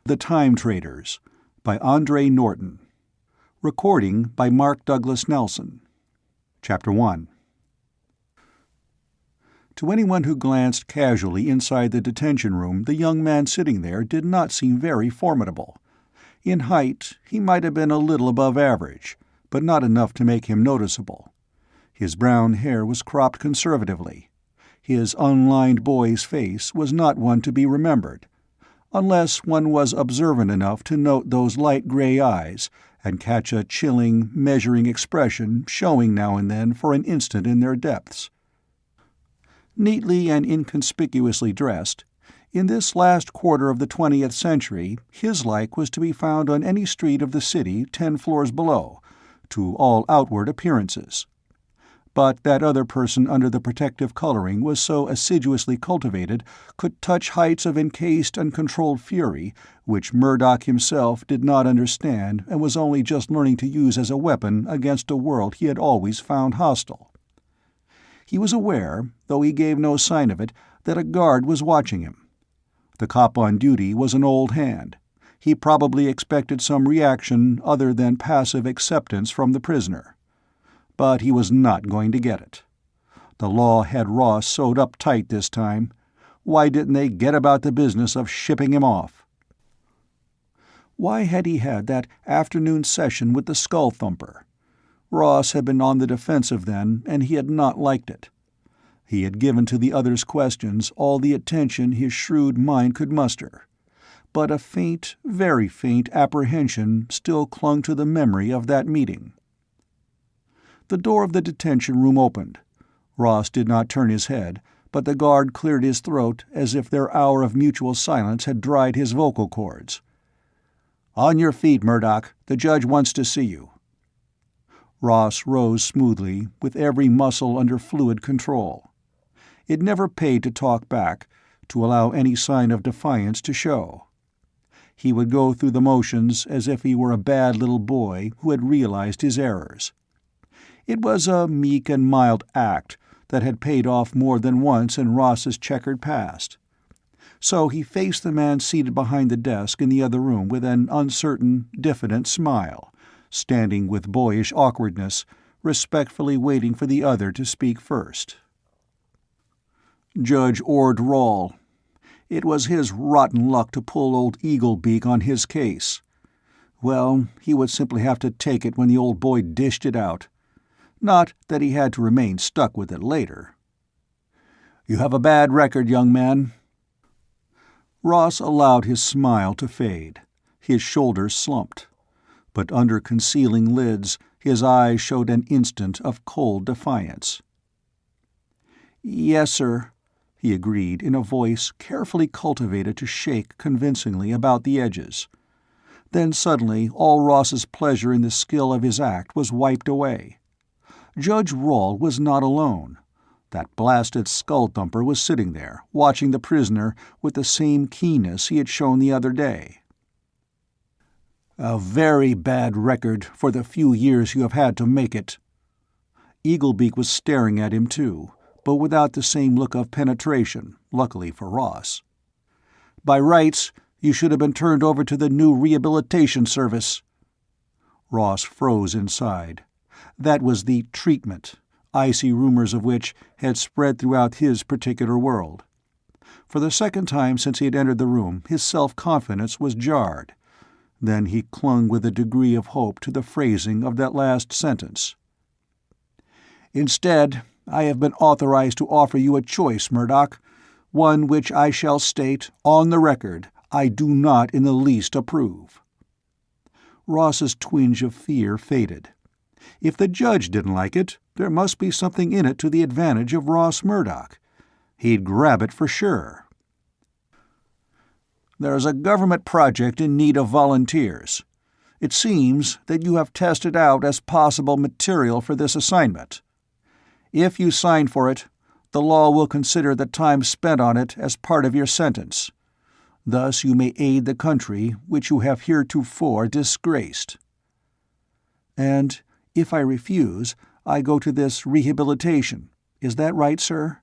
The Time Traders by Andre Norton. Recording by Mark Douglas Nelson. Chapter 1. To anyone who glanced casually inside the detention room, the young man sitting there did not seem very formidable. In height, he might have been a little above average, but not enough to make him noticeable. His brown hair was cropped conservatively. His unlined boy's face was not one to be remembered, unless one was observant enough to note those light gray eyes and catch a chilling, measuring expression showing now and then for an instant in their depths. Neatly and inconspicuously dressed, in this last quarter of the 20th century his like was to be found on any street of the city 10 floors below, to all outward appearances. But that other person under the protective coloring was so assiduously cultivated, could touch heights of encased and controlled fury, which Murdock himself did not understand and was only just learning to use as a weapon against a world he had always found hostile. He was aware, though he gave no sign of it, that a guard was watching him. The cop on duty was an old hand. He probably expected some reaction other than passive acceptance from the prisoner. But he was not going to get it. The law had Ross sewed up tight this time. Why didn't they get about the business of shipping him off? Why had he had that afternoon session with the skull thumper? Ross had been on the defensive then, and he had not liked it. He had given to the other's questions all the attention his shrewd mind could muster. But a faint, very faint apprehension still clung to the memory of that meeting. The door of the detention room opened. Ross did not turn his head, but the guard cleared his throat as if their hour of mutual silence had dried his vocal cords. "On your feet, Murdock. The judge wants to see you." Ross rose smoothly, with every muscle under fluid control. It never paid to talk back, to allow any sign of defiance to show. He would go through the motions as if he were a bad little boy who had realized his errors. It was a meek and mild act that had paid off more than once in Ross's checkered past. So he faced the man seated behind the desk in the other room with an uncertain, diffident smile, standing with boyish awkwardness, respectfully waiting for the other to speak first. Judge Ord Rawle. It was his rotten luck to pull old Eaglebeak on his case. Well, he would simply have to take it when the old boy dished it out. Not that he had to remain stuck with it later. "You have a bad record, young man." Ross allowed his smile to fade. His shoulders slumped. But under concealing lids, his eyes showed an instant of cold defiance. "Yes, sir," he agreed in a voice carefully cultivated to shake convincingly about the edges. Then suddenly all Ross's pleasure in the skill of his act was wiped away. Judge Rawle was not alone. That blasted skull-thumper was sitting there, watching the prisoner with the same keenness he had shown the other day. "A very bad record for the few years you have had to make it." Eaglebeak was staring at him too, but without the same look of penetration, luckily for Ross. "By rights, you should have been turned over to the new rehabilitation service." Ross froze inside. That was the treatment, icy rumors of which had spread throughout his particular world. For the second time since he had entered the room, his self-confidence was jarred. Then he clung with a degree of hope to the phrasing of that last sentence. "Instead, I have been authorized to offer you a choice, Murdock, one which I shall state, on the record, I do not in the least approve." Ross's twinge of fear faded. If the judge didn't like it, there must be something in it to the advantage of Ross Murdock. He'd grab it for sure. "There's a government project in need of volunteers. It seems that you have tested out as possible material for this assignment. If you sign for it, the law will consider the time spent on it as part of your sentence. Thus you may aid the country which you have heretofore disgraced." "And if I refuse, I go to this rehabilitation. Is that right, sir?"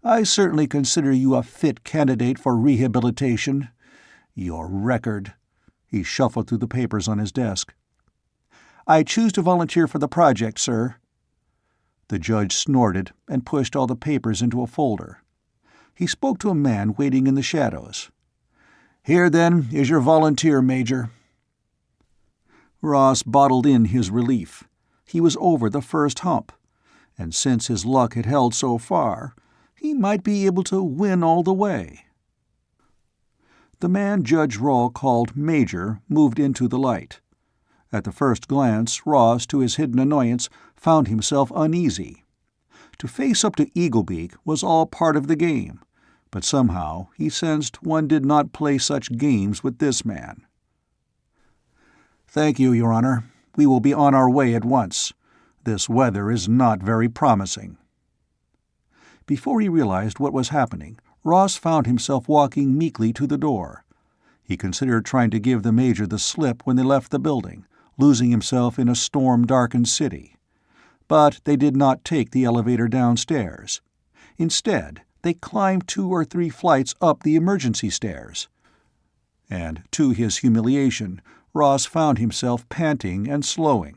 "I certainly consider you a fit candidate for rehabilitation. Your record. He shuffled through the papers on his desk. I choose to volunteer for the project, sir. The judge snorted and pushed all the papers into a folder. He spoke to a man waiting in the shadows. Here, then, is your volunteer, Major. Ross bottled in his relief. He was over the first hump, and since his luck had held so far, he might be able to win all the way. The man Judge Rawle called Major moved into the light. At the first glance, Ross, to his hidden annoyance, found himself uneasy. To face up to Eaglebeak was all part of the game, but somehow he sensed one did not play such games with this man. Thank you, Your Honor. We will be on our way at once. This weather is not very promising. Before he realized what was happening, Ross found himself walking meekly to the door. He considered trying to give the Major the slip when they left the building, losing himself in a storm-darkened city. But they did not take the elevator downstairs. Instead, they climbed 2 or 3 flights up the emergency stairs. And, to his humiliation, Ross found himself panting and slowing,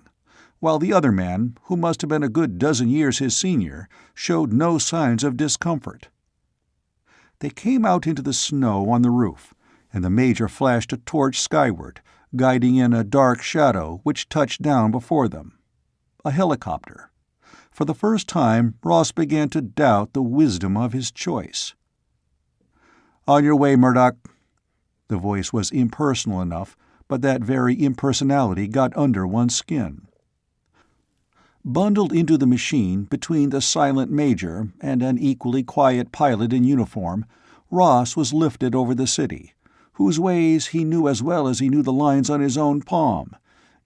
while the other man, who must have been a good dozen years his senior, showed no signs of discomfort. They came out into the snow on the roof, and the Major flashed a torch skyward, guiding in a dark shadow which touched down before them. A helicopter. For the first time, Ross began to doubt the wisdom of his choice. "On your way, Murdock." The voice was impersonal enough, but that very impersonality got under one's skin. Bundled into the machine between the silent Major and an equally quiet pilot in uniform, Ross was lifted over the city, whose ways he knew as well as he knew the lines on his own palm,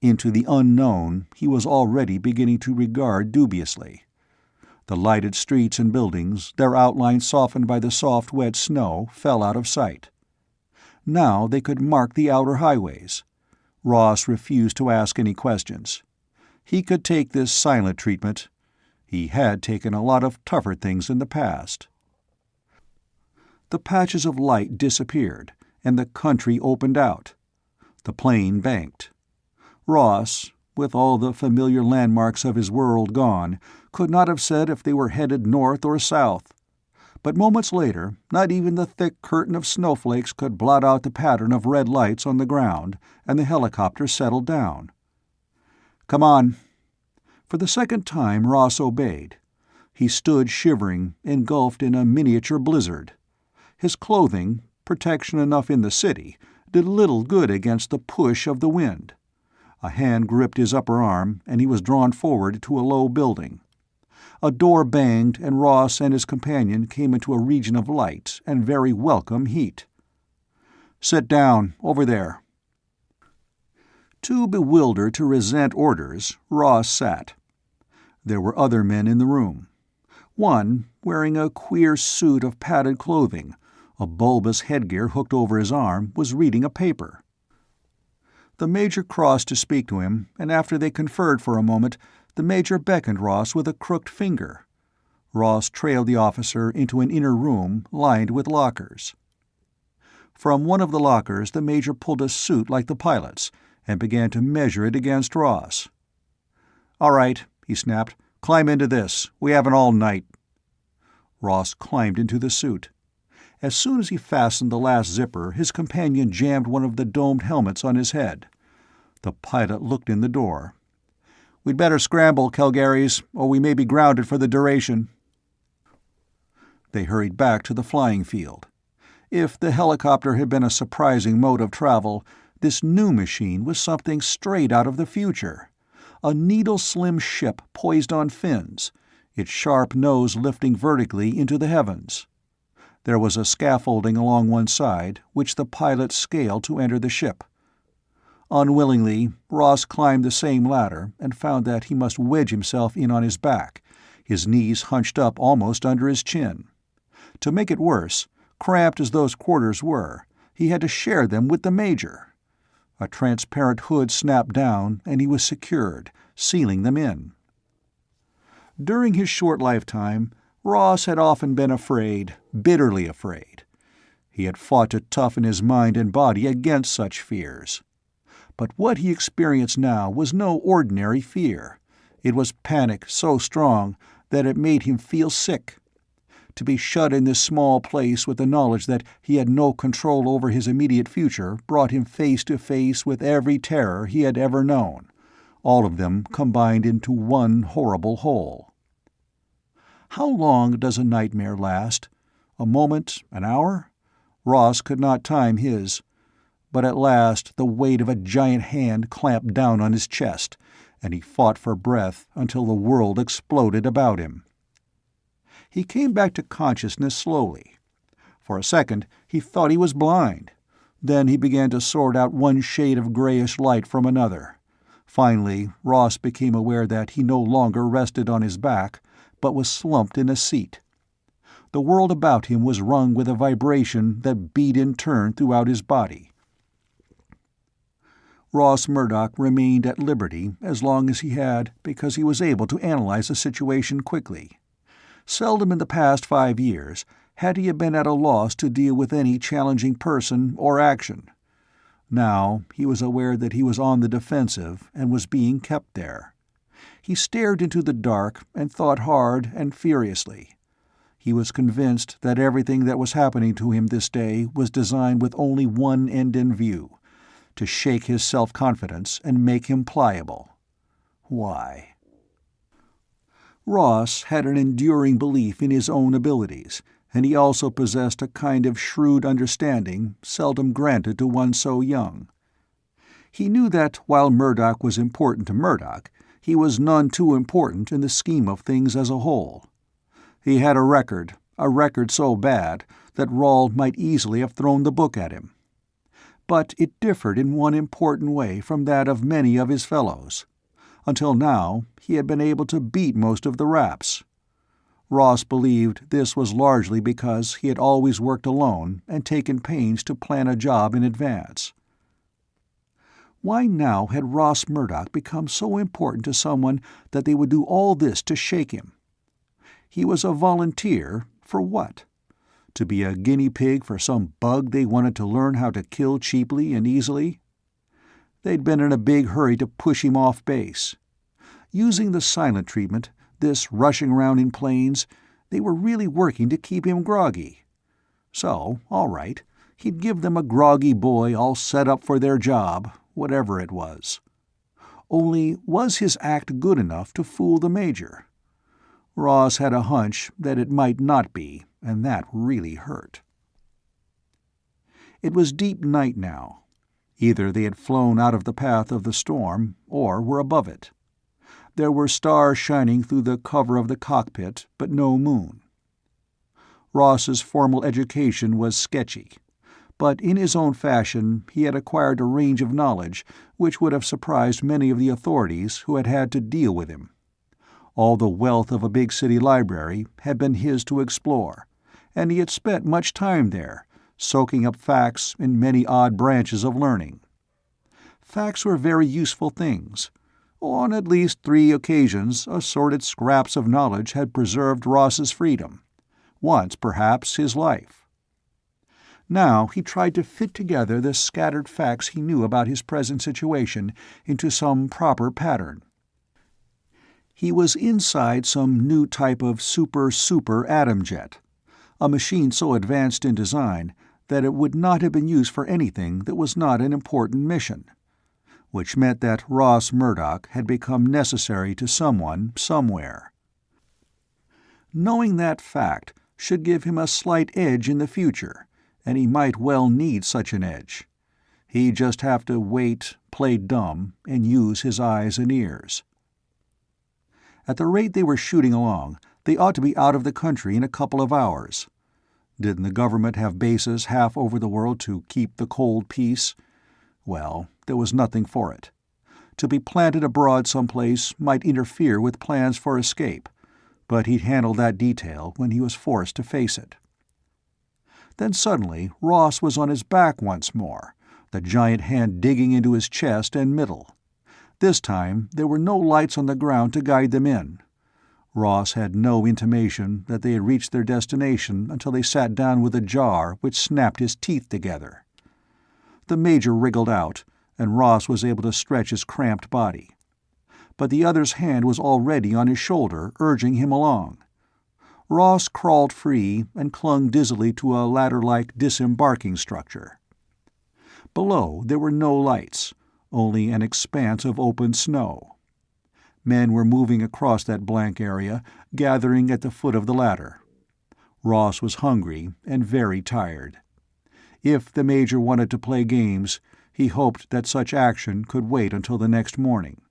into the unknown he was already beginning to regard dubiously. The lighted streets and buildings, their outlines softened by the soft, wet snow, fell out of sight. Now they could mark the outer highways. Ross refused to ask any questions. He could take this silent treatment. He had taken a lot of tougher things in the past. The patches of light disappeared, and the country opened out. The plane banked. Ross, with all the familiar landmarks of his world gone, could not have said if they were headed north or south. But moments later, not even the thick curtain of snowflakes could blot out the pattern of red lights on the ground, and the helicopter settled down. "Come on." For the second time Ross obeyed. He stood shivering, engulfed in a miniature blizzard. His clothing, protection enough in the city, did little good against the push of the wind. A hand gripped his upper arm, and he was drawn forward to a low building. A door banged, and Ross and his companion came into a region of light and very welcome heat. "Sit down, over there." Too bewildered to resent orders, Ross sat. There were other men in the room. One, wearing a queer suit of padded clothing, a bulbous headgear hooked over his arm, was reading a paper. The Major crossed to speak to him, and after they conferred for a moment, the Major beckoned Ross with a crooked finger. Ross trailed the officer into an inner room lined with lockers. From one of the lockers the Major pulled a suit like the pilot's, and began to measure it against Ross. "All right," he snapped. "Climb into this. We haven't all night." Ross climbed into the suit. As soon as he fastened the last zipper, his companion jammed one of the domed helmets on his head. The pilot looked in the door. "We'd better scramble, Calgaries, or we may be grounded for the duration." They hurried back to the flying field. If the helicopter had been a surprising mode of travel, this new machine was something straight out of the future. A needle-slim ship poised on fins, its sharp nose lifting vertically into the heavens. There was a scaffolding along one side, which the pilot scaled to enter the ship. Unwillingly, Ross climbed the same ladder and found that he must wedge himself in on his back, his knees hunched up almost under his chin. To make it worse, cramped as those quarters were, he had to share them with the Major. A transparent hood snapped down, and he was secured, sealing them in. During his short lifetime, Ross had often been afraid, bitterly afraid. He had fought to toughen his mind and body against such fears. But what he experienced now was no ordinary fear. It was panic so strong that it made him feel sick. To be shut in this small place with the knowledge that he had no control over his immediate future brought him face to face with every terror he had ever known, all of them combined into one horrible whole. How long does a nightmare last? A moment? An hour? Ross could not time his. But at last the weight of a giant hand clamped down on his chest, and he fought for breath until the world exploded about him. He came back to consciousness slowly. For a second he thought he was blind. Then he began to sort out one shade of grayish light from another. Finally, Ross became aware that he no longer rested on his back, but was slumped in a seat. The world about him was rung with a vibration that beat in turn throughout his body. Ross Murdock remained at liberty as long as he had because he was able to analyze the situation quickly. Seldom in the past 5 years had he been at a loss to deal with any challenging person or action. Now he was aware that he was on the defensive and was being kept there. He stared into the dark and thought hard and furiously. He was convinced that everything that was happening to him this day was designed with only one end in view: to shake his self-confidence and make him pliable. Why? Ross had an enduring belief in his own abilities, and he also possessed a kind of shrewd understanding seldom granted to one so young. He knew that while Murdock was important to Murdock, he was none too important in the scheme of things as a whole. He had a record so bad that Rawle might easily have thrown the book at him. But it differed in one important way from that of many of his fellows. Until now, he had been able to beat most of the raps. Ross believed this was largely because he had always worked alone and taken pains to plan a job in advance. Why now had Ross Murdock become so important to someone that they would do all this to shake him? He was a volunteer for what? To be a guinea pig for some bug they wanted to learn how to kill cheaply and easily? They'd been in a big hurry to push him off base. Using the silent treatment, this rushing around in planes, they were really working to keep him groggy. So, all right, he'd give them a groggy boy all set up for their job, whatever it was. Only, was his act good enough to fool the Major? Ross had a hunch that it might not be, and that really hurt. It was deep night now. Either they had flown out of the path of the storm, or were above it. There were stars shining through the cover of the cockpit, but no moon. Ross's formal education was sketchy, but in his own fashion he had acquired a range of knowledge which would have surprised many of the authorities who had had to deal with him. All the wealth of a big city library had been his to explore, and he had spent much time there, soaking up facts in many odd branches of learning. Facts were very useful things. On at least 3 occasions assorted scraps of knowledge had preserved Ross's freedom. Once, perhaps, his life. Now he tried to fit together the scattered facts he knew about his present situation into some proper pattern. He was inside some new type of super atom jet, a machine so advanced in design that it would not have been used for anything that was not an important mission, which meant that Ross Murdock had become necessary to someone, somewhere. Knowing that fact should give him a slight edge in the future, and he might well need such an edge. He'd just have to wait, play dumb, and use his eyes and ears. At the rate they were shooting along, they ought to be out of the country in a couple of hours. Didn't the government have bases half over the world to keep the cold peace? Well, there was nothing for it. To be planted abroad someplace might interfere with plans for escape, but he'd handle that detail when he was forced to face it. Then suddenly Ross was on his back once more, the giant hand digging into his chest and middle. This time there were no lights on the ground to guide them in. Ross had no intimation that they had reached their destination until they sat down with a jar which snapped his teeth together. The Major wriggled out, and Ross was able to stretch his cramped body. But the other's hand was already on his shoulder, urging him along. Ross crawled free and clung dizzily to a ladder-like disembarking structure. Below there were no lights, only an expanse of open snow. Men were moving across that blank area, gathering at the foot of the ladder. Ross was hungry and very tired. If the Major wanted to play games, he hoped that such action could wait until the next morning.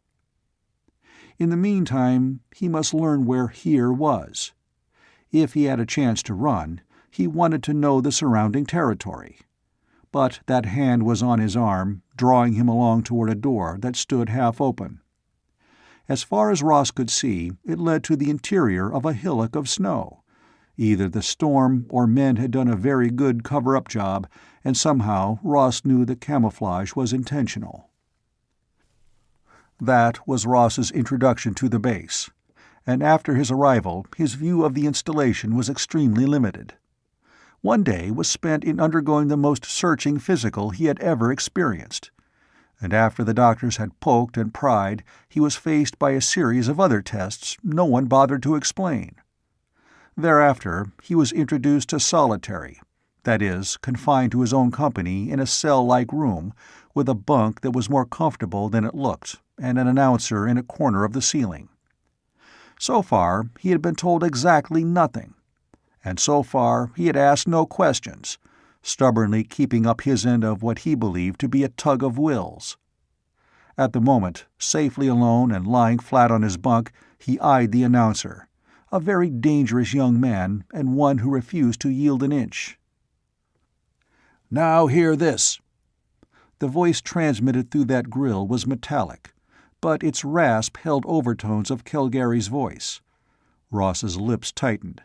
In the meantime, he must learn where here was. If he had a chance to run, he wanted to know the surrounding territory. But that hand was on his arm, drawing him along toward a door that stood half open. As far as Ross could see, it led to the interior of a hillock of snow. Either the storm or men had done a very good cover-up job, and somehow Ross knew the camouflage was intentional. That was Ross's introduction to the base, and after his arrival his view of the installation was extremely limited. One day was spent in undergoing the most searching physical he had ever experienced, and after the doctors had poked and pried, he was faced by a series of other tests no one bothered to explain. Thereafter he was introduced to solitary, that is, confined to his own company in a cell-like room, with a bunk that was more comfortable than it looked, and an announcer in a corner of the ceiling. So far he had been told exactly nothing, and so far he had asked no questions, stubbornly keeping up his end of what he believed to be a tug of wills. At the moment, safely alone and lying flat on his bunk, he eyed the announcer, a very dangerous young man and one who refused to yield an inch. "Now hear this." The voice transmitted through that grill was metallic, but its rasp held overtones of Calgary's voice. Ross's lips tightened.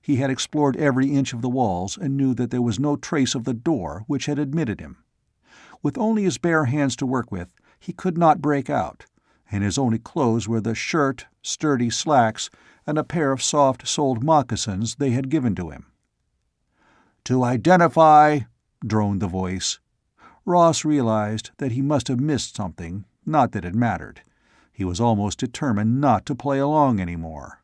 He had explored every inch of the walls and knew that there was no trace of the door which had admitted him. With only his bare hands to work with, he could not break out, and his only clothes were the shirt, sturdy slacks, and a pair of soft-soled moccasins they had given to him. "To identify," droned the voice. Ross realized that he must have missed something, not that it mattered. He was almost determined not to play along any more.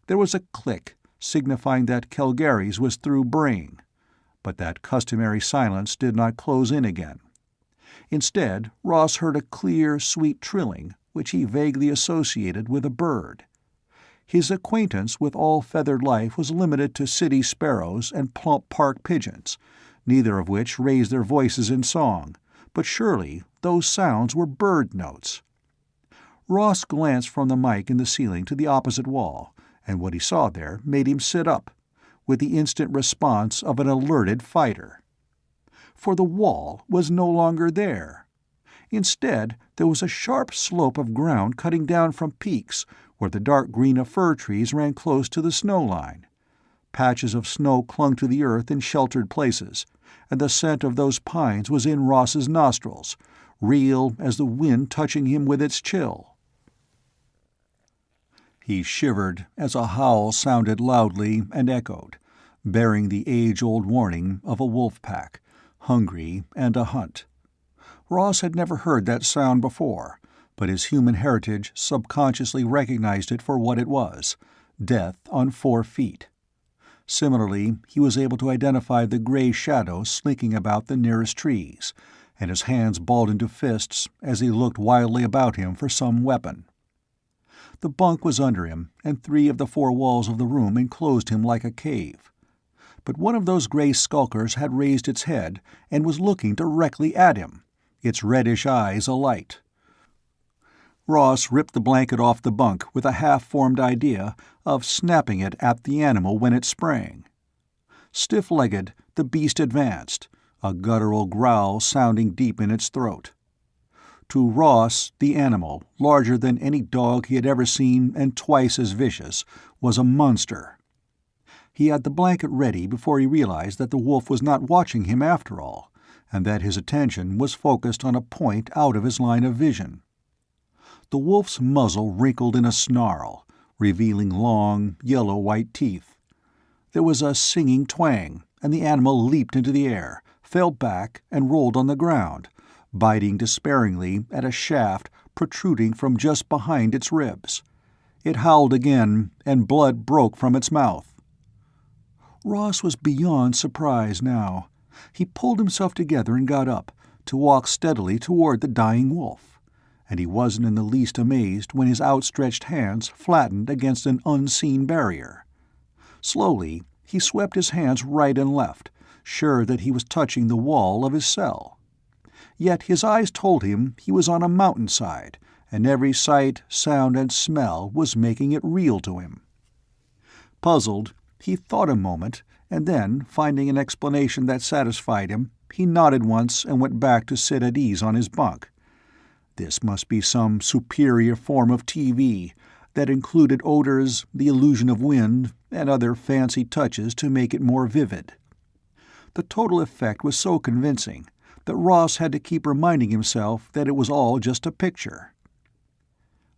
There was a click, signifying that Calgary's was through braying, but that customary silence did not close in again. Instead, Ross heard a clear, sweet trilling, which he vaguely associated with a bird. His acquaintance with all feathered life was limited to city sparrows and plump park pigeons, neither of which raised their voices in song, but surely those sounds were bird notes. Ross glanced from the mic in the ceiling to the opposite wall, and what he saw there made him sit up, with the instant response of an alerted fighter. For the wall was no longer there. Instead, there was a sharp slope of ground cutting down from peaks where the dark green of fir trees ran close to the snow line. Patches of snow clung to the earth in sheltered places, and the scent of those pines was in Ross's nostrils, real as the wind touching him with its chill. He shivered as a howl sounded loudly and echoed, bearing the age-old warning of a wolf pack, hungry and a hunt. Ross had never heard that sound before, but his human heritage subconsciously recognized it for what it was: death on 4 feet. Similarly, he was able to identify the gray shadows slinking about the nearest trees, and his hands balled into fists as he looked wildly about him for some weapon. The bunk was under him, and 3 of the 4 walls of the room enclosed him like a cave. But one of those gray skulkers had raised its head and was looking directly at him, its reddish eyes alight. Ross ripped the blanket off the bunk with a half-formed idea of snapping it at the animal when it sprang. Stiff-legged, the beast advanced, a guttural growl sounding deep in its throat. To Ross, the animal, larger than any dog he had ever seen and twice as vicious, was a monster. He had the blanket ready before he realized that the wolf was not watching him after all, and that his attention was focused on a point out of his line of vision. The wolf's muzzle wrinkled in a snarl, revealing long, yellow-white teeth. There was a singing twang, and the animal leaped into the air, fell back, and rolled on the ground, biting despairingly at a shaft protruding from just behind its ribs. It howled again, and blood broke from its mouth. Ross was beyond surprise now. He pulled himself together and got up, to walk steadily toward the dying wolf, and he wasn't in the least amazed when his outstretched hands flattened against an unseen barrier. Slowly, he swept his hands right and left, sure that he was touching the wall of his cell. Yet his eyes told him he was on a mountainside, and every sight, sound, and smell was making it real to him. Puzzled, he thought a moment, and then, finding an explanation that satisfied him, he nodded once and went back to sit at ease on his bunk. This must be some superior form of TV that included odors, the illusion of wind, and other fancy touches to make it more vivid. The total effect was so convincing that Ross had to keep reminding himself that it was all just a picture.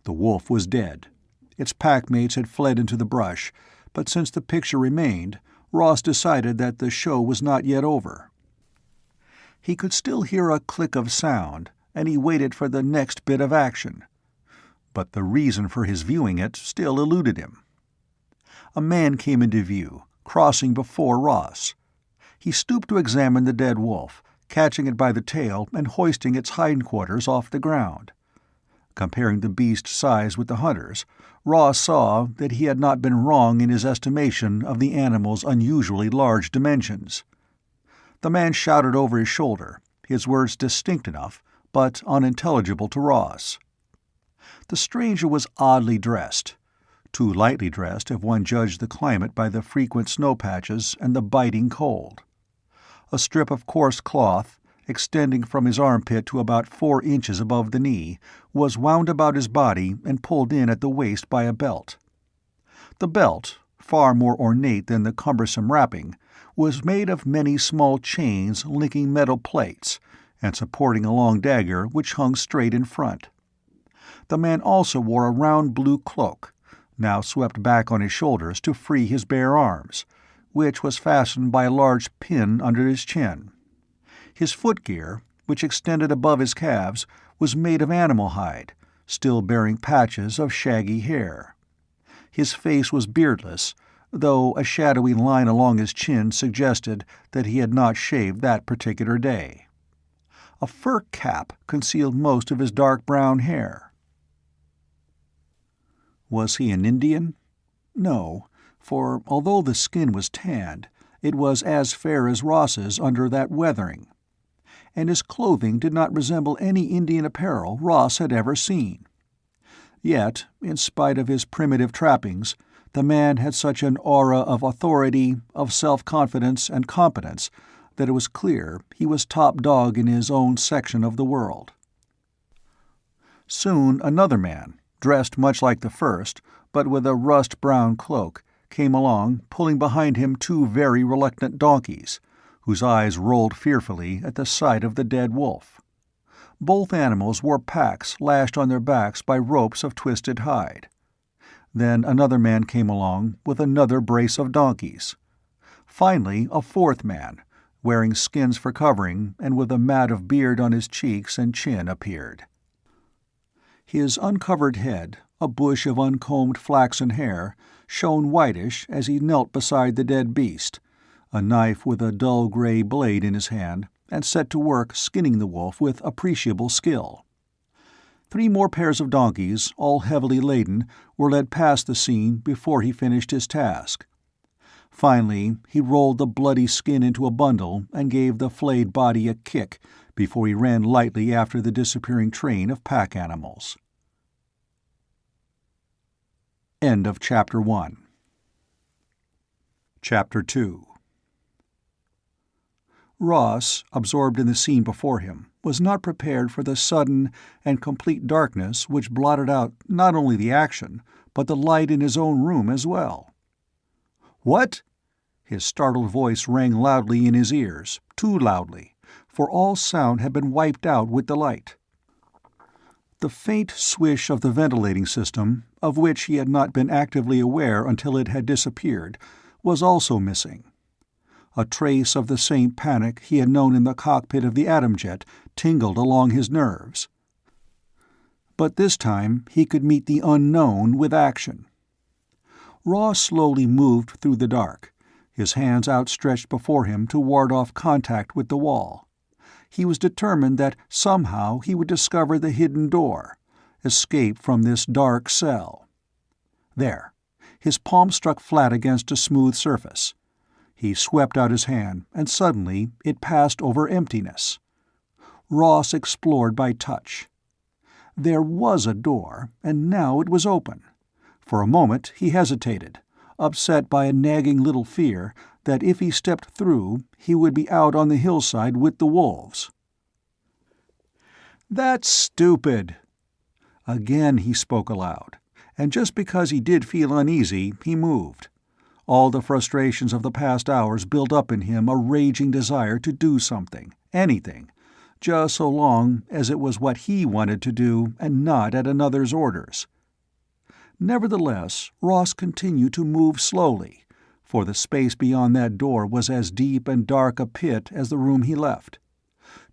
The wolf was dead. Its packmates had fled into the brush, but since the picture remained, Ross decided that the show was not yet over. He could still hear a click of sound, and he waited for the next bit of action. But the reason for his viewing it still eluded him. A man came into view, crossing before Ross. He stooped to examine the dead wolf, catching it by the tail and hoisting its hindquarters off the ground. Comparing the beast's size with the hunter's, Ross saw that he had not been wrong in his estimation of the animal's unusually large dimensions. The man shouted over his shoulder, his words distinct enough, but unintelligible to Ross. The stranger was oddly dressed, too lightly dressed if one judged the climate by the frequent snow patches and the biting cold. A strip of coarse cloth, extending from his armpit to about 4 inches above the knee, was wound about his body and pulled in at the waist by a belt. The belt, far more ornate than the cumbersome wrapping, was made of many small chains linking metal plates, and supporting a long dagger which hung straight in front. The man also wore a round blue cloak, now swept back on his shoulders to free his bare arms, which was fastened by a large pin under his chin. His footgear, which extended above his calves, was made of animal hide, still bearing patches of shaggy hair. His face was beardless, though a shadowy line along his chin suggested that he had not shaved that particular day. A fur cap concealed most of his dark brown hair. Was he an Indian? No, for although the skin was tanned, it was as fair as Ross's under that weathering, and his clothing did not resemble any Indian apparel Ross had ever seen. Yet, in spite of his primitive trappings, the man had such an aura of authority, of self-confidence and competence that it was clear he was top dog in his own section of the world. Soon another man, dressed much like the first, but with a rust-brown cloak, came along, pulling behind him 2 very reluctant donkeys, whose eyes rolled fearfully at the sight of the dead wolf. Both animals wore packs lashed on their backs by ropes of twisted hide. Then another man came along, with another brace of donkeys. Finally, a 4th man, wearing skins for covering and with a mat of beard on his cheeks and chin, appeared. His uncovered head, a bush of uncombed flaxen hair, shone whitish as he knelt beside the dead beast, a knife with a dull gray blade in his hand, and set to work skinning the wolf with appreciable skill. 3 more pairs of donkeys, all heavily laden, were led past the scene before he finished his task. Finally, he rolled the bloody skin into a bundle and gave the flayed body a kick before he ran lightly after the disappearing train of pack animals. End of Chapter 1. Chapter 2. Ross, absorbed in the scene before him, was not prepared for the sudden and complete darkness which blotted out not only the action, but the light in his own room as well. "What?" His startled voice rang loudly in his ears, too loudly, for all sound had been wiped out with the light. The faint swish of the ventilating system, of which he had not been actively aware until it had disappeared, was also missing. A trace of the same panic he had known in the cockpit of the Atomjet tingled along his nerves. But this time he could meet the unknown with action. Ross slowly moved through the dark, his hands outstretched before him to ward off contact with the wall. He was determined that somehow he would discover the hidden door, escape from this dark cell. There. His palm struck flat against a smooth surface. He swept out his hand, and suddenly it passed over emptiness. Ross explored by touch. There was a door, and now it was open. For a moment he hesitated, upset by a nagging little fear that if he stepped through, he would be out on the hillside with the wolves. "That's stupid." Again he spoke aloud, and just because he did feel uneasy, he moved. All the frustrations of the past hours built up in him a raging desire to do something, anything, just so long as it was what he wanted to do and not at another's orders. Nevertheless, Ross continued to move slowly, for the space beyond that door was as deep and dark a pit as the room he left.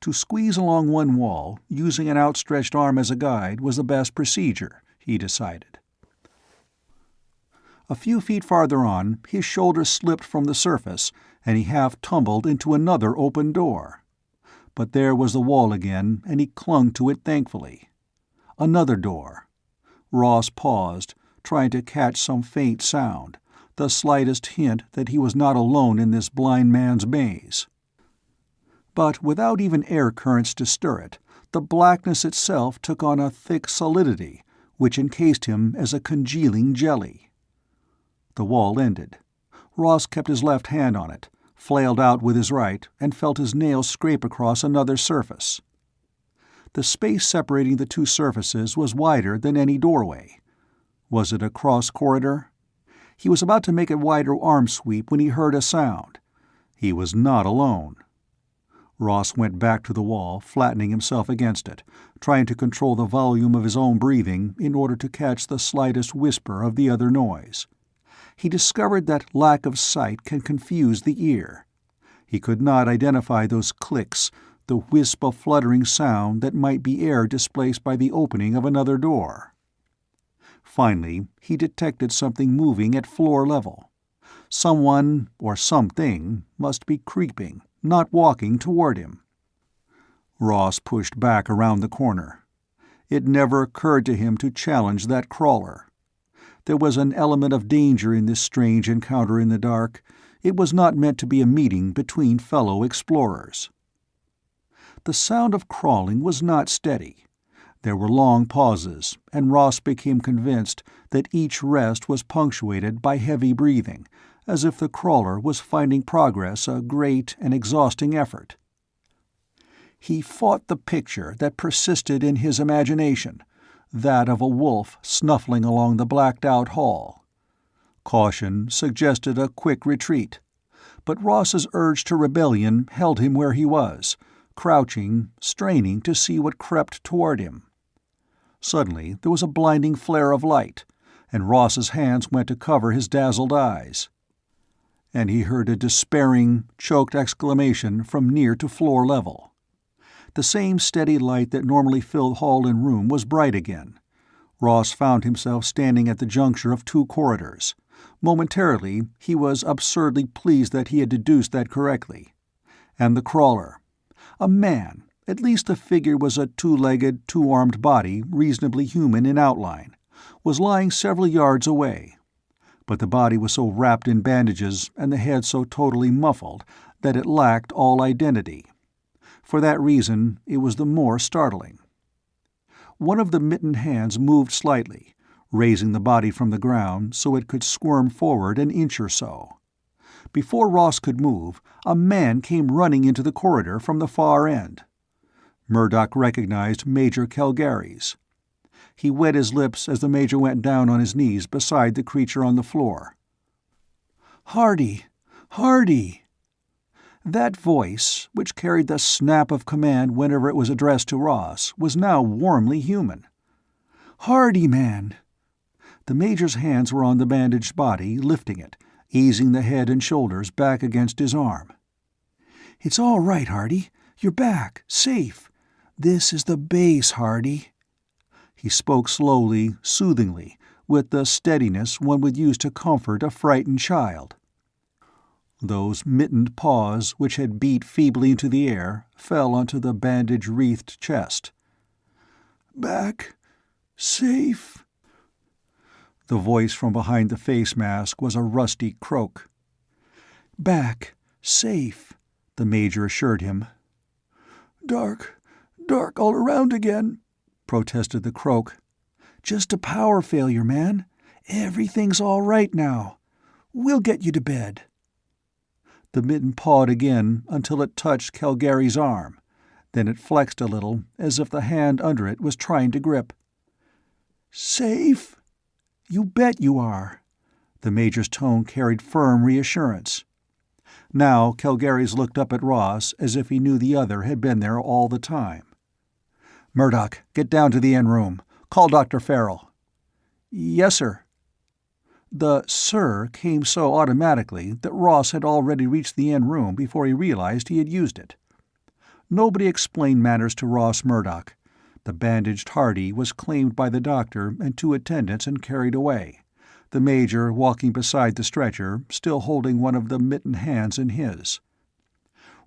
To squeeze along one wall, using an outstretched arm as a guide, was the best procedure, he decided. A few feet farther on, his shoulder slipped from the surface, and he half tumbled into another open door. But there was the wall again, and he clung to it thankfully. Another door. Ross paused, trying to catch some faint sound, the slightest hint that he was not alone in this blind man's maze. But without even air currents to stir it, the blackness itself took on a thick solidity, which encased him as a congealing jelly. The wall ended. Ross kept his left hand on it, flailed out with his right, and felt his nails scrape across another surface. The space separating the two surfaces was wider than any doorway. Was it a cross corridor? He was about to make a wider arm sweep when he heard a sound. He was not alone. Ross went back to the wall, flattening himself against it, trying to control the volume of his own breathing in order to catch the slightest whisper of the other noise. He discovered that lack of sight can confuse the ear. He could not identify those clicks, the wisp of fluttering sound that might be air displaced by the opening of another door. Finally, he detected something moving at floor level. Someone, or something, must be creeping, not walking toward him. Ross pushed back around the corner. It never occurred to him to challenge that crawler. There was an element of danger in this strange encounter in the dark. It was not meant to be a meeting between fellow explorers. The sound of crawling was not steady. There were long pauses, and Ross became convinced that each rest was punctuated by heavy breathing, as if the crawler was finding progress a great and exhausting effort. He fought the picture that persisted in his imagination, that of a wolf snuffling along the blacked-out hall. Caution suggested a quick retreat, but Ross's urge to rebellion held him where he was, crouching, straining to see what crept toward him. Suddenly there was a blinding flare of light, and Ross's hands went to cover his dazzled eyes. And he heard a despairing, choked exclamation from near to floor level. The same steady light that normally filled hall and room was bright again. Ross found himself standing at the juncture of two corridors. Momentarily, he was absurdly pleased that he had deduced that correctly. And the crawler. A man. At least the figure was a two-legged, two-armed body, reasonably human in outline, was lying several yards away. But the body was so wrapped in bandages and the head so totally muffled that it lacked all identity. For that reason, it was the more startling. One of the mittened hands moved slightly, raising the body from the ground so it could squirm forward an inch or so. Before Ross could move, a man came running into the corridor from the far end. Murdock recognized Major Calgary's. He wet his lips as the Major went down on his knees beside the creature on the floor. "Hardy! Hardy!" That voice, which carried the snap of command whenever it was addressed to Ross, was now warmly human. Hardy, man." The Major's hands were on the bandaged body, lifting it, easing the head and shoulders back against his arm. "It's all right, Hardy. You're back, safe. This is the base, Hardy." He spoke slowly, soothingly, with the steadiness one would use to comfort a frightened child. Those mittened paws, which had beat feebly into the air, fell onto the bandage-wreathed chest. "Back, safe." The voice from behind the face mask was a rusty croak. "Back, safe," the Major assured him. Dark all around again," protested the croak. "Just a power failure, man. Everything's all right now. We'll get you to bed." The mitten pawed again until it touched Calgary's arm. Then it flexed a little, as if the hand under it was trying to grip. "Safe?" "You bet you are." The Major's tone carried firm reassurance. Now Calgary's looked up at Ross as if he knew the other had been there all the time. "Murdock, get down to the inn room. Call Dr. Farrell." "Yes, sir." The "sir" came so automatically that Ross had already reached the inn room before he realized he had used it. Nobody explained matters to Ross Murdock. The bandaged Hardy was claimed by the doctor and 2 attendants and carried away, the Major walking beside the stretcher, still holding one of the mittened hands in his.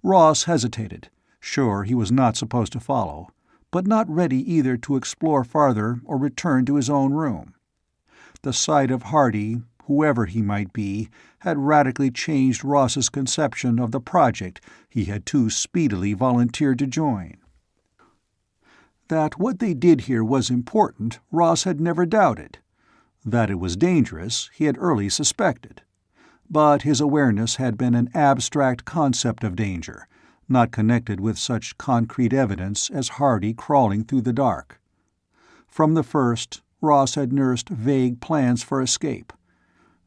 Ross hesitated, sure he was not supposed to follow, but not ready either to explore farther or return to his own room. The sight of Hardy, whoever he might be, had radically changed Ross's conception of the project he had too speedily volunteered to join. That what they did here was important, Ross had never doubted. That it was dangerous, he had early suspected. But his awareness had been an abstract concept of danger, not connected with such concrete evidence as Hardy crawling through the dark. From the first, Ross had nursed vague plans for escape.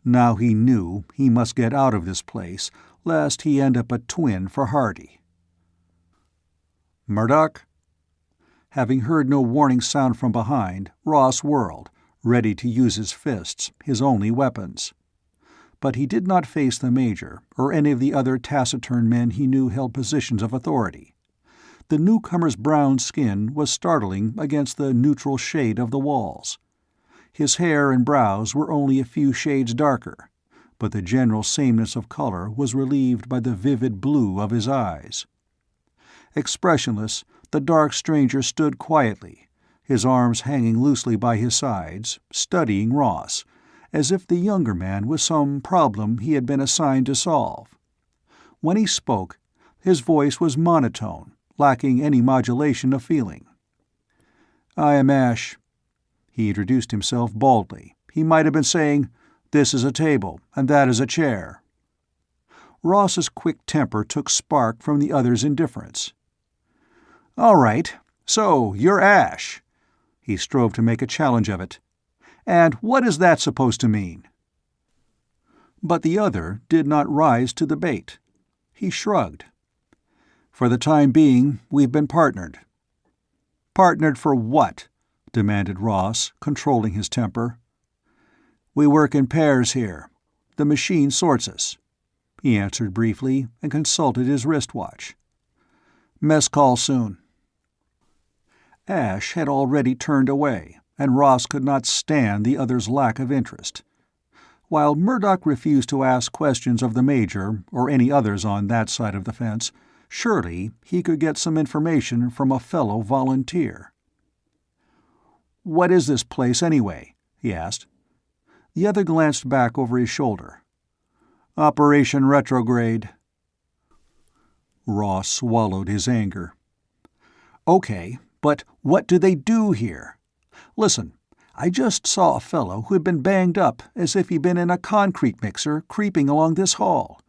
Now he knew he must get out of this place, lest he end up a twin for Hardy. "Murdock?" Having heard no warning sound from behind, Ross whirled, ready to use his fists, his only weapons. But he did not face the Major, or any of the other taciturn men he knew held positions of authority. The newcomer's brown skin was startling against the neutral shade of the walls. His hair and brows were only a few shades darker, but the general sameness of color was relieved by the vivid blue of his eyes. Expressionless, the dark stranger stood quietly, his arms hanging loosely by his sides, studying Ross, as if the younger man was some problem he had been assigned to solve. When he spoke, his voice was monotone, lacking any modulation of feeling. "I am Ash." He introduced himself baldly. He might have been saying, "This is a table, and that is a chair." Ross's quick temper took spark from the other's indifference. "All right, so you're Ash." He strove to make a challenge of it. "And what is that supposed to mean?" But the other did not rise to the bait. He shrugged. "For the time being, we've been partnered." "Partnered for what?" demanded Ross, controlling his temper. "We work in pairs here. The machine sorts us," he answered briefly and consulted his wristwatch. "Mess call soon." Ash had already turned away, and Ross could not stand the other's lack of interest. While Murdock refused to ask questions of the Major or any others on that side of the fence, surely he could get some information from a fellow volunteer. "What is this place, anyway?" he asked. The other glanced back over his shoulder. "Operation Retrograde." Ross swallowed his anger. "Okay, but what do they do here? Listen, I just saw a fellow who had been banged up as if he'd been in a concrete mixer creeping along this hall.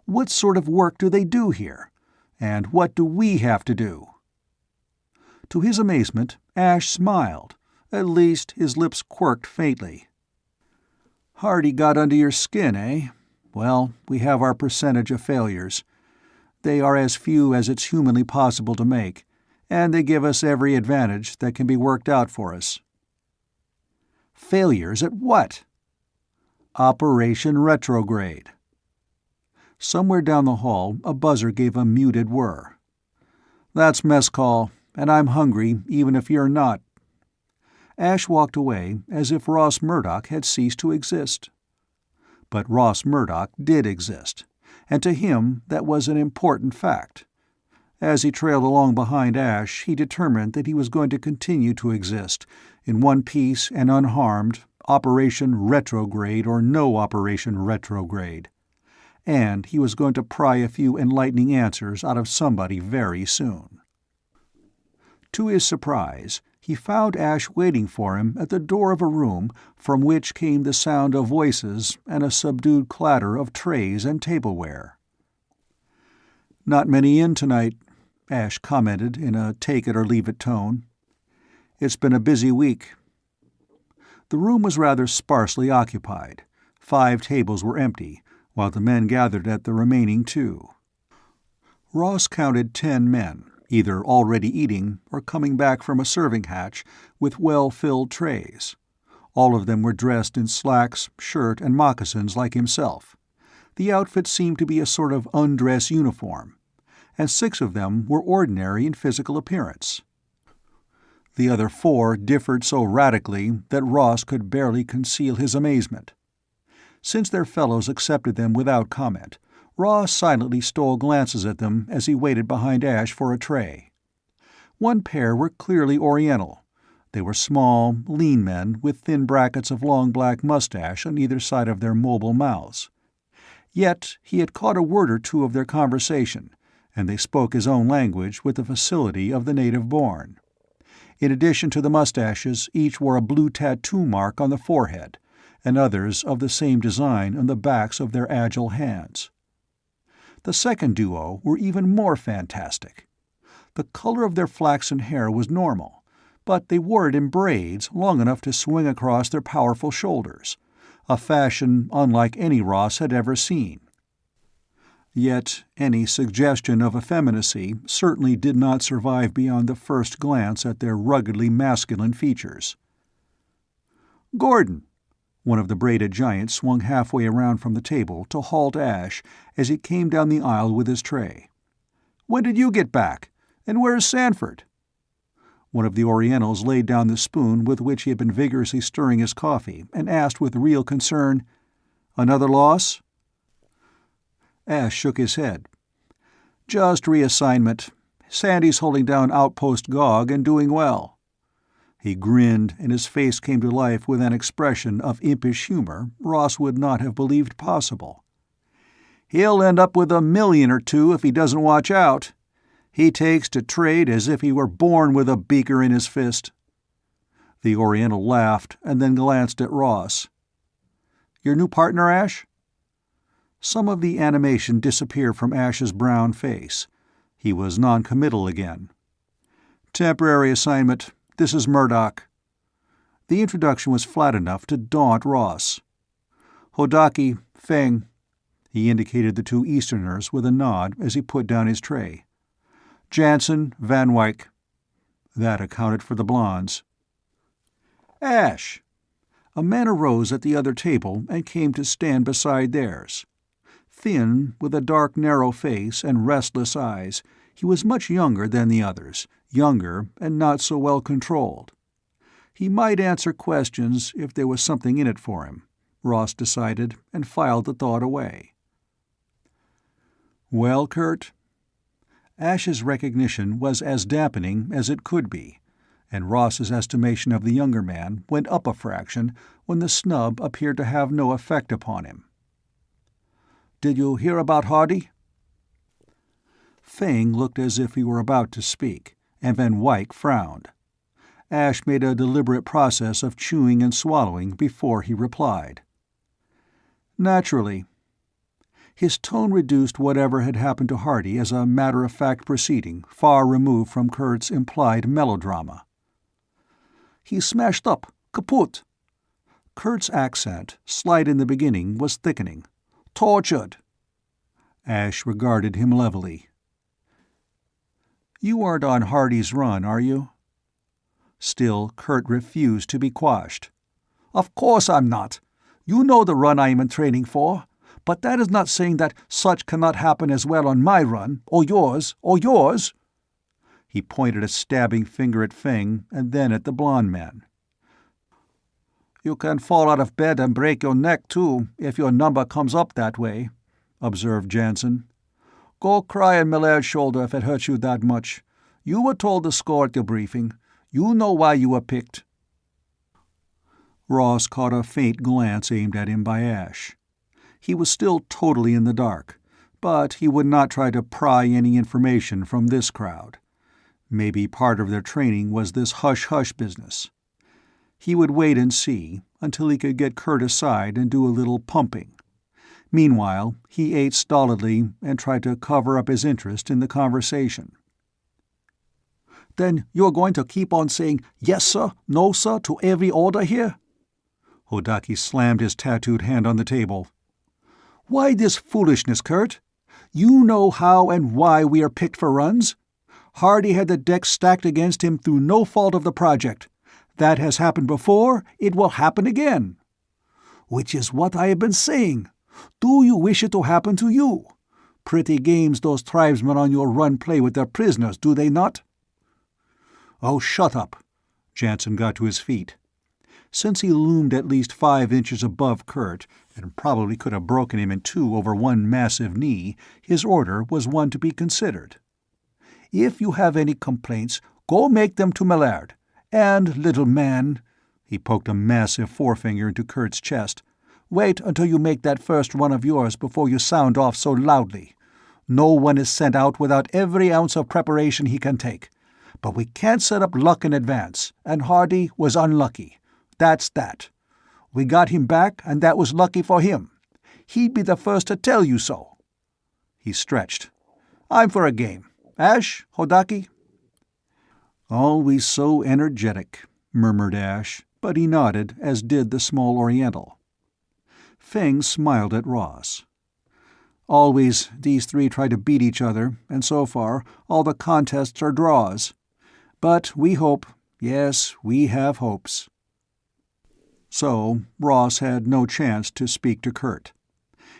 What sort of work do they do here? And what do we have to do?" To his amazement, Ash smiled. At least his lips quirked faintly. "Hardy got under your skin, eh? Well, we have our percentage of failures. They are as few as it's humanly possible to make, and they give us every advantage that can be worked out for us." Failures at what? Operation Retrograde. Somewhere down the hall, a buzzer gave a muted whir. "That's mess call, and I'm hungry even if you're not." Ash walked away as if Ross Murdock had ceased to exist. But Ross Murdock did exist, and to him that was an important fact. As he trailed along behind Ash, he determined that he was going to continue to exist, in one piece and unharmed, Operation Retrograde or no Operation Retrograde. And he was going to pry a few enlightening answers out of somebody very soon. To his surprise, he found Ash waiting for him at the door of a room from which came the sound of voices and a subdued clatter of trays and tableware. "Not many in tonight," Ash commented in a take-it-or-leave-it tone. "It's been a busy week." The room was rather sparsely occupied. 5 tables were empty, while the men gathered at the remaining 2. Ross counted 10 men, either already eating or coming back from a serving hatch with well-filled trays. All of them were dressed in slacks, shirt, and moccasins like himself. The outfit seemed to be a sort of undress uniform, and 6 of them were ordinary in physical appearance. The other 4 differed so radically that Ross could barely conceal his amazement. Since their fellows accepted them without comment, Ross silently stole glances at them as he waited behind Ash for a tray. One pair were clearly Oriental. They were small, lean men with thin brackets of long black mustache on either side of their mobile mouths. Yet he had caught a word or two of their conversation, and they spoke his own language with the facility of the native-born. In addition to the mustaches, each wore a blue tattoo mark on the forehead, and others of the same design on the backs of their agile hands. The second duo were even more fantastic. The color of their flaxen hair was normal, but they wore it in braids long enough to swing across their powerful shoulders, a fashion unlike any Ross had ever seen. Yet any suggestion of effeminacy certainly did not survive beyond the first glance at their ruggedly masculine features. "Gordon," one of the braided giants swung halfway around from the table to halt Ash as he came down the aisle with his tray. "When did you get back? And where is Sanford?" One of the Orientals laid down the spoon with which he had been vigorously stirring his coffee and asked with real concern, "Another loss?" Ash shook his head. "Just reassignment. Sandy's holding down Outpost Gog and doing well." He grinned, and his face came to life with an expression of impish humor Ross would not have believed possible. "He'll end up with $1 million or 2 if he doesn't watch out. He takes to trade as if he were born with a beaker in his fist." The Oriental laughed and then glanced at Ross. "Your new partner, Ash?" Some of the animation disappeared from Ash's brown face. He was non-committal again. "Temporary assignment. This is Murdock." The introduction was flat enough to daunt Ross. "Hodaki, Feng." He indicated the 2 Easterners with a nod as he put down his tray. "Jansen, Van Wyck." That accounted for the blondes. "Ash." A man arose at the other table and came to stand beside theirs. Thin, with a dark narrow face and restless eyes, he was much younger than the others, younger and not so well controlled. He might answer questions if there was something in it for him, Ross decided, and filed the thought away. "Well, Kurt?" Ash's recognition was as dampening as it could be, and Ross's estimation of the younger man went up a fraction when the snub appeared to have no effect upon him. "Did you hear about Hardy?" Feng looked as if he were about to speak, and Van Wyck frowned. Ash made a deliberate process of chewing and swallowing before he replied. "Naturally." His tone reduced whatever had happened to Hardy as a matter-of-fact proceeding far removed from Kurt's implied melodrama. "He smashed up. Kaput." Kurt's accent, slight in the beginning, was thickening. "Tortured." Ash regarded him levelly. "You aren't on Hardy's run, are you?" Still, Kurt refused to be quashed. Of course I'm not. You know the run I am in training for. But that is not saying that such cannot happen as well on my run, or yours, or yours." He pointed a stabbing finger at Feng and then at the blond man. "You can fall out of bed and break your neck, too, if your number comes up that way," observed Jansen. "Go cry on Millard's shoulder if it hurts you that much. You were told the score at your briefing. You know why you were picked." Ross caught a faint glance aimed at him by Ash. He was still totally in the dark, but he would not try to pry any information from this crowd. Maybe part of their training was this hush-hush business. He would wait and see, until he could get Kurt aside and do a little pumping. Meanwhile, he ate stolidly and tried to cover up his interest in the conversation. "Then you're going to keep on saying yes, sir, no, sir, to every order here?" Hodaki slammed his tattooed hand on the table. "Why this foolishness, Kurt? You know how and why we are picked for runs. Hardy had the deck stacked against him through no fault of the project. That has happened before, it will happen again. Which is what I have been saying. Do you wish it to happen to you? Pretty games those tribesmen on your run play with their prisoners, do they not?" "Oh, shut up." Jansen got to his feet. Since he loomed at least 5 inches above Kurt, and probably could have broken him in two over one massive knee, his order was one to be considered. "If you have any complaints, go make them to Millard. And, little man," he poked a massive forefinger into Kurt's chest, "wait until you make that first run of yours before you sound off so loudly. No one is sent out without every ounce of preparation he can take. But we can't set up luck in advance, and Hardy was unlucky. That's that. We got him back, and that was lucky for him. He'd be the first to tell you so." He stretched. "I'm for a game. Ash, Hodaki?" "Always so energetic," murmured Ash, but he nodded, as did the small Oriental. Feng smiled at Ross. "Always these three try to beat each other, and so far all the contests are draws. But we hope, yes, we have hopes." So Ross had no chance to speak to Kurt.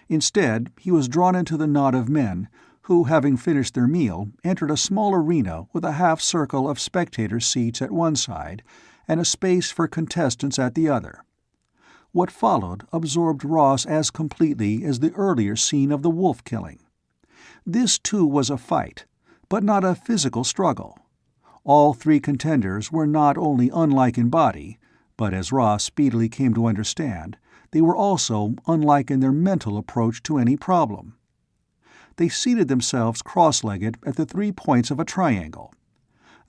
Instead, he was drawn into the knot of men who, having finished their meal, entered a small arena with a half-circle of spectator seats at one side and a space for contestants at the other. What followed absorbed Ross as completely as the earlier scene of the wolf killing. This, too, was a fight, but not a physical struggle. All three contenders were not only unlike in body, but as Ross speedily came to understand, they were also unlike in their mental approach to any problem. They seated themselves cross-legged at the 3 points of a triangle.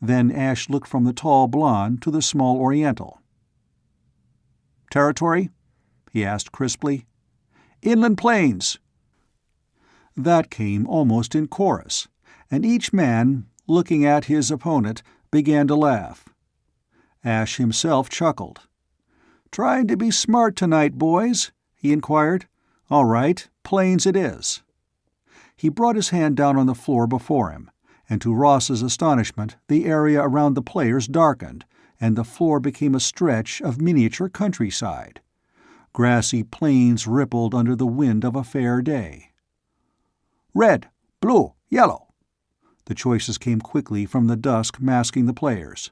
Then Ash looked from the tall blonde to the small Oriental. "Territory?" he asked crisply. "Inland Plains." That came almost in chorus, and each man, looking at his opponent, began to laugh. Ash himself chuckled. "Trying to be smart tonight, boys?" he inquired. "All right, Plains it is." He brought his hand down on the floor before him, and to Ross's astonishment the area around the players darkened, and the floor became a stretch of miniature countryside. Grassy plains rippled under the wind of a fair day. "Red, blue, yellow." The choices came quickly from the dusk masking the players,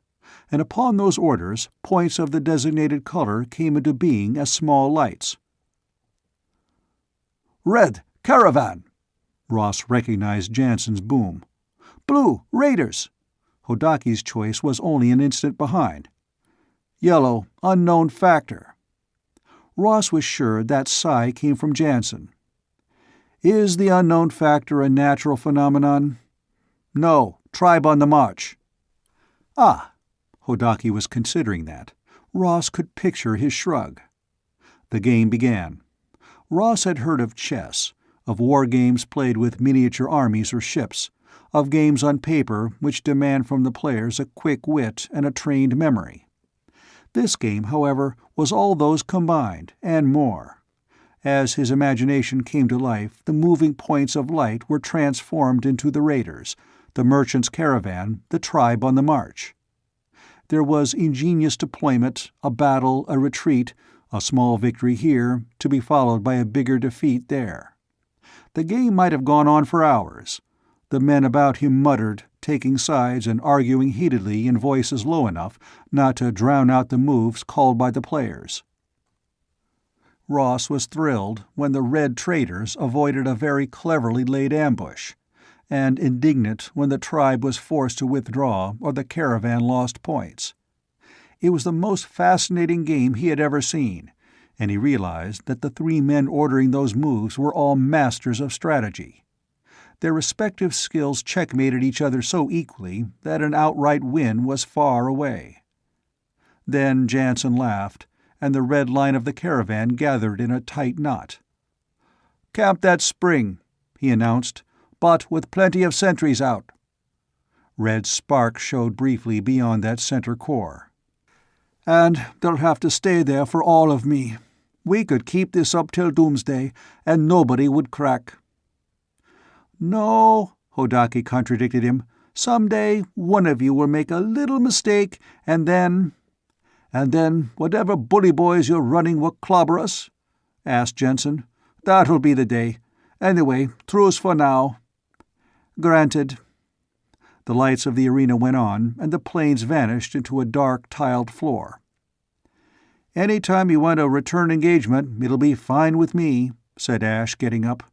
and upon those orders points of the designated color came into being as small lights. "Red, caravan." Ross recognized Jansen's boom. "Blue, raiders." Hodaki's choice was only an instant behind. "Yellow, unknown factor." Ross was sure that sigh came from Jansen. "Is the unknown factor a natural phenomenon?" "No, tribe on the march." "Ah." Hodaki was considering that. Ross could picture his shrug. The game began. Ross had heard of chess, of war games played with miniature armies or ships, of games on paper which demand from the players a quick wit and a trained memory. This game, however, was all those combined, and more. As his imagination came to life, the moving points of light were transformed into the raiders, the merchant's caravan, the tribe on the march. There was ingenious deployment, a battle, a retreat, A small victory here, to be followed by a bigger defeat there. The game might have gone on for hours. The men about him muttered, taking sides and arguing heatedly in voices low enough not to drown out the moves called by the players. Ross was thrilled when the red traders avoided a very cleverly laid ambush, and indignant when the tribe was forced to withdraw or the caravan lost points. It was the most fascinating game he had ever seen, and he realized that the three men ordering those moves were all masters of strategy. Their respective skills checkmated each other so equally that an outright win was far away. Then Jansen laughed, and the red line of the caravan gathered in a tight knot. "Camp that spring," he announced, "but with plenty of sentries out." Red sparks showed briefly beyond that center core. "And they'll have to stay there for all of me. We could keep this up till doomsday, and nobody would crack." "No," Hodaki contradicted him. "Some day one of you will make a little mistake, and then—" "And then whatever bully boys you're running will clobber us?" asked Jensen. "That'll be the day. Anyway, truce for now." "Granted." The lights of the arena went on, and the planes vanished into a dark, tiled floor. "Any time you want a return engagement, it'll be fine with me," said Ash, getting up.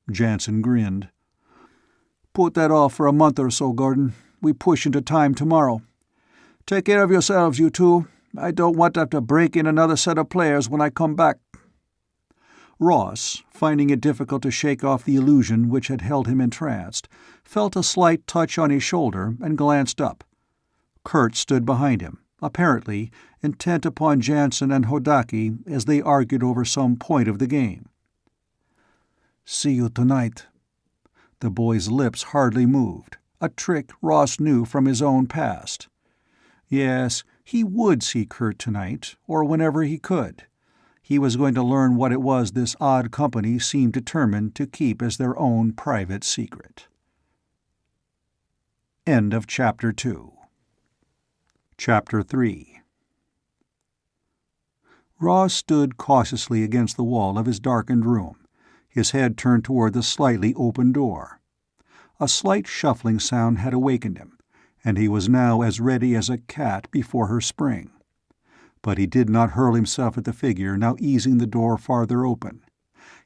Jansen grinned. "Put that off for a month or so, Gordon. We push into time tomorrow. Take care of yourselves, you two. I don't want to have to break in another set of players when I come back." Ross, finding it difficult to shake off the illusion which had held him entranced, felt a slight touch on his shoulder and glanced up. Kurt stood behind him, apparently intent upon Jansen and Hodaki as they argued over some point of the game. "See you tonight." The boy's lips hardly moved, a trick Ross knew from his own past. Yes, he would see Kurt tonight, or whenever he could. He was going to learn what it was this odd company seemed determined to keep as their own private secret. End of Chapter 2. Chapter 3. Ross stood cautiously against the wall of his darkened room, his head turned toward the slightly open door. A slight shuffling sound had awakened him, and he was now as ready as a cat before her spring. But he did not hurl himself at the figure now easing the door farther open.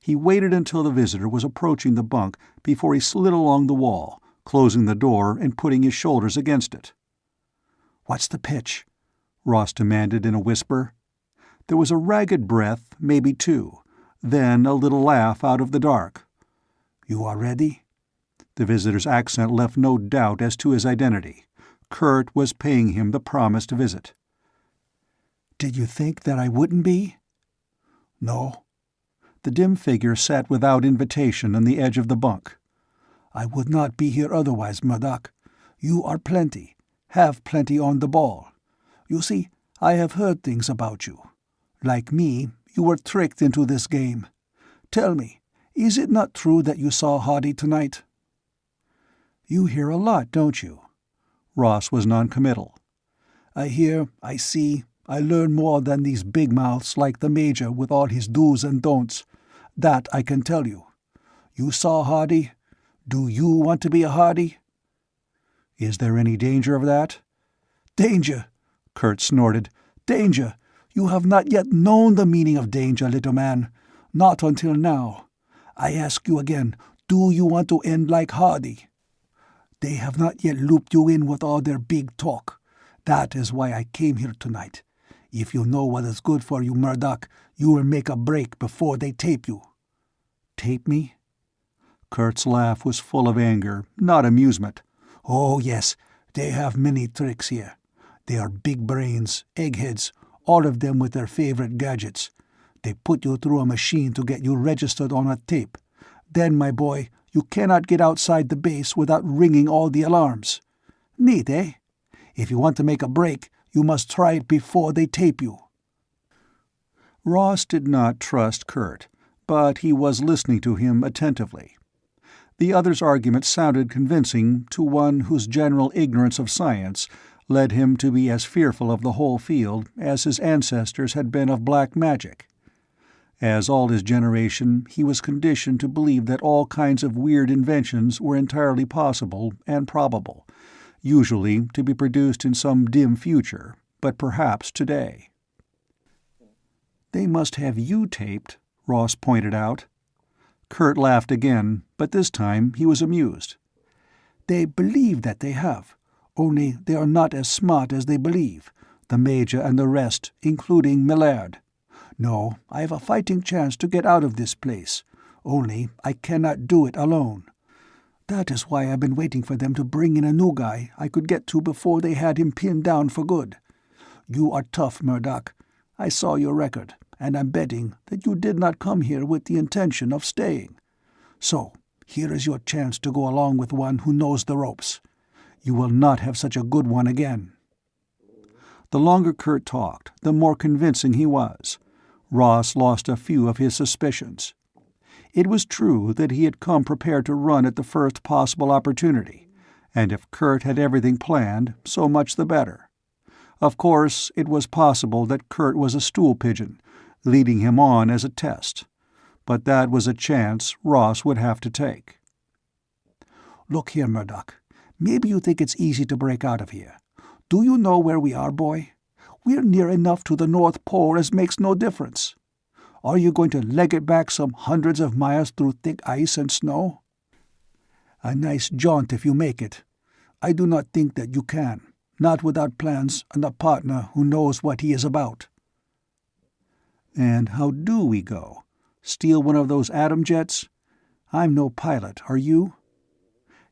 He waited until the visitor was approaching the bunk before he slid along the wall, closing the door and putting his shoulders against it. "What's the pitch?" Ross demanded in a whisper. There was a ragged breath, maybe two, then a little laugh out of the dark. "You are ready?" The visitor's accent left no doubt as to his identity. Kurt was paying him the promised visit. "Did you think that I wouldn't be?" "No." The dim figure sat without invitation on the edge of the bunk. "I would not be here otherwise, Murdock. You are plenty, have plenty on the ball. You see, I have heard things about you. Like me, you were tricked into this game. Tell me, is it not true that you saw Hardy tonight?" "You hear a lot, don't you?" Ross was noncommittal. "I hear, I see, I learn more than these big mouths like the Major with all his do's and don'ts. That I can tell you. You saw Hardy? Do you want to be a Hardy?" "Is there any danger of that?" "Danger!" Kurt snorted. "Danger! You have not yet known the meaning of danger, little man. Not until now. I ask you again, do you want to end like Hardy? They have not yet looped you in with all their big talk. That is why I came here tonight. If you know what is good for you, Murdock, you will make a break before they tape you." "Tape me?" Kurt's laugh was full of anger, not amusement. "Oh, yes, they have many tricks here. They are big brains, eggheads, all of them with their favorite gadgets. They put you through a machine to get you registered on a tape. Then, my boy, you cannot get outside the base without ringing all the alarms. Neat, eh? If you want to make a break, you must try it before they tape you." Ross did not trust Kurt, but he was listening to him attentively. The other's argument sounded convincing to one whose general ignorance of science, led him to be as fearful of the whole field as his ancestors had been of black magic. As all his generation, he was conditioned to believe that all kinds of weird inventions were entirely possible and probable, usually to be produced in some dim future, but perhaps today. "They must have you taped," Ross pointed out. Kurt laughed again, but this time he was amused. "They believe that they have, only they are not as smart as they believe, the Major and the rest, including Millard. No, I have a fighting chance to get out of this place, only I cannot do it alone. That is why I've been waiting for them to bring in a new guy I could get to before they had him pinned down for good. You are tough, Murdock. I saw your record, and I'm betting that you did not come here with the intention of staying. So, here is your chance to go along with one who knows the ropes. You will not have such a good one again." The longer Kurt talked, the more convincing he was. Ross lost a few of his suspicions. It was true that he had come prepared to run at the first possible opportunity, and if Kurt had everything planned, so much the better. Of course, it was possible that Kurt was a stool pigeon, leading him on as a test, but that was a chance Ross would have to take. "Look here, Murdock. Maybe you think it's easy to break out of here. Do you know where we are, boy? We're near enough to the North Pole as makes no difference. Are you going to leg it back some hundreds of miles through thick ice and snow? A nice jaunt if you make it. I do not think that you can, not without plans and a partner who knows what he is about." "And how do we go? Steal one of those atom jets? I'm no pilot, are you?"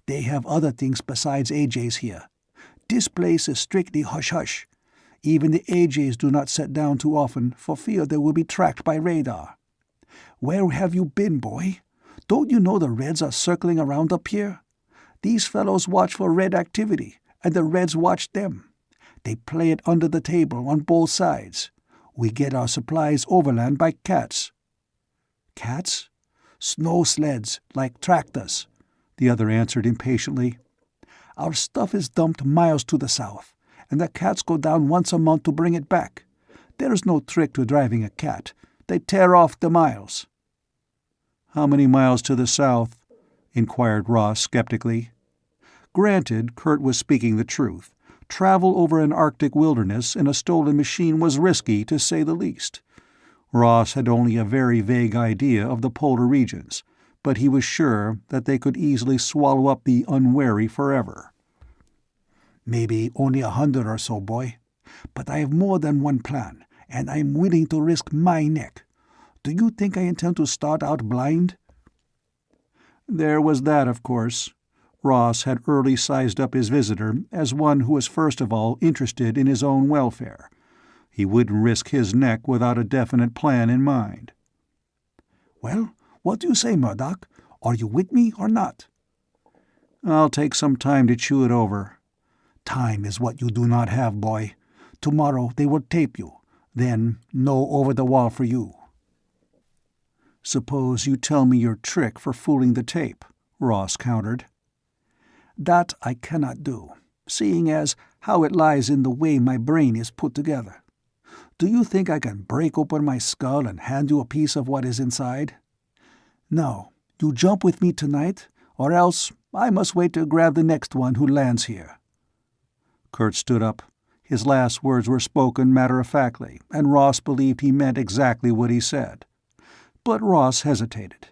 "They have other things besides AJs here. This place is strictly hush-hush. Even the AJs do not set down too often for fear they will be tracked by radar. Where have you been, boy? Don't you know the Reds are circling around up here? These fellows watch for Red activity, and the Reds watch them. They play it under the table on both sides. We get our supplies overland by cats." "Cats?" "Snow sleds, like tractors," the other answered impatiently. "Our stuff is dumped miles to the south, and the cats go down once a month to bring it back. There is no trick to driving a cat. They tear off the miles." "How many miles to the south?" inquired Ross skeptically. Granted, Kurt was speaking the truth. Travel over an Arctic wilderness in a stolen machine was risky, to say the least. Ross had only a very vague idea of the polar regions, but he was sure that they could easily swallow up the unwary forever. "Maybe only 100 or so, boy. But I have more than one plan, and I am willing to risk my neck. Do you think I intend to start out blind?" There was that, of course. Ross had early sized up his visitor as one who was first of all interested in his own welfare. He wouldn't risk his neck without a definite plan in mind. "Well, what do you say, Murdock? Are you with me or not?" "I'll take some time to chew it over." "Time is what you do not have, boy. Tomorrow they will tape you. Then no over the wall for you." "Suppose you tell me your trick for fooling the tape," Ross countered. "That I cannot do, seeing as how it lies in the way my brain is put together. Do you think I can break open my skull and hand you a piece of what is inside? No, you jump with me tonight, or else I must wait to grab the next one who lands here." Kurt stood up. His last words were spoken matter-of-factly, and Ross believed he meant exactly what he said. But Ross hesitated.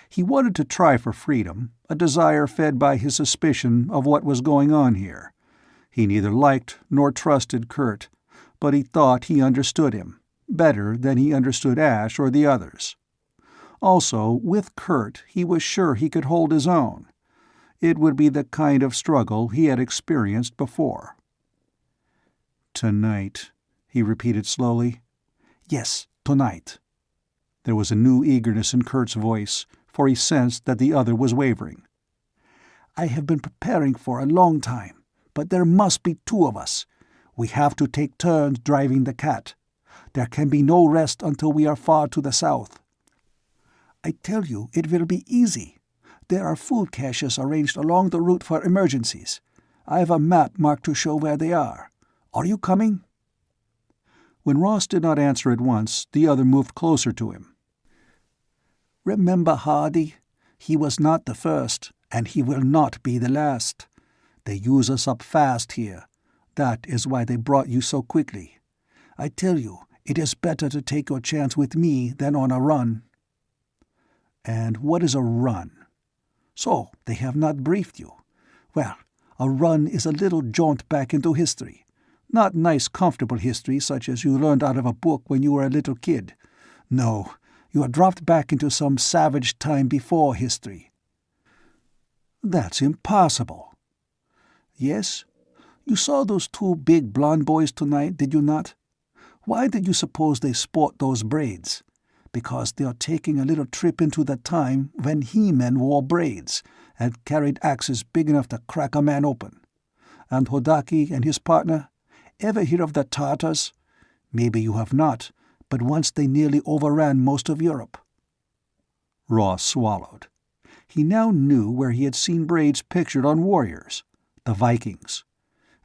He wanted to try for freedom, a desire fed by his suspicion of what was going on here. He neither liked nor trusted Kurt, but he thought he understood him, better than he understood Ash or the others. Also, with Kurt, he was sure he could hold his own. It would be the kind of struggle he had experienced before. "Tonight," he repeated slowly. "Yes, tonight." There was a new eagerness in Kurt's voice, for he sensed that the other was wavering. "I have been preparing for a long time, but there must be two of us. We have to take turns driving the cat. There can be no rest until we are far to the south. I tell you, it will be easy. There are food caches arranged along the route for emergencies. I've a map marked to show where they are. Are you coming?" When Ross did not answer at once, the other moved closer to him. "Remember Hardy? He was not the first, and he will not be the last. They use us up fast here. That is why they brought you so quickly. I tell you, it is better to take your chance with me than on a run." "And what is a run?" "So, they have not briefed you. Well, a run is a little jaunt back into history. Not nice, comfortable history such as you learned out of a book when you were a little kid. No, you are dropped back into some savage time before history." "That's impossible." "Yes? You saw those two big blonde boys tonight, did you not? Why did you suppose they sport those braids? Because they are taking a little trip into the time when he-men wore braids and carried axes big enough to crack a man open. And Hodaki and his partner, ever hear of the Tartars? Maybe you have not, but once they nearly overran most of Europe." Ross swallowed. He now knew where he had seen braids pictured on warriors. The Vikings.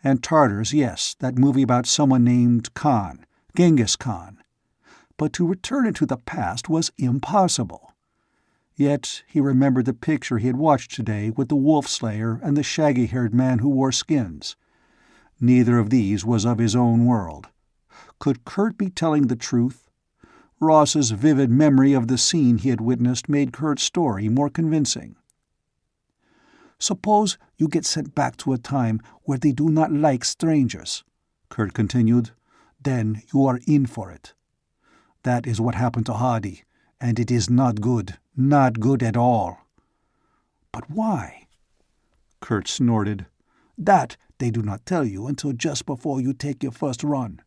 And Tartars, yes, that movie about someone named Khan, Genghis Khan. But to return into the past was impossible. Yet he remembered the picture he had watched today with the wolf slayer and the shaggy-haired man who wore skins. Neither of these was of his own world. Could Kurt be telling the truth? Ross's vivid memory of the scene he had witnessed made Kurt's story more convincing. "Suppose you get sent back to a time where they do not like strangers," Kurt continued. "Then you are in for it. That is what happened to Hardy, and it is not good at all." "But why?" Kurt snorted. "That they do not tell you until just before you take your first run.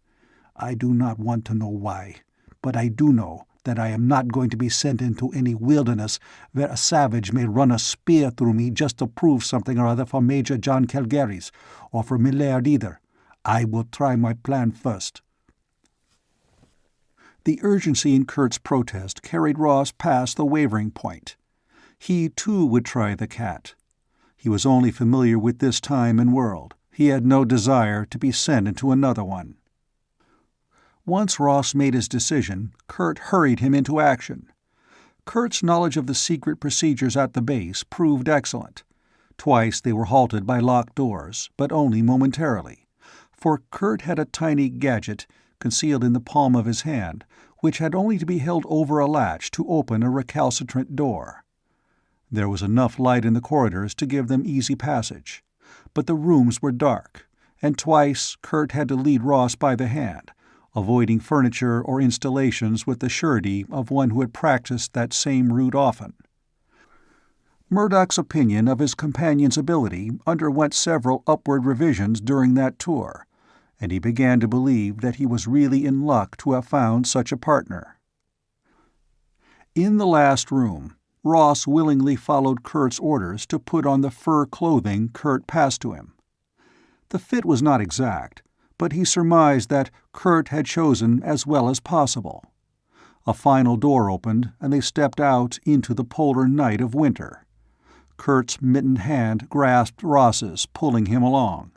I do not want to know why, but I do know that I am not going to be sent into any wilderness where a savage may run a spear through me just to prove something or other for Major John Calgaris, or for Millard either. I will try my plan first." The urgency in Kurt's protest carried Ross past the wavering point. He, too, would try the cat. He was only familiar with this time and world. He had no desire to be sent into another one. Once Ross made his decision, Kurt hurried him into action. Kurt's knowledge of the secret procedures at the base proved excellent. Twice they were halted by locked doors, but only momentarily, for Kurt had a tiny gadget, concealed in the palm of his hand, which had only to be held over a latch to open a recalcitrant door. There was enough light in the corridors to give them easy passage, but the rooms were dark, and twice Kurt had to lead Ross by the hand, avoiding furniture or installations with the surety of one who had practiced that same route often. Murdock's opinion of his companion's ability underwent several upward revisions during that tour, and he began to believe that he was really in luck to have found such a partner. In the last room, Ross willingly followed Kurt's orders to put on the fur clothing Kurt passed to him. The fit was not exact, but he surmised that Kurt had chosen as well as possible. A final door opened, and they stepped out into the polar night of winter. Kurt's mittened hand grasped Ross's, pulling him along.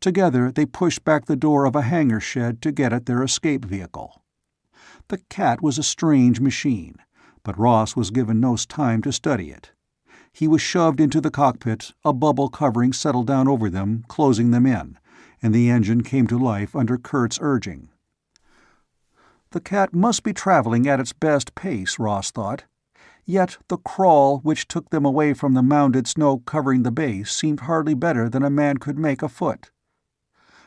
Together they pushed back the door of a hangar shed to get at their escape vehicle. The cat was a strange machine, but Ross was given no time to study it. He was shoved into the cockpit, a bubble covering settled down over them, closing them in, and the engine came to life under Kurt's urging. The cat must be traveling at its best pace, Ross thought. Yet the crawl which took them away from the mounded snow covering the base seemed hardly better than a man could make afoot.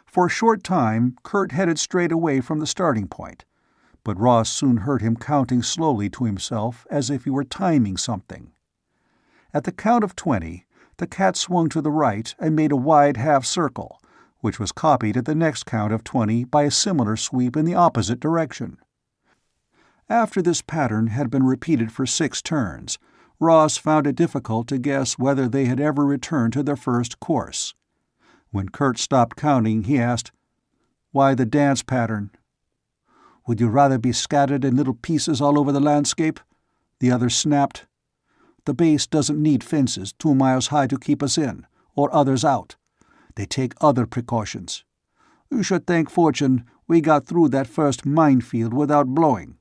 For a short time Kurt headed straight away from the starting point, but Ross soon heard him counting slowly to himself as if he were timing something. At the count of 20, the cat swung to the right and made a wide half-circle, which was copied at the next count of 20 by a similar sweep in the opposite direction. After this pattern had been repeated for 6 turns, Ross found it difficult to guess whether they had ever returned to their first course. When Kurt stopped counting, he asked, "Why the dance pattern?" "Would you rather be scattered in little pieces all over the landscape?" The other snapped. "The base doesn't need fences 2 miles high to keep us in, or others out. They take other precautions. You should thank fortune we got through that first minefield without blowing."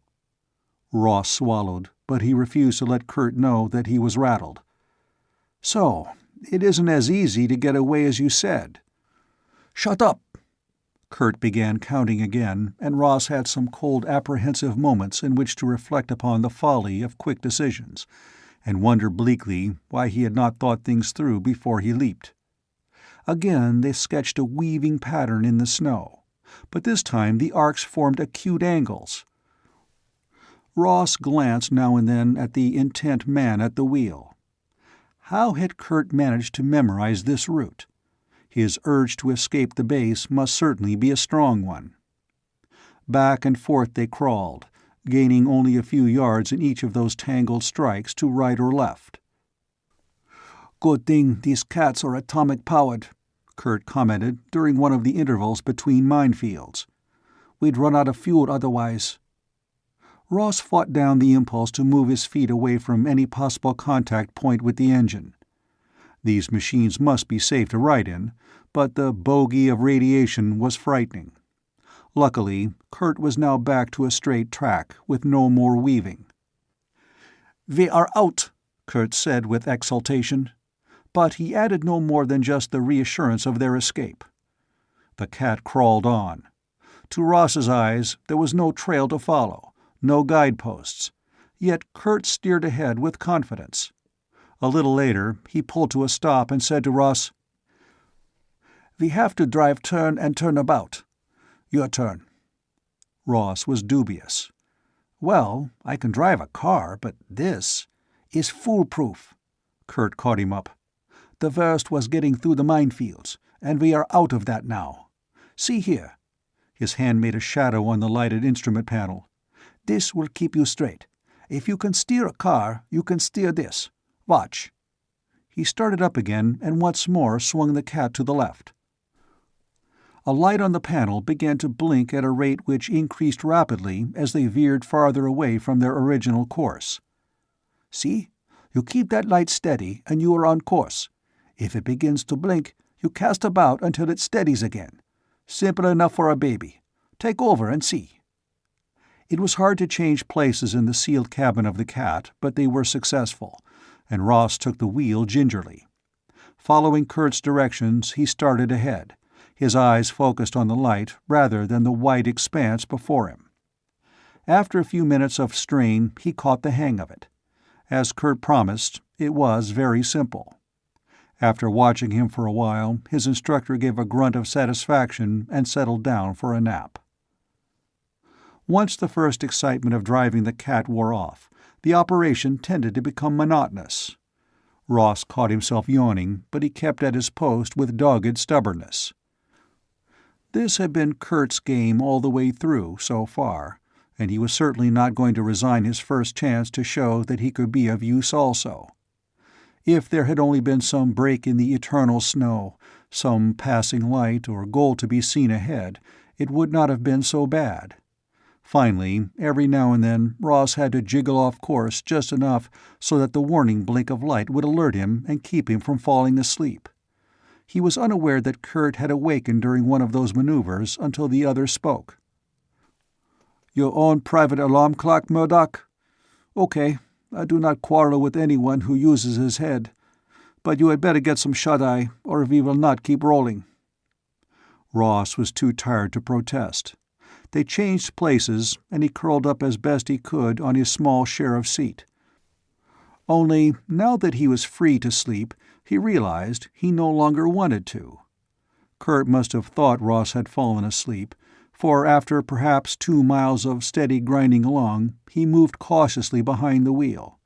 Ross swallowed, but he refused to let Kurt know that he was rattled. "So, it isn't as easy to get away as you said." "Shut up!" Kurt began counting again, and Ross had some cold, apprehensive moments in which to reflect upon the folly of quick decisions, and wonder bleakly why he had not thought things through before he leaped. Again they sketched a weaving pattern in the snow, but this time the arcs formed acute angles. Ross glanced now and then at the intent man at the wheel. How had Kurt managed to memorize this route? His urge to escape the base must certainly be a strong one. Back and forth they crawled, gaining only a few yards in each of those tangled strikes to right or left. "Good thing these cats are atomic-powered," Kurt commented during one of the intervals between minefields. "We'd run out of fuel otherwise." Ross fought down the impulse to move his feet away from any possible contact point with the engine. These machines must be safe to ride in, but the bogey of radiation was frightening. Luckily, Kurt was now back to a straight track, with no more weaving. "We are out," Kurt said with exultation. But he added no more than just the reassurance of their escape. The cat crawled on. To Ross's eyes, there was no trail to follow, no guideposts, yet Kurt steered ahead with confidence. A little later, he pulled to a stop and said to Ross, "We have to drive turn and turn about. Your turn." Ross was dubious. "Well, I can drive a car, but this is foolproof." Kurt caught him up. "The worst was getting through the minefields, and we are out of that now. See here." His hand made a shadow on the lighted instrument panel. "This will keep you straight. If you can steer a car, you can steer this. Watch." He started up again and once more swung the cat to the left. A light on the panel began to blink at a rate which increased rapidly as they veered farther away from their original course. "See? You keep that light steady and you are on course. If it begins to blink, you cast about until it steadies again. Simple enough for a baby. Take over and see." It was hard to change places in the sealed cabin of the cat, but they were successful, and Ross took the wheel gingerly. Following Kurt's directions, he started ahead, his eyes focused on the light rather than the white expanse before him. After a few minutes of strain, he caught the hang of it. As Kurt promised, it was very simple. After watching him for a while, his instructor gave a grunt of satisfaction and settled down for a nap. Once the first excitement of driving the cat wore off, the operation tended to become monotonous. Ross caught himself yawning, but he kept at his post with dogged stubbornness. This had been Kurt's game all the way through, so far, and he was certainly not going to resign his first chance to show that he could be of use also. If there had only been some break in the eternal snow, some passing light or goal to be seen ahead, it would not have been so bad. Finally, every now and then, Ross had to jiggle off course just enough so that the warning blink of light would alert him and keep him from falling asleep. He was unaware that Kurt had awakened during one of those maneuvers until the other spoke. "Your own private alarm clock, Murdock? Okay, I do not quarrel with anyone who uses his head. But you had better get some shut-eye, or we will not keep rolling." Ross was too tired to protest. They changed places, and he curled up as best he could on his small share of seat. Only, now that he was free to sleep, he realized he no longer wanted to. Kurt must have thought Ross had fallen asleep, for after perhaps 2 miles of steady grinding along, he moved cautiously behind the wheel.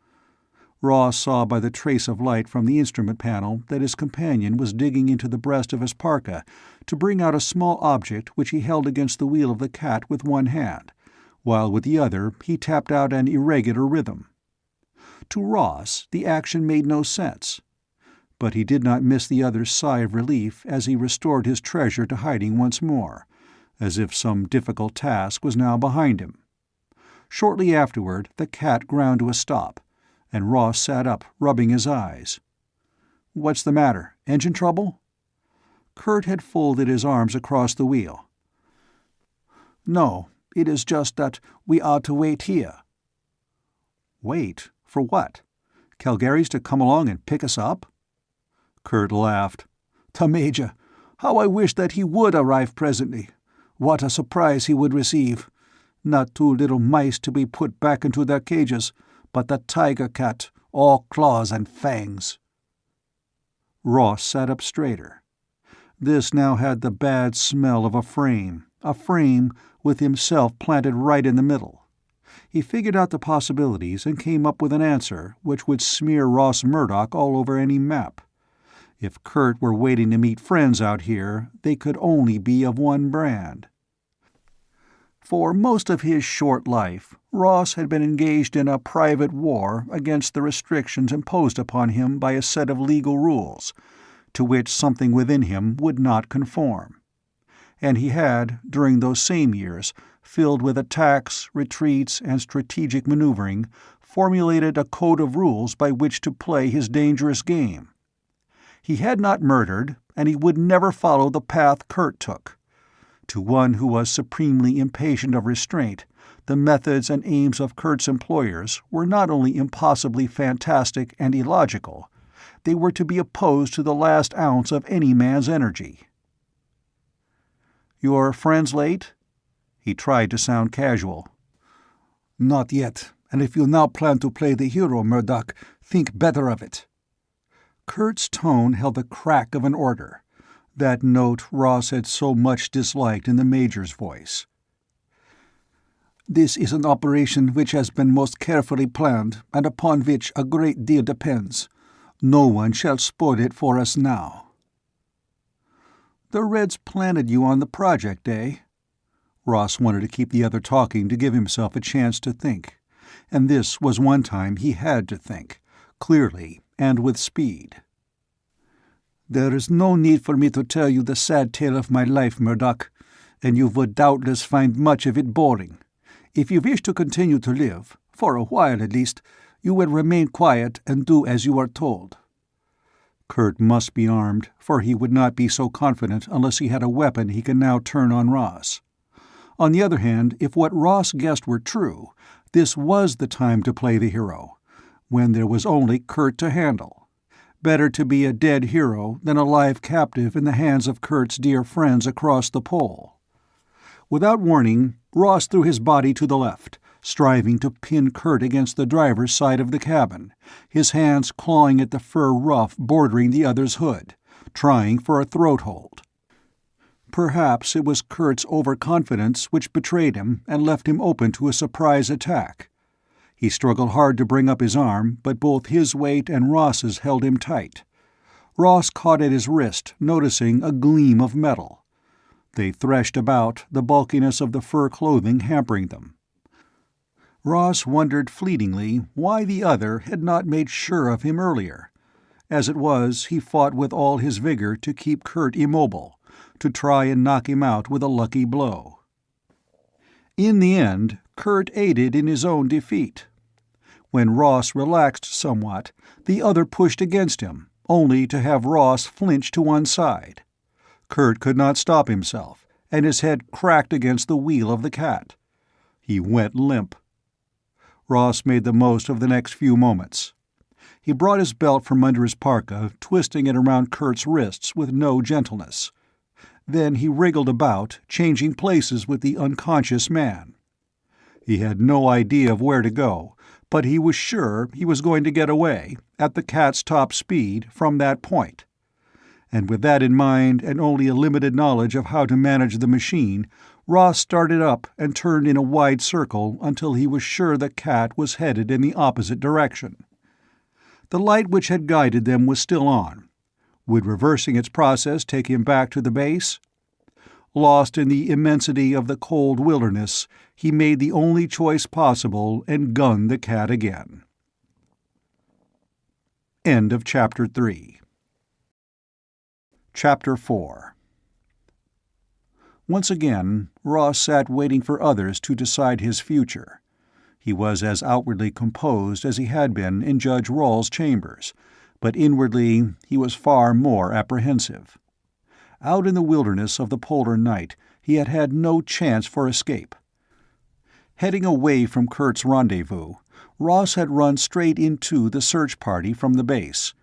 Ross saw by the trace of light from the instrument panel that his companion was digging into the breast of his parka to bring out a small object which he held against the wheel of the cat with one hand, while with the other he tapped out an irregular rhythm. To Ross, the action made no sense. But he did not miss the other's sigh of relief as he restored his treasure to hiding once more, as if some difficult task was now behind him. Shortly afterward, the cat ground to a stop, and Ross sat up, rubbing his eyes. "What's the matter? Engine trouble?" Kurt had folded his arms across the wheel. "No, it is just that we are to wait here." "Wait? For what? Calgary's to come along and pick us up?" Kurt laughed. "The Major, how I wish that he would arrive presently. What a surprise he would receive. Not 2 little mice to be put back into their cages, but the tiger cat, all claws and fangs." Ross sat up straighter. This now had the bad smell of a frame with himself planted right in the middle. He figured out the possibilities and came up with an answer which would smear Ross Murdock all over any map. If Kurt were waiting to meet friends out here, they could only be of one brand. For most of his short life, Ross had been engaged in a private war against the restrictions imposed upon him by a set of legal rules, to which something within him would not conform. And he had, during those same years, filled with attacks, retreats, and strategic maneuvering, formulated a code of rules by which to play his dangerous game. He had not murdered, and he would never follow the path Kurt took. To one who was supremely impatient of restraint, the methods and aims of Kurt's employers were not only impossibly fantastic and illogical, they were to be opposed to the last ounce of any man's energy. "Your friends late?" He tried to sound casual. "Not yet, and if you now plan to play the hero, Murdock, think better of it." Kurt's tone held the crack of an order, that note Ross had so much disliked in the Major's voice. "This is an operation which has been most carefully planned, and upon which a great deal depends. No one shall spoil it for us now." "The Reds planted you on the project, eh?" Ross wanted to keep the other talking to give himself a chance to think, and this was one time he had to think, clearly and with speed. "There is no need for me to tell you the sad tale of my life, Murdock, and you would doubtless find much of it boring. If you wish to continue to live, for a while at least, you will remain quiet and do as you are told." Kurt must be armed, for he would not be so confident unless he had a weapon he could now turn on Ross. On the other hand, if what Ross guessed were true, this was the time to play the hero, when there was only Kurt to handle. Better to be a dead hero than a live captive in the hands of Kurt's dear friends across the pole. Without warning, Ross threw his body to the left, striving to pin Kurt against the driver's side of the cabin, his hands clawing at the fur ruff bordering the other's hood, trying for a throat hold. Perhaps it was Kurt's overconfidence which betrayed him and left him open to a surprise attack. He struggled hard to bring up his arm, but both his weight and Ross's held him tight. Ross caught at his wrist, noticing a gleam of metal. They threshed about, the bulkiness of the fur clothing hampering them. Ross wondered fleetingly why the other had not made sure of him earlier. As it was, he fought with all his vigor to keep Kurt immobile, to try and knock him out with a lucky blow. In the end, Kurt aided in his own defeat. When Ross relaxed somewhat, the other pushed against him, only to have Ross flinch to one side. Kurt could not stop himself, and his head cracked against the wheel of the cat. He went limp. Ross made the most of the next few moments. He brought his belt from under his parka, twisting it around Kurt's wrists with no gentleness. Then he wriggled about, changing places with the unconscious man. He had no idea of where to go, but he was sure he was going to get away, at the cat's top speed, from that point. And with that in mind and only a limited knowledge of how to manage the machine, Ross started up and turned in a wide circle until he was sure the cat was headed in the opposite direction. The light which had guided them was still on. Would reversing its process take him back to the base? Lost in the immensity of the cold wilderness, he made the only choice possible and gunned the cat again. End of Chapter 3. Chapter 4. Once again, Ross sat waiting for others to decide his future. He was as outwardly composed as he had been in Judge Rawl's chambers, but inwardly he was far more apprehensive. Out in the wilderness of the polar night, he had had no chance for escape. Heading away from Kurt's rendezvous, Ross had run straight into the search party from the base,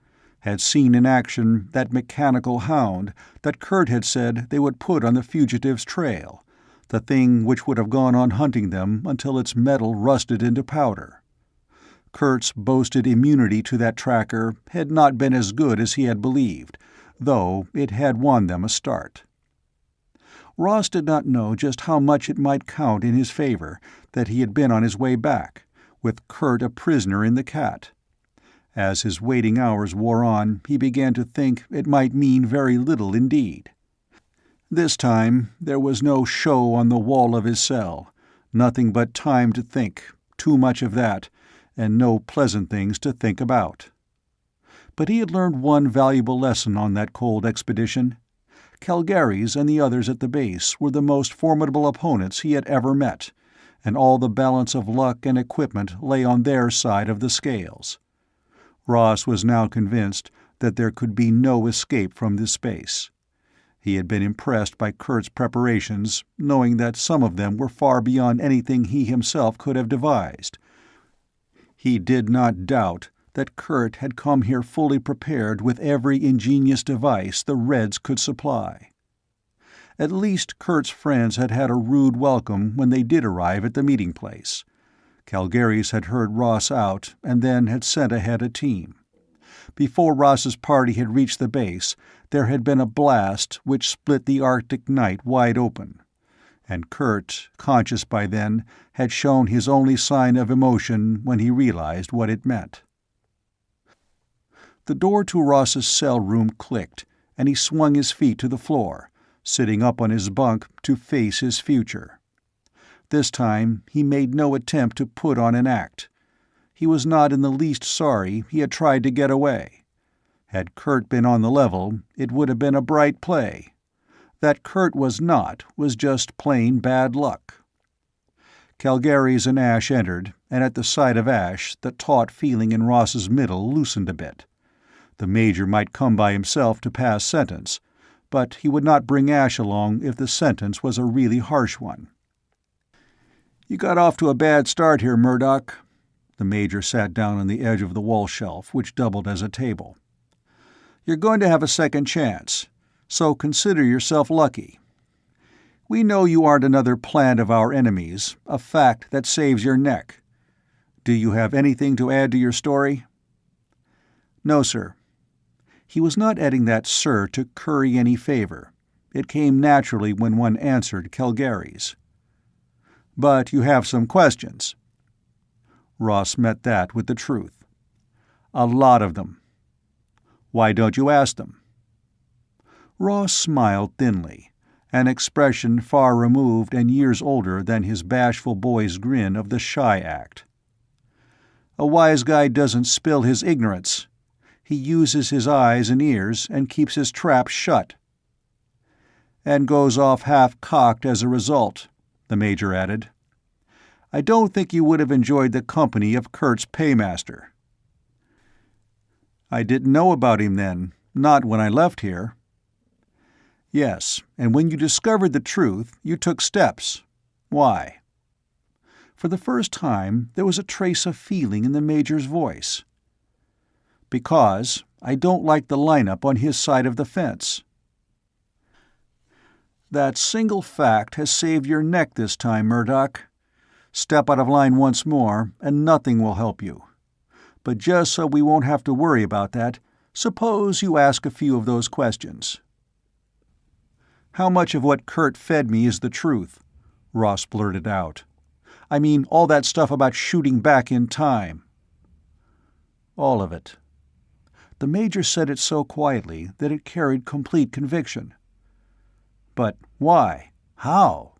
had seen in action that mechanical hound that Kurt had said they would put on the fugitives' trail, the thing which would have gone on hunting them until its metal rusted into powder. Kurt's boasted immunity to that tracker had not been as good as he had believed, though it had won them a start. Ross did not know just how much it might count in his favor that he had been on his way back, with Kurt a prisoner in the cat. As his waiting hours wore on, he began to think it might mean very little indeed. This time there was no show on the wall of his cell, nothing but time to think, too much of that, and no pleasant things to think about. But he had learned one valuable lesson on that cold expedition. Calgary's and the others at the base were the most formidable opponents he had ever met, and all the balance of luck and equipment lay on their side of the scales. Ross was now convinced that there could be no escape from this space. He had been impressed by Kurt's preparations, knowing that some of them were far beyond anything he himself could have devised. He did not doubt that Kurt had come here fully prepared with every ingenious device the Reds could supply. At least Kurt's friends had had a rude welcome when they did arrive at the meeting place. Calgary's had heard Ross out and then had sent ahead a team. Before Ross's party had reached the base, there had been a blast which split the Arctic night wide open, and Kurt, conscious by then, had shown his only sign of emotion when he realized what it meant. The door to Ross's cell room clicked, and he swung his feet to the floor, sitting up on his bunk to face his future. This time he made no attempt to put on an act. He was not in the least sorry he had tried to get away. Had Kurt been on the level, it would have been a bright play. That Kurt was not was just plain bad luck. Calgary's and Ash entered, and at the sight of Ash the taut feeling in Ross's middle loosened a bit. The Major might come by himself to pass sentence, but he would not bring Ash along if the sentence was a really harsh one. "You got off to a bad start here, Murdock." The Major sat down on the edge of the wall shelf, which doubled as a table. "You're going to have a second chance, so consider yourself lucky. We know you aren't another plant of our enemies, a fact that saves your neck. Do you have anything to add to your story?" "No, sir." He was not adding that "sir" to curry any favor. It came naturally when one answered Calgary's. "But you have some questions." Ross met that with the truth. "A lot of them." "Why don't you ask them?" Ross smiled thinly, an expression far removed and years older than his bashful boy's grin of the shy act. "A wise guy doesn't spill his ignorance. He uses his eyes and ears and keeps his trap shut." "And goes off half-cocked as a result," the Major added. "I don't think you would have enjoyed the company of Kurt's paymaster." "I didn't know about him then, not when I left here." "Yes, and when you discovered the truth, you took steps. Why?" For the first time, there was a trace of feeling in the Major's voice. "Because I don't like the lineup on his side of the fence." "That single fact has saved your neck this time, Murdock. Step out of line once more, and nothing will help you. But just so we won't have to worry about that, suppose you ask a few of those questions." "How much of what Kurt fed me is the truth?" Ross blurted out. "I mean, all that stuff about shooting back in time." "All of it." The Major said it so quietly that it carried complete conviction. "But why? How?"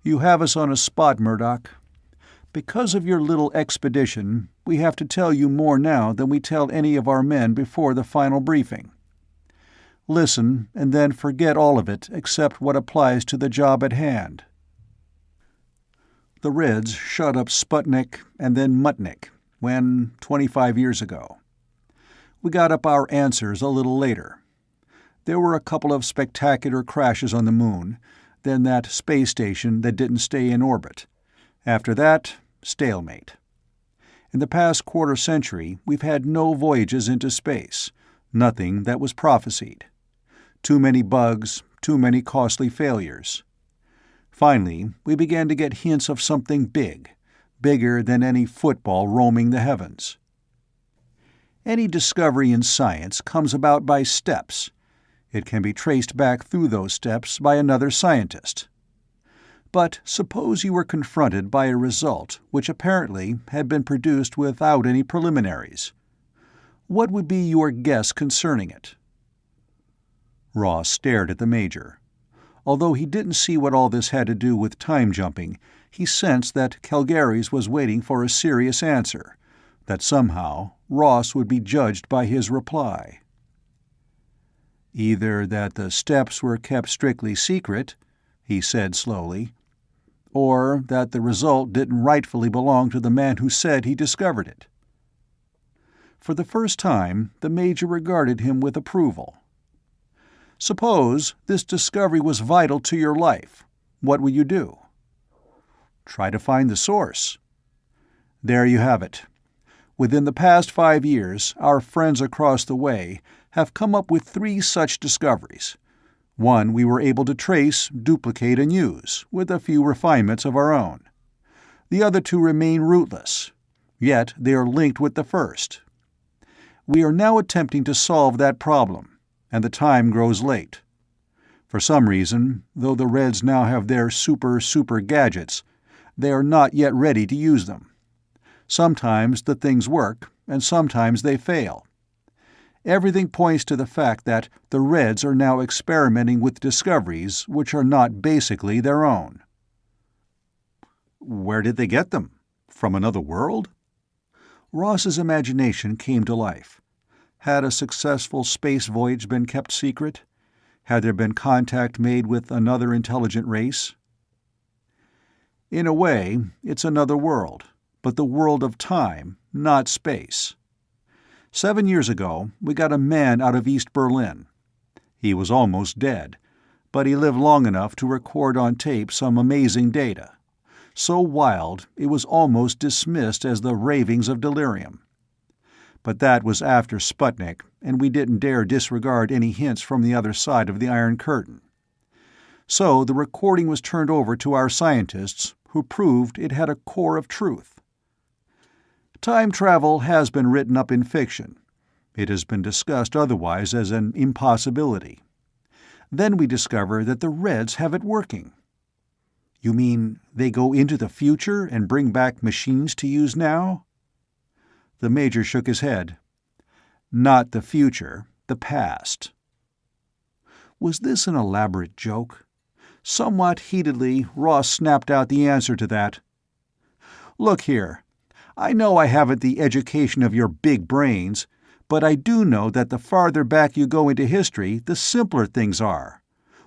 "You have us on a spot, Murdock. Because of your little expedition, we have to tell you more now than we tell any of our men before the final briefing. Listen, and then forget all of it except what applies to the job at hand. The Reds shot up Sputnik and then Mutnik, when, 25 years ago. We got up our answers a little later. There were a couple of spectacular crashes on the Moon, then that space station that didn't stay in orbit. After that, stalemate. In the past quarter century, we've had no voyages into space, nothing that was prophesied. Too many bugs, too many costly failures. Finally, we began to get hints of something big, bigger than any football roaming the heavens. Any discovery in science comes about by steps. It can be traced back through those steps by another scientist. But suppose you were confronted by a result which apparently had been produced without any preliminaries. What would be your guess concerning it? Ross stared at the Major. Although he didn't see what all this had to do with time jumping, he sensed that Calgary's was waiting for a serious answer, that somehow Ross would be judged by his reply. "Either that the steps were kept strictly secret," he said slowly, "or that the result didn't rightfully belong to the man who said he discovered it." For the first time, the Major regarded him with approval. "Suppose this discovery was vital to your life. What would you do?" "Try to find the source." "There you have it. Within the past 5 years, our friends across the way have come up with 3 such discoveries. One we were able to trace, duplicate, and use, with a few refinements of our own. The other 2 remain rootless, yet they are linked with the first. We are now attempting to solve that problem, and the time grows late. For some reason, though the Reds now have their super gadgets, they are not yet ready to use them. Sometimes the things work, and sometimes they fail. Everything points to the fact that the Reds are now experimenting with discoveries which are not basically their own." "Where did they get them? From another world?" Ross's imagination came to life. Had a successful space voyage been kept secret? Had there been contact made with another intelligent race? "In a way, it's another world, but the world of time, not space. 7 years ago, we got a man out of East Berlin. He was almost dead, but he lived long enough to record on tape some amazing data. So wild, it was almost dismissed as the ravings of delirium. But that was after Sputnik, and we didn't dare disregard any hints from the other side of the Iron Curtain. So the recording was turned over to our scientists, who proved it had a core of truth. Time travel has been written up in fiction. It has been discussed otherwise as an impossibility. Then we discover that the Reds have it working." "You mean they go into the future and bring back machines to use now?" The Major shook his head. "Not the future, the past." Was this an elaborate joke? Somewhat heatedly, Ross snapped out the answer to that. "Look here. I know I haven't the education of your big brains, but I do know that the farther back you go into history, the simpler things are.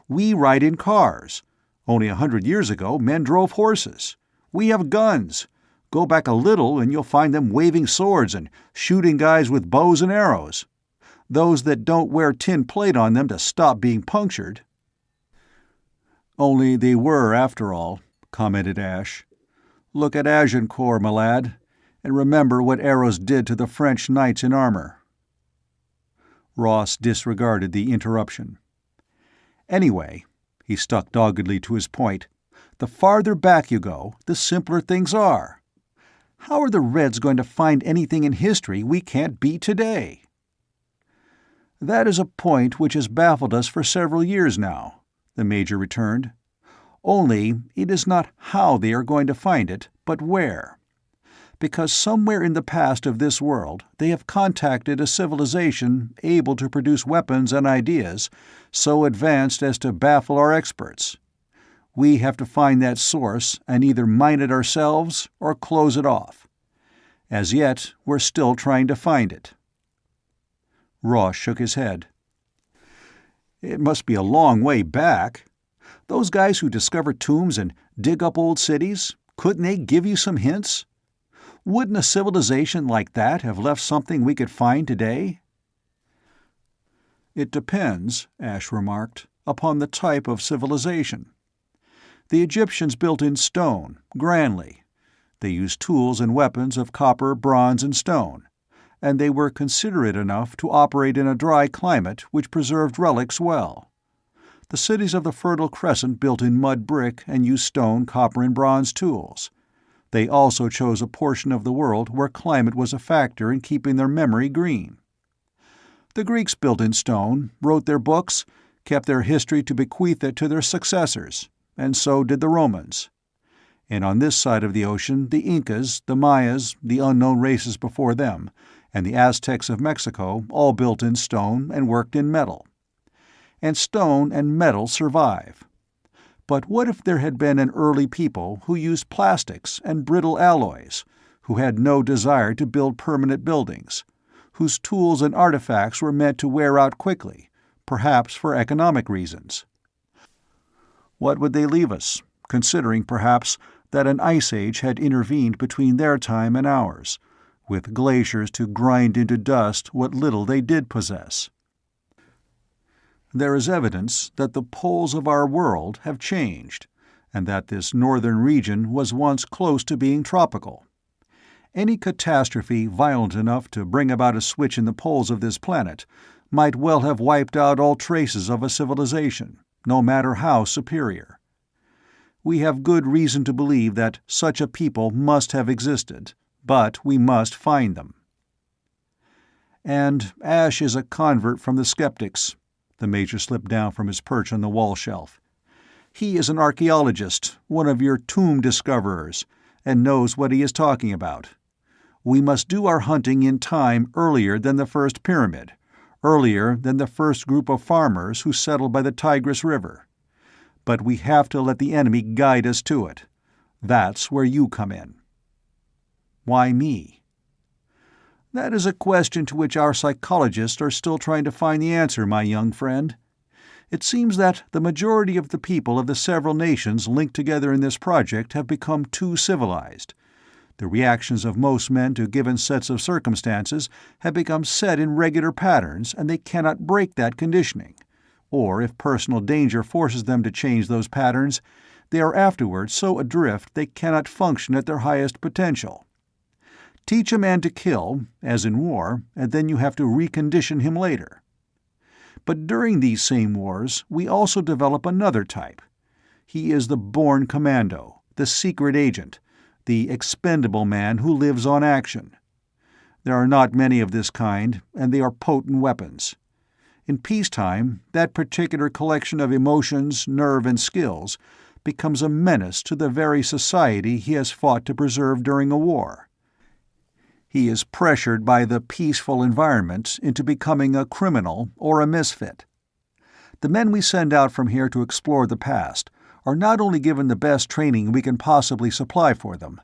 We ride in cars. Only 100 years ago, men drove horses. We have guns. Go back a little and you'll find them waving swords and shooting guys with bows and arrows. Those that don't wear tin plate on them to stop being punctured." "Only they were, after all," commented Ash. "Look at Agincourt, my lad, and remember what arrows did to the French knights in armor." Ross disregarded the interruption. "Anyway," he stuck doggedly to his point, "the farther back you go, the simpler things are. How are the Reds going to find anything in history we can't beat today?" "That is a point which has baffled us for several years now," the Major returned. "Only it is not how they are going to find it, but where. Because somewhere in the past of this world they have contacted a civilization able to produce weapons and ideas so advanced as to baffle our experts. We have to find that source and either mine it ourselves or close it off. As yet, we're still trying to find it." Ross shook his head. "It must be a long way back. Those guys who discover tombs and dig up old cities, couldn't they give you some hints? Wouldn't a civilization like that have left something we could find today?" It depends, Ash remarked, upon the type of civilization. The Egyptians built in stone, grandly. They used tools and weapons of copper, bronze, and stone, and they were considerate enough to operate in a dry climate which preserved relics well. The cities of the Fertile Crescent built in mud brick and used stone, copper, and bronze tools. They also chose a portion of the world where climate was a factor in keeping their memory green. The Greeks built in stone, wrote their books, kept their history to bequeath it to their successors, and so did the Romans. And on this side of the ocean, the Incas, the Mayas, the unknown races before them, and the Aztecs of Mexico all built in stone and worked in metal. And stone and metal survive. But what if there had been an early people who used plastics and brittle alloys, who had no desire to build permanent buildings, whose tools and artifacts were meant to wear out quickly, perhaps for economic reasons? What would they leave us, considering, perhaps, that an ice age had intervened between their time and ours, with glaciers to grind into dust what little they did possess? There is evidence that the poles of our world have changed, and that this northern region was once close to being tropical. Any catastrophe violent enough to bring about a switch in the poles of this planet might well have wiped out all traces of a civilization, no matter how superior. We have good reason to believe that such a people must have existed, but we must find them. And Ash is a convert from the skeptics. The Major slipped down from his perch on the wall shelf. He is an archaeologist, one of your tomb discoverers, and knows what he is talking about. We must do our hunting in time earlier than the first pyramid, earlier than the first group of farmers who settled by the Tigris River. But we have to let the enemy guide us to it. That's where you come in. Why me? That is a question to which our psychologists are still trying to find the answer, my young friend. It seems that the majority of the people of the several nations linked together in this project have become too civilized. The reactions of most men to given sets of circumstances have become set in regular patterns, and they cannot break that conditioning. Or if personal danger forces them to change those patterns, they are afterwards so adrift they cannot function at their highest potential. Teach a man to kill, as in war, and then you have to recondition him later. But during these same wars, we also develop another type. He is the born commando, the secret agent, the expendable man who lives on action. There are not many of this kind, and they are potent weapons. In peacetime, that particular collection of emotions, nerve, and skills becomes a menace to the very society he has fought to preserve during a war. He is pressured by the peaceful environment into becoming a criminal or a misfit. The men we send out from here to explore the past are not only given the best training we can possibly supply for them,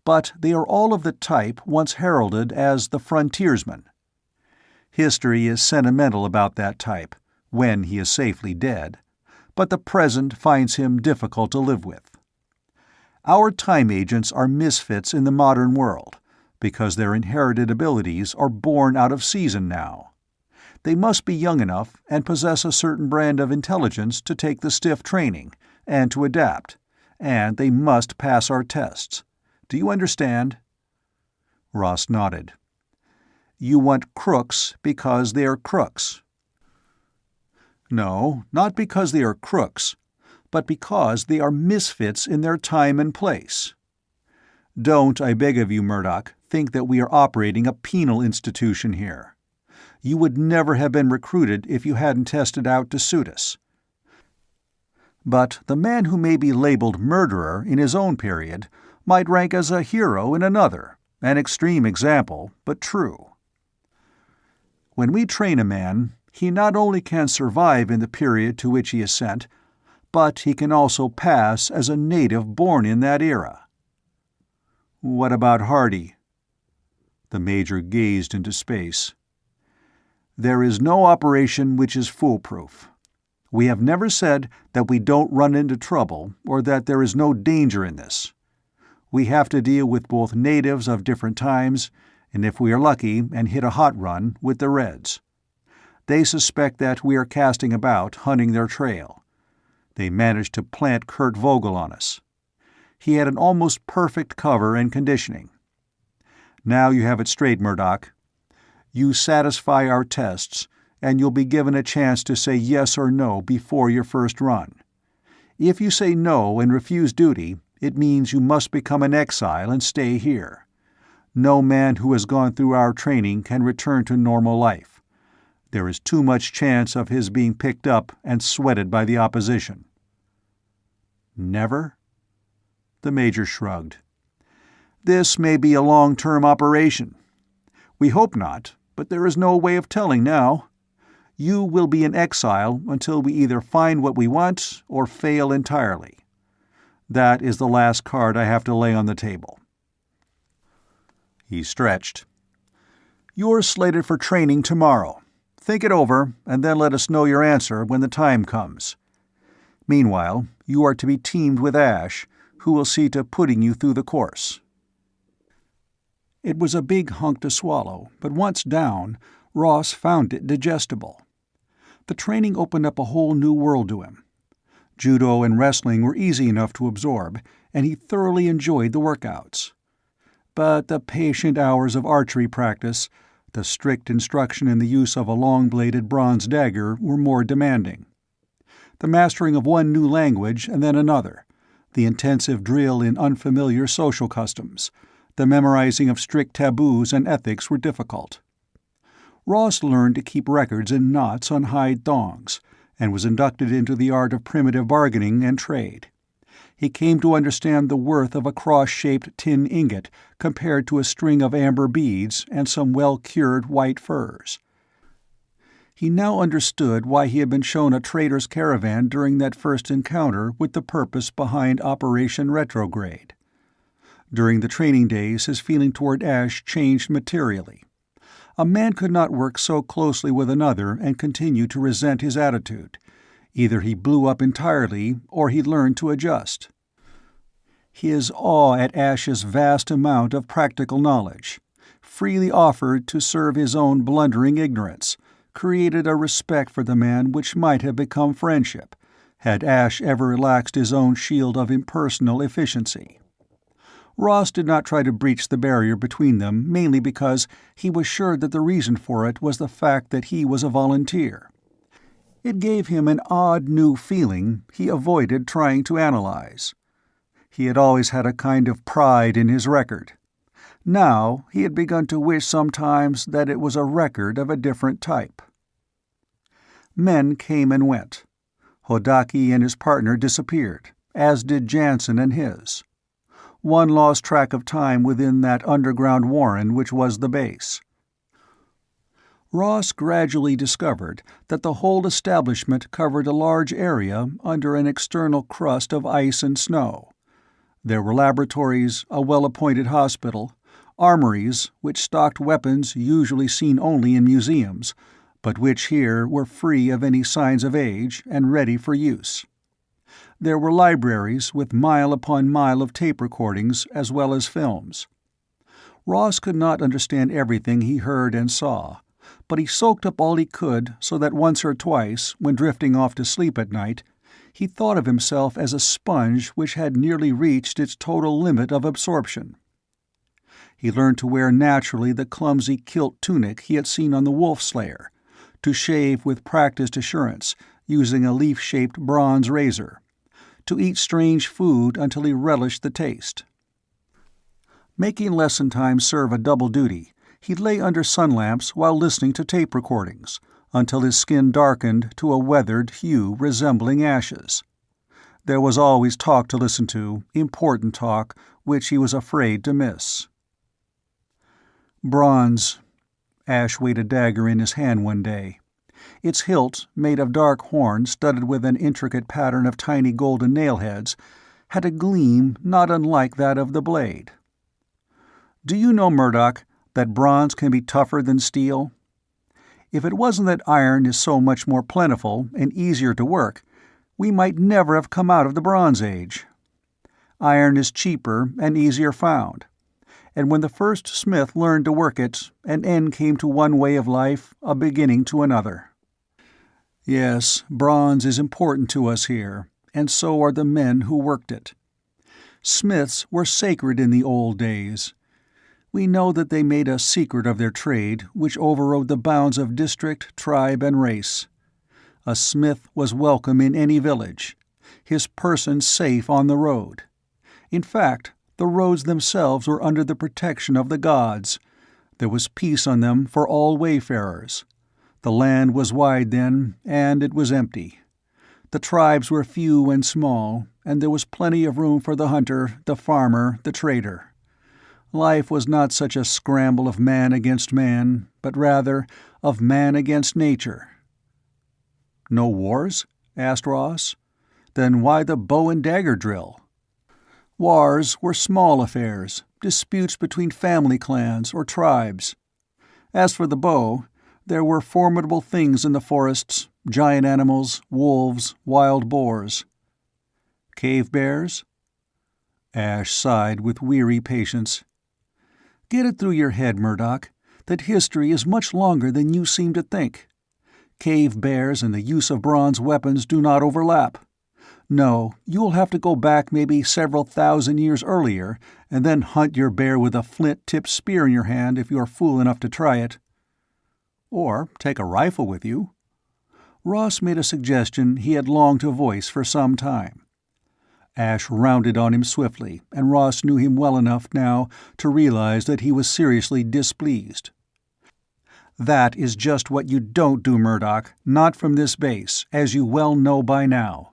but they are all of the type once heralded as the frontiersman. History is sentimental about that type, when he is safely dead, but the present finds him difficult to live with. Our time agents are misfits in the modern world, because their inherited abilities are born out of season now. They must be young enough and possess a certain brand of intelligence to take the stiff training, and to adapt, and they must pass our tests. Do you understand?" Ross nodded. "You want crooks because they are crooks." "No, not because they are crooks, but because they are misfits in their time and place. Don't, I beg of you, Murdock, think that we are operating a penal institution here. You would never have been recruited if you hadn't tested out to suit us. But the man who may be labeled murderer in his own period might rank as a hero in another, an extreme example, but true. When we train a man, he not only can survive in the period to which he is sent, but he can also pass as a native born in that era." "What about Hardy?" The Major gazed into space. "There is no operation which is foolproof. We have never said that we don't run into trouble or that there is no danger in this. We have to deal with both natives of different times, and if we are lucky and hit a hot run, with the Reds. They suspect that we are casting about, hunting their trail. They managed to plant Kurt Vogel on us. He had an almost perfect cover and conditioning. Now you have it straight, Murdock. You satisfy our tests, and you'll be given a chance to say yes or no before your first run. If you say no and refuse duty, it means you must become an exile and stay here. No man who has gone through our training can return to normal life. There is too much chance of his being picked up and sweated by the opposition." "Never?" The Major shrugged. "This may be a long-term operation. We hope not, but there is no way of telling now. You will be in exile until we either find what we want or fail entirely. That is the last card I have to lay on the table." He stretched. "You're slated for training tomorrow. Think it over, and then let us know your answer when the time comes. Meanwhile, you are to be teamed with Ash, who will see to putting you through the course." It was a big hunk to swallow, but once down, Ross found it digestible. The training opened up a whole new world to him. Judo and wrestling were easy enough to absorb, and he thoroughly enjoyed the workouts. But the patient hours of archery practice, the strict instruction in the use of a long-bladed bronze dagger were more demanding. The mastering of one new language and then another, the intensive drill in unfamiliar social customs, the memorizing of strict taboos and ethics were difficult. Ross learned to keep records in knots on hide thongs, and was inducted into the art of primitive bargaining and trade. He came to understand the worth of a cross-shaped tin ingot compared to a string of amber beads and some well-cured white furs. He now understood why he had been shown a trader's caravan during that first encounter with the purpose behind Operation Retrograde. During the training days his feeling toward Ash changed materially. A man could not work so closely with another and continue to resent his attitude. Either he blew up entirely, or he learned to adjust. His awe at Ash's vast amount of practical knowledge, freely offered to serve his own blundering ignorance, created a respect for the man which might have become friendship, had Ash ever relaxed his own shield of impersonal efficiency. Ross did not try to breach the barrier between them, mainly because he was sure that the reason for it was the fact that he was a volunteer. It gave him an odd new feeling he avoided trying to analyze. He had always had a kind of pride in his record. Now he had begun to wish sometimes that it was a record of a different type. Men came and went. Hodaki and his partner disappeared, as did Jansen and his. One lost track of time within that underground warren which was the base. Ross gradually discovered that the whole establishment covered a large area under an external crust of ice and snow. There were laboratories, a well-appointed hospital, armories which stocked weapons usually seen only in museums, but which here were free of any signs of age and ready for use. There were libraries with mile upon mile of tape recordings as well as films. Ross could not understand everything he heard and saw, but he soaked up all he could so that once or twice, when drifting off to sleep at night, he thought of himself as a sponge which had nearly reached its total limit of absorption. He learned to wear naturally the clumsy kilt tunic he had seen on the wolf slayer, to shave with practiced assurance, using a leaf-shaped bronze razor, to eat strange food until he relished the taste. Making lesson time serve a double duty, he lay under sun lamps while listening to tape recordings, until his skin darkened to a weathered hue resembling ashes. There was always talk to listen to, important talk, which he was afraid to miss. Bronze. Ash weighed a dagger in his hand one day. Its hilt, made of dark horn studded with an intricate pattern of tiny golden nail-heads, had a gleam not unlike that of the blade. "Do you know, Murdock, that bronze can be tougher than steel? If it wasn't that iron is so much more plentiful and easier to work, we might never have come out of the Bronze Age. Iron is cheaper and easier found, and when the first smith learned to work it, an end came to one way of life, a beginning to another." Yes, bronze is important to us here, and so are the men who worked it. Smiths were sacred in the old days. We know that they made a secret of their trade which overrode the bounds of district, tribe, and race. A smith was welcome in any village, his person safe on the road. In fact, the roads themselves were under the protection of the gods. There was peace on them for all wayfarers. The land was wide then, and it was empty. The tribes were few and small, and there was plenty of room for the hunter, the farmer, the trader. Life was not such a scramble of man against man, but rather of man against nature. "No wars?" asked Ross. "Then why the bow and dagger drill?" Wars were small affairs, disputes between family clans or tribes. As for the bow, there were formidable things in the forests, giant animals, wolves, wild boars. "Cave bears?" Ash sighed with weary patience. "Get it through your head, Murdock, that history is much longer than you seem to think. Cave bears and the use of bronze weapons do not overlap. No, you'll have to go back maybe several thousand years earlier, and then hunt your bear with a flint-tipped spear in your hand if you're fool enough to try it. Or take a rifle with you." Ross made a suggestion he had longed to voice for some time. Ash rounded on him swiftly, and Ross knew him well enough now to realize that he was seriously displeased. "That is just what you don't do, Murdock, not from this base, as you well know by now.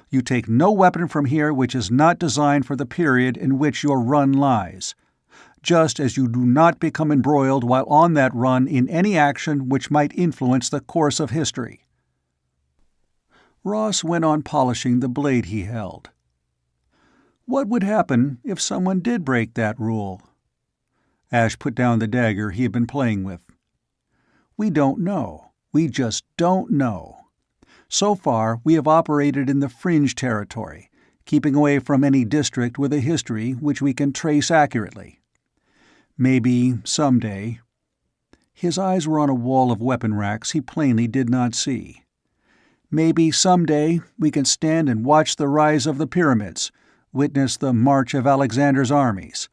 You take no weapon from here which is not designed for the period in which your run lies, just as you do not become embroiled while on that run in any action which might influence the course of history." Ross went on polishing the blade he held. What would happen if someone did break that rule? Ash put down the dagger he had been playing with. "We don't know. We just don't know. So far, we have operated in the fringe territory, keeping away from any district with a history which we can trace accurately. Maybe, someday—" His eyes were on a wall of weapon racks he plainly did not see. "Maybe someday we can stand and watch the rise of the pyramids, witness the march of Alexander's armies.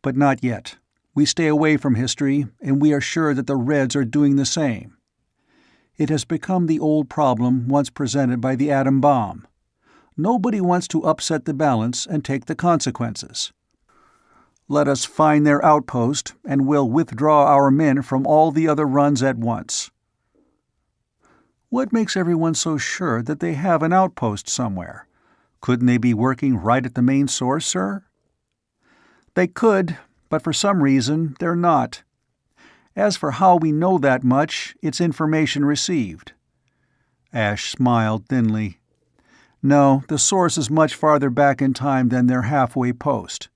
But not yet. We stay away from history, and we are sure that the Reds are doing the same. It has become the old problem once presented by the atom bomb. Nobody wants to upset the balance and take the consequences. Let us find their outpost, and we'll withdraw our men from all the other runs at once." What makes everyone so sure that they have an outpost somewhere? Couldn't they be working right at the main source, sir? They could, but for some reason they're not. As for how we know that much, it's information received. Ash smiled thinly. No, the source is much farther back in time than their halfway post.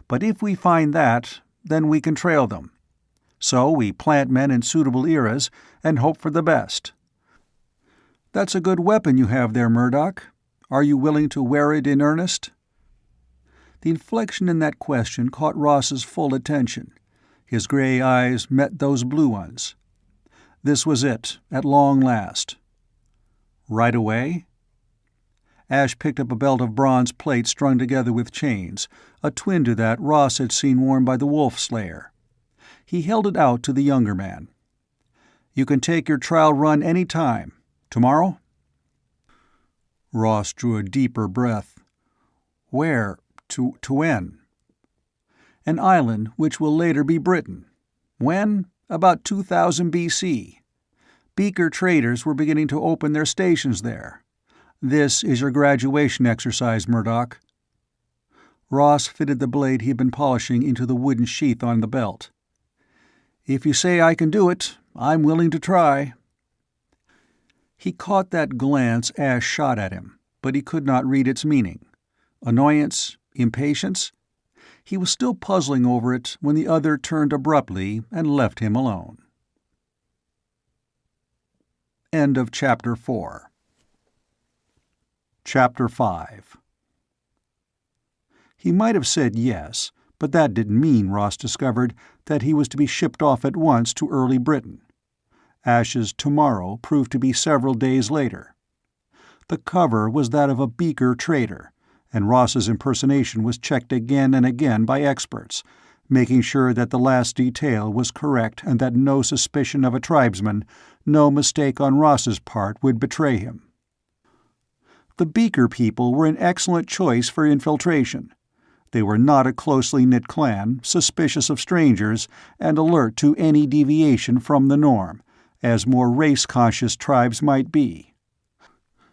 But if we find that, then we can trail them. So we plant men in suitable eras and hope for the best. That's a good weapon you have there, Murdock. Are you willing to wear it in earnest? The inflection in that question caught Ross's full attention. His gray eyes met those blue ones. This was it, at long last. Right away? Ash picked up a belt of bronze plates strung together with chains, a twin to that Ross had seen worn by the Wolf Slayer. He held it out to the younger man. "You can take your trial run any time. Tomorrow?" Ross drew a deeper breath. "Where? To when?" "An island which will later be Britain. When? About 2000 BC. Beaker traders were beginning to open their stations there. This is your graduation exercise, Murdock." Ross fitted the blade he had been polishing into the wooden sheath on the belt. "If you say I can do it, I'm willing to try." He caught that glance Ash shot at him, but he could not read its meaning. Annoyance? Impatience? He was still puzzling over it when the other turned abruptly and left him alone. End of Chapter 4. Chapter 5. He might have said yes, but that didn't mean, Ross discovered, that he was to be shipped off at once to early Britain. Ash's tomorrow proved to be several days later. The cover was that of a beaker trader, and Ross's impersonation was checked again and again by experts, making sure that the last detail was correct and that no suspicion of a tribesman, no mistake on Ross's part, would betray him. The beaker people were an excellent choice for infiltration. They were not a closely knit clan, suspicious of strangers, and alert to any deviation from the norm, as more race-conscious tribes might be.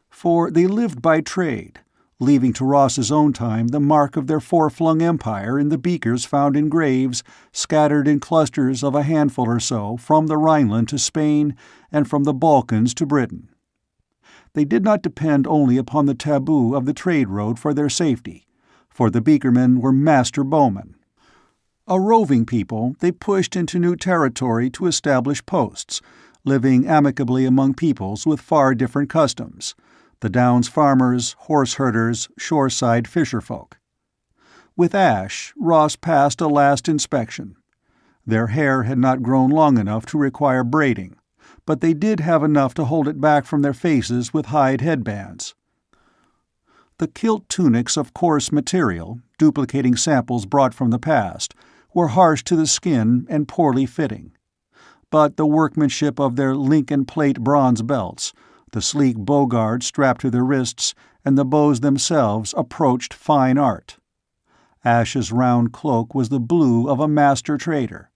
For they lived by trade, leaving to Ross's own time the mark of their far-flung empire in the beakers found in graves scattered in clusters of a handful or so from the Rhineland to Spain and from the Balkans to Britain. They did not depend only upon the taboo of the trade road for their safety, for the beakermen were master bowmen. A roving people, they pushed into new territory to establish posts, living amicably among peoples with far different customs, the Downs farmers, horse herders, shoreside fisherfolk. With Ash, Ross passed a last inspection. Their hair had not grown long enough to require braiding, but they did have enough to hold it back from their faces with hide headbands. The kilt tunics of coarse material, duplicating samples brought from the past, were harsh to the skin and poorly fitting. But the workmanship of their Lincoln plate bronze belts, the sleek bowguards strapped to their wrists, and the bows themselves approached fine art. Ash's round cloak was the blue of a master trader,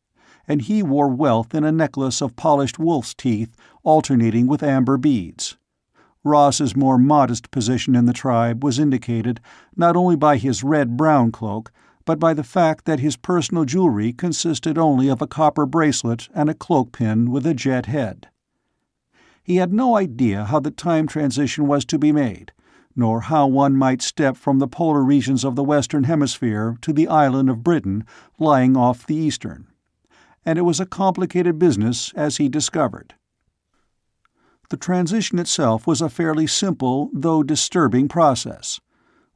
and he wore wealth in a necklace of polished wolf's teeth alternating with amber beads. Ross's more modest position in the tribe was indicated not only by his red-brown cloak, but by the fact that his personal jewelry consisted only of a copper bracelet and a cloak pin with a jet head. He had no idea how the time transition was to be made, nor how one might step from the polar regions of the Western Hemisphere to the island of Britain lying off the Eastern. And it was a complicated business, as he discovered. The transition itself was a fairly simple, though disturbing process.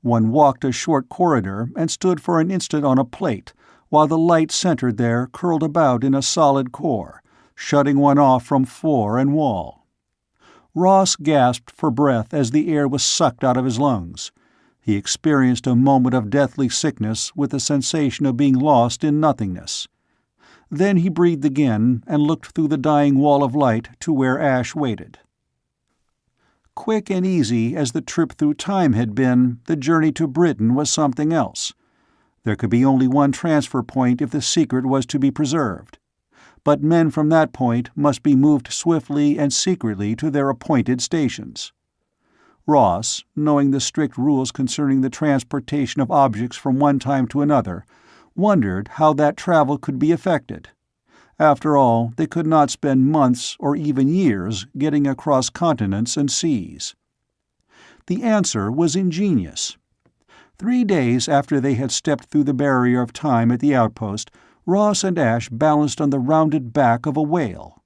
One walked a short corridor and stood for an instant on a plate, while the light centered there curled about in a solid core, shutting one off from floor and wall. Ross gasped for breath as the air was sucked out of his lungs. He experienced a moment of deathly sickness with the sensation of being lost in nothingness. Then he breathed again and looked through the dying wall of light to where Ash waited. Quick and easy as the trip through time had been, the journey to Britain was something else. There could be only one transfer point if the secret was to be preserved. But men from that point must be moved swiftly and secretly to their appointed stations. Ross, knowing the strict rules concerning the transportation of objects from one time to another, wondered how that travel could be effected. After all, they could not spend months or even years getting across continents and seas. The answer was ingenious. 3 days after they had stepped through the barrier of time at the outpost, Ross and Ash balanced on the rounded back of a whale.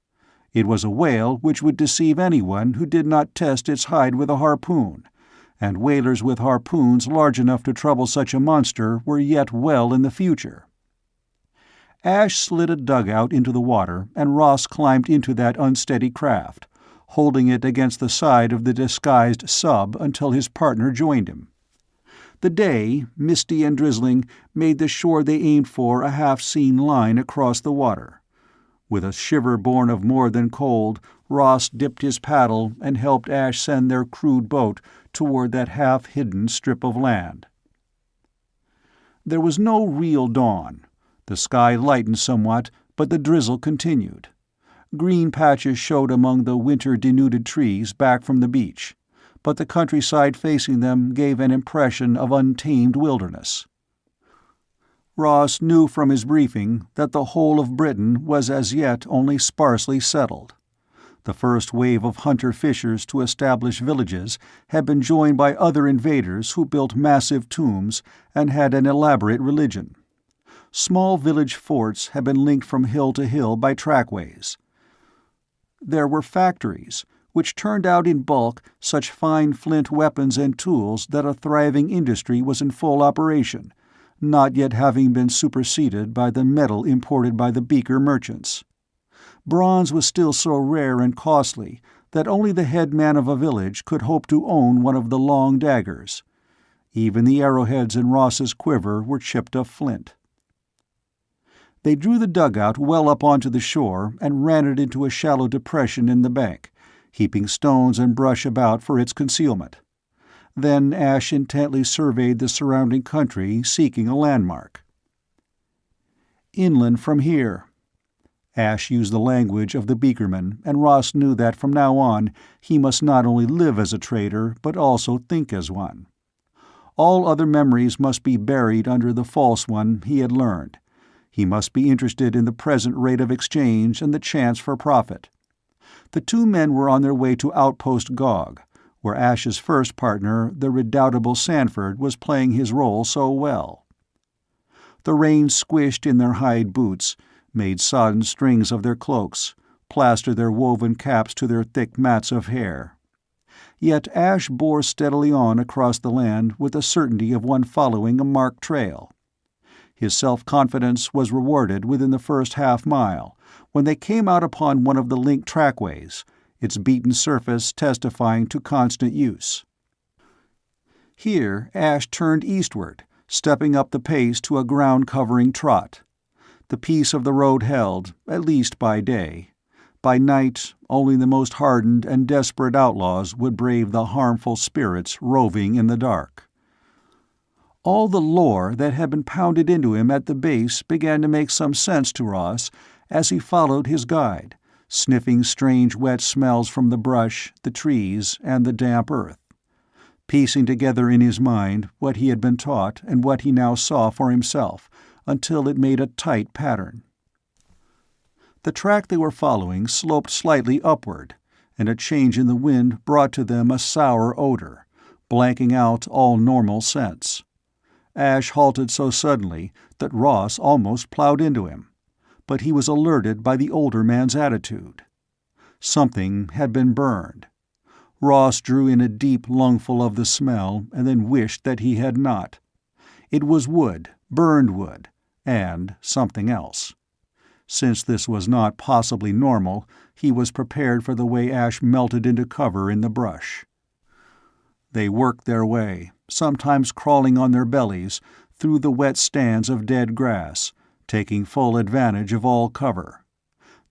It was a whale which would deceive anyone who did not test its hide with a harpoon, and whalers with harpoons large enough to trouble such a monster were yet well in the future. Ash slid a dugout into the water, and Ross climbed into that unsteady craft, holding it against the side of the disguised sub until his partner joined him. The day, misty and drizzling, made the shore they aimed for a half-seen line across the water. With a shiver born of more than cold, Ross dipped his paddle and helped Ash send their crude boat toward that half-hidden strip of land. There was no real dawn. The sky lightened somewhat, but the drizzle continued. Green patches showed among the winter-denuded trees back from the beach, but the countryside facing them gave an impression of untamed wilderness. Ross knew from his briefing that the whole of Britain was as yet only sparsely settled. The first wave of hunter-fishers to establish villages had been joined by other invaders who built massive tombs and had an elaborate religion. Small village forts had been linked from hill to hill by trackways. There were factories, which turned out in bulk such fine flint weapons and tools that a thriving industry was in full operation, not yet having been superseded by the metal imported by the beaker merchants. Bronze was still so rare and costly that only the head man of a village could hope to own one of the long daggers. Even the arrowheads in Ross's quiver were chipped of flint. They drew the dugout well up onto the shore and ran it into a shallow depression in the bank, heaping stones and brush about for its concealment. Then Ash intently surveyed the surrounding country, seeking a landmark. "Inland from here." Ash used the language of the beakerman, and Ross knew that from now on he must not only live as a trader, but also think as one. All other memories must be buried under the false one he had learned. He must be interested in the present rate of exchange and the chance for profit. The two men were on their way to Outpost Gog, where Ash's first partner, the redoubtable Sanford, was playing his role so well. The rain squished in their hide boots, made sodden strings of their cloaks, plastered their woven caps to their thick mats of hair. Yet Ash bore steadily on across the land with the certainty of one following a marked trail. His self-confidence was rewarded within the first half-mile, when they came out upon one of the linked trackways, its beaten surface testifying to constant use. Here Ash turned eastward, stepping up the pace to a ground-covering trot. The peace of the road held, at least by day. By night, only the most hardened and desperate outlaws would brave the harmful spirits roving in the dark. All the lore that had been pounded into him at the base began to make some sense to Ross as he followed his guide, sniffing strange wet smells from the brush, the trees, and the damp earth, piecing together in his mind what he had been taught and what he now saw for himself, until it made a tight pattern. The track they were following sloped slightly upward, and a change in the wind brought to them a sour odor, blanking out all normal scents. Ash halted so suddenly that Ross almost plowed into him, but he was alerted by the older man's attitude. Something had been burned. Ross drew in a deep lungful of the smell and then wished that he had not. It was wood, burned wood, and something else. Since this was not possibly normal, he was prepared for the way Ash melted into cover in the brush. They worked their way, sometimes crawling on their bellies, through the wet stands of dead grass, taking full advantage of all cover.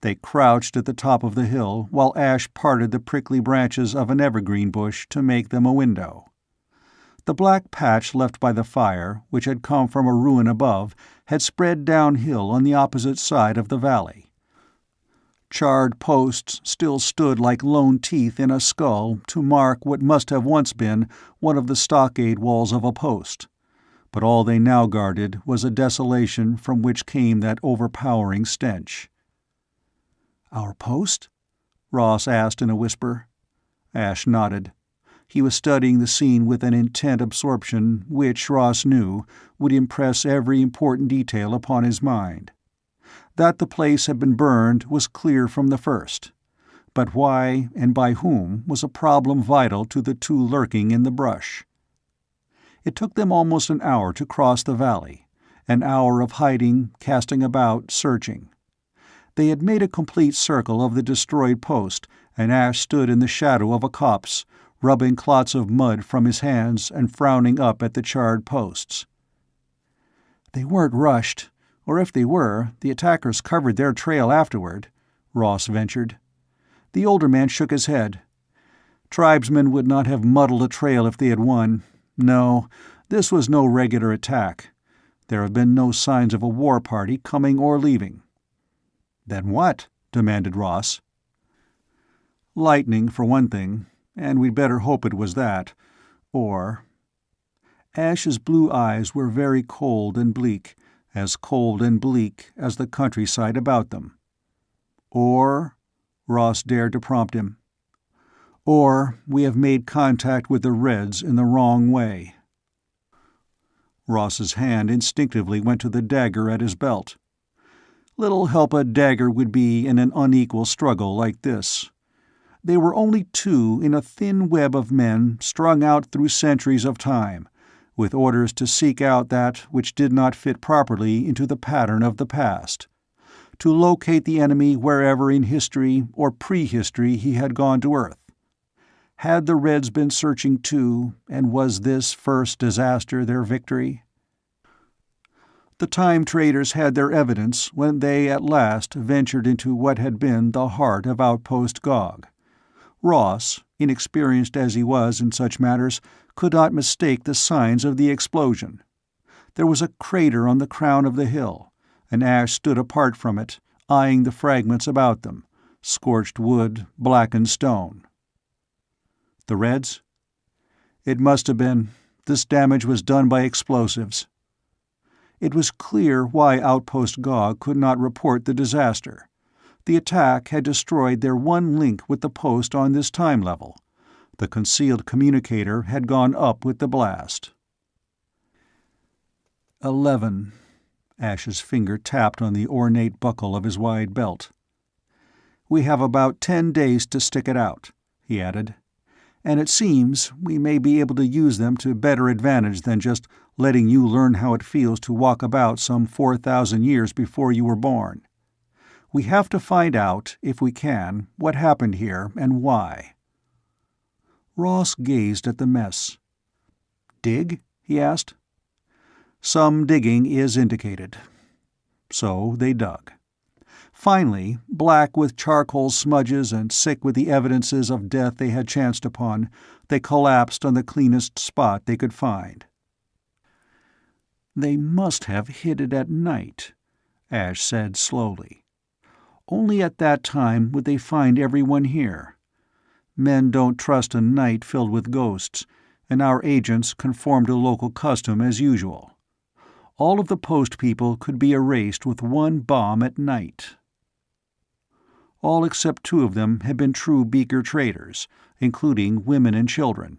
They crouched at the top of the hill while Ash parted the prickly branches of an evergreen bush to make them a window. The black patch left by the fire, which had come from a ruin above, had spread downhill on the opposite side of the valley. Charred posts still stood like lone teeth in a skull to mark what must have once been one of the stockade walls of a post, but all they now guarded was a desolation from which came that overpowering stench. "Our post?" Ross asked in a whisper. Ash nodded. He was studying the scene with an intent absorption which, Ross knew, would impress every important detail upon his mind. That the place had been burned was clear from the first, but why and by whom was a problem vital to the two lurking in the brush. It took them almost an hour to cross the valley, an hour of hiding, casting about, searching. They had made a complete circle of the destroyed post, and Ash stood in the shadow of a copse, rubbing clots of mud from his hands and frowning up at the charred posts. "They weren't rushed. Or if they were, the attackers covered their trail afterward," Ross ventured. The older man shook his head. "Tribesmen would not have muddled a trail if they had won. No, this was no regular attack. There have been no signs of a war party coming or leaving." "Then what?" demanded Ross. "Lightning, for one thing, and we'd better hope it was that. Or—" Ash's blue eyes were very cold and bleak as the countryside about them. "Or," Ross dared to prompt him. "Or we have made contact with the Reds in the wrong way." Ross's hand instinctively went to the dagger at his belt. Little help a dagger would be in an unequal struggle like this. They were only two in a thin web of men strung out through centuries of time, with orders to seek out that which did not fit properly into the pattern of the past, to locate the enemy wherever in history or prehistory he had gone to Earth. Had the Reds been searching too, and was this first disaster their victory? The Time Traders had their evidence when they at last ventured into what had been the heart of Outpost Gog. Ross, inexperienced as he was in such matters, could not mistake the signs of the explosion. There was a crater on the crown of the hill, and Ash stood apart from it, eyeing the fragments about them, scorched wood, blackened stone. The Reds? It must have been. This damage was done by explosives. It was clear why Outpost Gog could not report the disaster. The attack had destroyed their one link with the post on this time level. The concealed communicator had gone up with the blast. 11. Ash's finger tapped on the ornate buckle of his wide belt. "We have about 10 days to stick it out," he added. "And it seems we may be able to use them to better advantage than just letting you learn how it feels to walk about some 4,000 years before you were born. We have to find out, if we can, what happened here and why." Ross gazed at the mess. "Dig?" he asked. "Some digging is indicated." So they dug. Finally, black with charcoal smudges and sick with the evidences of death they had chanced upon, they collapsed on the cleanest spot they could find. "They must have hid it at night," Ash said slowly. "Only at that time would they find everyone here. Men don't trust a night filled with ghosts, and our agents conform to local custom as usual. All of the post people could be erased with one bomb at night." All except 2 of them had been true Beaker traders, including women and children.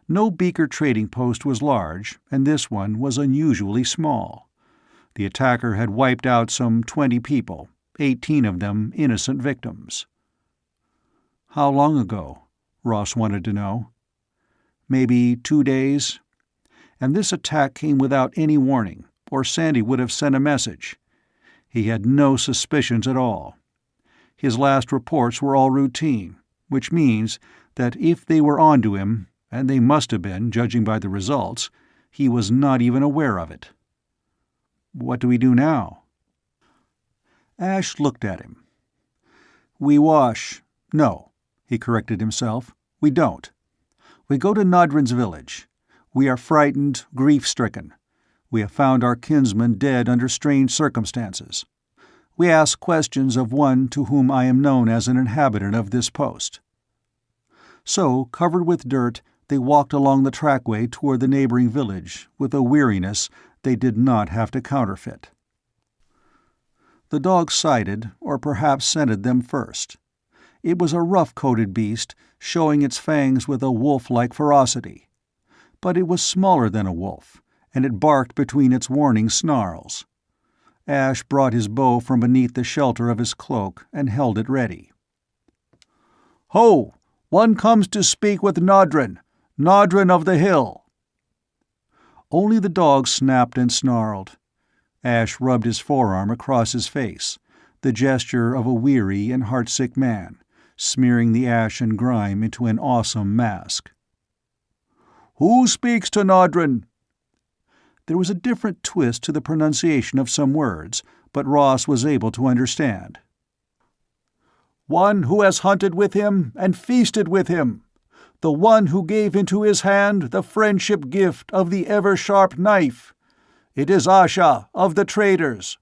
No Beaker trading post was large, and this one was unusually small. The attacker had wiped out some 20 people, 18 of them innocent victims. "How long ago?" Ross wanted to know. "Maybe 2 days. And this attack came without any warning, or Sandy would have sent a message. He had no suspicions at all. His last reports were all routine, which means that if they were onto him, and they must have been, judging by the results, he was not even aware of it." "What do we do now?" Ash looked at him. "We wash. No," he corrected himself. "We don't. We go to Nodrin's village. We are frightened, grief-stricken. We have found our kinsman dead under strange circumstances. We ask questions of one to whom I am known as an inhabitant of this post." So, covered with dirt, they walked along the trackway toward the neighboring village with a weariness they did not have to counterfeit. The dog sighted, or perhaps scented them first. It was a rough-coated beast, showing its fangs with a wolf-like ferocity. But it was smaller than a wolf, and it barked between its warning snarls. Ash brought his bow from beneath the shelter of his cloak and held it ready. "Ho! One comes to speak with Nodrin of the Hill." Only the dog snapped and snarled. Ash rubbed his forearm across his face, the gesture of a weary and heartsick man, smearing the ash and grime into an awesome mask. "Who speaks to Nodrin?" There was a different twist to the pronunciation of some words, but Ross was able to understand. "One who has hunted with him and feasted with him. The one who gave into his hand the friendship gift of the ever-sharp knife. It is Asha of the traders.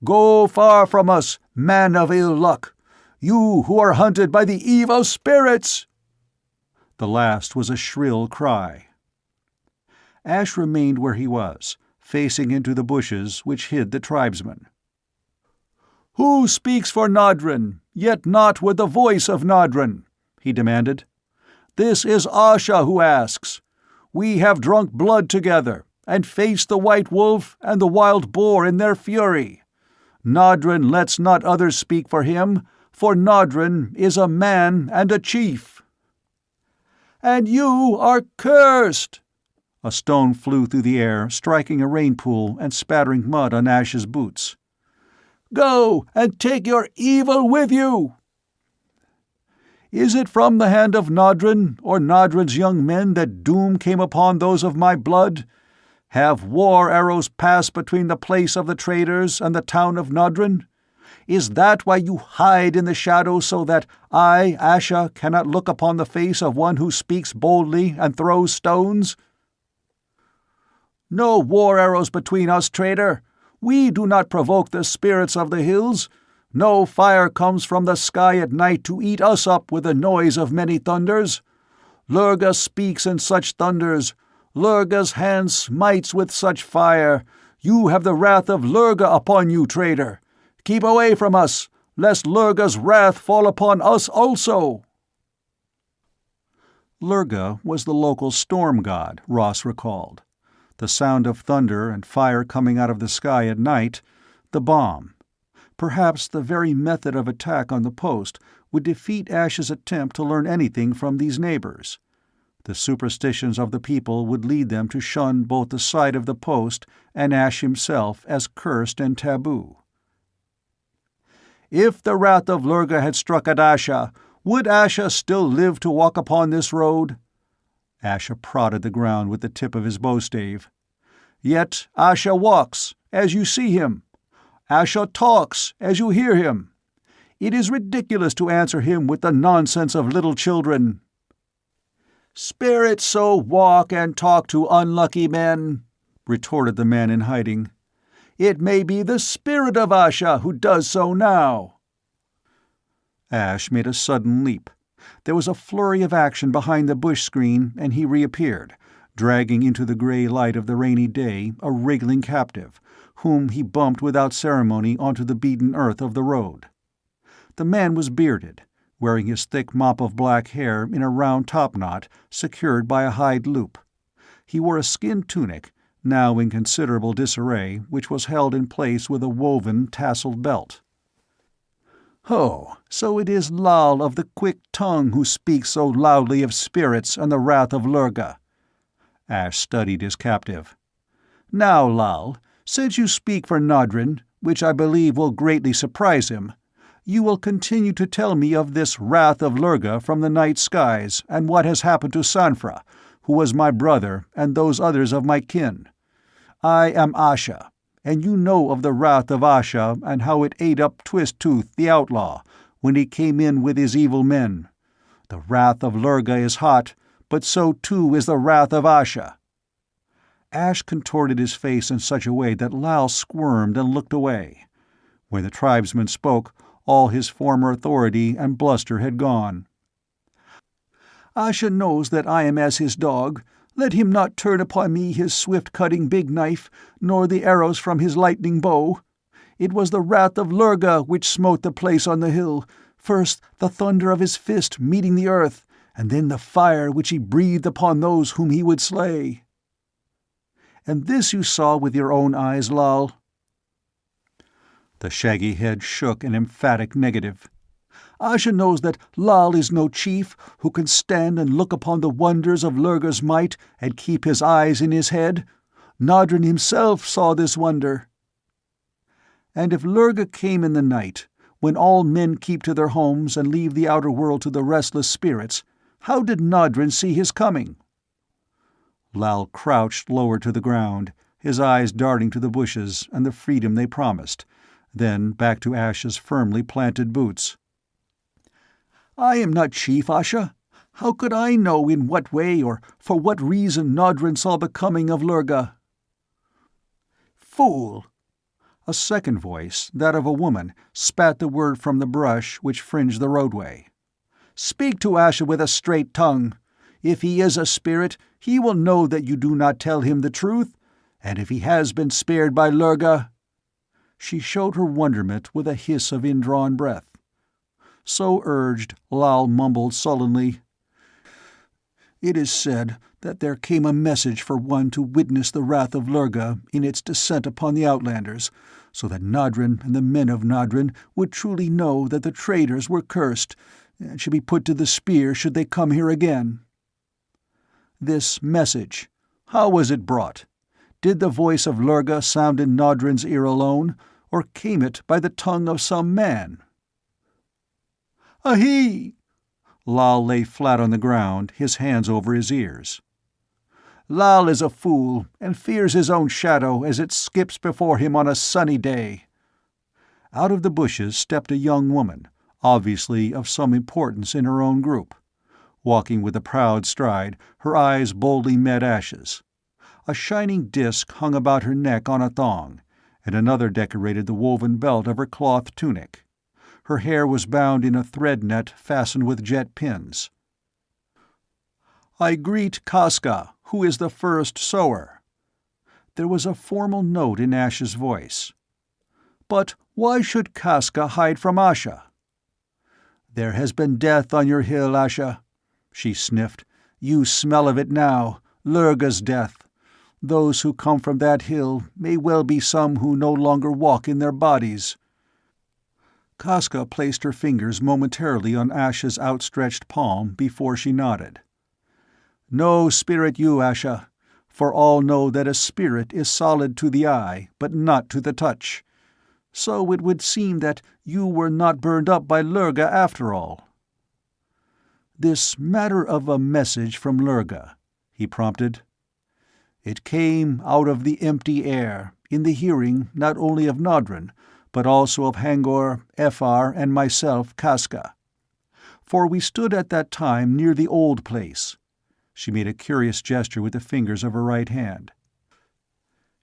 Go far from us, man of ill luck, you who are hunted by the evil spirits!" The last was a shrill cry. Ash remained where he was, facing into the bushes which hid the tribesmen. "Who speaks for Nodrin, yet not with the voice of Nodrin?" he demanded. "This is Asha who asks. We have drunk blood together, and faced the white wolf and the wild boar in their fury. Nodrin lets not others speak for him, for Nodrin is a man and a chief." "And you are cursed!" A stone flew through the air, striking a rain pool and spattering mud on Ash's boots. Go, and take your evil with you!" "Is it from the hand of Nodrin, or Nodrin's young men, that doom came upon those of my blood? Have war arrows passed between the place of the traders and the town of Nodrin? Is that why you hide in the shadows, so that I, Asha, cannot look upon the face of one who speaks boldly and throws stones?" "No war arrows between us, trader. We do not provoke the spirits of the hills. No fire comes from the sky at night to eat us up with the noise of many thunders. Lurga speaks in such thunders. Lurga's hand smites with such fire. You have the wrath of Lurga upon you, trader. Keep away from us, lest Lurga's wrath fall upon us also." Lurga was the local storm god, Ross recalled. The sound of thunder and fire coming out of the sky at night, the bomb. Perhaps the very method of attack on the post would defeat Ash's attempt to learn anything from these neighbors. The superstitions of the people would lead them to shun both the sight of the post and Ash himself as cursed and taboo. "If the wrath of Lurga had struck at Asha, would Asha still live to walk upon this road?" Asha prodded the ground with the tip of his bowstave. "Yet Asha walks, as you see him. Asha talks, as you hear him. It is ridiculous to answer him with the nonsense of little children." "Spirits so walk and talk to unlucky men," retorted the man in hiding. "It may be the spirit of Asha who does so now." Ash made a sudden leap. There was a flurry of action behind the bush screen, and he reappeared, dragging into the grey light of the rainy day a wriggling captive, whom he bumped without ceremony onto the beaten earth of the road. The man was bearded, wearing his thick mop of black hair in a round topknot secured by a hide loop. He wore a skin tunic, now in considerable disarray, which was held in place with a woven, tasseled belt. "Oh, so it is Lal of the quick tongue who speaks so loudly of spirits and the wrath of Lurga." Ash studied his captive. "Now, Lal, since you speak for Nodrin, which I believe will greatly surprise him, you will continue to tell me of this wrath of Lurga from the night skies, and what has happened to Sanfra, who was my brother, and those others of my kin. I am Asha, and you know of the wrath of Asha and how it ate up Twist-Tooth, the outlaw, when he came in with his evil men. The wrath of Lurga is hot, but so too is the wrath of Asha." Ash contorted his face in such a way that Lal squirmed and looked away. When the tribesman spoke, all his former authority and bluster had gone. "Asha knows that I am as his dog. Let him not turn upon me his swift-cutting big knife, nor the arrows from his lightning bow. It was the wrath of Lurga which smote the place on the hill, first the thunder of his fist meeting the earth, and then the fire which he breathed upon those whom he would slay." "And this you saw with your own eyes, Lal?" The shaggy head shook an emphatic negative. "Asha knows that Lal is no chief who can stand and look upon the wonders of Lurga's might and keep his eyes in his head. Nodrin himself saw this wonder." "And if Lurga came in the night, when all men keep to their homes and leave the outer world to the restless spirits, how did Nodrin see his coming?" Lal crouched lower to the ground, his eyes darting to the bushes and the freedom they promised, then back to Ash's firmly planted boots. "I am not chief, Asha. How could I know in what way or for what reason Nodrin saw the coming of Lurga?" "Fool!" A second voice, that of a woman, spat the word from the brush which fringed the roadway. "Speak to Asha with a straight tongue. If he is a spirit, he will know that you do not tell him the truth, and if he has been spared by Lurga—" She showed her wonderment with a hiss of indrawn breath. So urged, Lal mumbled sullenly, "It is said that there came a message for one to witness the wrath of Lurga in its descent upon the Outlanders, so that Nodrin and the men of Nodrin would truly know that the traders were cursed, and should be put to the spear should they come here again. This message, how was it brought? Did the voice of Lurga sound in Nodrin's ear alone, or came it by the tongue of some man?" "Ahi!" Lal lay flat on the ground, his hands over his ears. "Lal is a fool, and fears his own shadow as it skips before him on a sunny day." Out of the bushes stepped a young woman, obviously of some importance in her own group. Walking with a proud stride, her eyes boldly met Ash's. A shining disk hung about her neck on a thong, and another decorated the woven belt of her cloth tunic. Her hair was bound in a thread net fastened with jet pins. "I greet Casca, who is the first sower." There was a formal note in Ash's voice. "But why should Casca hide from Asha?" "There has been death on your hill, Asha," she sniffed. "You smell of it now, Lurga's death. Those who come from that hill may well be some who no longer walk in their bodies." Casca placed her fingers momentarily on Asha's outstretched palm before she nodded. "No spirit you, Asha, for all know that a spirit is solid to the eye, but not to the touch. So it would seem that you were not burned up by Lurga after all." "This matter of a message from Lurga," he prompted. "It came out of the empty air, in the hearing not only of Nodrin, but also of Hangor, Efar, and myself, Casca. For we stood at that time near the old place." She made a curious gesture with the fingers of her right hand.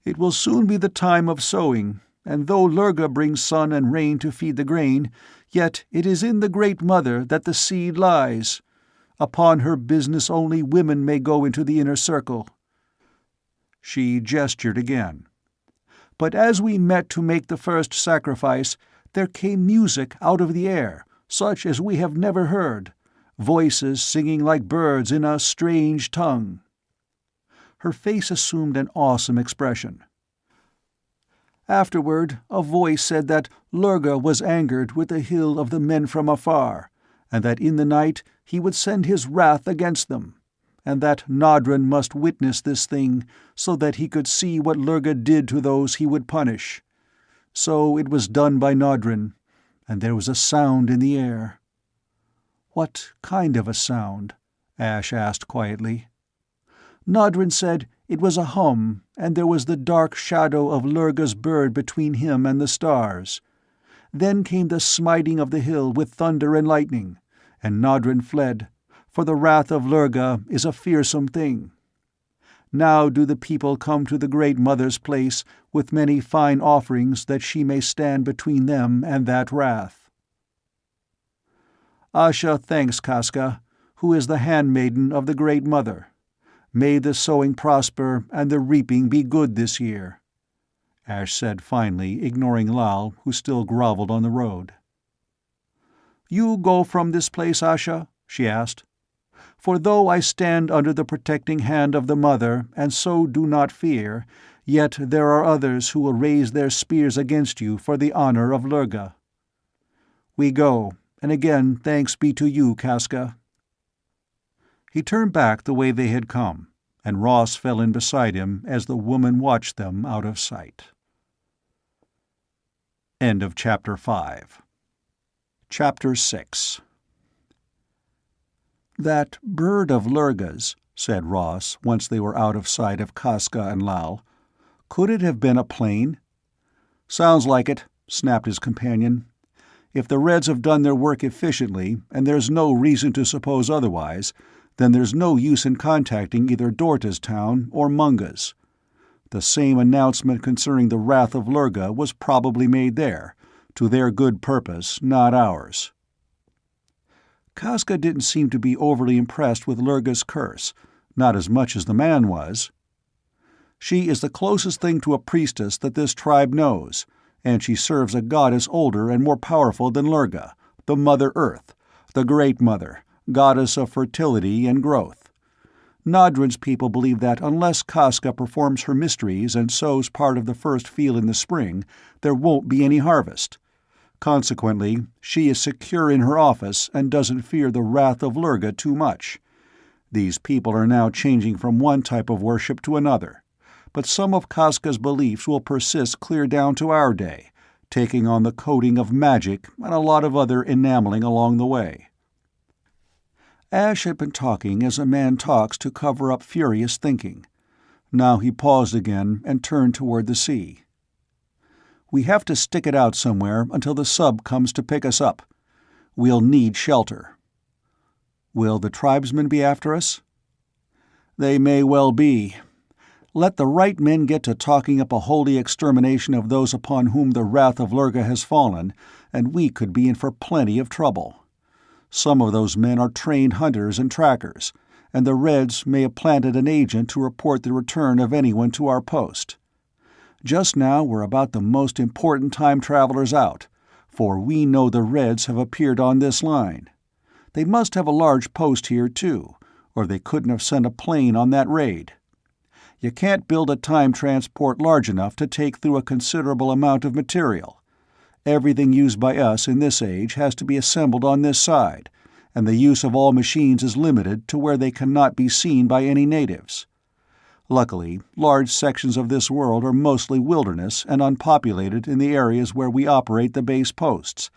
"It will soon be the time of sowing, and though Lurga brings sun and rain to feed the grain, yet it is in the Great Mother that the seed lies. Upon her business only women may go into the inner circle." She gestured again. "But as we met to make the first sacrifice, there came music out of the air, such as we have never heard, voices singing like birds in a strange tongue." Her face assumed an awesome expression. "Afterward, a voice said that Lurga was angered with the hill of the men from afar, and that in the night he would send his wrath against them, and that Nodrin must witness this thing, so that he could see what Lurga did to those he would punish. So it was done by Nodrin, and there was a sound in the air." "What kind of a sound?" Ash asked quietly. "Nodrin said it was a hum, and there was the dark shadow of Lurga's bird between him and the stars. Then came the smiting of the hill with thunder and lightning, and Nodrin fled, for the wrath of Lurga is a fearsome thing. Now do the people come to the Great Mother's place with many fine offerings that she may stand between them and that wrath." "Asha thanks Casca, who is the handmaiden of the Great Mother. May the sowing prosper and the reaping be good this year," Ash said finally, ignoring Lal, who still groveled on the road. "You go from this place, Asha?" she asked. "For though I stand under the protecting hand of the Mother, and so do not fear, yet there are others who will raise their spears against you for the honor of Lurga." "We go, and again thanks be to you, Casca." He turned back the way they had come, and Ross fell in beside him as the woman watched them out of sight. End of Chapter 5. Chapter 6. "That bird of Lurga's," said Ross, once they were out of sight of Casca and Lal. "Could it have been a plane?" "Sounds like it," snapped his companion. "If the Reds have done their work efficiently, and there's no reason to suppose otherwise, then there's no use in contacting either Dorta's town or Munga's. The same announcement concerning the wrath of Lurga was probably made there, to their good purpose, not ours." Casca didn't seem to be overly impressed with Lurga's curse, not as much as the man was. "She is the closest thing to a priestess that this tribe knows, and she serves a goddess older and more powerful than Lurga, the Mother Earth, the Great Mother, goddess of fertility and growth. Nodrin's people believe that unless Casca performs her mysteries and sows part of the first field in the spring, there won't be any harvest. Consequently, she is secure in her office and doesn't fear the wrath of Lurga too much. These people are now changing from one type of worship to another, but some of Casca's beliefs will persist clear down to our day, taking on the coating of magic and a lot of other enameling along the way. Ash had been talking as a man talks to cover up furious thinking. Now he paused again and turned toward the sea. "We have to stick it out somewhere until the sub comes to pick us up. We'll need shelter." "Will the tribesmen be after us?" "They may well be. Let the right men get to talking up a holy extermination of those upon whom the wrath of Lurga has fallen, and we could be in for plenty of trouble. Some of those men are trained hunters and trackers, and the Reds may have planted an agent to report the return of anyone to our post. Just now we're about the most important time travelers out, for we know the Reds have appeared on this line. They must have a large post here, too, or they couldn't have sent a plane on that raid. You can't build a time transport large enough to take through a considerable amount of material. Everything used by us in this age has to be assembled on this side, and the use of all machines is limited to where they cannot be seen by any natives. Luckily, large sections of this world are mostly wilderness and unpopulated in the areas where we operate the base posts,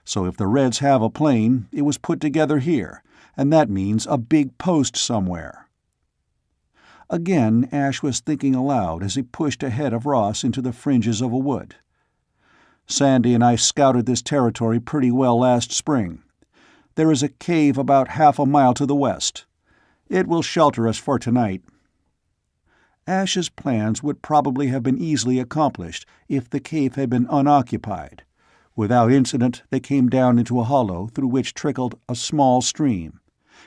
so if the Reds have a plane, it was put together here, and that means a big post somewhere." Again Ash was thinking aloud as he pushed ahead of Ross into the fringes of a wood. "Sandy and I scouted this territory pretty well last spring. There is a cave about half a mile to the west. It will shelter us for tonight." Ash's plans would probably have been easily accomplished if the cave had been unoccupied. Without incident, they came down into a hollow through which trickled a small stream,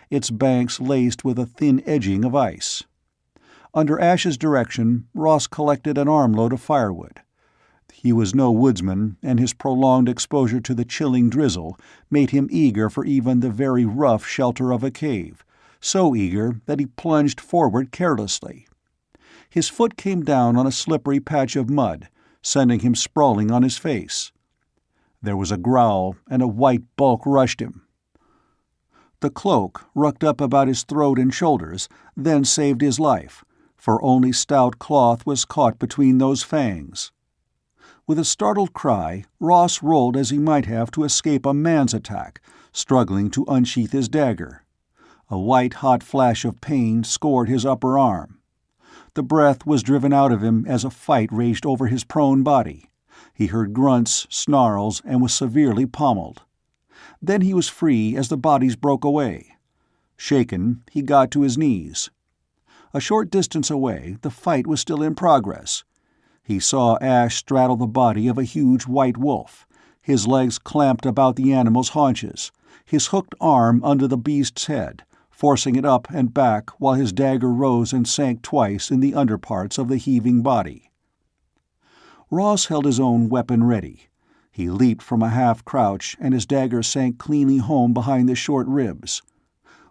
its banks laced with a thin edging of ice. Under Ash's direction, Ross collected an armload of firewood. He was no woodsman, and his prolonged exposure to the chilling drizzle made him eager for even the very rough shelter of a cave, so eager that he plunged forward carelessly. His foot came down on a slippery patch of mud, sending him sprawling on his face. There was a growl, and a white bulk rushed him. The cloak, rucked up about his throat and shoulders, then saved his life, for only stout cloth was caught between those fangs. With a startled cry, Ross rolled as he might have to escape a man's attack, struggling to unsheath his dagger. A white-hot flash of pain scored his upper arm. The breath was driven out of him as a fight raged over his prone body. He heard grunts, snarls, and was severely pommeled. Then he was free as the bodies broke away. Shaken, he got to his knees. A short distance away, the fight was still in progress. He saw Ash straddle the body of a huge white wolf, his legs clamped about the animal's haunches, his hooked arm under the beast's head, forcing it up and back while his dagger rose and sank twice in the underparts of the heaving body. Ross held his own weapon ready. He leaped from a half-crouch, and his dagger sank cleanly home behind the short ribs.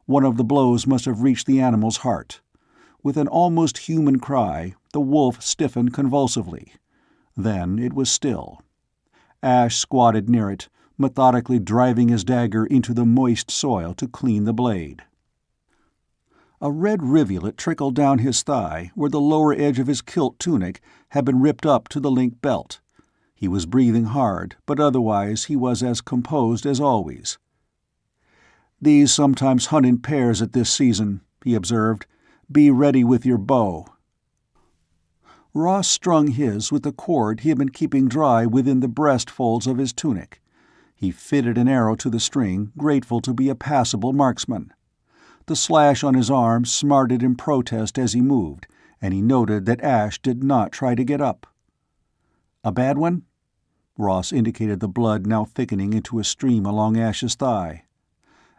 One of the blows must have reached the animal's heart. With an almost human cry, the wolf stiffened convulsively. Then it was still. Ash squatted near it, methodically driving his dagger into the moist soil to clean the blade. A red rivulet trickled down his thigh where the lower edge of his kilt tunic had been ripped up to the link belt. He was breathing hard, but otherwise he was as composed as always. "These sometimes hunt in pairs at this season," he observed. "Be ready with your bow." Ross strung his with the cord he had been keeping dry within the breast folds of his tunic. He fitted an arrow to the string, grateful to be a passable marksman. The slash on his arm smarted in protest as he moved, and he noted that Ash did not try to get up. "A bad one?" Ross indicated the blood now thickening into a stream along Ash's thigh.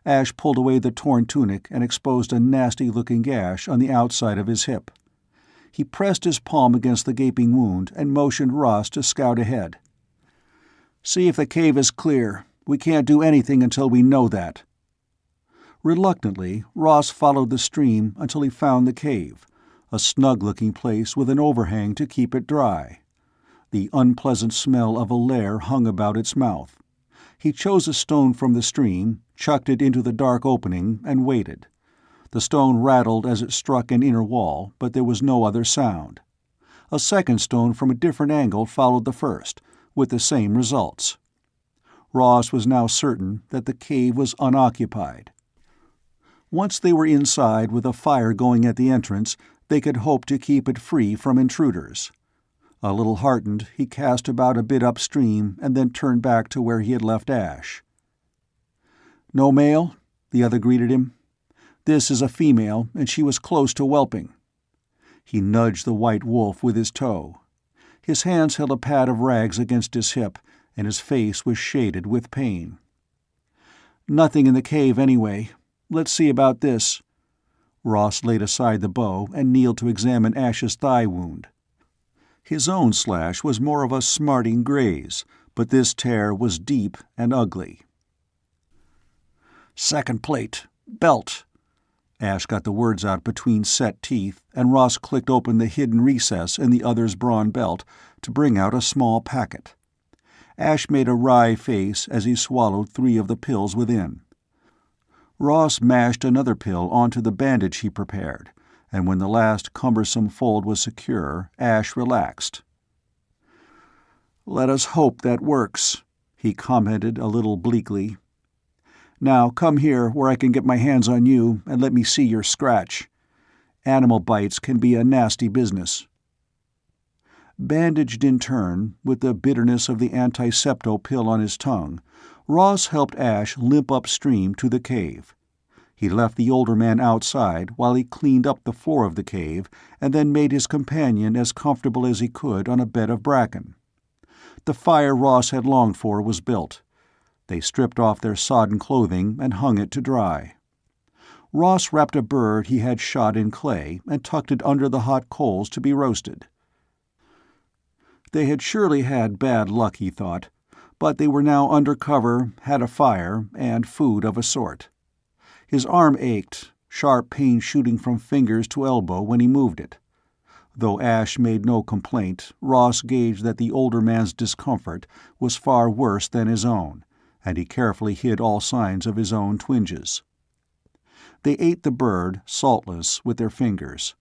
Ash pulled away the torn tunic and exposed a nasty-looking gash on the outside of his hip. He pressed his palm against the gaping wound and motioned Ross to scout ahead. "See if the cave is clear. We can't do anything until we know that." Reluctantly, Ross followed the stream until he found the cave, a snug-looking place with an overhang to keep it dry. The unpleasant smell of a lair hung about its mouth. He chose a stone from the stream, chucked it into the dark opening, and waited. The stone rattled as it struck an inner wall, but there was no other sound. A second stone from a different angle followed the first, with the same results. Ross was now certain that the cave was unoccupied. Once they were inside with a fire going at the entrance, they could hope to keep it free from intruders. A little heartened, he cast about a bit upstream and then turned back to where he had left Ash. "No mail?" the other greeted him. "This is a female, and she was close to whelping." He nudged the white wolf with his toe. His hands held a pad of rags against his hip, and his face was shaded with pain. "Nothing in the cave, anyway. Let's see about this." Ross laid aside the bow and kneeled to examine Ash's thigh wound. His own slash was more of a smarting graze, but this tear was deep and ugly. "Second plate. Belt." Ash got the words out between set teeth, and Ross clicked open the hidden recess in the other's brawn belt to bring out a small packet. Ash made a wry face as he swallowed 3 of the pills within. Ross mashed another pill onto the bandage he prepared, and when the last cumbersome fold was secure, Ash relaxed. "Let us hope that works," he commented a little bleakly. "Now come here where I can get my hands on you and let me see your scratch. Animal bites can be a nasty business." Bandaged in turn, with the bitterness of the antisepto pill on his tongue, Ross helped Ash limp upstream to the cave. He left the older man outside while he cleaned up the floor of the cave and then made his companion as comfortable as he could on a bed of bracken. The fire Ross had longed for was built. They stripped off their sodden clothing and hung it to dry. Ross wrapped a bird he had shot in clay and tucked it under the hot coals to be roasted. They had surely had bad luck, he thought, but they were now under cover, had a fire, and food of a sort. His arm ached, sharp pain shooting from fingers to elbow when he moved it. Though Ash made no complaint, Ross gauged that the older man's discomfort was far worse than his own, and he carefully hid all signs of his own twinges. They ate the bird, saltless, with their fingers.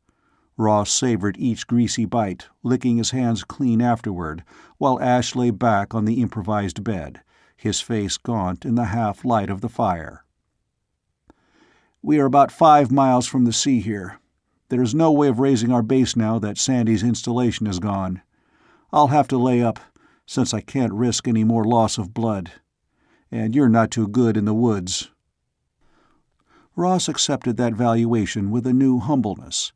Ross savored each greasy bite, licking his hands clean afterward, while Ash lay back on the improvised bed, his face gaunt in the half-light of the fire. "We are about 5 miles from the sea here. There is no way of raising our base now that Sandy's installation is gone. I'll have to lay up, since I can't risk any more loss of blood. And you're not too good in the woods." Ross accepted that valuation with a new humbleness.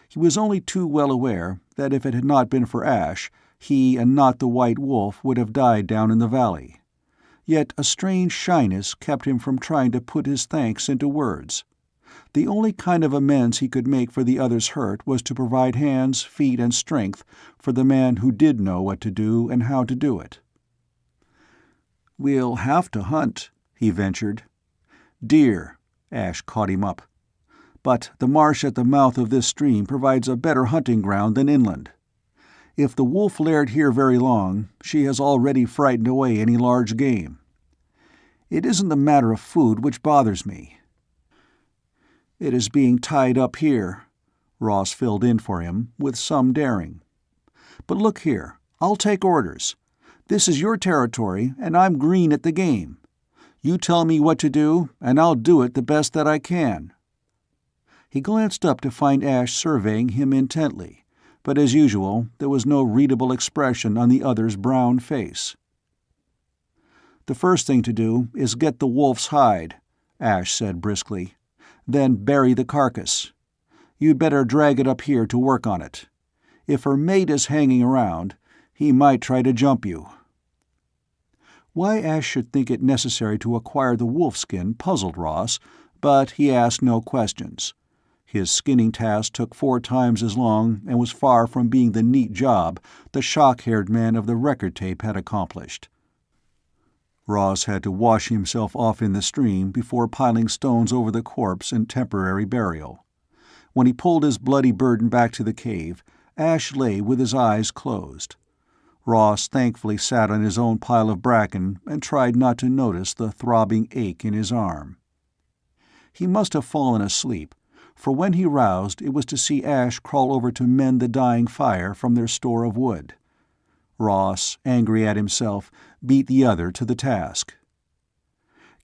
He was only too well aware that if it had not been for Ash, he and not the White Wolf would have died down in the valley. Yet a strange shyness kept him from trying to put his thanks into words. The only kind of amends he could make for the other's hurt was to provide hands, feet, and strength for the man who did know what to do and how to do it. "We'll have to hunt," he ventured. "Deer," Ash caught him up. "But the marsh at the mouth of this stream provides a better hunting ground than inland. If the wolf laired here very long, she has already frightened away any large game. It isn't the matter of food which bothers me. It is being tied up here," Ross filled in for him, with some daring. "But look here, I'll take orders. This is your territory, and I'm green at the game. You tell me what to do, and I'll do it the best that I can." He glanced up to find Ash surveying him intently, but as usual, there was no readable expression on the other's brown face. "The first thing to do is get the wolf's hide," Ash said briskly. "Then bury the carcass. You'd better drag it up here to work on it. If her mate is hanging around, he might try to jump you." Why Ash should think it necessary to acquire the wolfskin puzzled Ross, but he asked no questions. His skinning task took 4 times as long and was far from being the neat job the shock-haired man of the record tape had accomplished. Ross had to wash himself off in the stream before piling stones over the corpse in temporary burial. When he pulled his bloody burden back to the cave, Ash lay with his eyes closed. Ross thankfully sat on his own pile of bracken and tried not to notice the throbbing ache in his arm. He must have fallen asleep, for when he roused it was to see Ash crawl over to mend the dying fire from their store of wood. Ross, angry at himself, beat the other to the task.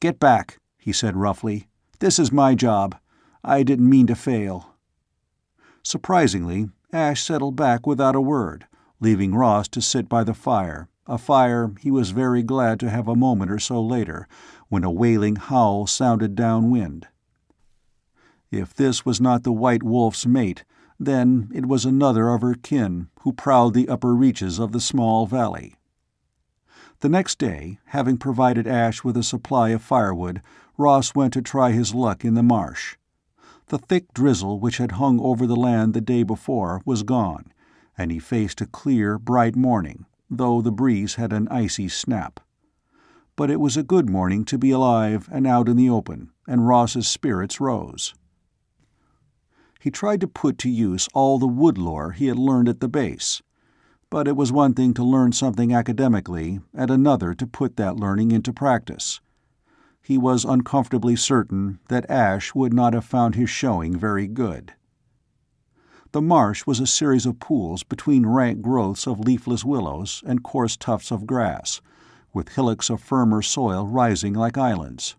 "Get back," he said roughly. "This is my job. I didn't mean to fail." Surprisingly, Ash settled back without a word, leaving Ross to sit by the fire, a fire he was very glad to have a moment or so later, when a wailing howl sounded downwind. If this was not the White Wolf's mate, then it was another of her kin who prowled the upper reaches of the small valley. The next day, having provided Ash with a supply of firewood, Ross went to try his luck in the marsh. The thick drizzle which had hung over the land the day before was gone, and he faced a clear, bright morning, though the breeze had an icy snap. But it was a good morning to be alive and out in the open, and Ross's spirits rose. He tried to put to use all the wood lore he had learned at the base, but it was one thing to learn something academically, and another to put that learning into practice. He was uncomfortably certain that Ash would not have found his showing very good. The marsh was a series of pools between rank growths of leafless willows and coarse tufts of grass, with hillocks of firmer soil rising like islands.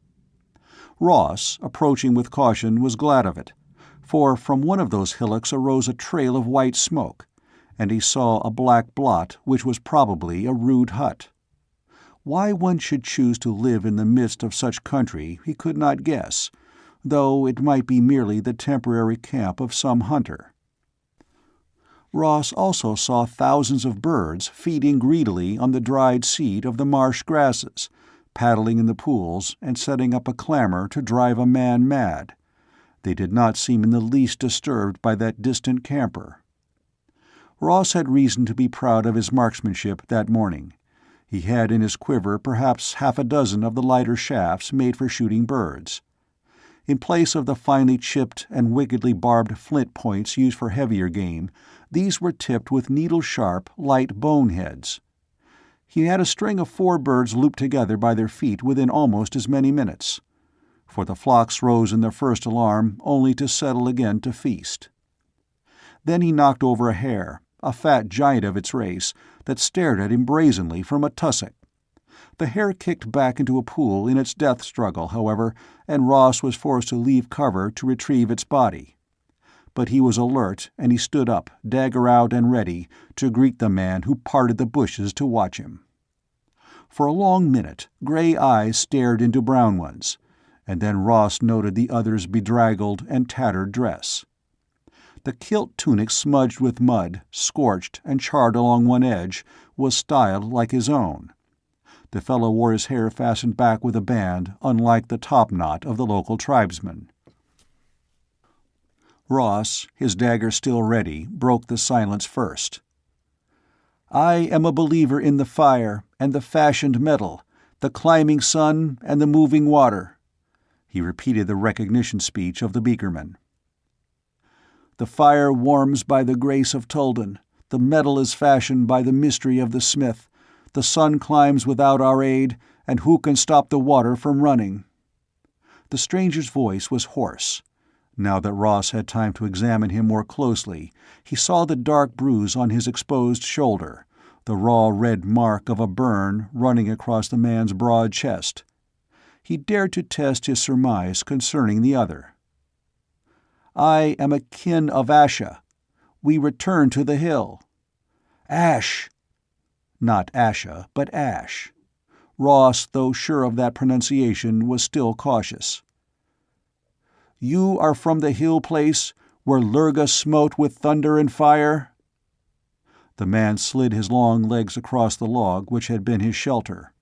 Ross, approaching with caution, was glad of it, for from one of those hillocks arose a trail of white smoke, and he saw a black blot which was probably a rude hut. Why one should choose to live in the midst of such country he could not guess, though it might be merely the temporary camp of some hunter. Ross also saw thousands of birds feeding greedily on the dried seed of the marsh grasses, paddling in the pools and setting up a clamor to drive a man mad. They did not seem in the least disturbed by that distant camper. Ross had reason to be proud of his marksmanship that morning. He had in his quiver perhaps half a dozen of the lighter shafts made for shooting birds. In place of the finely chipped and wickedly barbed flint points used for heavier game, these were tipped with needle-sharp, light bone heads. He had a string of 4 birds looped together by their feet within almost as many minutes, for the flocks rose in their first alarm only to settle again to feast. Then he knocked over a hare, a fat giant of its race, that stared at him brazenly from a tussock. The hare kicked back into a pool in its death struggle, however, and Ross was forced to leave cover to retrieve its body. But he was alert, and he stood up, dagger out and ready, to greet the man who parted the bushes to watch him. For a long minute, gray eyes stared into brown ones, and then Ross noted the other's bedraggled and tattered dress. The kilt tunic smudged with mud, scorched and charred along one edge, was styled like his own. The fellow wore his hair fastened back with a band, unlike the topknot of the local tribesman. Ross, his dagger still ready, broke the silence first. "I am a believer in the fire and the fashioned metal, the climbing sun and the moving water." He repeated the recognition speech of the beakerman. "The fire warms by the grace of Tuldan, the metal is fashioned by the mystery of the smith, the sun climbs without our aid, and who can stop the water from running?" The stranger's voice was hoarse. Now that Ross had time to examine him more closely, he saw the dark bruise on his exposed shoulder, the raw red mark of a burn running across the man's broad chest. He dared to test his surmise concerning the other. "I am a kin of Asha. We return to the hill." "Ash!" Not Asha, but Ash. Ross, though sure of that pronunciation, was still cautious. "You are from the hill place, where Lurga smote with thunder and fire?" The man slid his long legs across the log which had been his shelter.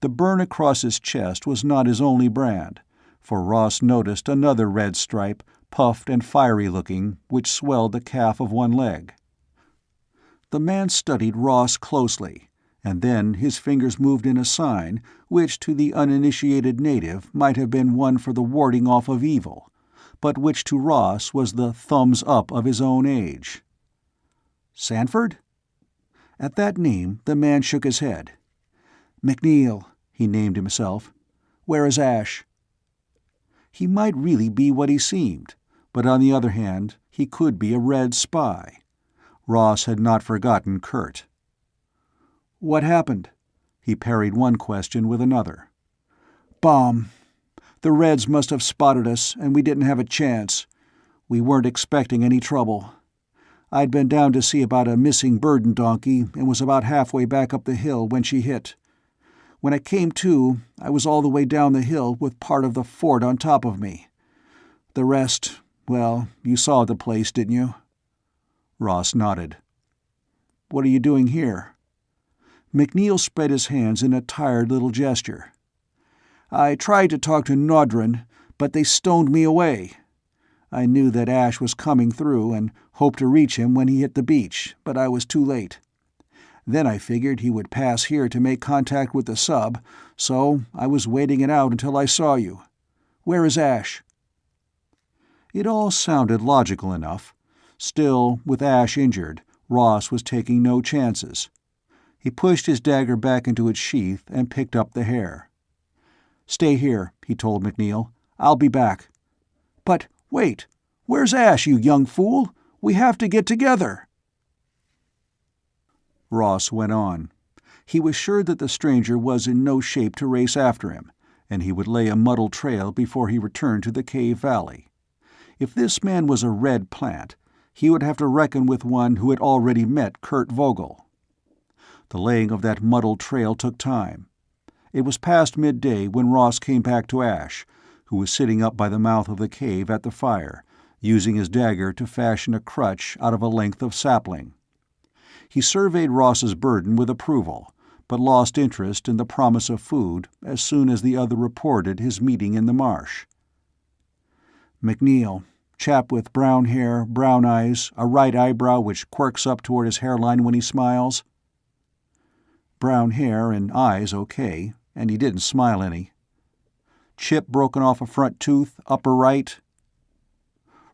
The burn across his chest was not his only brand, for Ross noticed another red stripe, puffed and fiery-looking, which swelled the calf of one leg. The man studied Ross closely, and then his fingers moved in a sign which to the uninitiated native might have been one for the warding off of evil, but which to Ross was the thumbs up of his own age. "Sanford?" At that name the man shook his head. "McNeil," he named himself. "Where is Ash?" He might really be what he seemed, but on the other hand, he could be a Red spy. Ross had not forgotten Kurt. "What happened?" He parried one question with another. "Bomb. The Reds must have spotted us, and we didn't have a chance. We weren't expecting any trouble. I'd been down to see about a missing burden donkey and was about halfway back up the hill when she hit. When I came to, I was all the way down the hill with part of the fort on top of me. The rest, well, you saw the place, didn't you?" Ross nodded. "What are you doing here?" McNeil spread his hands in a tired little gesture. "I tried to talk to Nodron, but they stoned me away. I knew that Ash was coming through and hoped to reach him when he hit the beach, but I was too late. Then I figured he would pass here to make contact with the sub, so I was waiting it out until I saw you. Where is Ash?" It all sounded logical enough. Still, with Ash injured, Ross was taking no chances. He pushed his dagger back into its sheath and picked up the hair. "Stay here," he told McNeil. "I'll be back." "But wait! Where's Ash, you young fool? We have to get together!" Ross went on. He was sure that the stranger was in no shape to race after him, and he would lay a muddled trail before he returned to the cave valley. If this man was a red plant, he would have to reckon with one who had already met Kurt Vogel. The laying of that muddled trail took time. It was past midday when Ross came back to Ash, who was sitting up by the mouth of the cave at the fire, using his dagger to fashion a crutch out of a length of sapling. He surveyed Ross's burden with approval, but lost interest in the promise of food as soon as the other reported his meeting in the marsh. "McNeil, chap with brown hair, brown eyes, a right eyebrow which quirks up toward his hairline when he smiles." Brown hair and eyes okay, and he didn't smile any. "Chip broken off a front tooth, upper right?"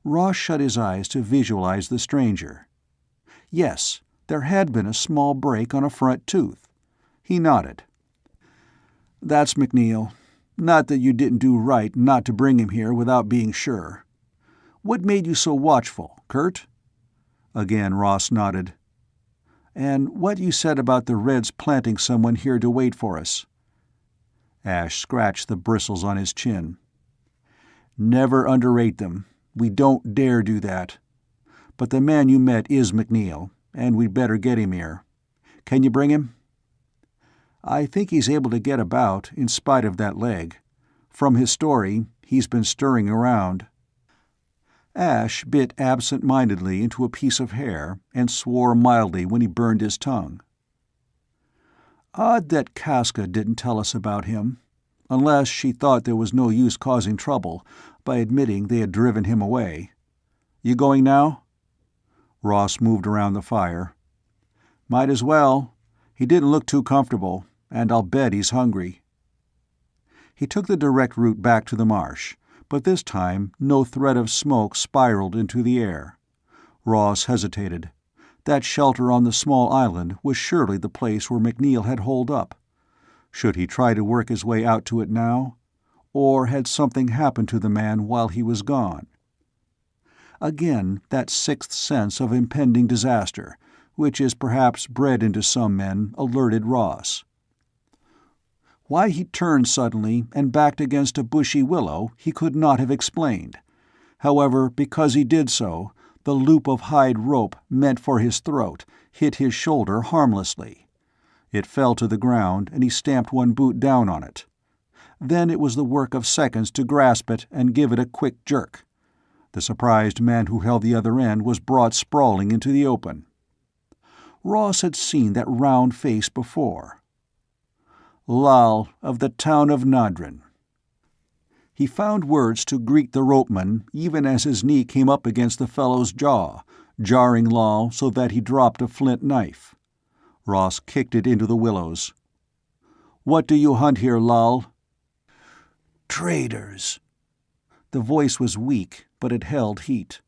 Ross shut his eyes to visualize the stranger. Yes, there had been a small break on a front tooth. He nodded. "That's McNeil. Not that you didn't do right not to bring him here without being sure. What made you so watchful, Kurt?" Again Ross nodded. "And what you said about the Reds planting someone here to wait for us?" Ash scratched the bristles on his chin. "Never underrate them. We don't dare do that. But the man you met is McNeil, and we'd better get him here. Can you bring him?" "I think he's able to get about, in spite of that leg. From his story, he's been stirring around." Ash bit absent-mindedly into a piece of hair and swore mildly when he burned his tongue. Odd that Casca didn't tell us about him, unless she thought there was no use causing trouble by admitting they had driven him away. "You going now?" Ross moved around the fire. "Might as well. He didn't look too comfortable, and I'll bet he's hungry." He took the direct route back to the marsh, but this time no thread of smoke spiraled into the air. Ross hesitated. That shelter on the small island was surely the place where McNeil had holed up. Should he try to work his way out to it now? Or had something happened to the man while he was gone? Again, that sixth sense of impending disaster, which is perhaps bred into some men, alerted Ross. Why he turned suddenly and backed against a bushy willow he could not have explained. However, because he did so, the loop of hide rope meant for his throat hit his shoulder harmlessly. It fell to the ground, and he stamped one boot down on it. Then it was the work of seconds to grasp it and give it a quick jerk. The surprised man who held the other end was brought sprawling into the open. Ross had seen that round face before. Lal, of the town of Nodron. He found words to greet the ropeman even as his knee came up against the fellow's jaw, jarring Lal so that he dropped a flint knife. Ross kicked it into the willows. "What do you hunt here, Lal?" "Traitors." The voice was weak, but it held heat.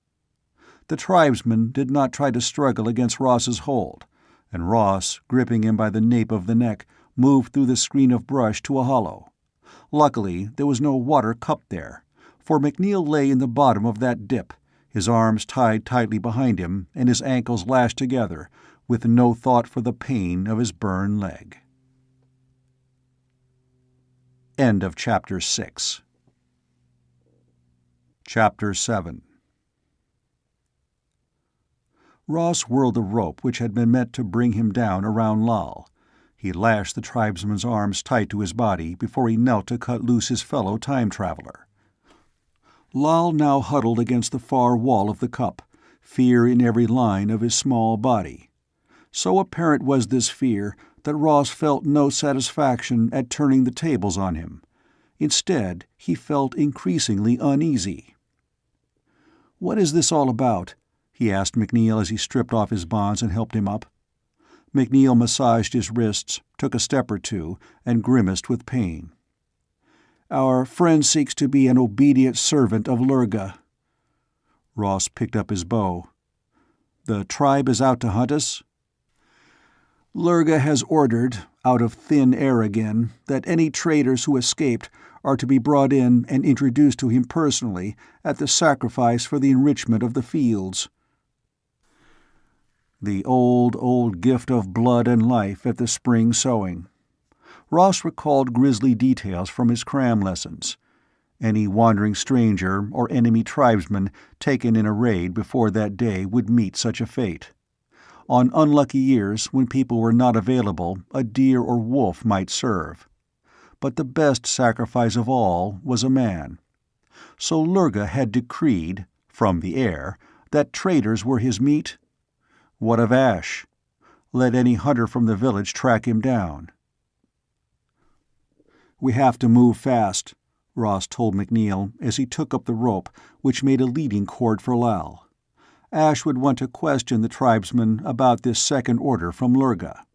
The tribesman did not try to struggle against Ross's hold, and Ross, gripping him by the nape of the neck, moved through the screen of brush to a hollow. Luckily, there was no water cupped there, for McNeil lay in the bottom of that dip, his arms tied tightly behind him and his ankles lashed together, with no thought for the pain of his burned leg. End of Chapter 6. Chapter 7. Ross whirled the rope which had been meant to bring him down around Lal. He lashed the tribesman's arms tight to his body before he knelt to cut loose his fellow time-traveler. Lal now huddled against the far wall of the cup, fear in every line of his small body. So apparent was this fear that Ross felt no satisfaction at turning the tables on him. Instead, he felt increasingly uneasy. "What is this all about?" he asked McNeil as he stripped off his bonds and helped him up. McNeil massaged his wrists, took a step or two, and grimaced with pain. "Our friend seeks to be an obedient servant of Lurga." Ross picked up his bow. "The tribe is out to hunt us?" "Lurga has ordered, out of thin air again, that any traitors who escaped are to be brought in and introduced to him personally at the sacrifice for the enrichment of the fields." The old gift of blood and life at the spring sowing. Ross recalled grisly details from his cram lessons. Any wandering stranger or enemy tribesman taken in a raid before that day would meet such a fate. On unlucky years, when people were not available, a deer or wolf might serve. But the best sacrifice of all was a man. So Lurga had decreed, from the air, that traitors were his meat? What of Ash? Let any hunter from the village track him down. "We have to move fast," Ross told McNeil as he took up the rope which made a leading cord for Lal. Ash would want to question the tribesman about this second order from Lurga.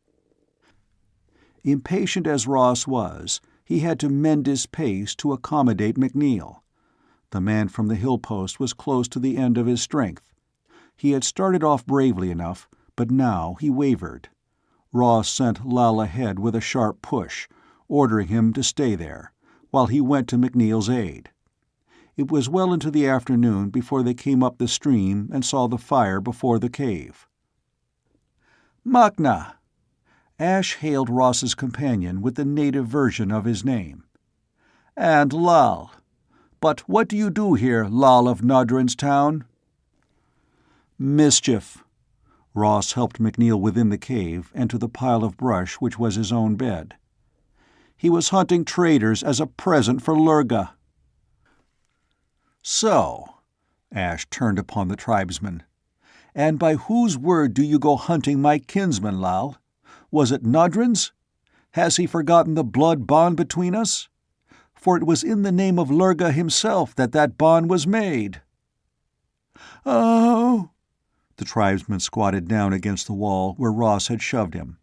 Impatient as Ross was, he had to mend his pace to accommodate McNeil. The man from the hill post was close to the end of his strength. He had started off bravely enough, but now he wavered. Ross sent Lal ahead with a sharp push, ordering him to stay there, while he went to McNeil's aid. It was well into the afternoon before they came up the stream and saw the fire before the cave. "Makna!" Ash hailed Ross's companion with the native version of his name. "And Lal. But what do you do here, Lal of Nodrin's town?" "Mischief." Ross helped McNeil within the cave and to the pile of brush which was his own bed. "He was hunting traitors as a present for Lurga." "So," Ash turned upon the tribesman, "and by whose word do you go hunting my kinsman, Lal? Was it Nodrin's? Has he forgotten the blood bond between us? For it was in the name of Lurga himself that bond was made." "Oh!" The tribesman squatted down against the wall where Ross had shoved him.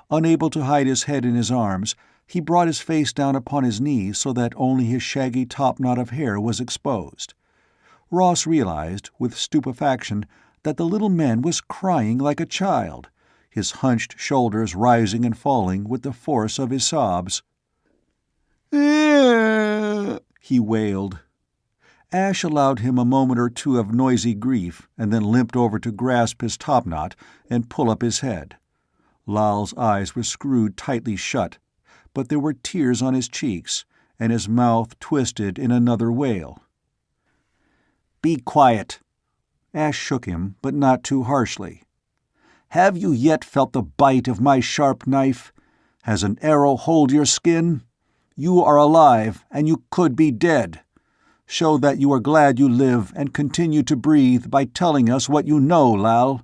Unable to hide his head in his arms, he brought his face down upon his knees so that only his shaggy topknot of hair was exposed. Ross realized, with stupefaction, that the little man was crying like a child, his hunched shoulders rising and falling with the force of his sobs. He wailed. Ash allowed him a moment or two of noisy grief and then limped over to grasp his topknot and pull up his head. Lal's eyes were screwed tightly shut, but there were tears on his cheeks, and his mouth twisted in another wail. "Be quiet." Ash shook him, but not too harshly. "Have you yet felt the bite of my sharp knife? Has an arrow holed your skin? You are alive, and you could be dead. Show that you are glad you live and continue to breathe by telling us what you know, Lal."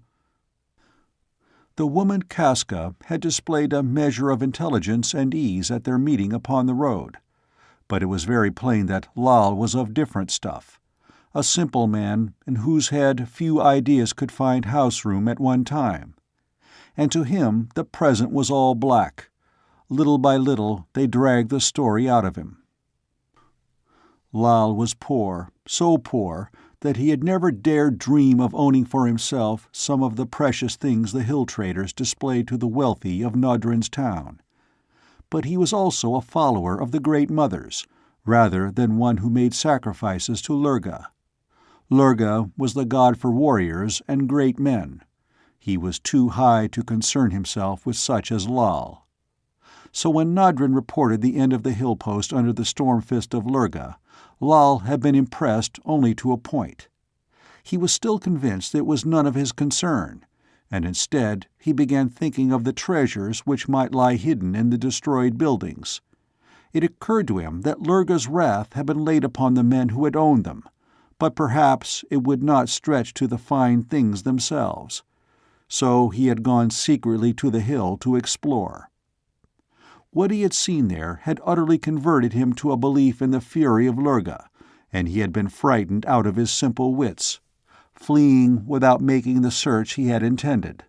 The woman Casca had displayed a measure of intelligence and ease at their meeting upon the road, but it was very plain that Lal was of different stuff, a simple man in whose head few ideas could find house-room at one time. And to him the present was all black. Little by little they dragged the story out of him. Lal was poor, so poor that he had never dared dream of owning for himself some of the precious things the hill traders displayed to the wealthy of Nodrin's town. But he was also a follower of the Great Mothers, rather than one who made sacrifices to Lurga. Lurga was the god for warriors and great men. He was too high to concern himself with such as Lal. So when Nodrin reported the end of the hill post under the storm fist of Lurga, Lal had been impressed only to a point. He was still convinced it was none of his concern, and instead he began thinking of the treasures which might lie hidden in the destroyed buildings. It occurred to him that Lurga's wrath had been laid upon the men who had owned them, but perhaps it would not stretch to the fine things themselves. So he had gone secretly to the hill to explore. What he had seen there had utterly converted him to a belief in the fury of Lurga, and he had been frightened out of his simple wits, fleeing without making the search he had intended.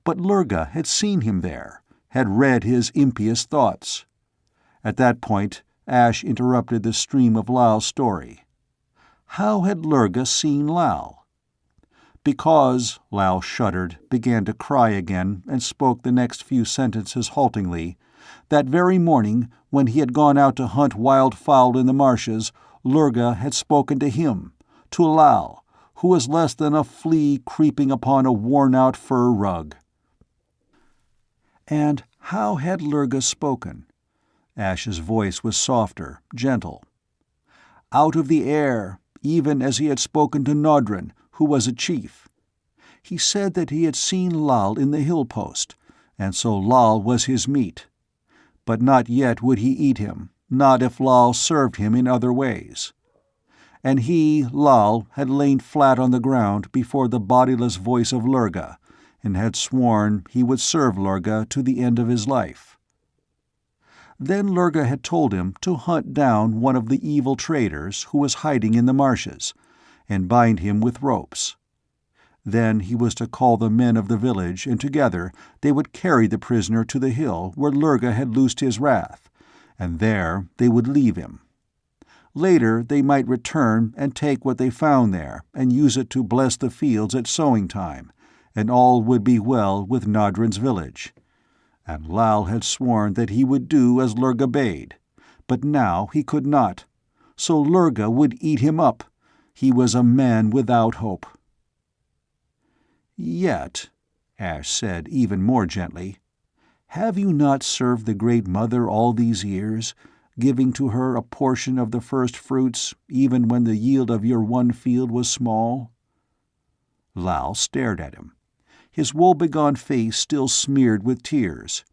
But Lurga had seen him there, had read his impious thoughts. At that point, Ash interrupted the stream of Lal's story. How had Lurga seen Lal? Because, Lal shuddered, began to cry again, and spoke the next few sentences haltingly, that very morning, when he had gone out to hunt wild fowl in the marshes, Lurga had spoken to him, to Lal, who was less than a flea creeping upon a worn-out fur rug. And how had Lurga spoken? Ash's voice was softer, gentle. Out of the air, even as he had spoken to Nodrin, who was a chief. He said that he had seen Lal in the hill post, and so Lal was his meat. But not yet would he eat him, not if Lal served him in other ways. And he, Lal, had lain flat on the ground before the bodiless voice of Lurga, and had sworn he would serve Lurga to the end of his life. Then Lurga had told him to hunt down one of the evil traders who was hiding in the marshes, and bind him with ropes. Then he was to call the men of the village, and together they would carry the prisoner to the hill where Lurga had loosed his wrath, and there they would leave him. Later they might return and take what they found there, and use it to bless the fields at sowing time, and all would be well with Nodrin's village. And Lal had sworn that he would do as Lurga bade, but now he could not. So Lurga would eat him up. He was a man without hope. Yet, Ash said even more gently, have you not served the Great Mother all these years, giving to her a portion of the first fruits, even when the yield of your one field was small? Lal stared at him, his woebegone face still smeared with tears.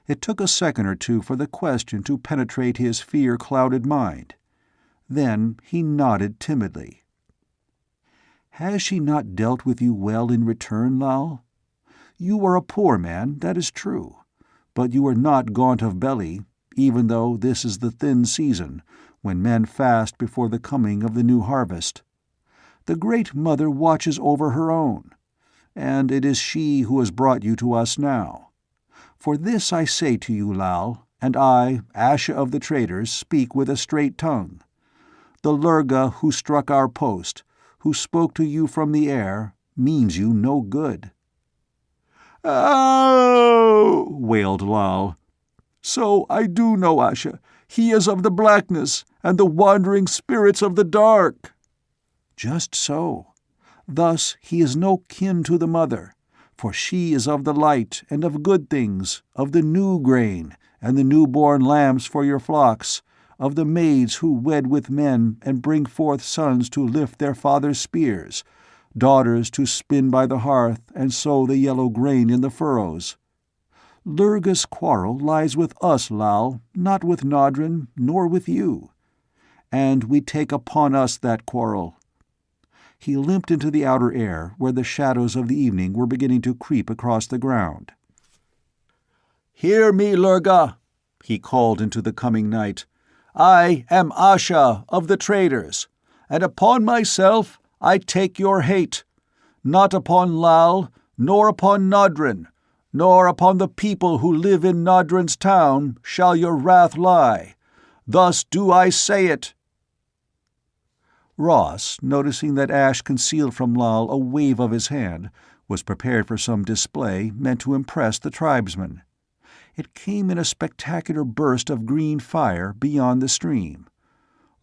It took a second or two for the question to penetrate his fear-clouded mind. Then he nodded timidly. Has she not dealt with you well in return, Lal? You are a poor man, that is true, but you are not gaunt of belly, even though this is the thin season, when men fast before the coming of the new harvest. The Great Mother watches over her own, and it is she who has brought you to us now. For this I say to you, Lal, and I, Asha of the Traders, speak with a straight tongue. The Lurga who struck our post, who spoke to you from the air, means you no good." "Oh!" wailed Lal. "So I do know Asha. He is of the blackness, and the wandering spirits of the dark." "Just so. Thus he is no kin to the mother, for she is of the light and of good things, of the new grain, and the newborn lambs for your flocks, of the maids who wed with men and bring forth sons to lift their fathers' spears, daughters to spin by the hearth and sow the yellow grain in the furrows. Lurga's quarrel lies with us, Lal, not with Nodrin, nor with you. And we take upon us that quarrel." He limped into the outer air, where the shadows of the evening were beginning to creep across the ground. "Hear me, Lurga," he called into the coming night. "I am Asha of the Traders, and upon myself I take your hate. Not upon Lal, nor upon Nodrin, nor upon the people who live in Nodrin's town shall your wrath lie. Thus do I say it." Ross, noticing that Ash concealed from Lal a wave of his hand, was prepared for some display meant to impress the tribesmen. It came in a spectacular burst of green fire beyond the stream.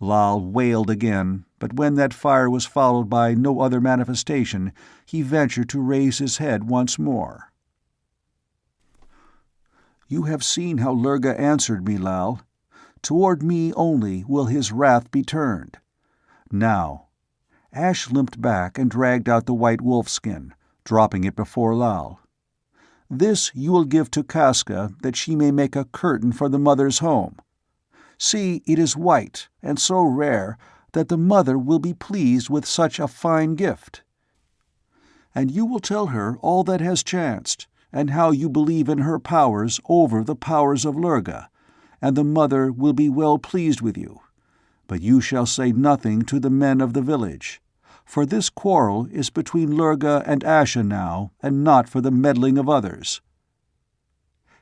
Lal wailed again, but when that fire was followed by no other manifestation, he ventured to raise his head once more. "You have seen how Lurga answered me, Lal. Toward me only will his wrath be turned. Now—" Ash limped back and dragged out the white wolf-skin, dropping it before Lal. "This you will give to Casca, that she may make a curtain for the mother's home. See, it is white, and so rare that the mother will be pleased with such a fine gift. And you will tell her all that has chanced, and how you believe in her powers over the powers of Lurga, and the mother will be well pleased with you. But you shall say nothing to the men of the village, for this quarrel is between Lurga and Asha now, and not for the meddling of others."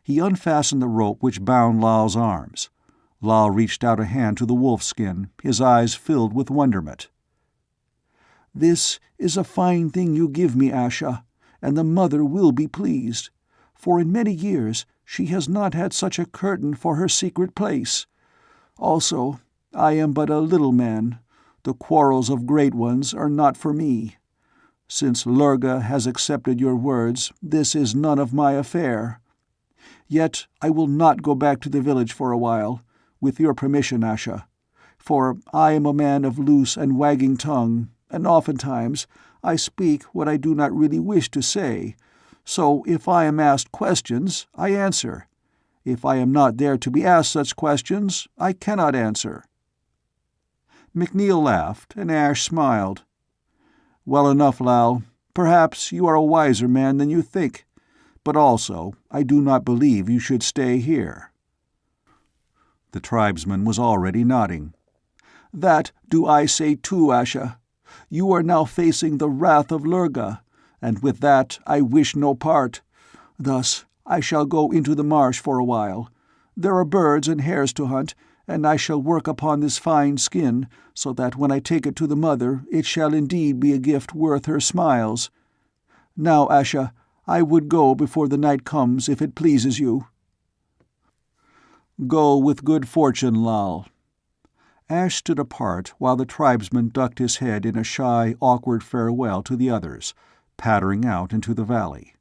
He unfastened the rope which bound Lal's arms. Lal reached out a hand to the wolf-skin, his eyes filled with wonderment. "This is a fine thing you give me, Asha, and the mother will be pleased, for in many years she has not had such a curtain for her secret place. Also, I am but a little man. The quarrels of great ones are not for me. Since Lurga has accepted your words, this is none of my affair. Yet I will not go back to the village for a while, with your permission, Asha, for I am a man of loose and wagging tongue, and oftentimes I speak what I do not really wish to say, so if I am asked questions, I answer. If I am not there to be asked such questions, I cannot answer." McNeil laughed, and Ash smiled. "Well enough, Lal. Perhaps you are a wiser man than you think, but also I do not believe you should stay here." The tribesman was already nodding. "That do I say too, Asha. You are now facing the wrath of Lurga, and with that I wish no part. Thus I shall go into the marsh for a while. There are birds and hares to hunt, and I shall work upon this fine skin, so that when I take it to the mother it shall indeed be a gift worth her smiles. Now, Asha, I would go before the night comes, if it pleases you." "Go with good fortune, Lal." Ash stood apart while the tribesman ducked his head in a shy, awkward farewell to the others, pattering out into the valley.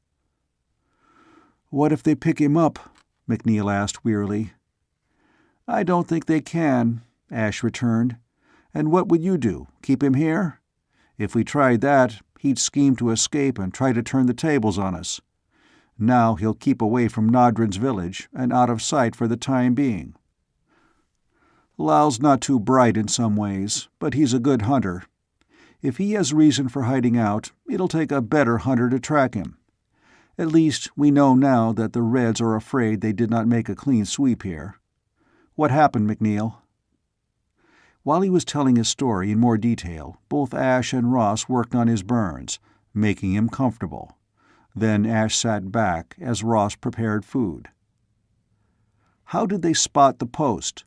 "What if they pick him up?" McNeil asked wearily. "I don't think they can," Ash returned. "And what would you do, keep him here? If we tried that, he'd scheme to escape and try to turn the tables on us. Now he'll keep away from Nodrin's village, and out of sight for the time being. Lal's not too bright in some ways, but he's a good hunter. If he has reason for hiding out, it'll take a better hunter to track him. At least we know now that the Reds are afraid they did not make a clean sweep here. What happened, McNeil?" While he was telling his story in more detail, both Ash and Ross worked on his burns, making him comfortable. Then Ash sat back as Ross prepared food. "How did they spot the post?"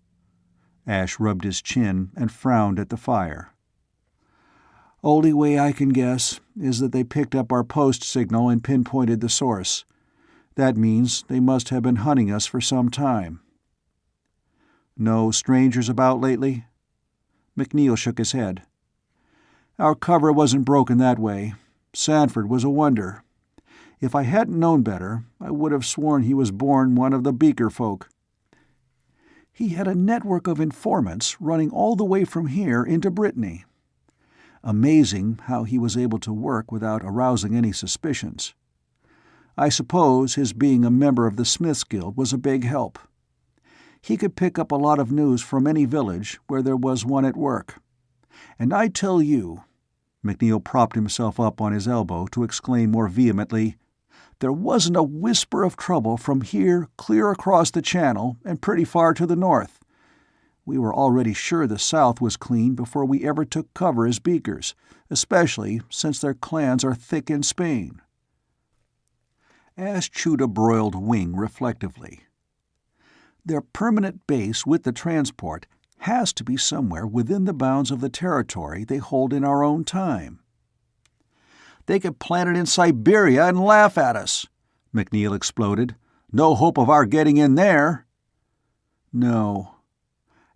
Ash rubbed his chin and frowned at the fire. "Only way I can guess is that they picked up our post signal and pinpointed the source. That means they must have been hunting us for some time." "No strangers about lately?" McNeil shook his head. "Our cover wasn't broken that way. Sanford was a wonder. If I hadn't known better, I would have sworn he was born one of the Beaker folk. He had a network of informants running all the way from here into Brittany. Amazing how he was able to work without arousing any suspicions. I suppose his being a member of the Smiths Guild was a big help. He could pick up a lot of news from any village where there was one at work. And I tell you," McNeil propped himself up on his elbow to exclaim more vehemently, "there wasn't a whisper of trouble from here clear across the Channel and pretty far to the north. We were already sure the South was clean before we ever took cover as Beakers, especially since their clans are thick in Spain." Ash chewed a broiled wing reflectively. "Their permanent base with the transport has to be somewhere within the bounds of the territory they hold in our own time." "They could plant it in Siberia and laugh at us," McNeil exploded. "No hope of our getting in there." "No."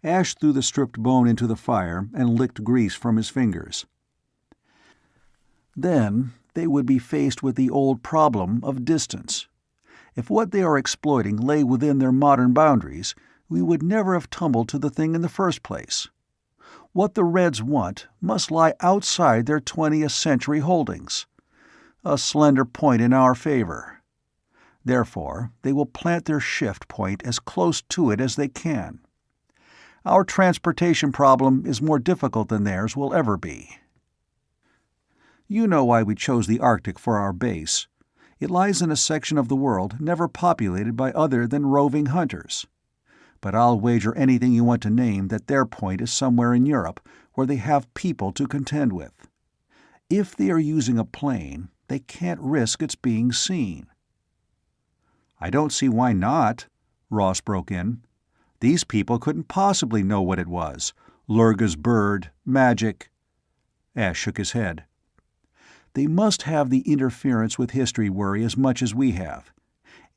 Ash threw the stripped bone into the fire and licked grease from his fingers. Then they would be faced with the old problem of distance. If what they are exploiting lay within their modern boundaries, we would never have tumbled to the thing in the first place. What the Reds want must lie outside their 20th century holdings. A slender point in our favor. Therefore, they will plant their shift point as close to it as they can. Our transportation problem is more difficult than theirs will ever be. You know why we chose the Arctic for our base. It lies in a section of the world never populated by other than roving hunters. But I'll wager anything you want to name that their point is somewhere in Europe, where they have people to contend with. If they are using a plane, they can't risk its being seen. "I don't see why not," Ross broke in. "These people couldn't possibly know what it was. Lurga's bird, magic—" Ash shook his head. "They must have the interference with history worry as much as we have.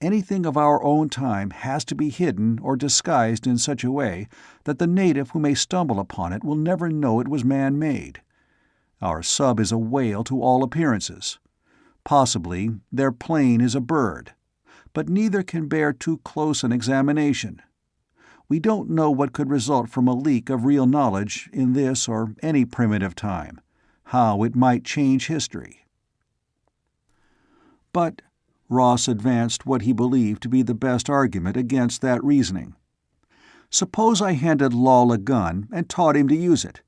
Anything of our own time has to be hidden or disguised in such a way that the native who may stumble upon it will never know it was man-made. Our sub is a whale to all appearances. Possibly their plane is a bird, but neither can bear too close an examination. We don't know what could result from a leak of real knowledge in this or any primitive time, how it might change history." "But—" Ross advanced what he believed to be the best argument against that reasoning. "Suppose I handed Lal a gun and taught him to use it.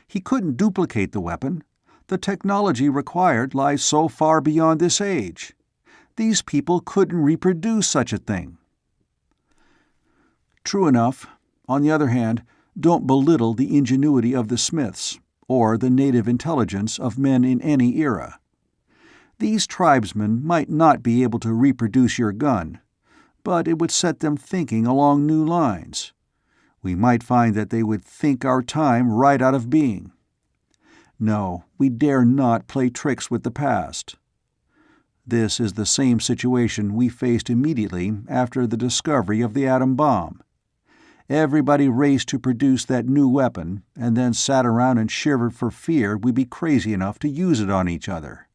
He couldn't duplicate the weapon. The technology required lies so far beyond this age. These people couldn't reproduce such a thing." "True enough. On the other hand, don't belittle the ingenuity of the Smiths, or the native intelligence of men in any era. These tribesmen might not be able to reproduce your gun, but it would set them thinking along new lines. We might find that they would think our time right out of being. No, we dare not play tricks with the past. This is the same situation we faced immediately after the discovery of the atom bomb. Everybody raced to produce that new weapon, and then sat around and shivered for fear we'd be crazy enough to use it on each other.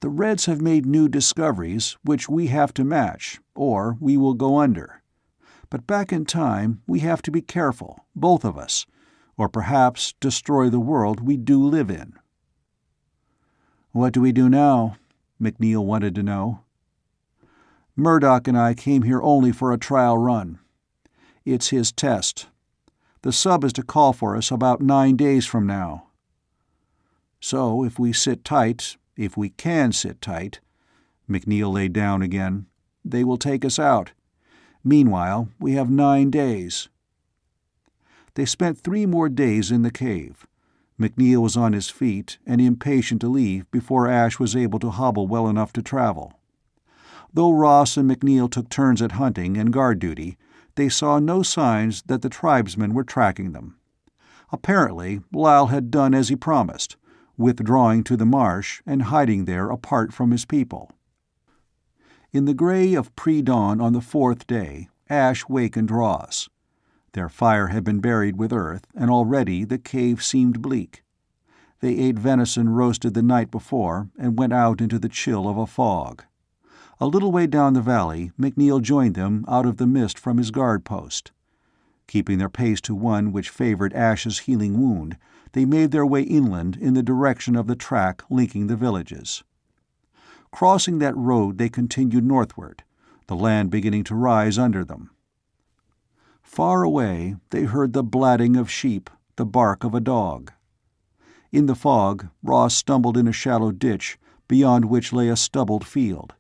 The Reds have made new discoveries which we have to match, or we will go under. But back in time, we have to be careful, both of us, or perhaps destroy the world we do live in." "What do we do now?" McNeil wanted to know. "Murdock and I came here only for a trial run. It's his test. The sub is to call for us about 9 days from now. So if we sit tight, if we can sit tight," McNeil lay down again, "they will take us out. Meanwhile, we have 9 days." They spent 3 more days in the cave. McNeil was on his feet and impatient to leave before Ash was able to hobble well enough to travel. Though Ross and McNeil took turns at hunting and guard duty, they saw no signs that the tribesmen were tracking them. Apparently, Lal had done as he promised, withdrawing to the marsh and hiding there apart from his people. In the gray of pre-dawn on the 4th day, Ash wakened Ross. Their fire had been buried with earth, and already the cave seemed bleak. They ate venison roasted the night before and went out into the chill of a fog. A little way down the valley, McNeil joined them out of the mist from his guard post. Keeping their pace to one which favored Ash's healing wound, they made their way inland in the direction of the track linking the villages. Crossing that road they continued northward, the land beginning to rise under them. Far away they heard the blatting of sheep, the bark of a dog. In the fog, Ross stumbled in a shallow ditch, beyond which lay a stubbled field.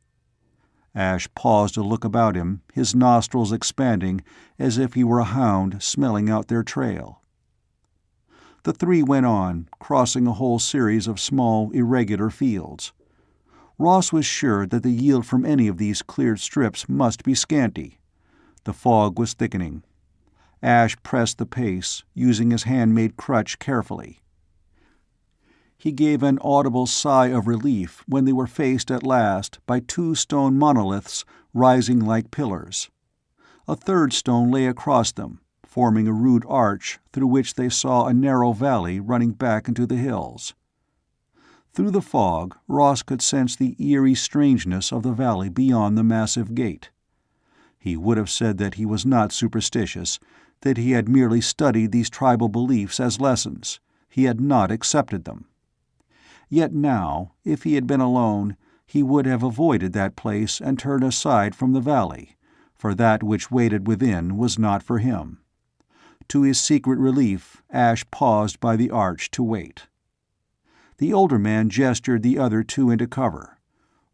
Ash paused to look about him, his nostrils expanding as if he were a hound smelling out their trail. The 3 went on, crossing a whole series of small, irregular fields. Ross was sure that the yield from any of these cleared strips must be scanty. The fog was thickening. Ash pressed the pace, using his handmade crutch carefully. He gave an audible sigh of relief when they were faced at last by 2 stone monoliths rising like pillars. A 3rd stone lay across them, forming a rude arch through which they saw a narrow valley running back into the hills. Through the fog, Ross could sense the eerie strangeness of the valley beyond the massive gate. He would have said that he was not superstitious, that he had merely studied these tribal beliefs as lessons. He had not accepted them. Yet now, if he had been alone, he would have avoided that place and turned aside from the valley, for that which waited within was not for him. To his secret relief, Ash paused by the arch to wait. The older man gestured the other two into cover.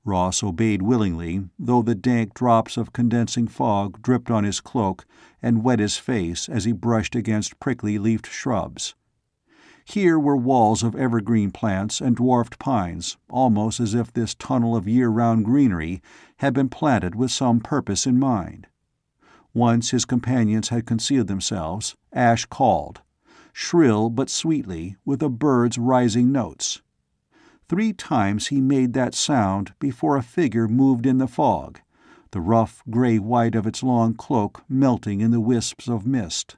Ross obeyed willingly, though the dank drops of condensing fog dripped on his cloak and wet his face as he brushed against prickly-leafed shrubs. Here were walls of evergreen plants and dwarfed pines, almost as if this tunnel of year-round greenery had been planted with some purpose in mind. Once his companions had concealed themselves, Ash called, shrill but sweetly, with a bird's rising notes. 3 times he made that sound before a figure moved in the fog, the rough gray-white of its long cloak melting in the wisps of mist.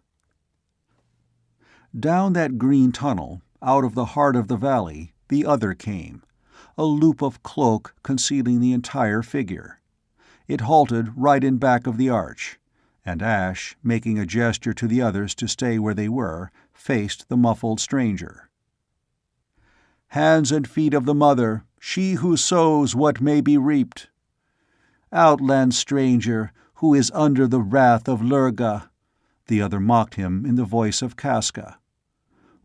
Down that green tunnel, out of the heart of the valley, the other came, a loop of cloak concealing the entire figure. It halted right in back of the arch, and Ash, making a gesture to the others to stay where they were, faced the muffled stranger. "Hands and feet of the Mother, she who sows what may be reaped. Outland stranger, who is under the wrath of Lurga," the other mocked him in the voice of Casca.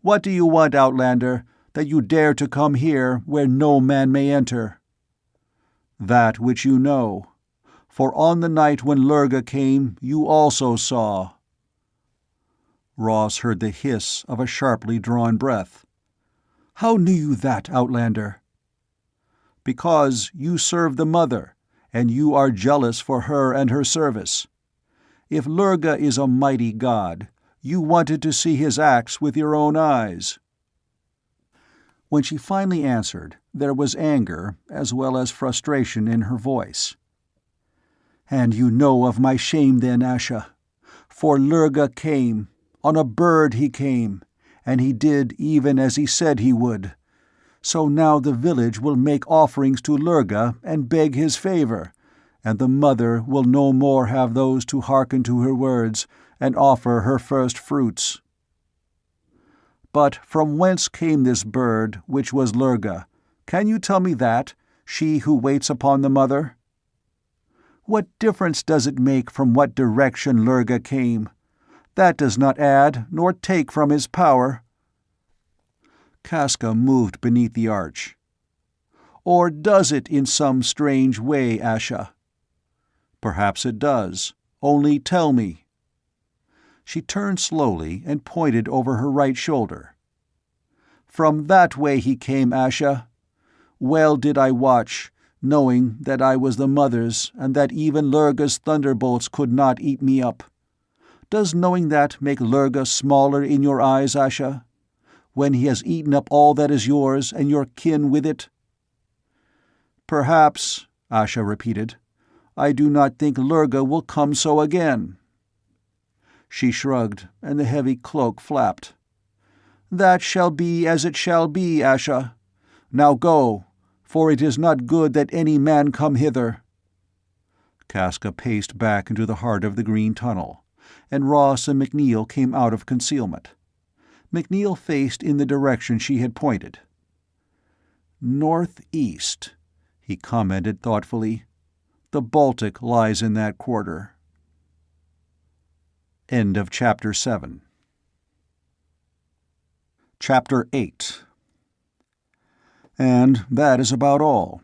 "What do you want, Outlander, that you dare to come here where no man may enter?" "That which you know. For on the night when Lurga came, you also saw." Ross heard the hiss of a sharply drawn breath. "How knew you that, Outlander?" "Because you serve the Mother, and you are jealous for her and her service. If Lurga is a mighty god, you wanted to see his acts with your own eyes." When she finally answered, there was anger as well as frustration in her voice. "And you know of my shame then, Asha. For Lurga came. On a bird he came, and he did even as he said he would. So now the village will make offerings to Lurga and beg his favor, and the Mother will no more have those to hearken to her words and offer her first fruits. But from whence came this bird, which was Lurga? Can you tell me that, she who waits upon the Mother? What difference does it make from what direction Lurga came? That does not add nor take from his power." Casca moved beneath the arch. "Or does it in some strange way, Asha?" "Perhaps it does. Only tell me." She turned slowly and pointed over her right shoulder. "From that way he came, Asha. Well did I watch, knowing that I was the Mother's and that even Lurga's thunderbolts could not eat me up. Does knowing that make Lurga smaller in your eyes, Asha? When he has eaten up all that is yours and your kin with it?" "Perhaps," Asha repeated. "I do not think Lurga will come so again." She shrugged, and the heavy cloak flapped. "That shall be as it shall be, Asha. Now go, for it is not good that any man come hither." Casca paced back into the heart of the green tunnel, and Ross and MacNeil came out of concealment. MacNeil faced in the direction she had pointed. "Northeast," he commented thoughtfully. "The Baltic lies in that quarter." End of Chapter 7. Chapter 8. And that is about all.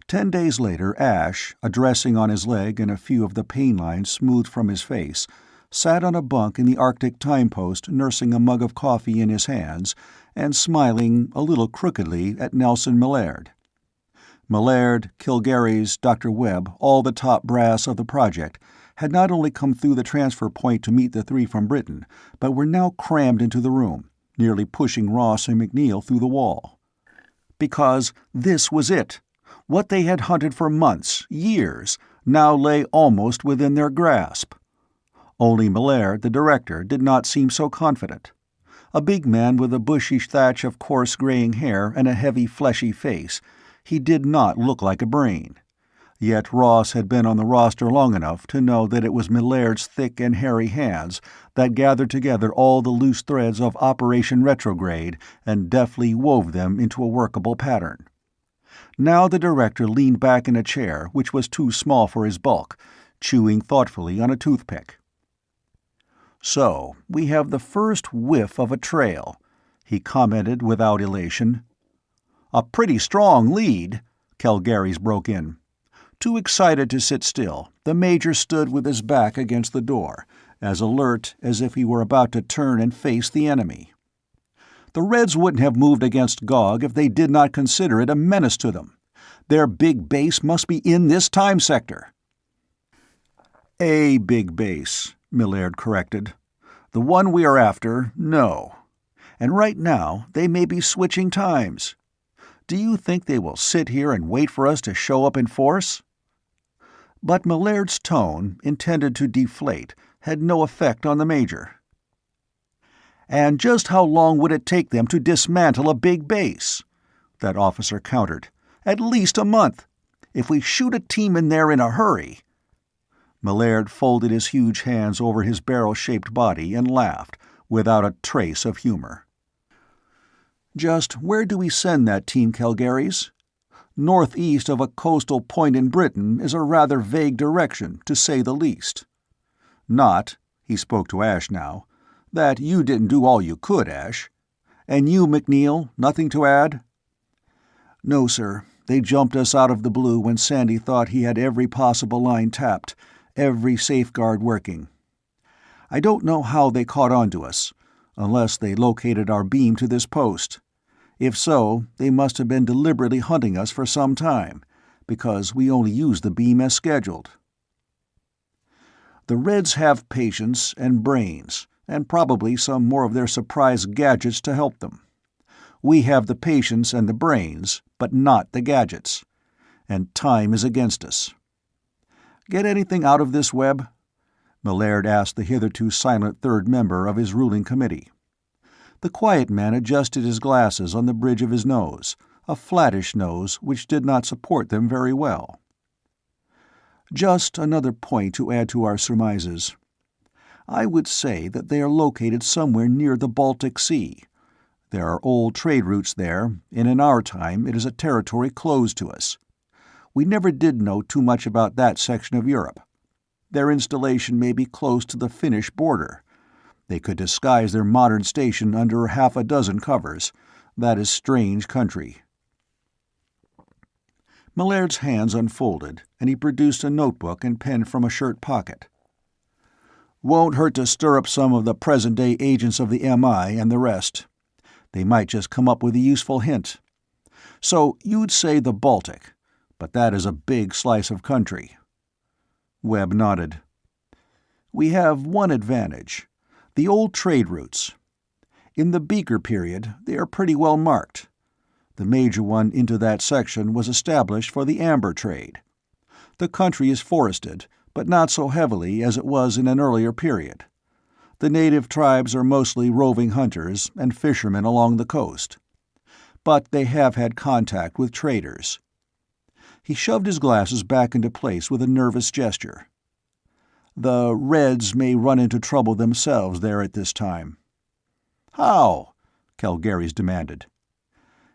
10 days later, Ash, a dressing on his leg and a few of the pain lines smoothed from his face, sat on a bunk in the Arctic timepost nursing a mug of coffee in his hands and smiling a little crookedly at Nelson Millard. Millard, Kilgarry's, Dr. Webb, all the top brass of the project, had not only come through the transfer point to meet the 3 from Britain, but were now crammed into the room, nearly pushing Ross and MacNeil through the wall. Because this was it. What they had hunted for months, years, now lay almost within their grasp. Only Millard, the director, did not seem so confident. A big man with a bushy thatch of coarse graying hair and a heavy fleshy face, he did not look like a brain. Yet Ross had been on the roster long enough to know that it was Millard's thick and hairy hands that gathered together all the loose threads of Operation Retrograde and deftly wove them into a workable pattern. Now the director leaned back in a chair which was too small for his bulk, chewing thoughtfully on a toothpick. "So, we have the first whiff of a trail," he commented without elation. "A pretty strong lead," Calgares broke in. Too excited to sit still, the Major stood with his back against the door, as alert as if he were about to turn and face the enemy. "The Reds wouldn't have moved against Gog if they did not consider it a menace to them. Their big base must be in this time sector." "A big base," Millard corrected. "The one we are after, no. And right now they may be switching times. Do you think they will sit here and wait for us to show up in force?" But Millard's tone, intended to deflate, had no effect on the Major. "And just how long would it take them to dismantle a big base?" that officer countered. "At least a month. If we shoot a team in there in a hurry—" Millard folded his huge hands over his barrel-shaped body and laughed, without a trace of humor. "Just where do we send that team, Calgares? Northeast of a coastal point in Britain is a rather vague direction, to say the least. Not," he spoke to Ash now, "that you didn't do all you could, Ash. And you, McNeil, nothing to add?" "No, sir. They jumped us out of the blue when Sandy thought he had every possible line tapped, every safeguard working. I don't know how they caught on to us, unless they located our beam to this post. If so, they must have been deliberately hunting us for some time, because we only used the beam as scheduled. The Reds have patience and brains, and probably some more of their surprise gadgets to help them. We have the patience and the brains, but not the gadgets. And time is against us. Get anything out of this, Webb?" Millard asked the hitherto silent third member of his ruling committee. The quiet man adjusted his glasses on the bridge of his nose, a flattish nose which did not support them very well. "Just another point to add to our surmises. I would say that they are located somewhere near the Baltic Sea. There are old trade routes there, and in our time it is a territory closed to us. We never did know too much about that section of Europe. Their installation may be close to the Finnish border. They could disguise their modern station under half a dozen covers. That is strange country." Millard's hands unfolded, and he produced a notebook and pen from a shirt pocket. "Won't hurt to stir up some of the present-day agents of the MI and the rest. They might just come up with a useful hint. So you'd say the Baltic, but that is a big slice of country." Webb nodded. "We have one advantage. The old trade routes. In the Beaker period, they are pretty well marked. The major one into that section was established for the amber trade. The country is forested, but not so heavily as it was in an earlier period. The native tribes are mostly roving hunters and fishermen along the coast. But they have had contact with traders." He shoved his glasses back into place with a nervous gesture. "The Reds may run into trouble themselves there at this time." "How?" Calgares demanded.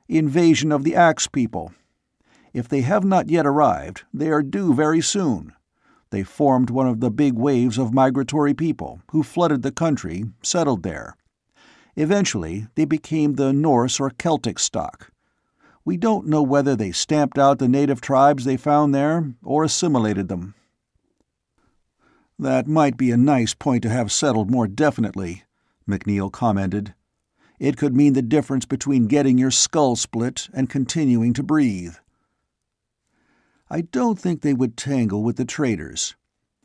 "Invasion of the Axe people. If they have not yet arrived, they are due very soon. They formed one of the big waves of migratory people, who flooded the country, settled there. Eventually, they became the Norse or Celtic stock. We don't know whether they stamped out the native tribes they found there, or assimilated them." "That might be a nice point to have settled more definitely," McNeil commented. "It could mean the difference between getting your skull split and continuing to breathe." "I don't think they would tangle with the traders.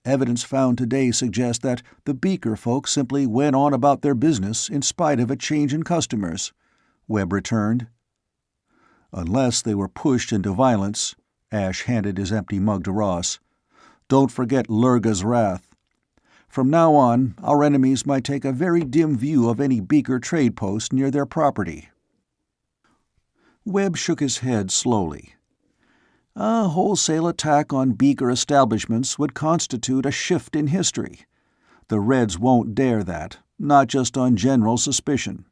Evidence found today suggests that the Beaker folk simply went on about their business in spite of a change in customers," Webb returned. "Unless they were pushed into violence," Ash handed his empty mug to Ross. "Don't forget Lurga's wrath. From now on, our enemies might take a very dim view of any Beaker trade post near their property." Webb shook his head slowly. "A wholesale attack on Beaker establishments would constitute a shift in history. The Reds won't dare that, not just on general suspicion.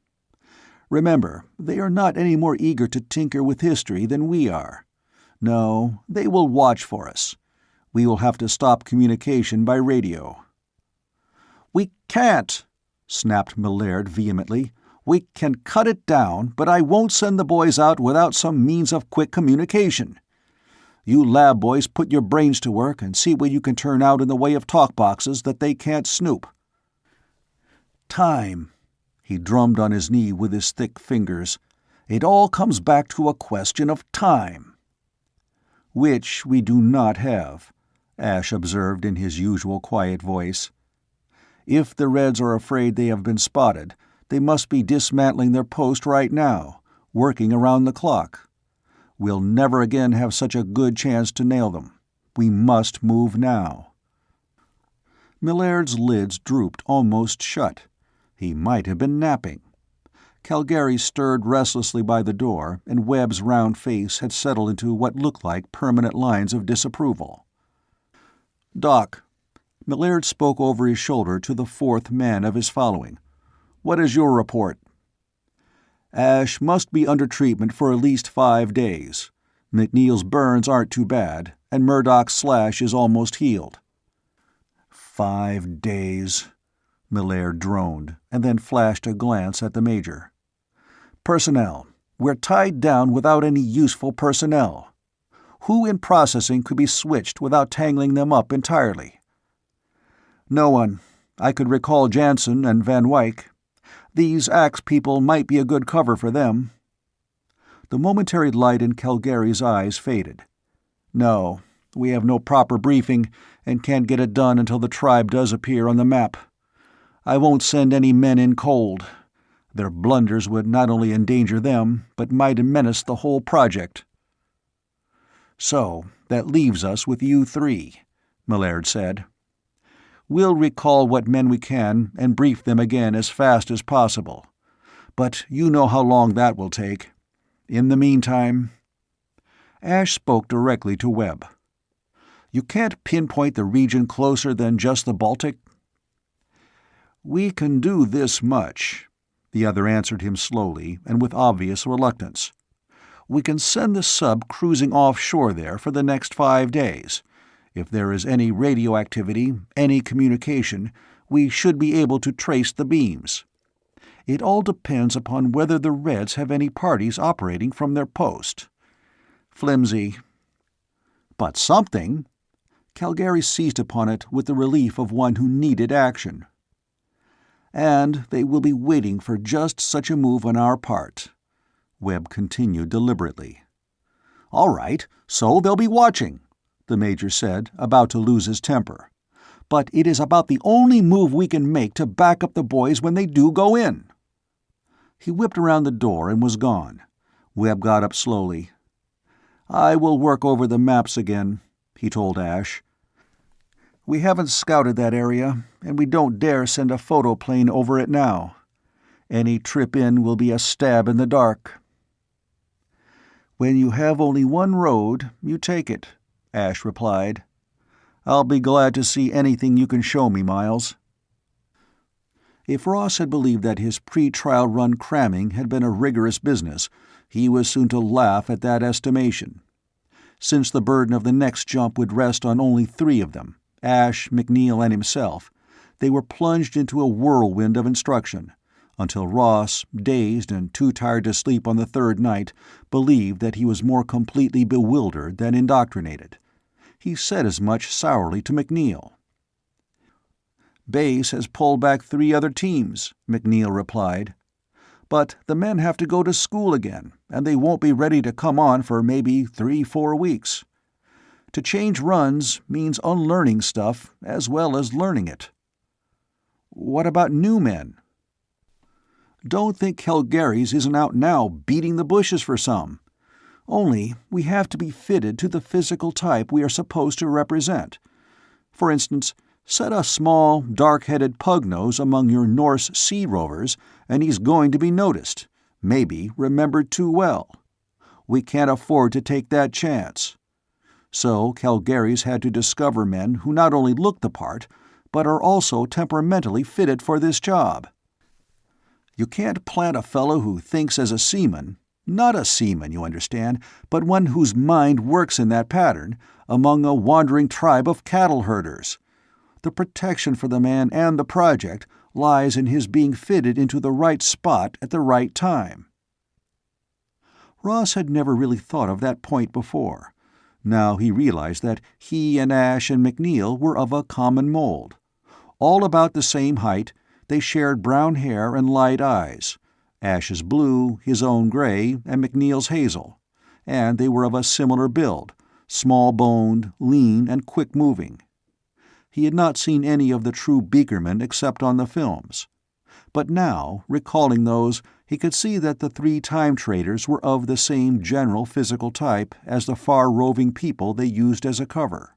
Remember, they are not any more eager to tinker with history than we are. No, they will watch for us. We will have to stop communication by radio." "We can't," snapped Millard vehemently. "We can cut it down, but I won't send the boys out without some means of quick communication. You lab boys put your brains to work and see what you can turn out in the way of talk boxes that they can't snoop." "Time." He drummed on his knee with his thick fingers. "It all comes back to a question of time." "Which we do not have," Ash observed in his usual quiet voice. "If the Reds are afraid they have been spotted, they must be dismantling their post right now, working around the clock. We'll never again have such a good chance to nail them. We must move now." Millard's lids drooped almost shut. He might have been napping. Calgary stirred restlessly by the door, and Webb's round face had settled into what looked like permanent lines of disapproval. "Doc," Millard spoke over his shoulder to the fourth man of his following, "what is your report?" "Ash must be under treatment for at least 5 days. McNeil's burns aren't too bad, and Murdock's slash is almost healed." 5 days, Millard droned, and then flashed a glance at the Major. "Personnel. We're tied down without any useful personnel. Who in processing could be switched without tangling them up entirely?" "No one. I could recall Jansen and Van Wyck. These Axe people might be a good cover for them." The momentary light in Calgary's eyes faded. "No, we have no proper briefing, and can't get it done until the tribe does appear on the map. I won't send any men in cold. Their blunders would not only endanger them, but might menace the whole project." "So, that leaves us with you three," Millard said. "We'll recall what men we can and brief them again as fast as possible. But you know how long that will take. In the meantime—" Ash spoke directly to Webb. "You can't pinpoint the region closer than just the Baltic?" "We can do this much," the other answered him slowly and with obvious reluctance. "We can send the sub cruising offshore there for the next 5 days. If there is any radioactivity, any communication, we should be able to trace the beams. It all depends upon whether the Reds have any parties operating from their post. Flimsy. But something." Calgary seized upon it with the relief of one who needed action. "And they will be waiting for just such a move on our part," Webb continued deliberately. "All right, so they'll be watching," the Major said, about to lose his temper. "But it is about the only move we can make to back up the boys when they do go in." He whipped around the door and was gone. Webb got up slowly. "I will work over the maps again," he told Ash. "We haven't scouted that area, and we don't dare send a photoplane over it now. Any trip in will be a stab in the dark." "When you have only one road, you take it," Ash replied. "I'll be glad to see anything you can show me, Miles." If Ross had believed that his pre-trial run cramming had been a rigorous business, he was soon to laugh at that estimation. Since the burden of the next jump would rest on only 3 of them, Ash, McNeil, and himself, they were plunged into a whirlwind of instruction, until Ross, dazed and too tired to sleep on the 3rd night, believed that he was more completely bewildered than indoctrinated. He said as much sourly to McNeil. "Base has pulled back 3 other teams," McNeil replied. "But the men have to go to school again, and they won't be ready to come on for maybe 3-4 weeks. To change runs means unlearning stuff as well as learning it." "What about new men?" "Don't think Calgary's isn't out now beating the bushes for some. Only we have to be fitted to the physical type we are supposed to represent. For instance, Set a small, dark-headed pug-nose among your Norse sea rovers, and he's going to be noticed, maybe remembered too well. We can't afford to take that chance. So Calgary's had to discover men who not only look the part, but are also temperamentally fitted for this job. You can't plant a fellow who thinks as a seaman, not a seaman, you understand, but one whose mind works in that pattern, among a wandering tribe of cattle herders. The protection for the man and the project lies in his being fitted into the right spot at the right time. Ross had never really thought of that point before. Now he realized that he and Ash and McNeil were of a common mold. All about the same height, they shared brown hair and light eyes. Ash's blue, his own gray, and McNeil's hazel. And they were of a similar build, small-boned, lean, and quick-moving. He had not seen any of the true Beakermen except on the films. But now, recalling those, he could see that the three time traders were of the same general physical type as the far-roving people they used as a cover.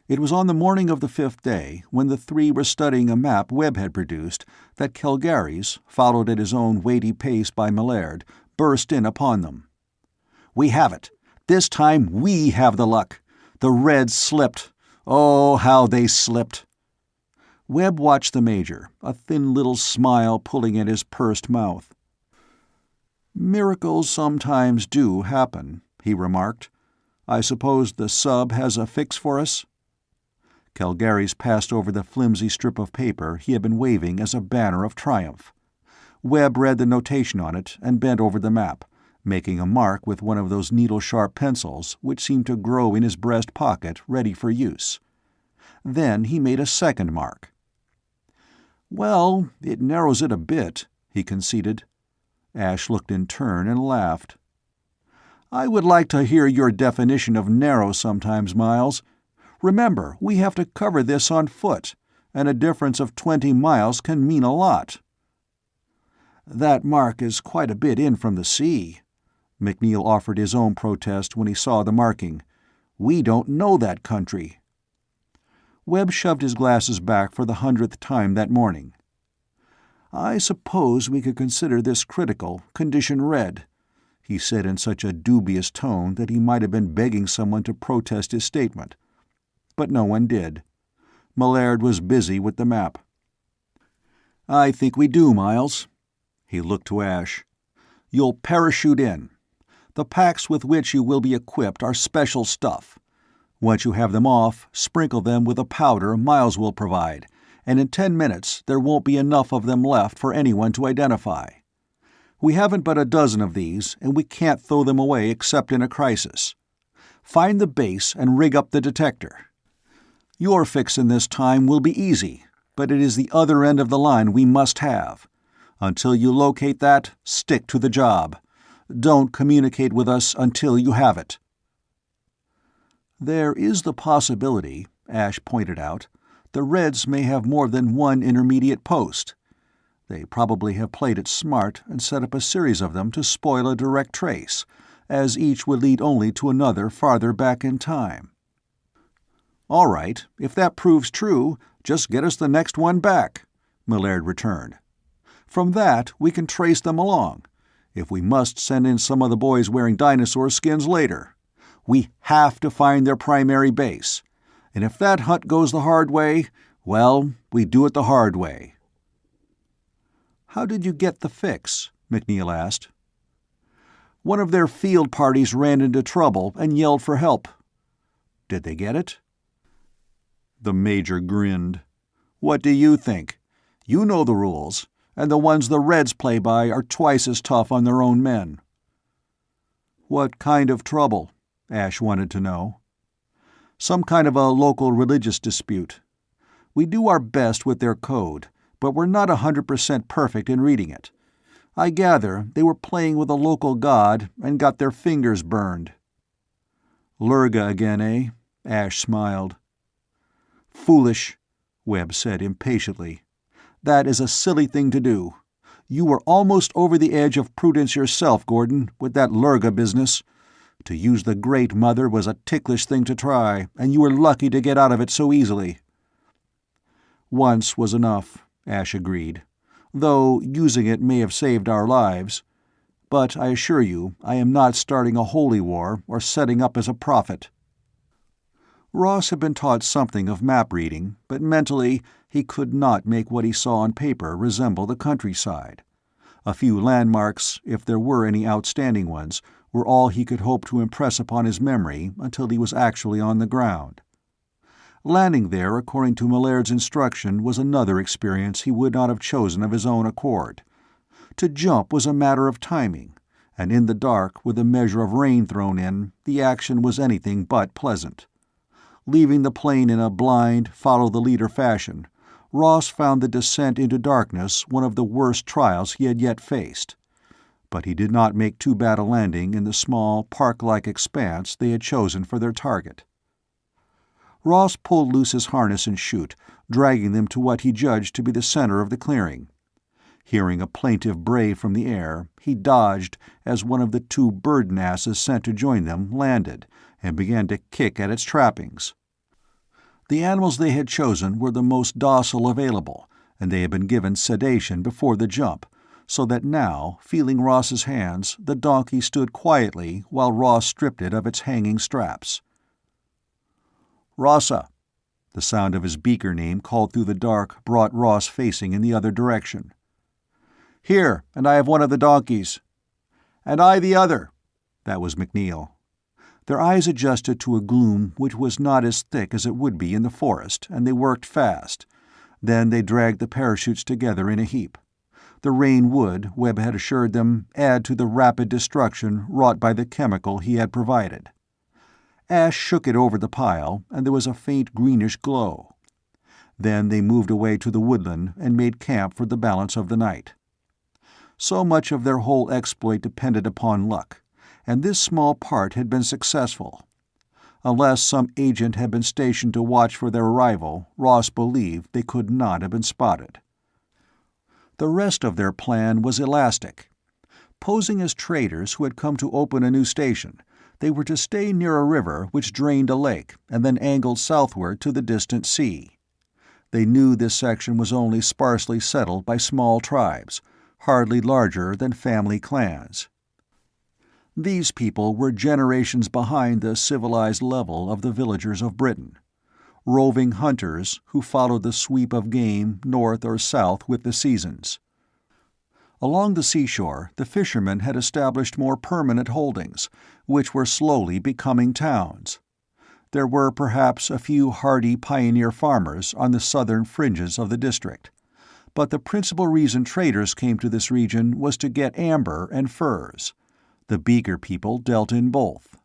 It was on the morning of the 5th day, when the three were studying a map Webb had produced, that Calgary's, followed at his own weighty pace by Millard, burst in upon them. "We have it! This time we have the luck! The Reds slipped! Oh, how they slipped!" Webb watched the Major, a thin little smile pulling at his pursed mouth. "Miracles sometimes do happen," he remarked. "I suppose the sub has a fix for us?" Calgary's passed over the flimsy strip of paper he had been waving as a banner of triumph. Webb read the notation on it and bent over the map, making a mark with one of those needle-sharp pencils which seemed to grow in his breast pocket ready for use. Then he made a second mark. "Well, it narrows it a bit," he conceded. Ash looked in turn and laughed. "I would like to hear your definition of narrow sometimes, Miles. Remember, we have to cover this on foot, and a difference of 20 miles can mean a lot." "That mark is quite a bit in from the sea." McNeil offered his own protest when he saw the marking. "We don't know that country." Webb shoved his glasses back for the 100th time that morning. "I suppose we could consider this critical, condition red," he said in such a dubious tone that he might have been begging someone to protest his statement. But no one did. Millard was busy with the map. "I think we do, Miles." He looked to Ash. "You'll parachute in. The packs with which you will be equipped are special stuff. Once you have them off, sprinkle them with a powder Miles will provide, and in 10 minutes there won't be enough of them left for anyone to identify. We haven't but a dozen of these, and we can't throw them away except in a crisis. Find the base and rig up the detector. Your fix in this time will be easy, but it is the other end of the line we must have. Until you locate that, stick to the job. Don't communicate with us until you have it." "There is the possibility," Ash pointed out, "the Reds may have more than one intermediate post. They probably have played it smart and set up a series of them to spoil a direct trace, as each would lead only to another farther back in time." "All right, if that proves true, just get us the next one back," Millard returned. "From that we can trace them along, if we must send in some of the boys wearing dinosaur skins later. We have to find their primary base, and if that hunt goes the hard way, well, we do it the hard way." "How did you get the fix?" McNeil asked. "One of their field parties ran into trouble and yelled for help." "Did they get it?" The Major grinned. "What do you think? You know the rules, and the ones the Reds play by are twice as tough on their own men." "What kind of trouble?" Ash wanted to know. "Some kind of a local religious dispute. We do our best with their code, but we're not 100% perfect in reading it. I gather they were playing with a local god and got their fingers burned." "Lurga again, eh?" Ash smiled. "Foolish," Webb said impatiently. "That is a silly thing to do. You were almost over the edge of prudence yourself, Gordon, with that Lurga business. To use the Great Mother was a ticklish thing to try, and you were lucky to get out of it so easily. Once was enough, Ash agreed, though using it may have saved our lives. But I assure you, I am not starting a holy war or setting up as a prophet." Ross had been taught something of map reading, but mentally he could not make what he saw on paper resemble the countryside. A few landmarks, if there were any outstanding ones, were all he could hope to impress upon his memory until he was actually on the ground. Landing there according to Millard's instruction was another experience he would not have chosen of his own accord. To jump was a matter of timing, and in the dark, with a measure of rain thrown in, the action was anything but pleasant. Leaving the plane in a blind, follow-the-leader fashion, Ross found the descent into darkness one of the worst trials he had yet faced. But he did not make too bad a landing in the small, park-like expanse they had chosen for their target. Ross pulled loose his harness and chute, dragging them to what he judged to be the center of the clearing. Hearing a plaintive bray from the air, he dodged as one of the two burden-asses sent to join them landed and began to kick at its trappings. The animals they had chosen were the most docile available, and they had been given sedation before the jump, so that now, feeling Ross's hands, the donkey stood quietly while Ross stripped it of its hanging straps. "Rossa," the sound of his beaker name called through the dark brought Ross facing in the other direction. "Here, and I have one of the donkeys." "And I the other." That was McNeil. Their eyes adjusted to a gloom which was not as thick as it would be in the forest, and they worked fast. Then they dragged the parachutes together in a heap. The rain would, Webb had assured them, add to the rapid destruction wrought by the chemical he had provided. Ash shook it over the pile, and there was a faint greenish glow. Then they moved away to the woodland and made camp for the balance of the night. So much of their whole exploit depended upon luck, and this small part had been successful. Unless some agent had been stationed to watch for their arrival, Ross believed they could not have been spotted. The rest of their plan was elastic. Posing as traders who had come to open a new station, they were to stay near a river which drained a lake and then angled southward to the distant sea. They knew this section was only sparsely settled by small tribes, hardly larger than family clans. These people were generations behind the civilized level of the villagers of Britain, roving hunters who followed the sweep of game north or south with the seasons. Along the seashore, the fishermen had established more permanent holdings, which were slowly becoming towns. There were perhaps a few hardy pioneer farmers on the southern fringes of the district, but the principal reason traders came to this region was to get amber and furs. The Beaker people dealt in both.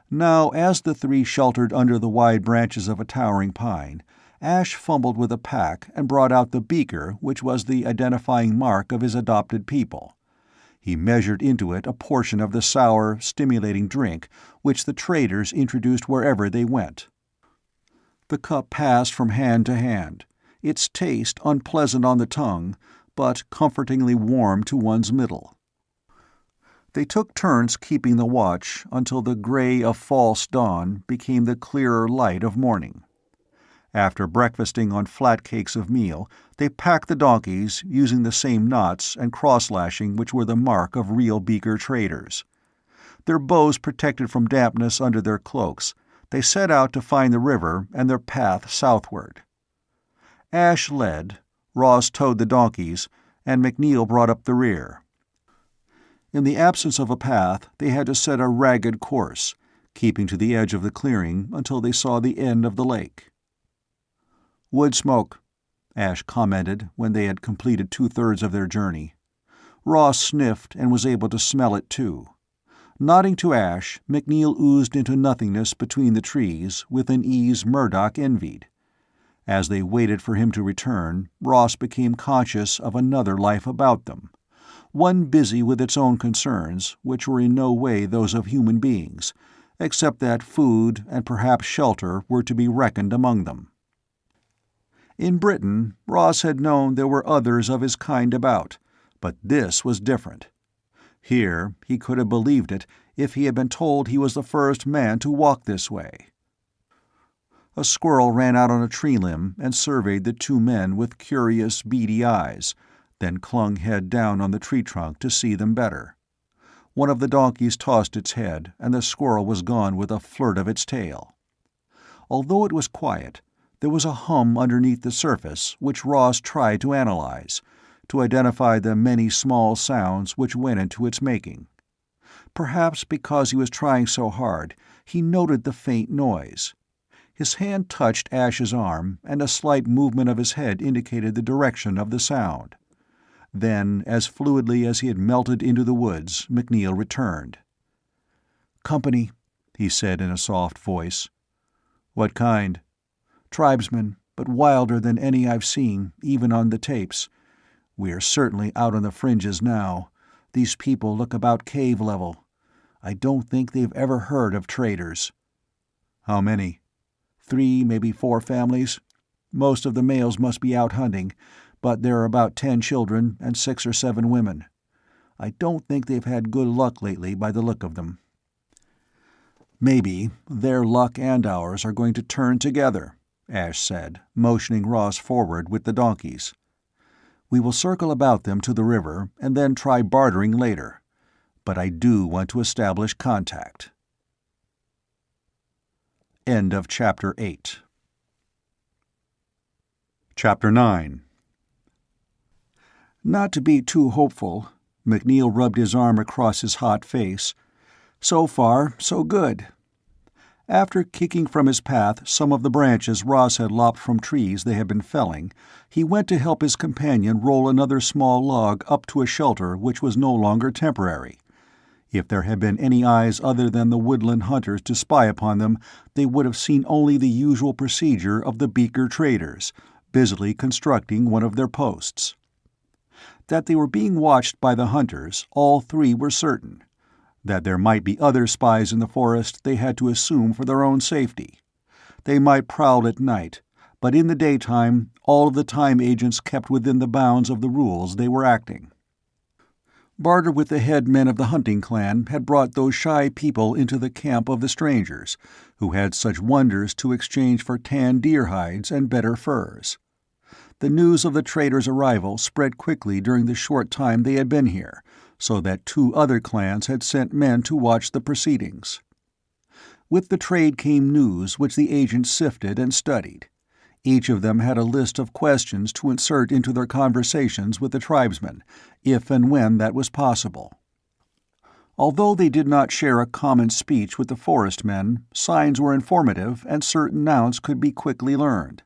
Now, as the three sheltered under the wide branches of a towering pine, Ash fumbled with a pack and brought out the beaker which was the identifying mark of his adopted people. He measured into it a portion of the sour, stimulating drink which the traders introduced wherever they went. The cup passed from hand to hand, its taste unpleasant on the tongue, but comfortingly warm to one's middle. They took turns keeping the watch until the gray of false dawn became the clearer light of morning. After breakfasting on flat cakes of meal, they packed the donkeys, using the same knots and cross-lashing which were the mark of real Beaker traders. Their bows protected from dampness under their cloaks, they set out to find the river and their path southward. Ash led, Ross towed the donkeys, and McNeil brought up the rear. In the absence of a path, they had to set a ragged course, keeping to the edge of the clearing until they saw the end of the lake. "Wood smoke," Ash commented when they had completed 2/3 of their journey. Ross sniffed and was able to smell it too. Nodding to Ash, McNeil oozed into nothingness between the trees with an ease Murdock envied. As they waited for him to return, Ross became conscious of another life about them, one busy with its own concerns, which were in no way those of human beings, except that food and perhaps shelter were to be reckoned among them. In Britain, Ross had known there were others of his kind about, but this was different. Here, he could have believed it if he had been told he was the first man to walk this way. A squirrel ran out on a tree limb and surveyed the two men with curious, beady eyes, then clung head down on the tree trunk to see them better. One of the donkeys tossed its head, and the squirrel was gone with a flirt of its tail. Although it was quiet, there was a hum underneath the surface which Ross tried to analyze, to identify the many small sounds which went into its making. Perhaps because he was trying so hard, he noted the faint noise. His hand touched Ash's arm, and a slight movement of his head indicated the direction of the sound. Then, as fluidly as he had melted into the woods, MacNeil returned. "Company," he said in a soft voice. "What kind?" "Tribesmen, but wilder than any I've seen, even on the tapes. We're certainly out on the fringes now. These people look about cave level. I don't think they've ever heard of traders." "How many?" 3, maybe 4 families. Most of the males must be out hunting, but there are about 10 children and 6 or 7 women. I don't think they've had good luck lately by the look of them." "Maybe their luck and ours are going to turn together," Ash said, motioning Ross forward with the donkeys. "We will circle about them to the river, and then try bartering later. But I do want to establish contact." End of Chapter 8. Chapter 9. Not to be too hopeful, MacNeil rubbed his arm across his hot face. So far, so good. After kicking from his path some of the branches Ross had lopped from trees they had been felling, he went to help his companion roll another small log up to a shelter which was no longer temporary. If there had been any eyes other than the woodland hunters to spy upon them, they would have seen only the usual procedure of the Beaker traders, busily constructing one of their posts. That they were being watched by the hunters, all three were certain. That there might be other spies in the forest they had to assume for their own safety. They might prowl at night, but in the daytime all of the time agents kept within the bounds of the rules they were acting. Barter with the head men of the hunting clan had brought those shy people into the camp of the strangers, who had such wonders to exchange for tanned deer hides and better furs. The news of the traders' arrival spread quickly during the short time they had been here, so that 2 other clans had sent men to watch the proceedings. With the trade came news which the agents sifted and studied. Each of them had a list of questions to insert into their conversations with the tribesmen, if and when that was possible. Although they did not share a common speech with the forest men, signs were informative and certain nouns could be quickly learned.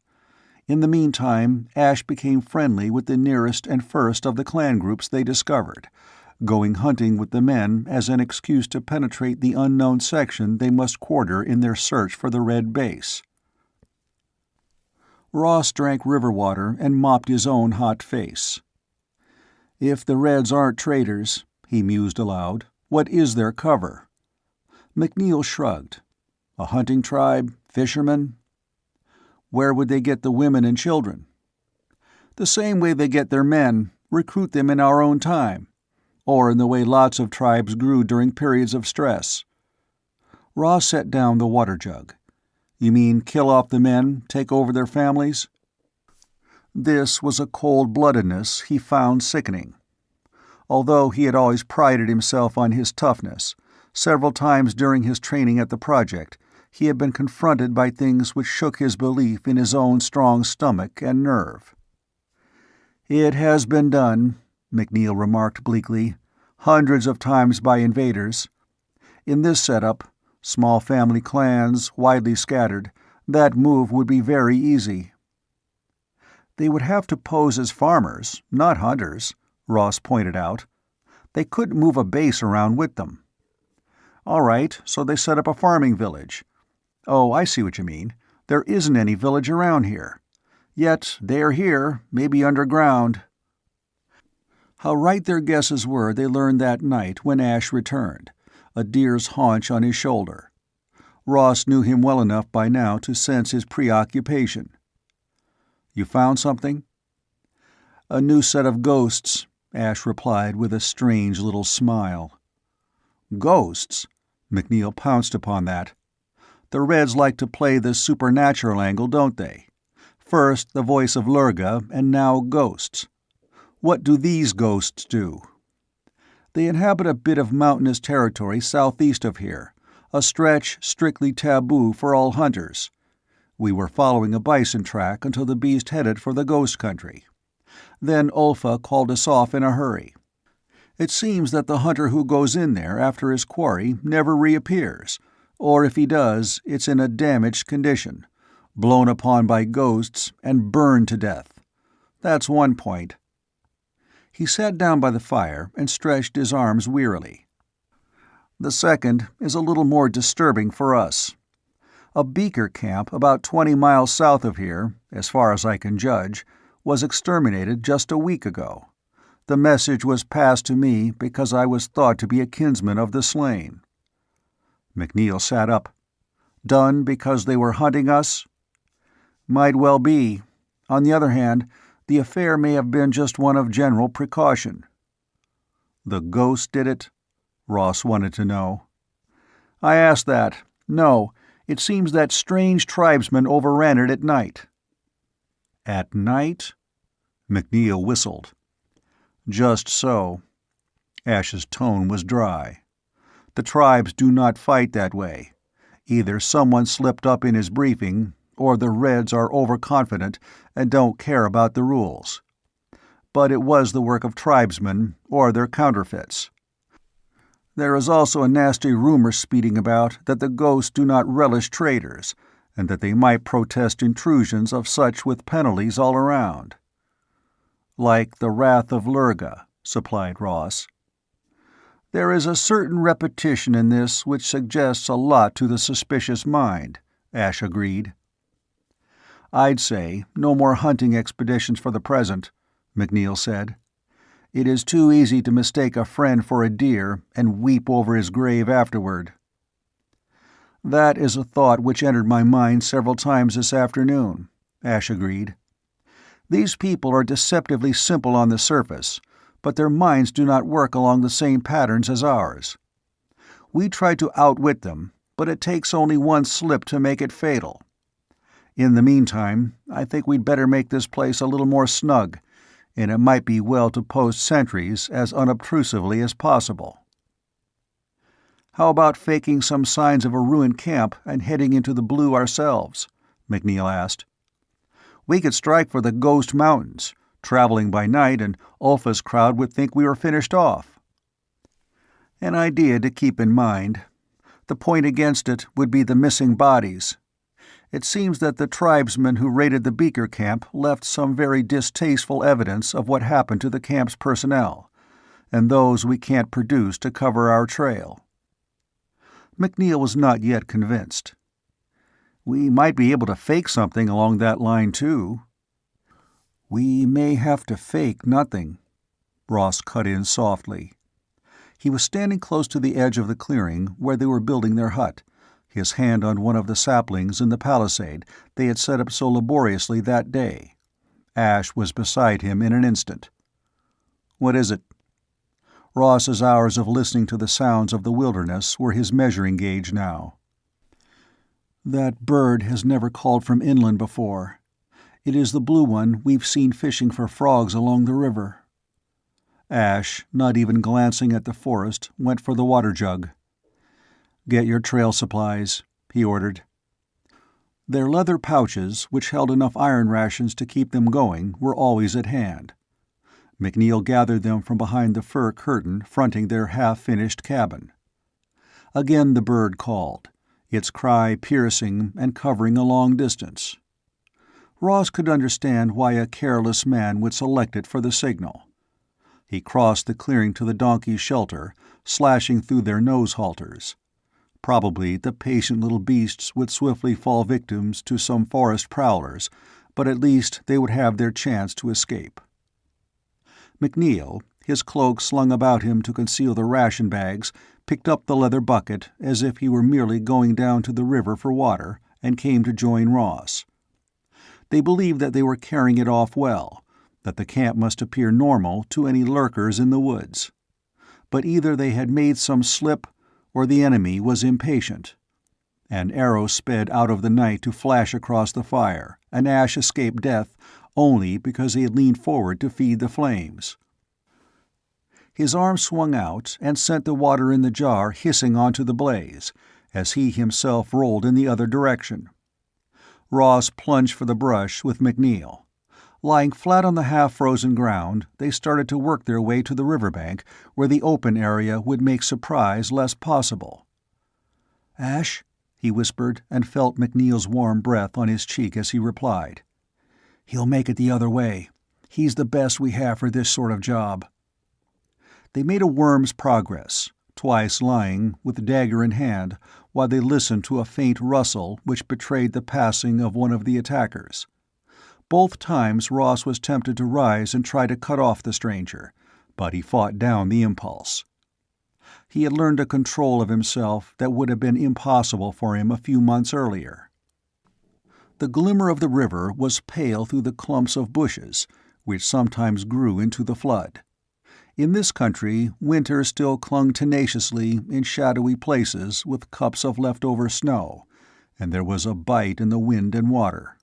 In the meantime, Ash became friendly with the nearest and first of the clan groups they discovered, going hunting with the men as an excuse to penetrate the unknown section they must quarter in their search for the Red Base. Ross drank river water and mopped his own hot face. "If the Reds aren't traders," he mused aloud, "what is their cover?" MacNeil shrugged. "A hunting tribe? Fishermen?" "Where would they get the women and children?" "The same way they get their men, recruit them in our own time. Or in the way lots of tribes grew during periods of stress." Ross set down the water jug. "You mean kill off the men, take over their families?" This was a cold-bloodedness he found sickening. Although he had always prided himself on his toughness, several times during his training at the project, he had been confronted by things which shook his belief in his own strong stomach and nerve. "It has been done," MacNeil remarked bleakly, "hundreds of times by invaders. In this setup, small family clans, widely scattered, that move would be very easy." "They would have to pose as farmers, not hunters," Ross pointed out. "They couldn't move a base around with them." "All right, so they set up a farming village. Oh, I see what you mean. There isn't any village around here. Yet they are here, maybe underground." How right their guesses were they learned that night when Ash returned, a deer's haunch on his shoulder. Ross knew him well enough by now to sense his preoccupation. "You found something?" "A new set of ghosts," Ash replied with a strange little smile. "Ghosts?" MacNeil pounced upon that. The Reds like to play the supernatural angle, don't they? First the voice of Lurga, and now ghosts. What do these ghosts do? They inhabit a bit of mountainous territory southeast of here, a stretch strictly taboo for all hunters. We were following a bison track until the beast headed for the ghost country. Then Ulfa called us off in a hurry. It seems that the hunter who goes in there after his quarry never reappears, or if he does, it's in a damaged condition, blown upon by ghosts and burned to death. That's one point. He sat down by the fire and stretched his arms wearily. The second is a little more disturbing for us. A beaker camp about 20 miles south of here, as far as I can judge, was exterminated just a week ago. The message was passed to me because I was thought to be a kinsman of the slain. McNeil sat up. Done because they were hunting us? Might well be. On the other hand, the affair may have been just one of general precaution. The ghost did it? Ross wanted to know. I asked that. No, it seems that strange tribesmen overran it at night. At night? McNeil whistled. Just so. Ash's tone was dry. The tribes do not fight that way. Either someone slipped up in his briefing, or the Reds are overconfident and don't care about the rules. But it was the work of tribesmen, or their counterfeits. There is also a nasty rumor speeding about that the ghosts do not relish traitors, and that they might protest intrusions of such with penalties all around. Like the wrath of Lurga, supplied Ross. There is a certain repetition in this which suggests a lot to the suspicious mind, Ash agreed. I'd say no more hunting expeditions for the present, McNeil said. It is too easy to mistake a friend for a deer and weep over his grave afterward. That is a thought which entered my mind several times this afternoon, Ash agreed. These people are deceptively simple on the surface, but their minds do not work along the same patterns as ours. We try to outwit them, but it takes only one slip to make it fatal. In the meantime, I think we'd better make this place a little more snug, and it might be well to post sentries as unobtrusively as possible. How about faking some signs of a ruined camp and heading into the blue ourselves? McNeil asked. We could strike for the Ghost Mountains, traveling by night, and Ulfa's crowd would think we were finished off. An idea to keep in mind. The point against it would be the missing bodies. It seems that the tribesmen who raided the Beaker camp left some very distasteful evidence of what happened to the camp's personnel, and those we can't produce to cover our trail. McNeil was not yet convinced. We might be able to fake something along that line, too. We may have to fake nothing, Ross cut in softly. He was standing close to the edge of the clearing where they were building their hut, his hand on one of the saplings in the palisade they had set up so laboriously that day. Ash was beside him in an instant. What is it? Ross's hours of listening to the sounds of the wilderness were his measuring gauge now. That bird has never called from inland before. It is the blue one we've seen fishing for frogs along the river. Ash, not even glancing at the forest, went for the water jug. Get your trail supplies, he ordered. Their leather pouches, which held enough iron rations to keep them going, were always at hand. McNeil gathered them from behind the fur curtain fronting their half-finished cabin. Again the bird called, its cry piercing and covering a long distance. Ross could understand why a careless man would select it for the signal. He crossed the clearing to the donkey's shelter, slashing through their nose halters. Probably the patient little beasts would swiftly fall victims to some forest prowlers, but at least they would have their chance to escape. McNeil, his cloak slung about him to conceal the ration bags, picked up the leather bucket as if he were merely going down to the river for water, and came to join Ross. They believed that they were carrying it off well, that the camp must appear normal to any lurkers in the woods. But either they had made some slip, or the enemy was impatient. An arrow sped out of the night to flash across the fire, and Ash escaped death only because he had leaned forward to feed the flames. His arm swung out and sent the water in the jar hissing onto the blaze, as he himself rolled in the other direction. Ross plunged for the brush with McNeil. Lying flat on the half-frozen ground, they started to work their way to the riverbank, where the open area would make surprise less possible. "Ash?" he whispered, and felt McNeil's warm breath on his cheek as he replied. "He'll make it the other way. He's the best we have for this sort of job." They made a worm's progress, twice lying, with dagger in hand, while they listened to a faint rustle which betrayed the passing of one of the attackers. Both times Ross was tempted to rise and try to cut off the stranger, but he fought down the impulse. He had learned a control of himself that would have been impossible for him a few months earlier. The glimmer of the river was pale through the clumps of bushes, which sometimes grew into the flood. In this country, winter still clung tenaciously in shadowy places with cups of leftover snow, and there was a bite in the wind and water.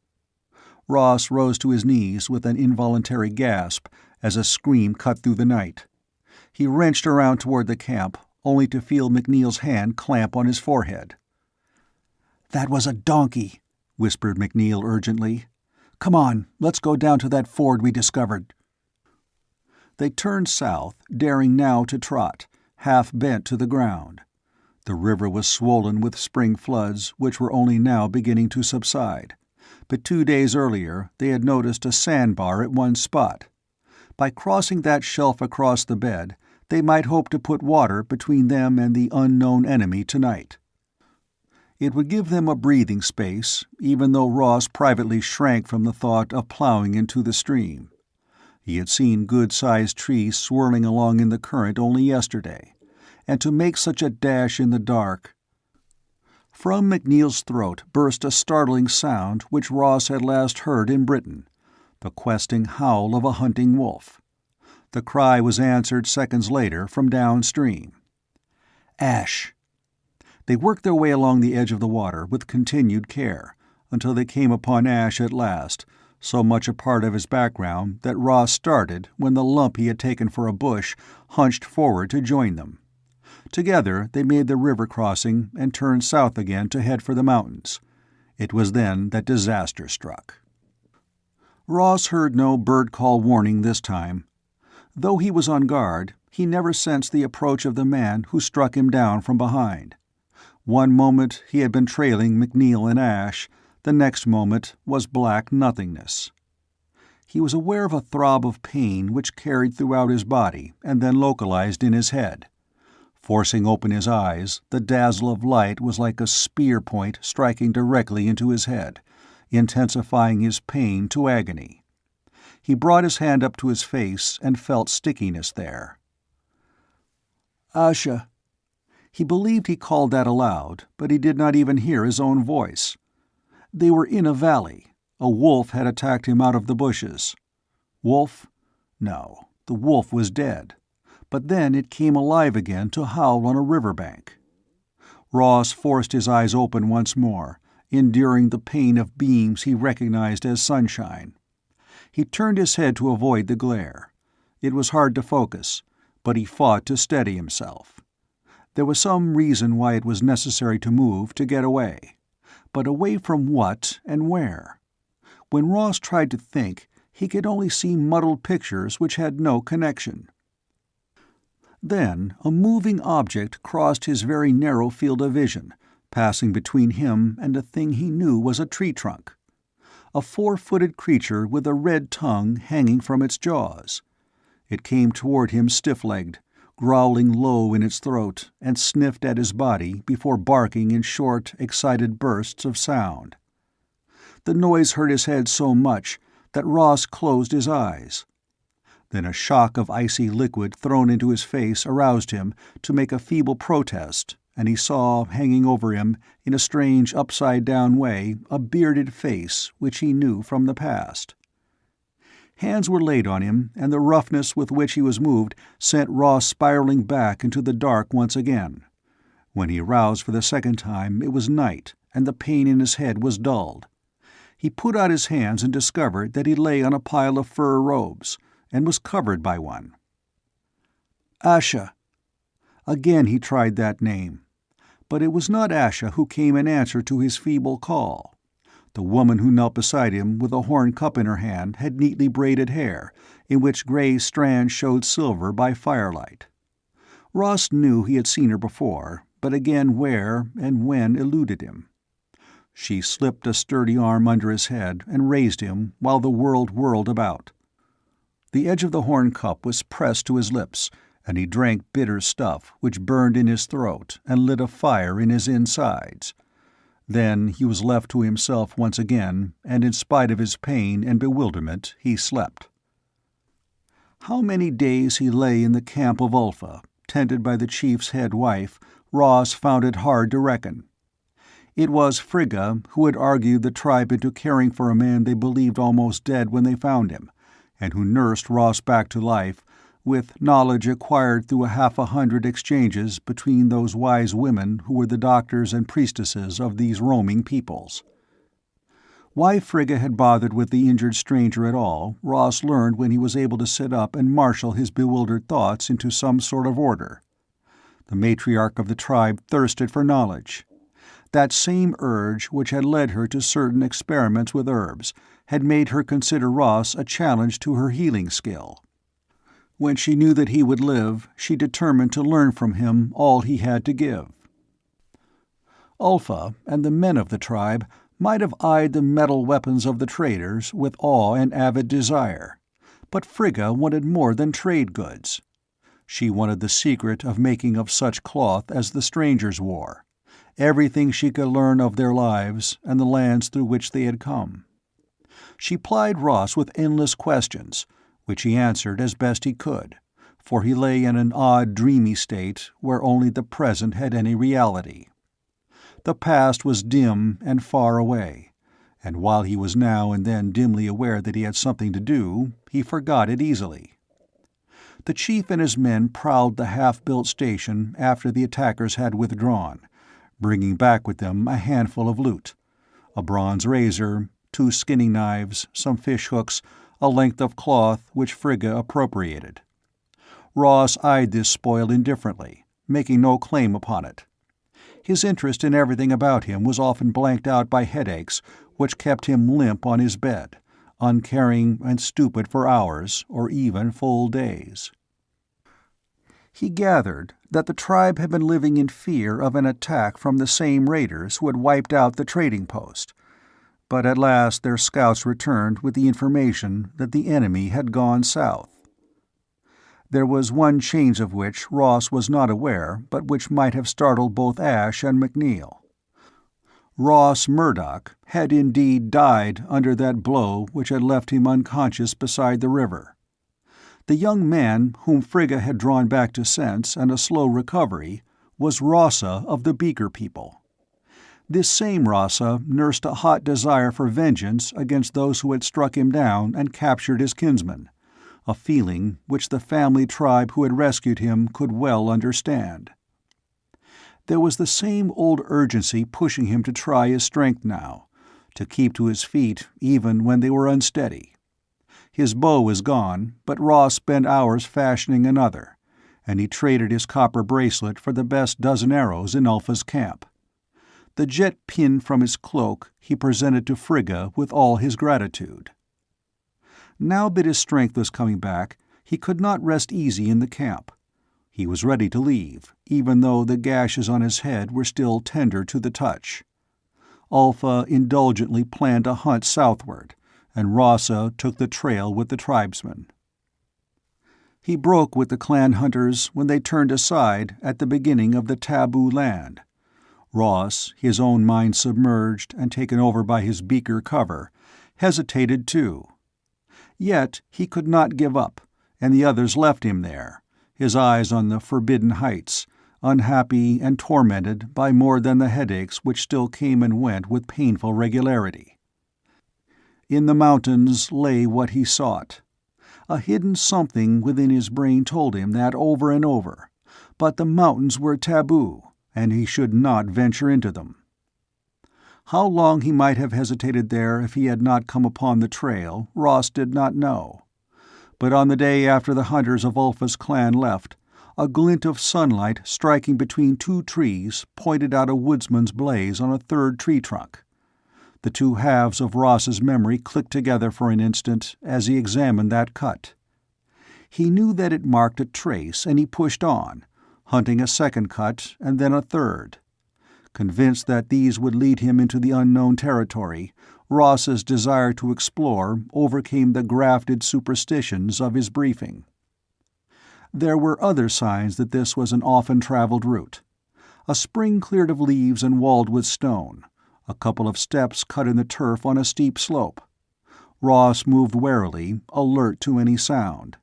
Ross rose to his knees with an involuntary gasp as a scream cut through the night. He wrenched around toward the camp, only to feel McNeil's hand clamp on his forehead. "That was a donkey," whispered McNeil urgently. "Come on, let's go down to that ford we discovered." They turned south, daring now to trot, half bent to the ground. The river was swollen with spring floods, which were only now beginning to subside. But 2 days earlier they had noticed a sandbar at one spot. By crossing that shelf across the bed, they might hope to put water between them and the unknown enemy tonight. It would give them a breathing space, even though Ross privately shrank from the thought of plowing into the stream. He had seen good-sized trees swirling along in the current only yesterday, and to make such a dash in the dark— From McNeil's throat burst a startling sound which Ross had last heard in Britain, the questing howl of a hunting wolf. The cry was answered seconds later from downstream. "Ash!" They worked their way along the edge of the water with continued care, until they came upon Ash at last, so much a part of his background that Ross started when the lump he had taken for a bush hunched forward to join them. Together they made the river crossing and turned south again to head for the mountains. It was then that disaster struck. Ross heard no bird-call warning this time. Though he was on guard, he never sensed the approach of the man who struck him down from behind. One moment he had been trailing McNeil and Ash, the next moment was black nothingness. He was aware of a throb of pain which carried throughout his body and then localized in his head. Forcing open his eyes, the dazzle of light was like a spear point striking directly into his head, intensifying his pain to agony. He brought his hand up to his face and felt stickiness there. "Asha." He believed he called that aloud, but he did not even hear his own voice. They were in a valley. A wolf had attacked him out of the bushes. Wolf? No, the wolf was dead. But then it came alive again to howl on a riverbank. Ross forced his eyes open once more, enduring the pain of beams he recognized as sunshine. He turned his head to avoid the glare. It was hard to focus, but he fought to steady himself. There was some reason why it was necessary to move to get away. But away from what and where? When Ross tried to think, he could only see muddled pictures which had no connection. Then a moving object crossed his very narrow field of vision, passing between him and a thing he knew was a tree trunk. A 4-footed creature with a red tongue hanging from its jaws. It came toward him stiff-legged, growling low in its throat, and sniffed at his body before barking in short, excited bursts of sound. The noise hurt his head so much that Ross closed his eyes. Then a shock of icy liquid thrown into his face aroused him to make a feeble protest, and he saw, hanging over him, in a strange upside-down way, a bearded face which he knew from the past. Hands were laid on him, and the roughness with which he was moved sent Ross spiraling back into the dark once again. When he roused for the second time, it was night, and the pain in his head was dulled. He put out his hands and discovered that he lay on a pile of fur robes, and was covered by one. Asha. Again he tried that name. But it was not Asha who came in answer to his feeble call. The woman who knelt beside him with a horn cup in her hand had neatly braided hair, in which gray strands showed silver by firelight. Ross knew he had seen her before, but again where and when eluded him. She slipped a sturdy arm under his head and raised him while the world whirled about. The edge of the horn cup was pressed to his lips, and he drank bitter stuff which burned in his throat and lit a fire in his insides. Then he was left to himself once again, and in spite of his pain and bewilderment, he slept. How many days he lay in the camp of Ulfa, tended by the chief's head wife, Ross found it hard to reckon. It was Frigga who had argued the tribe into caring for a man they believed almost dead when they found him, and who nursed Ross back to life, with knowledge acquired through 100 exchanges between those wise women who were the doctors and priestesses of these roaming peoples. Why Frigga had bothered with the injured stranger at all, Ross learned when he was able to sit up and marshal his bewildered thoughts into some sort of order. The matriarch of the tribe thirsted for knowledge. That same urge which had led her to certain experiments with herbs had made her consider Ross a challenge to her healing skill. When she knew that he would live, she determined to learn from him all he had to give. Ulfa and the men of the tribe might have eyed the metal weapons of the traders with awe and avid desire, but Frigga wanted more than trade goods. She wanted the secret of making of such cloth as the strangers wore, everything she could learn of their lives and the lands through which they had come. She plied Ross with endless questions, which he answered as best he could, for he lay in an odd, dreamy state where only the present had any reality. The past was dim and far away, and while he was now and then dimly aware that he had something to do, he forgot it easily. The chief and his men prowled the half-built station after the attackers had withdrawn, bringing back with them a handful of loot: a bronze razor, 2 skinning knives, some fish hooks, a length of cloth which Frigga appropriated. Ross eyed this spoil indifferently, making no claim upon it. His interest in everything about him was often blanked out by headaches which kept him limp on his bed, uncaring and stupid for hours or even full days. He gathered that the tribe had been living in fear of an attack from the same raiders who had wiped out the trading post, but at last their scouts returned with the information that the enemy had gone south. There was one change of which Ross was not aware, but which might have startled both Ash and McNeil. Ross Murdock had indeed died under that blow which had left him unconscious beside the river. The young man whom Frigga had drawn back to sense and a slow recovery was Rossa of the Beaker people. This same Rossa nursed a hot desire for vengeance against those who had struck him down and captured his kinsman, a feeling which the family tribe who had rescued him could well understand. There was the same old urgency pushing him to try his strength now, to keep to his feet even when they were unsteady. His bow was gone, but Ross spent hours fashioning another, and he traded his copper bracelet for the best dozen arrows in Ulfa's camp. The jet pin from his cloak he presented to Frigga with all his gratitude. Now that his strength was coming back, he could not rest easy in the camp. He was ready to leave, even though the gashes on his head were still tender to the touch. Ulfa indulgently planned a hunt southward, and Rossa took the trail with the tribesmen. He broke with the clan hunters when they turned aside at the beginning of the taboo land. Ross, his own mind submerged and taken over by his beaker cover, hesitated too. Yet he could not give up, and the others left him there, his eyes on the forbidden heights, unhappy and tormented by more than the headaches which still came and went with painful regularity. In the mountains lay what he sought. A hidden something within his brain told him that over and over, but the mountains were taboo, and he should not venture into them. How long he might have hesitated there if he had not come upon the trail, Ross did not know. But on the day after the hunters of Ulfa's clan left, a glint of sunlight striking between two trees pointed out a woodsman's blaze on a third tree trunk. The two halves of Ross's memory clicked together for an instant as he examined that cut. He knew that it marked a trace, and he pushed on, hunting a second cut and then a third. Convinced that these would lead him into the unknown territory, Ross's desire to explore overcame the grafted superstitions of his briefing. There were other signs that this was an often-traveled route. A spring cleared of leaves and walled with stone, a couple of steps cut in the turf on a steep slope. Ross moved warily, alert to any sound.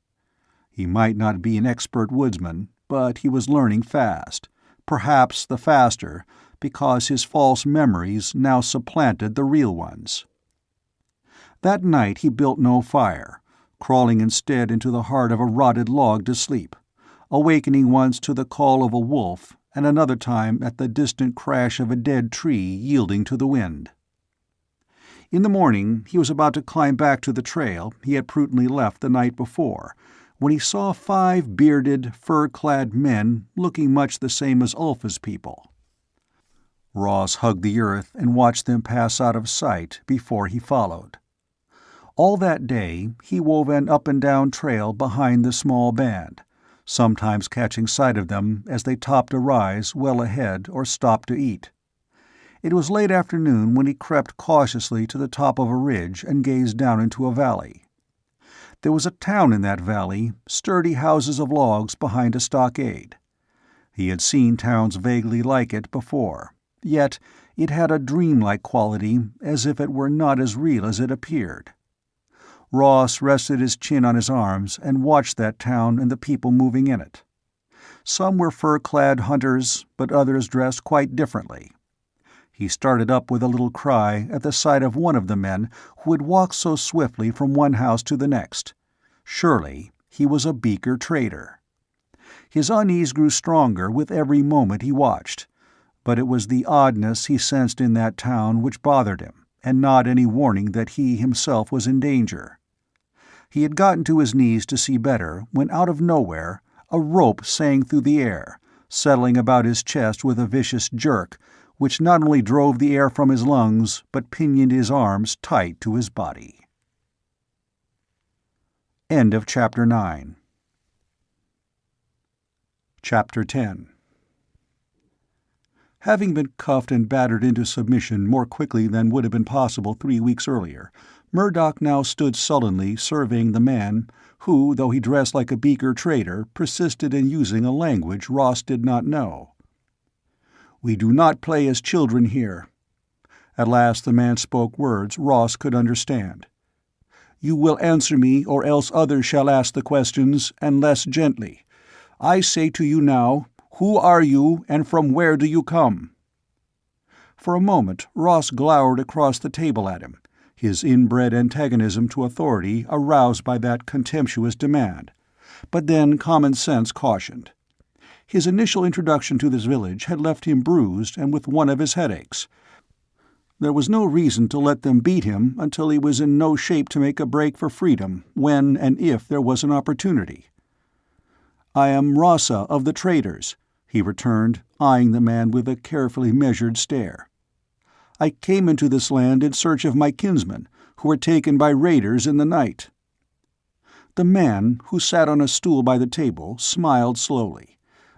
He might not be an expert woodsman, but he was learning fast, perhaps the faster because his false memories now supplanted the real ones. That night he built no fire, crawling instead into the heart of a rotted log to sleep, awakening once to the call of a wolf and another time at the distant crash of a dead tree yielding to the wind. In the morning he was about to climb back to the trail he had prudently left the night before, when he saw 5 bearded, fur-clad men looking much the same as Ulfa's people. Ross hugged the earth and watched them pass out of sight before he followed. All that day he wove an up-and-down trail behind the small band, sometimes catching sight of them as they topped a rise well ahead or stopped to eat. It was late afternoon when he crept cautiously to the top of a ridge and gazed down into a valley. There was a town in that valley, sturdy houses of logs behind a stockade. He had seen towns vaguely like it before, yet it had a dreamlike quality, as if it were not as real as it appeared. Ross rested his chin on his arms and watched that town and the people moving in it. Some were fur-clad hunters, but others dressed quite differently. He started up with a little cry at the sight of one of the men who had walked so swiftly from one house to the next. Surely he was a Beaker trader. His unease grew stronger with every moment he watched, but it was the oddness he sensed in that town which bothered him, and not any warning that he himself was in danger. He had gotten to his knees to see better when out of nowhere a rope sang through the air, settling about his chest with a vicious jerk, which not only drove the air from his lungs, but pinioned his arms tight to his body. End of Chapter 9. Chapter 10. Having been cuffed and battered into submission more quickly than would have been possible 3 weeks earlier, Murdock now stood sullenly surveying the man who, though he dressed like a Beaker trader, persisted in using a language Ross did not know. "We do not play as children here." At last the man spoke words Ross could understand. "You will answer me, or else others shall ask the questions, and less gently. I say to you now, who are you, and from where do you come?" For a moment Ross glowered across the table at him, his inbred antagonism to authority aroused by that contemptuous demand. But then common sense cautioned. His initial introduction to this village had left him bruised and with one of his headaches. There was no reason to let them beat him until he was in no shape to make a break for freedom, when and if there was an opportunity. "I am Rossa of the traders," he returned, eyeing the man with a carefully measured stare. "I came into this land in search of my kinsmen, who were taken by raiders in the night." The man, who sat on a stool by the table, smiled slowly.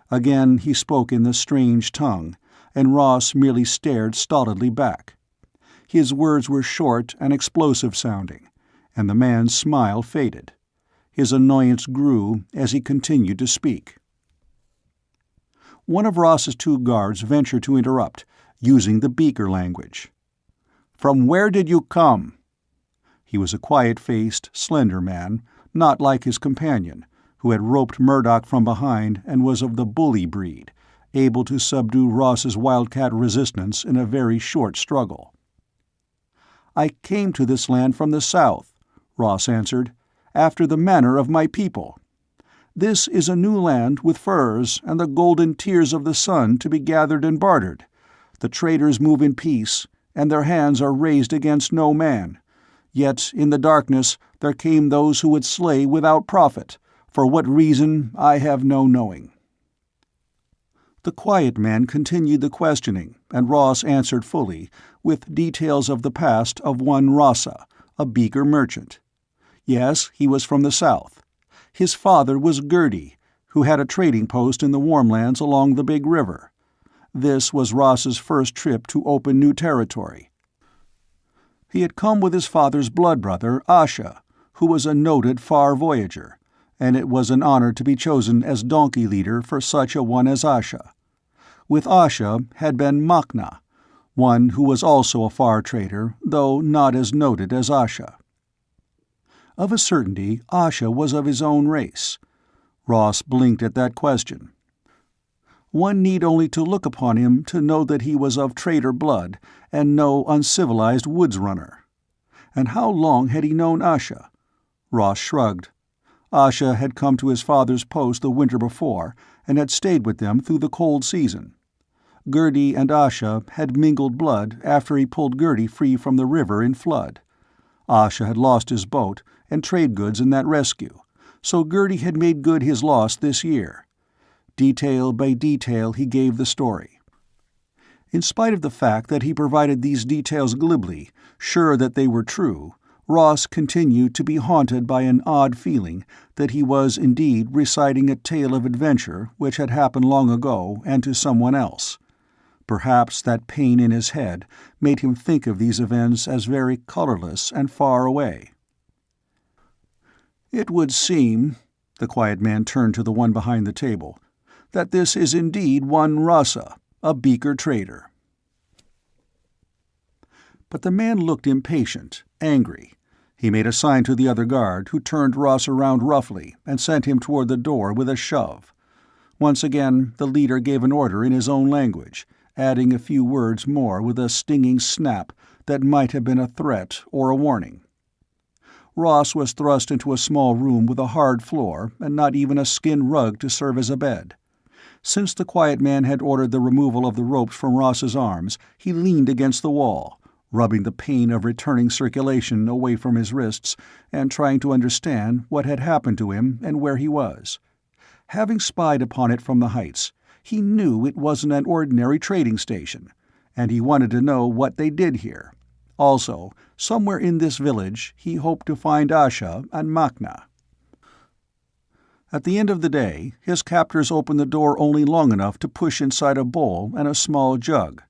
Again he spoke in the strange tongue, and Ross merely stared stolidly back. His words were short and explosive-sounding, and the man's smile faded. His annoyance grew as he continued to speak. One of Ross's 2 guards ventured to interrupt, using the Beaker language. "From where did you come?" He was a quiet-faced, slender man, not like his companion, who had roped Murdock from behind and was of the bully breed, able to subdue Ross's wildcat resistance in a very short struggle. "I came to this land from the south," Ross answered, "after the manner of my people. This is a new land with furs and the golden tears of the sun to be gathered and bartered. The traders move in peace, and their hands are raised against no man. Yet in the darkness there came those who would slay without profit. For what reason, I have no knowing." The quiet man continued the questioning, and Ross answered fully, with details of the past of one Rasa, a beaker merchant. Yes, he was from the south. His father was Gertie, who had a trading post in the warmlands along the big river. This was Ross's first trip to open new territory. He had come with his father's blood brother, Asha, who was a noted far voyager, and it was an honor to be chosen as donkey leader for such a one as Asha. With Asha had been Makna, one who was also a far trader, though not as noted as Asha. Of a certainty, Asha was of his own race. Ross blinked at that question. One need only to look upon him to know that he was of trader blood, and no uncivilized woods runner. And how long had he known Asha? Ross shrugged. Asha had come to his father's post the winter before, and had stayed with them through the cold season. Gertie and Asha had mingled blood after he pulled Gertie free from the river in flood. Asha had lost his boat and trade goods in that rescue, so Gertie had made good his loss this year. Detail by detail he gave the story. In spite of the fact that he provided these details glibly, sure that they were true, Ross continued to be haunted by an odd feeling that he was indeed reciting a tale of adventure which had happened long ago and to someone else. Perhaps that pain in his head made him think of these events as very colorless and far away. "It would seem," the quiet man turned to the one behind the table, "that this is indeed one Rasa, a beaker trader." But the man looked impatient, angry. He made a sign to the other guard, who turned Ross around roughly and sent him toward the door with a shove. Once again, the leader gave an order in his own language, adding a few words more with a stinging snap that might have been a threat or a warning. Ross was thrust into a small room with a hard floor and not even a skin rug to serve as a bed. Since the quiet man had ordered the removal of the ropes from Ross's arms, he leaned against the wall, rubbing the pain of returning circulation away from his wrists and trying to understand what had happened to him and where he was. Having spied upon it from the heights, he knew it wasn't an ordinary trading station, and he wanted to know what they did here. Also, somewhere in this village, he hoped to find Asha and Makna. At the end of the day, his captors opened the door only long enough to push inside a bowl and a small jug.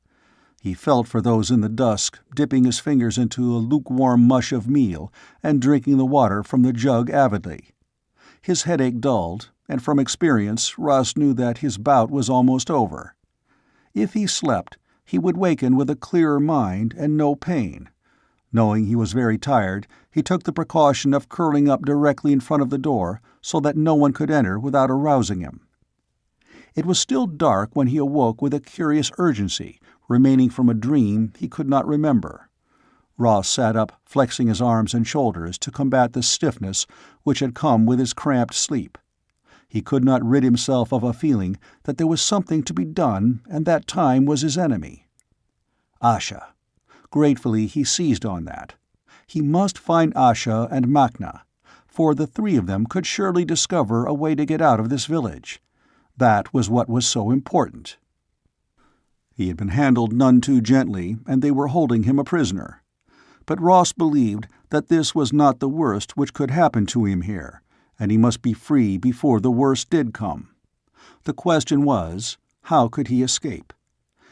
He felt for those in the dusk, dipping his fingers into a lukewarm mush of meal and drinking the water from the jug avidly. His headache dulled, and from experience Ross knew that his bout was almost over. If he slept, he would waken with a clearer mind and no pain. Knowing he was very tired, he took the precaution of curling up directly in front of the door so that no one could enter without arousing him. It was still dark when he awoke with a curious urgency, remaining from a dream he could not remember. Ross sat up, flexing his arms and shoulders to combat the stiffness which had come with his cramped sleep. He could not rid himself of a feeling that there was something to be done and that time was his enemy. Asha. Gratefully he seized on that. He must find Asha and Makna, for the three of them could surely discover a way to get out of this village. That was what was so important. He had been handled none too gently, and they were holding him a prisoner. But Ross believed that this was not the worst which could happen to him here, and he must be free before the worst did come. The question was, how could he escape?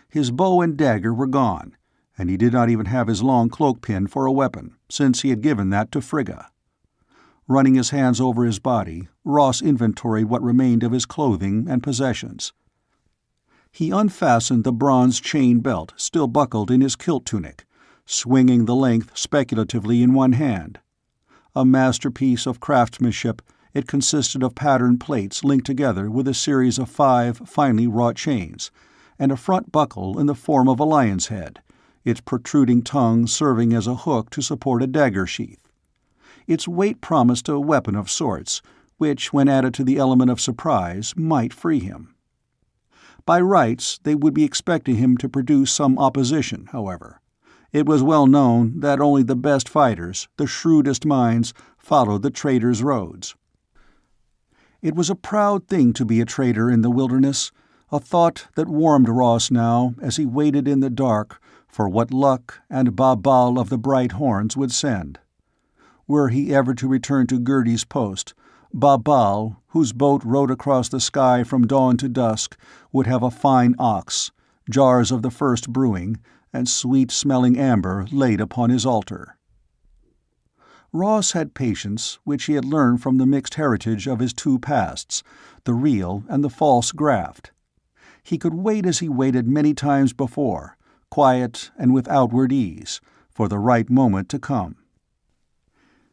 His bow and dagger were gone, and he did not even have his long cloak-pin for a weapon, since he had given that to Frigga. Running his hands over his body, Ross inventoried what remained of his clothing and possessions. He unfastened the bronze chain belt still buckled in his kilt tunic, swinging the length speculatively in one hand. A masterpiece of craftsmanship, it consisted of patterned plates linked together with a series of 5 finely wrought chains, and a front buckle in the form of a lion's head, its protruding tongue serving as a hook to support a dagger sheath. Its weight promised a weapon of sorts, which, when added to the element of surprise, might free him. By rights, they would be expecting him to produce some opposition, however. It was well known that only the best fighters, the shrewdest minds, followed the trader's roads. It was a proud thing to be a trader in the wilderness, a thought that warmed Ross now as he waited in the dark for what luck and Ba-Bal of the Bright Horns would send. Were he ever to return to Gertie's post, Ba-Bal, whose boat rode across the sky from dawn to dusk, would have a fine ox, jars of the first brewing, and sweet-smelling amber laid upon his altar. Ross had patience, which he had learned from the mixed heritage of his two pasts, the real and the false graft. He could wait as he waited many times before, quiet and with outward ease, for the right moment to come.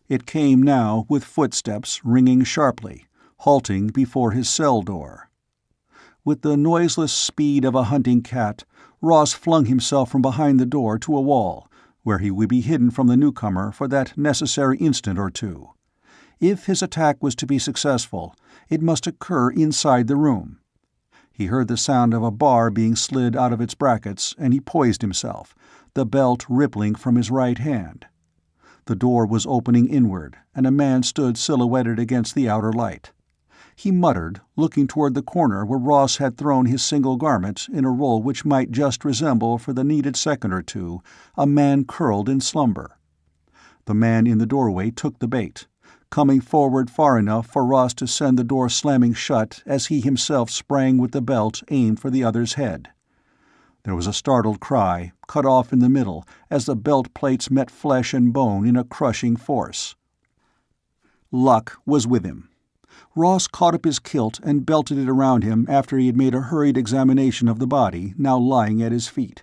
It came now with footsteps ringing sharply, halting before his cell door. With the noiseless speed of a hunting cat, Ross flung himself from behind the door to a wall, where he would be hidden from the newcomer for that necessary instant or two. If his attack was to be successful, it must occur inside the room. He heard the sound of a bar being slid out of its brackets, and he poised himself, the belt rippling from his right hand. The door was opening inward, and a man stood silhouetted against the outer light. He muttered, looking toward the corner where Ross had thrown his single garment in a roll which might just resemble, for the needed second or two, a man curled in slumber. The man in the doorway took the bait, coming forward far enough for Ross to send the door slamming shut as he himself sprang with the belt aimed for the other's head. There was a startled cry, cut off in the middle, as the belt plates met flesh and bone in a crushing force. Luck was with him. Ross caught up his kilt and belted it around him after he had made a hurried examination of the body now lying at his feet.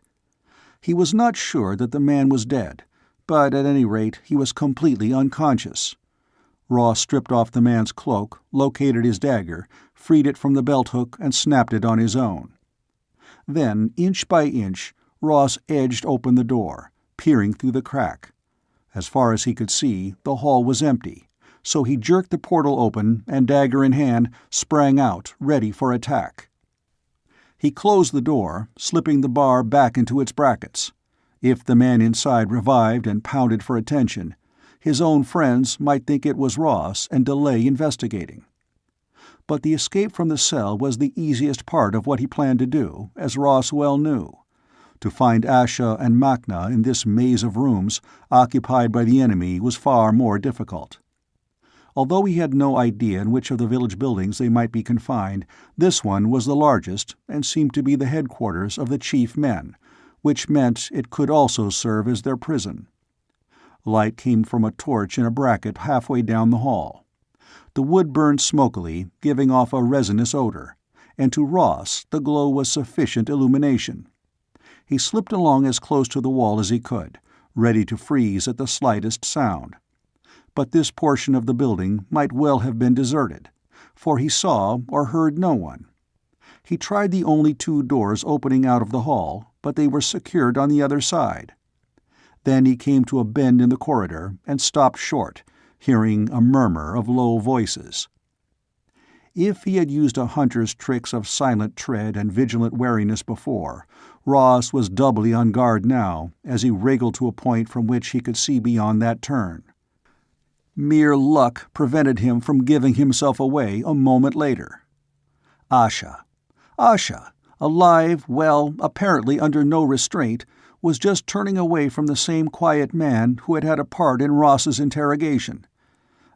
He was not sure that the man was dead, but at any rate he was completely unconscious. Ross stripped off the man's cloak, located his dagger, freed it from the belt hook, and snapped it on his own. Then, inch by inch, Ross edged open the door, peering through the crack. As far as he could see, the hall was empty, so he jerked the portal open and, dagger in hand, sprang out, ready for attack. He closed the door, slipping the bar back into its brackets. If the man inside revived and pounded for attention, his own friends might think it was Ross and delay investigating. But the escape from the cell was the easiest part of what he planned to do, as Ross well knew. To find Asha and Makna in this maze of rooms occupied by the enemy was far more difficult. Although he had no idea in which of the village buildings they might be confined, this one was the largest and seemed to be the headquarters of the chief men, which meant it could also serve as their prison. Light came from a torch in a bracket halfway down the hall. The wood burned smokily, giving off a resinous odor, and to Ross the glow was sufficient illumination. He slipped along as close to the wall as he could, ready to freeze at the slightest sound. But this portion of the building might well have been deserted, for he saw or heard no one. He tried the only two doors opening out of the hall, but they were secured on the other side. Then he came to a bend in the corridor and stopped short, hearing a murmur of low voices. If he had used a hunter's tricks of silent tread and vigilant wariness before, Ross was doubly on guard now as he wriggled to a point from which he could see beyond that turn. Mere luck prevented him from giving himself away a moment later. Asha, alive, well, apparently under no restraint, was just turning away from the same quiet man who had had a part in Ross's interrogation.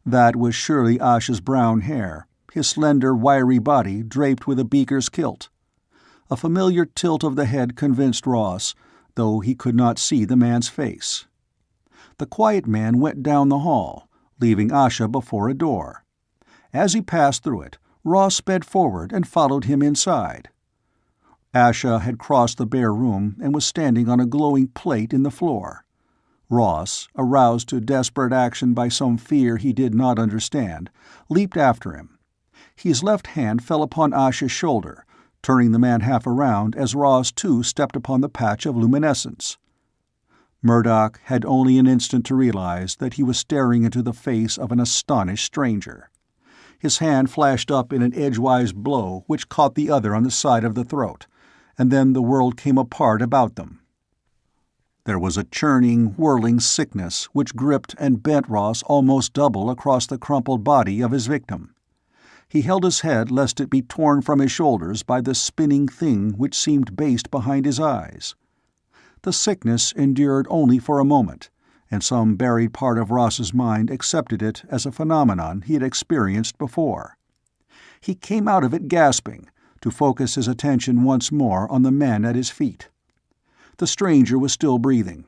That was surely Asha's brown hair, his slender, wiry body draped with a beaker's kilt. A familiar tilt of the head convinced Ross, though he could not see the man's face. The quiet man went down the hall, leaving Asha before a door. As he passed through it, Ross sped forward and followed him inside. Asha had crossed the bare room and was standing on a glowing plate in the floor. Ross, aroused to desperate action by some fear he did not understand, leaped after him. His left hand fell upon Asha's shoulder, turning the man half around as Ross too stepped upon the patch of luminescence. Murdock had only an instant to realize that he was staring into the face of an astonished stranger. His hand flashed up in an edgewise blow which caught the other on the side of the throat, and then the world came apart about them. There was a churning, whirling sickness which gripped and bent Ross almost double across the crumpled body of his victim. He held his head lest it be torn from his shoulders by the spinning thing which seemed based behind his eyes. The sickness endured only for a moment, and some buried part of Ross's mind accepted it as a phenomenon he had experienced before. He came out of it gasping, to focus his attention once more on the man at his feet. The stranger was still breathing.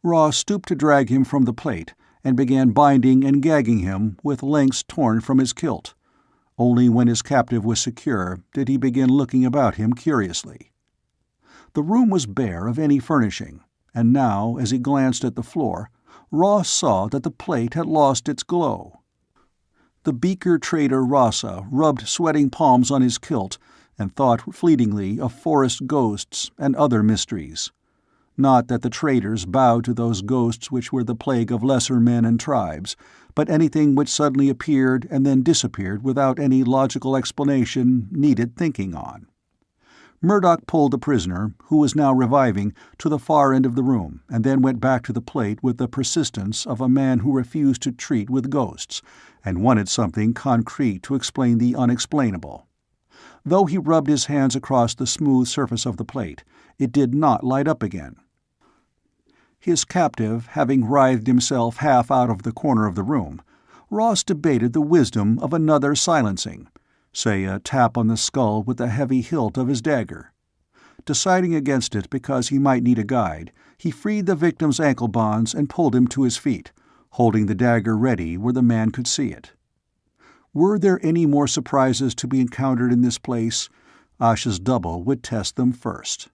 Ross stooped to drag him from the plate and began binding and gagging him with lengths torn from his kilt. Only when his captive was secure did he begin looking about him curiously. The room was bare of any furnishing, and now, as he glanced at the floor, Ross saw that the plate had lost its glow. The beaker trader Rossa rubbed sweating palms on his kilt and thought fleetingly of forest ghosts and other mysteries. Not that the traders bowed to those ghosts which were the plague of lesser men and tribes, but anything which suddenly appeared and then disappeared without any logical explanation needed thinking on. Murdock pulled the prisoner, who was now reviving, to the far end of the room, and then went back to the plate with the persistence of a man who refused to treat with ghosts, and wanted something concrete to explain the unexplainable. Though he rubbed his hands across the smooth surface of the plate, it did not light up again. His captive having writhed himself half out of the corner of the room, Ross debated the wisdom of another silencing, say a tap on the skull with the heavy hilt of his dagger. Deciding against it because he might need a guide, he freed the victim's ankle bonds and pulled him to his feet, holding the dagger ready where the man could see it. Were there any more surprises to be encountered in this place? Asha's double would test them first.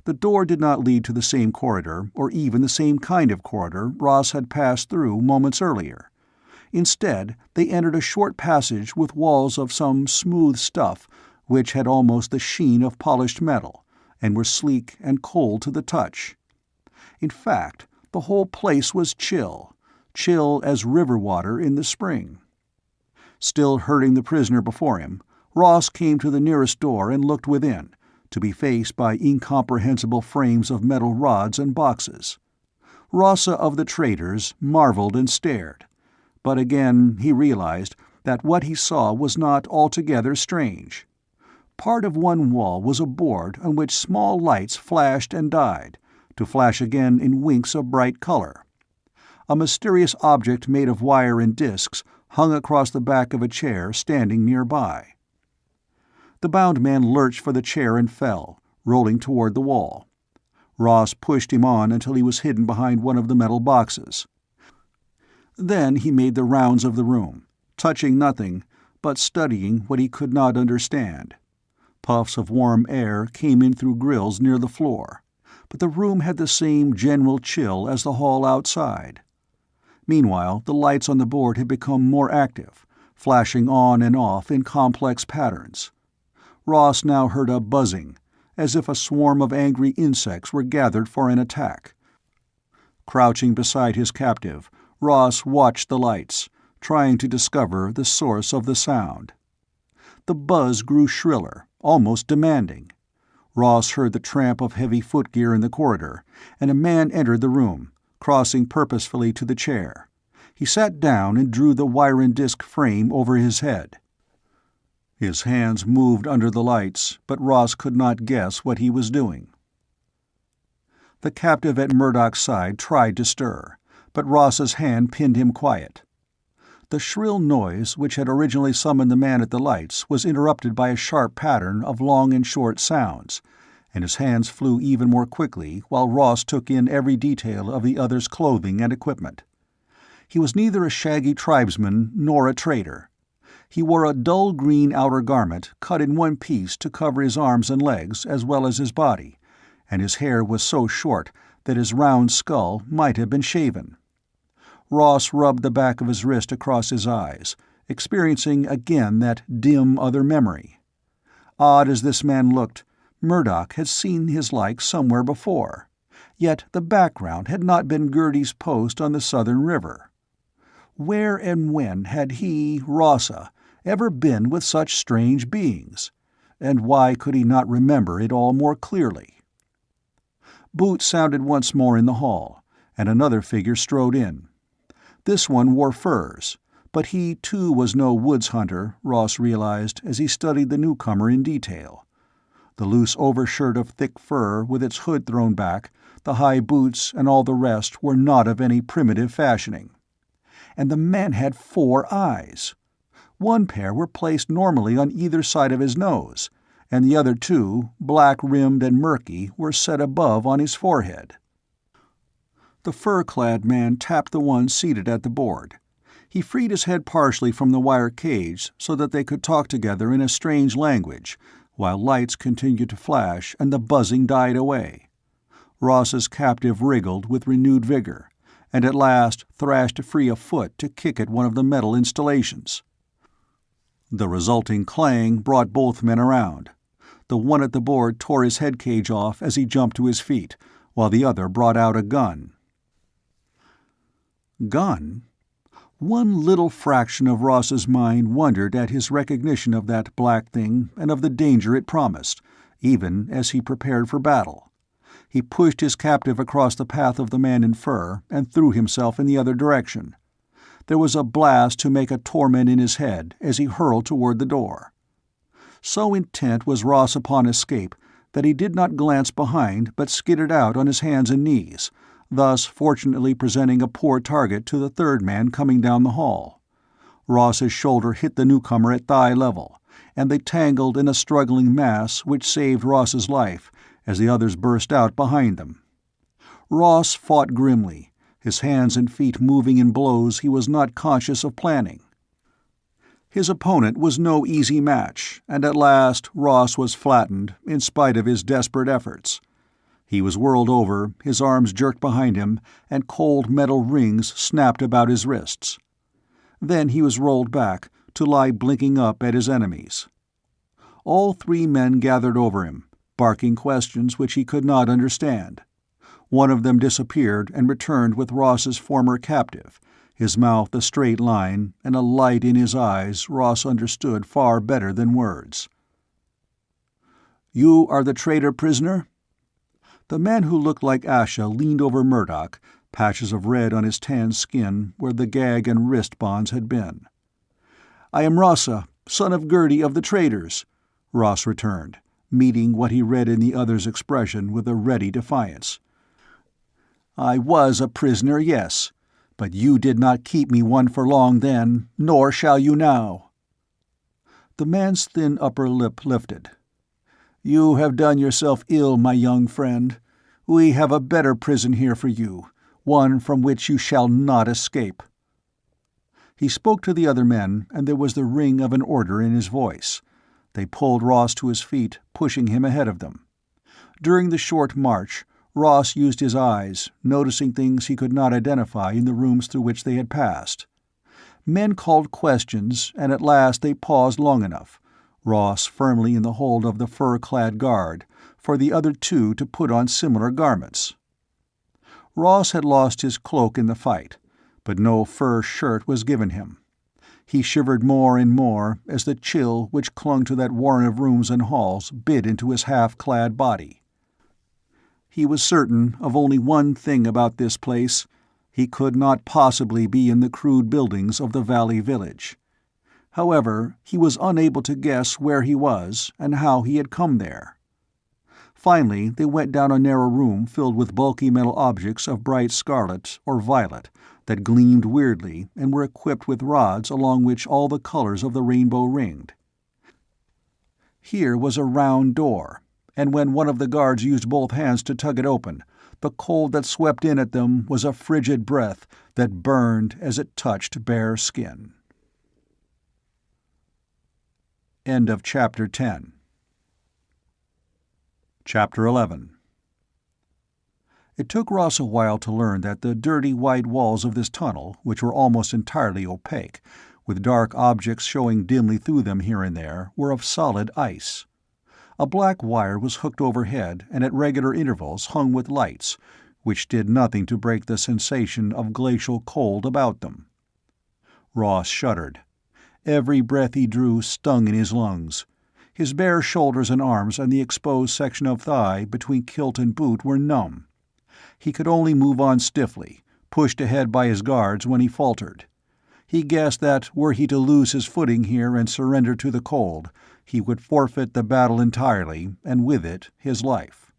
The door did not lead to the same corridor, or even the same kind of corridor Ross had passed through moments earlier. Instead, they entered a short passage with walls of some smooth stuff which had almost the sheen of polished metal, and were sleek and cold to the touch. In fact, the whole place was chill as river water in the spring. Still herding the prisoner before him, Ross came to the nearest door and looked within, to be faced by incomprehensible frames of metal rods and boxes. Rossa of the traders marveled and stared, but again he realized that what he saw was not altogether strange. Part of one wall was a board on which small lights flashed and died, to flash again in winks of bright color. A mysterious object made of wire and discs hung across the back of a chair standing nearby. The bound man lurched for the chair and fell, rolling toward the wall. Ross pushed him on until he was hidden behind one of the metal boxes. Then he made the rounds of the room, touching nothing, but studying what he could not understand. Puffs of warm air came in through grills near the floor, but the room had the same general chill as the hall outside. Meanwhile, the lights on the board had become more active, flashing on and off in complex patterns. Ross now heard a buzzing, as if a swarm of angry insects were gathered for an attack. Crouching beside his captive, Ross watched the lights, trying to discover the source of the sound. The buzz grew shriller, almost demanding. Ross heard the tramp of heavy footgear in the corridor, and a man entered the room, crossing purposefully to the chair. He sat down and drew the wire and disc frame over his head. His hands moved under the lights, but Ross could not guess what he was doing. The captive at Murdock's side tried to stir, but Ross's hand pinned him quiet. The shrill noise which had originally summoned the man at the lights was interrupted by a sharp pattern of long and short sounds, and his hands flew even more quickly while Ross took in every detail of the other's clothing and equipment. He was neither a shaggy tribesman nor a trader. He wore a dull green outer garment cut in one piece to cover his arms and legs as well as his body, and his hair was so short that his round skull might have been shaven. Ross rubbed the back of his wrist across his eyes, experiencing again that dim other memory. Odd as this man looked, Murdock had seen his like somewhere before, yet the background had not been Gertie's post on the southern river. Where and when had he, Rossa, ever been with such strange beings? And why could he not remember it all more clearly? Boots sounded once more in the hall, and another figure strode in. This one wore furs, but he too was no woods hunter, Ross realized as he studied the newcomer in detail. The loose overshirt of thick fur with its hood thrown back, the high boots, and all the rest were not of any primitive fashioning. And the man had 4 eyes. One pair were placed normally on either side of his nose, and the other 2, black-rimmed and murky, were set above on his forehead. The fur-clad man tapped the one seated at the board. He freed his head partially from the wire cage so that they could talk together in a strange language, while lights continued to flash and the buzzing died away. Ross's captive wriggled with renewed vigor, and at last thrashed free a foot to kick at one of the metal installations. The resulting clang brought both men around. The one at the board tore his head cage off as he jumped to his feet, while the other brought out a gun. Gun? One little fraction of Ross's mind wondered at his recognition of that black thing and of the danger it promised, even as he prepared for battle. He pushed his captive across the path of the man in fur and threw himself in the other direction. There was a blast to make a torment in his head as he hurled toward the door. So intent was Ross upon escape that he did not glance behind but skidded out on his hands and knees, thus fortunately presenting a poor target to the third man coming down the hall. Ross's shoulder hit the newcomer at thigh level, and they tangled in a struggling mass which saved Ross's life as the others burst out behind them. Ross fought grimly, his hands and feet moving in blows he was not conscious of planning. His opponent was no easy match, and at last Ross was flattened in spite of his desperate efforts. He was whirled over, his arms jerked behind him, and cold metal rings snapped about his wrists. Then he was rolled back, to lie blinking up at his enemies. All 3 men gathered over him, barking questions which he could not understand. One of them disappeared and returned with Ross's former captive, his mouth a straight line, and a light in his eyes Ross understood far better than words. "You are the traitor prisoner?" The man who looked like Asha leaned over Murdock, patches of red on his tanned skin where the gag and wrist bonds had been. "I am Rossa, son of Gertie of the Traitors," Ross returned, meeting what he read in the other's expression with a ready defiance. "I was a prisoner, yes, but you did not keep me one for long then, nor shall you now." The man's thin upper lip lifted. "You have done yourself ill, my young friend. We have a better prison here for you, one from which you shall not escape." He spoke to the other men, and there was the ring of an order in his voice. They pulled Ross to his feet, pushing him ahead of them. During the short march, Ross used his eyes, noticing things he could not identify in the rooms through which they had passed. Men called questions, and at last they paused long enough, Ross firmly in the hold of the fur-clad guard, for the other 2 to put on similar garments. Ross had lost his cloak in the fight, but no fur shirt was given him. He shivered more and more as the chill which clung to that warren of rooms and halls bit into his half-clad body. He was certain of only one thing about this place: he could not possibly be in the crude buildings of the Valley Village. However, he was unable to guess where he was and how he had come there. Finally, they went down a narrow room filled with bulky metal objects of bright scarlet or violet that gleamed weirdly and were equipped with rods along which all the colors of the rainbow ringed. Here was a round door, and when one of the guards used both hands to tug it open, the cold that swept in at them was a frigid breath that burned as it touched bare skin. End of Chapter 10. Chapter 11. It took Ross a while to learn that the dirty white walls of this tunnel, which were almost entirely opaque, with dark objects showing dimly through them here and there, were of solid ice. A black wire was hooked overhead and at regular intervals hung with lights, which did nothing to break the sensation of glacial cold about them. Ross shuddered. Every breath he drew stung in his lungs. His bare shoulders and arms and the exposed section of thigh between kilt and boot were numb. He could only move on stiffly, pushed ahead by his guards when he faltered. He guessed that were he to lose his footing here and surrender to the cold, he would forfeit the battle entirely, and with it his life.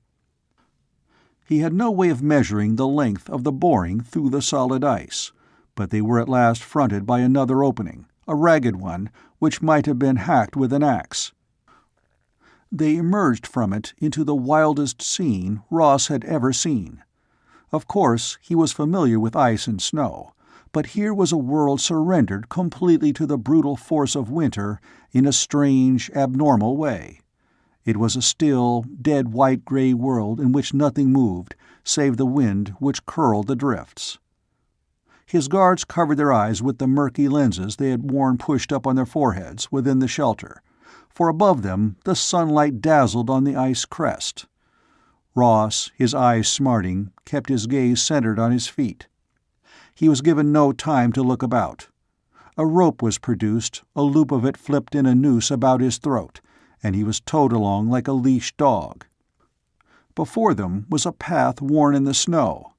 He had no way of measuring the length of the boring through the solid ice, but they were at last fronted by another opening, a ragged one, which might have been hacked with an axe. They emerged from it into the wildest scene Ross had ever seen. Of course, he was familiar with ice and snow, but here was a world surrendered completely to the brutal force of winter in a strange, abnormal way. It was a still, dead white-gray world in which nothing moved, save the wind which curled the drifts. His guards covered their eyes with the murky lenses they had worn pushed up on their foreheads within the shelter, for above them the sunlight dazzled on the ice crest. Ross, his eyes smarting, kept his gaze centered on his feet. He was given no time to look about. A rope was produced, a loop of it flipped in a noose about his throat, and he was towed along like a leashed dog. Before them was a path worn in the snow,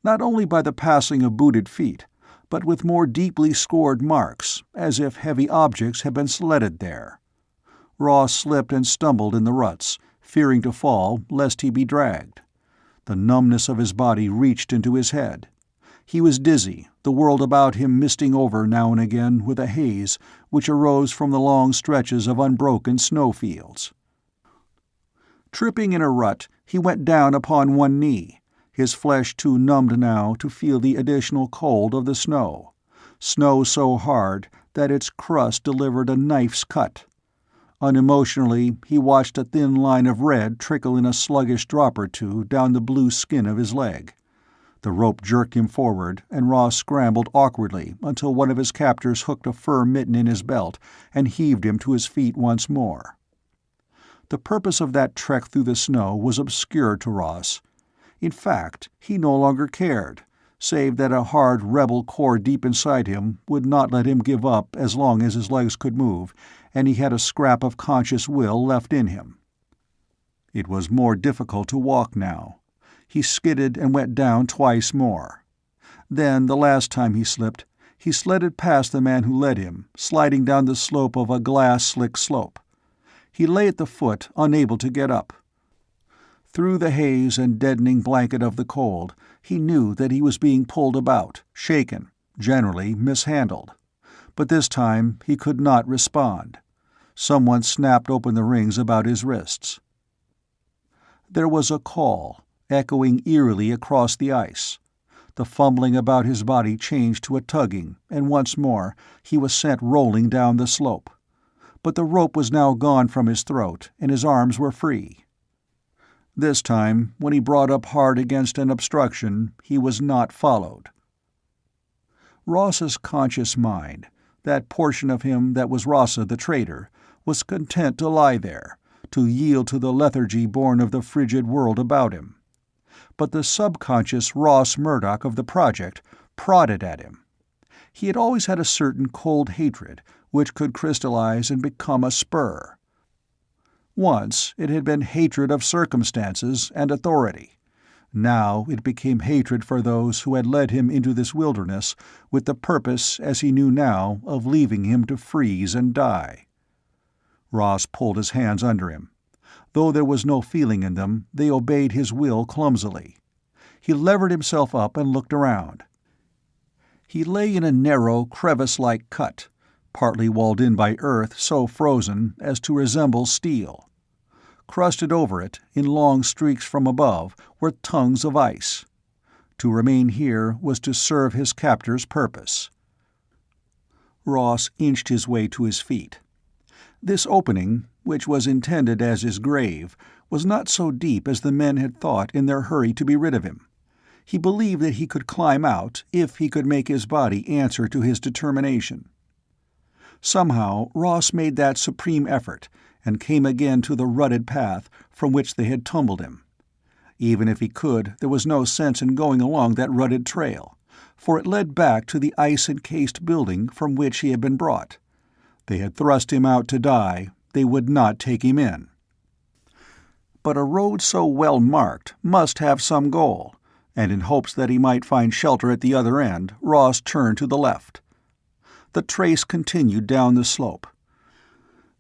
not only by the passing of booted feet, but with more deeply scored marks, as if heavy objects had been sledded there. Ross slipped and stumbled in the ruts, fearing to fall lest he be dragged. The numbness of his body reached into his head. He was dizzy, the world about him misting over now and again with a haze which arose from the long stretches of unbroken snowfields. Tripping in a rut, he went down upon one knee, his flesh too numbed now to feel the additional cold of the snow so hard that its crust delivered a knife's cut. Unemotionally, he watched a thin line of red trickle in a sluggish drop or two down the blue skin of his leg. The rope jerked him forward, and Ross scrambled awkwardly until one of his captors hooked a fur mitten in his belt and heaved him to his feet once more. The purpose of that trek through the snow was obscure to Ross. In fact, he no longer cared, save that a hard rebel core deep inside him would not let him give up as long as his legs could move, and he had a scrap of conscious will left in him. It was more difficult to walk now. He skidded and went down twice more. Then, the last time he sledded past the man who led him, sliding down the slope of a glass-slick slope. He lay at the foot, unable to get up. Through the haze and deadening blanket of the cold, he knew that he was being pulled about, shaken, generally mishandled. But this time he could not respond. Someone snapped open the rings about his wrists. There was a call, echoing eerily across the ice. The fumbling about his body changed to a tugging, and once more he was sent rolling down the slope. But the rope was now gone from his throat, and his arms were free. This time, when he brought up hard against an obstruction, he was not followed. Ross's conscious mind, that portion of him that was Rossa the traitor, was content to lie there, to yield to the lethargy born of the frigid world about him. But the subconscious Ross Murdock of the project prodded at him. He had always had a certain cold hatred which could crystallize and become a spur. Once it had been hatred of circumstances and authority. Now it became hatred for those who had led him into this wilderness with the purpose, as he knew now, of leaving him to freeze and die. Ross pulled his hands under him. Though there was no feeling in them, they obeyed his will clumsily. He levered himself up and looked around. He lay in a narrow, crevice-like cut, partly walled in by earth so frozen as to resemble steel. Crusted over it, in long streaks from above, were tongues of ice. To remain here was to serve his captor's purpose. Ross inched his way to his feet. This opening, which was intended as his grave, was not so deep as the men had thought in their hurry to be rid of him. He believed that he could climb out if he could make his body answer to his determination. Somehow Ross made that supreme effort, and came again to the rutted path from which they had tumbled him. Even if he could, there was no sense in going along that rutted trail, for it led back to the ice-encased building from which he had been brought. They had thrust him out to die, they would not take him in. But a road so well marked must have some goal, and in hopes that he might find shelter at the other end, Ross turned to the left. The trace continued down the slope.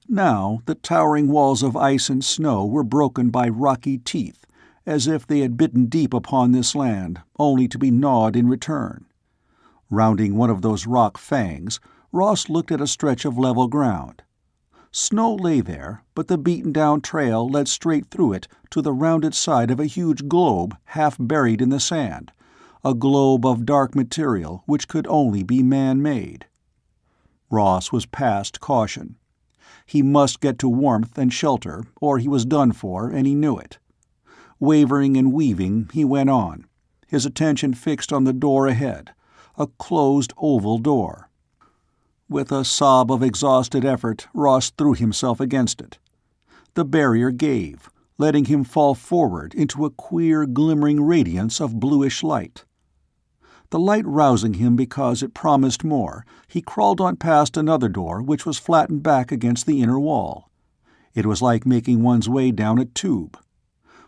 Now the towering walls of ice and snow were broken by rocky teeth, as if they had bitten deep upon this land, only to be gnawed in return. Rounding one of those rock fangs, Ross looked at a stretch of level ground. Snow lay there, but the beaten-down trail led straight through it to the rounded side of a huge globe half buried in the sand, a globe of dark material which could only be man-made. Ross was past caution. He must get to warmth and shelter, or he was done for, and he knew it. Wavering and weaving, he went on, his attention fixed on the door ahead, a closed oval door. With a sob of exhausted effort, Ross threw himself against it. The barrier gave, letting him fall forward into a queer, glimmering radiance of bluish light. The light rousing him because it promised more, he crawled on past another door which was flattened back against the inner wall. It was like making one's way down a tube.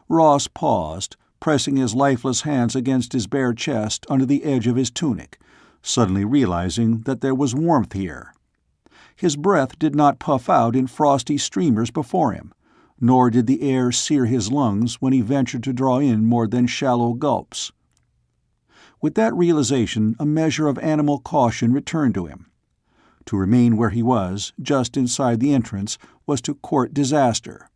Ross paused, pressing his lifeless hands against his bare chest under the edge of his tunic, suddenly realizing that there was warmth here. His breath did not puff out in frosty streamers before him, nor did the air sear his lungs when he ventured to draw in more than shallow gulps. With that realization, a measure of animal caution returned to him. To remain where he was, just inside the entrance, was to court disaster.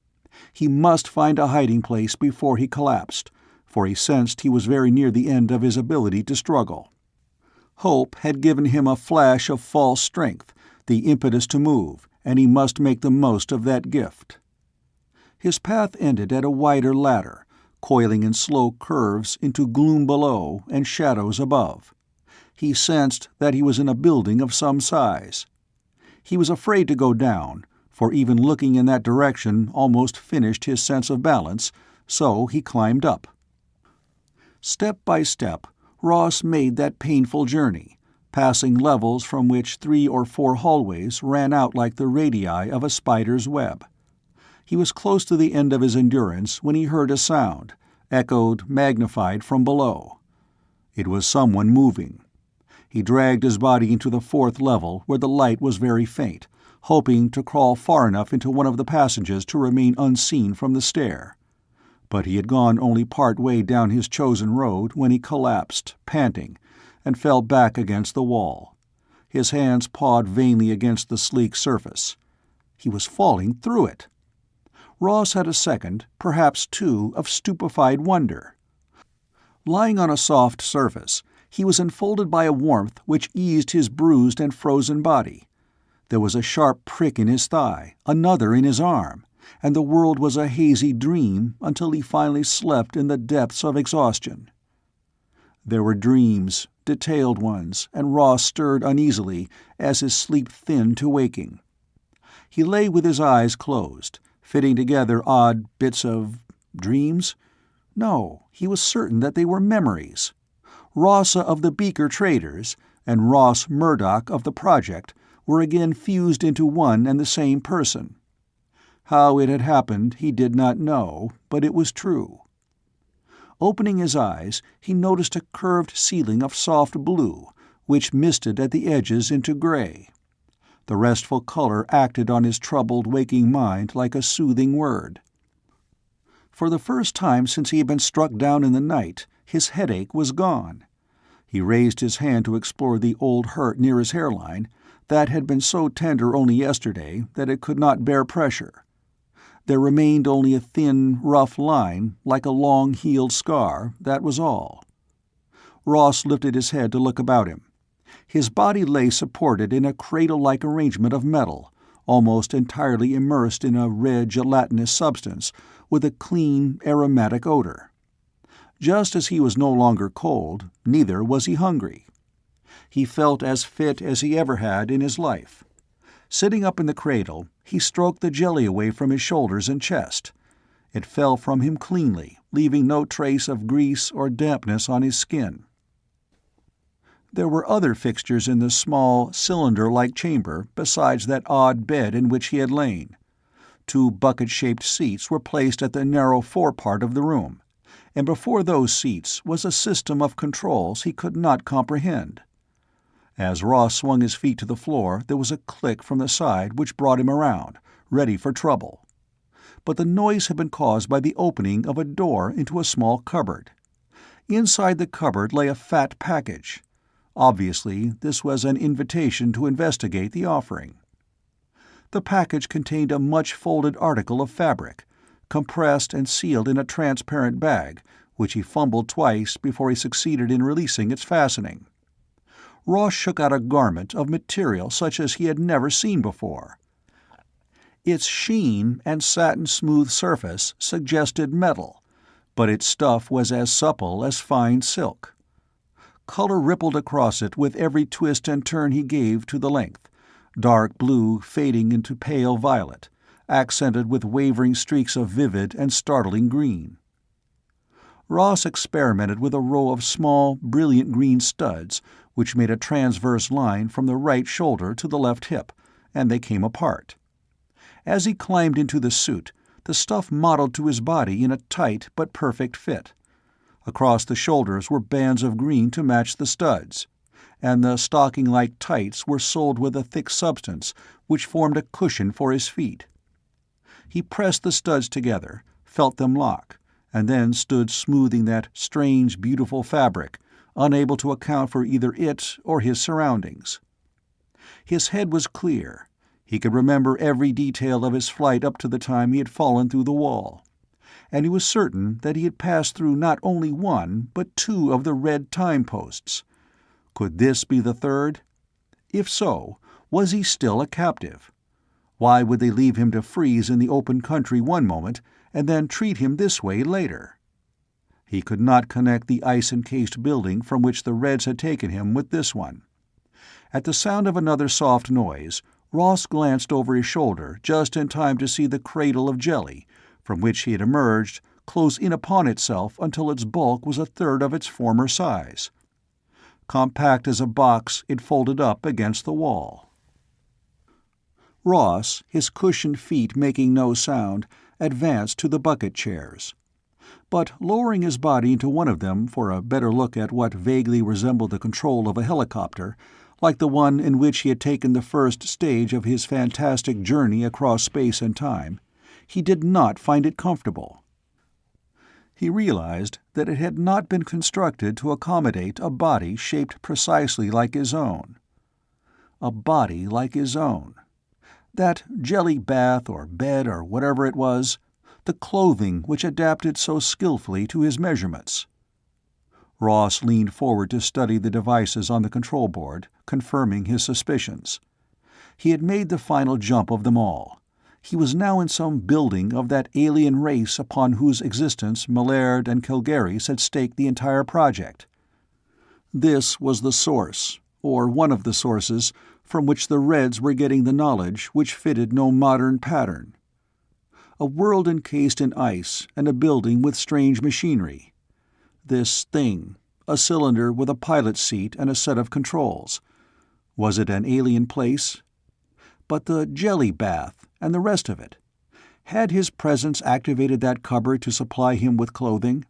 He must find a hiding place before he collapsed, for he sensed he was very near the end of his ability to struggle. Hope had given him a flash of false strength, the impetus to move, and he must make the most of that gift. His path ended at a wider ladder, coiling in slow curves into gloom below and shadows above. He sensed that he was in a building of some size. He was afraid to go down, for even looking in that direction almost finished his sense of balance, so he climbed up. Step by step, Ross made that painful journey, passing levels from which 3 or 4 hallways ran out like the radii of a spider's web. He was close to the end of his endurance when he heard a sound, echoed, magnified from below. It was someone moving. He dragged his body into the 4th level where the light was very faint, hoping to crawl far enough into one of the passages to remain unseen from the stair. But he had gone only part way down his chosen road when he collapsed, panting, and fell back against the wall. His hands pawed vainly against the sleek surface. He was falling through it. Ross had a second, perhaps 2, of stupefied wonder. Lying on a soft surface, he was enfolded by a warmth which eased his bruised and frozen body. There was a sharp prick in his thigh, another in his arm, and the world was a hazy dream until he finally slept in the depths of exhaustion. There were dreams, detailed ones, and Ross stirred uneasily as his sleep thinned to waking. He lay with his eyes closed, fitting together odd bits of dreams? No, he was certain that they were memories. Rossa of the Beaker Traders and Ross Murdock of the Project were again fused into one and the same person. How it had happened he did not know, but it was true. Opening his eyes, he noticed a curved ceiling of soft blue, which misted at the edges into gray. The restful color acted on his troubled waking mind like a soothing word. For the first time since he had been struck down in the night, his headache was gone. He raised his hand to explore the old hurt near his hairline, that had been so tender only yesterday that it could not bear pressure. There remained only a thin, rough line, like a long-healed scar, that was all. Ross lifted his head to look about him. His body lay supported in a cradle-like arrangement of metal, almost entirely immersed in a red gelatinous substance with a clean, aromatic odor. Just as he was no longer cold, neither was he hungry. He felt as fit as he ever had in his life. Sitting up in the cradle, he stroked the jelly away from his shoulders and chest. It fell from him cleanly, leaving no trace of grease or dampness on his skin. There were other fixtures in the small, cylinder-like chamber besides that odd bed in which he had lain. 2 bucket-shaped seats were placed at the narrow forepart of the room, and before those seats was a system of controls he could not comprehend. As Ross swung his feet to the floor, there was a click from the side which brought him around, ready for trouble. But the noise had been caused by the opening of a door into a small cupboard. Inside the cupboard lay a fat package. Obviously, this was an invitation to investigate the offering. The package contained a much-folded article of fabric, compressed and sealed in a transparent bag, which he fumbled twice before he succeeded in releasing its fastening. Ross shook out a garment of material such as he had never seen before. Its sheen and satin-smooth surface suggested metal, but its stuff was as supple as fine silk. Color rippled across it with every twist and turn he gave to the length, dark blue fading into pale violet, accented with wavering streaks of vivid and startling green. Ross experimented with a row of small, brilliant green studs, which made a transverse line from the right shoulder to the left hip, and they came apart. As he climbed into the suit, the stuff modeled to his body in a tight but perfect fit. Across the shoulders were bands of green to match the studs, and the stocking-like tights were soled with a thick substance which formed a cushion for his feet. He pressed the studs together, felt them lock, and then stood smoothing that strange, beautiful fabric, unable to account for either it or his surroundings. His head was clear. He could remember every detail of his flight up to the time he had fallen through the wall, and he was certain that he had passed through not only 1 but 2 of the red time-posts. Could this be the third? If so, was he still a captive? Why would they leave him to freeze in the open country one moment and then treat him this way later? He could not connect the ice-encased building from which the Reds had taken him with this one. At the sound of another soft noise, Ross glanced over his shoulder just in time to see the cradle of jelly, from which he had emerged, close in upon itself until its bulk was a third of its former size. Compact as a box, it folded up against the wall. Ross, his cushioned feet making no sound, advanced to the bucket chairs. But lowering his body into one of them for a better look at what vaguely resembled the control of a helicopter, like the one in which he had taken the first stage of his fantastic journey across space and time, he did not find it comfortable. He realized that it had not been constructed to accommodate a body shaped precisely like his own. A body like his own. That jelly bath or bed or whatever it was, the clothing which adapted so skillfully to his measurements. Ross leaned forward to study the devices on the control board, confirming his suspicions. He had made the final jump of them all. He was now in some building of that alien race upon whose existence Millard and Kilgary's had staked the entire project. This was the source, or one of the sources, from which the Reds were getting the knowledge which fitted no modern pattern. A world encased in ice and a building with strange machinery. This thing, a cylinder with a pilot's seat and a set of controls. Was it an alien place? But the jelly bath and the rest of it. Had his presence activated that cupboard to supply him with clothing?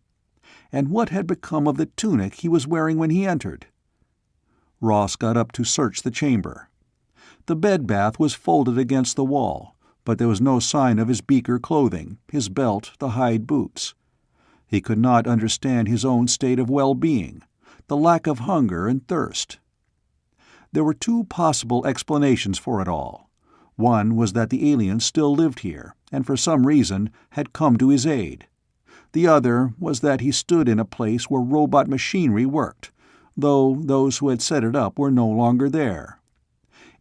And what had become of the tunic he was wearing when he entered? Ross got up to search the chamber. The bed bath was folded against the wall, but there was no sign of his beaker clothing, his belt, the hide boots. He could not understand his own state of well-being, the lack of hunger and thirst. There were 2 possible explanations for it all. One was that the aliens still lived here, and for some reason had come to his aid. The other was that he stood in a place where robot machinery worked, though those who had set it up were no longer there.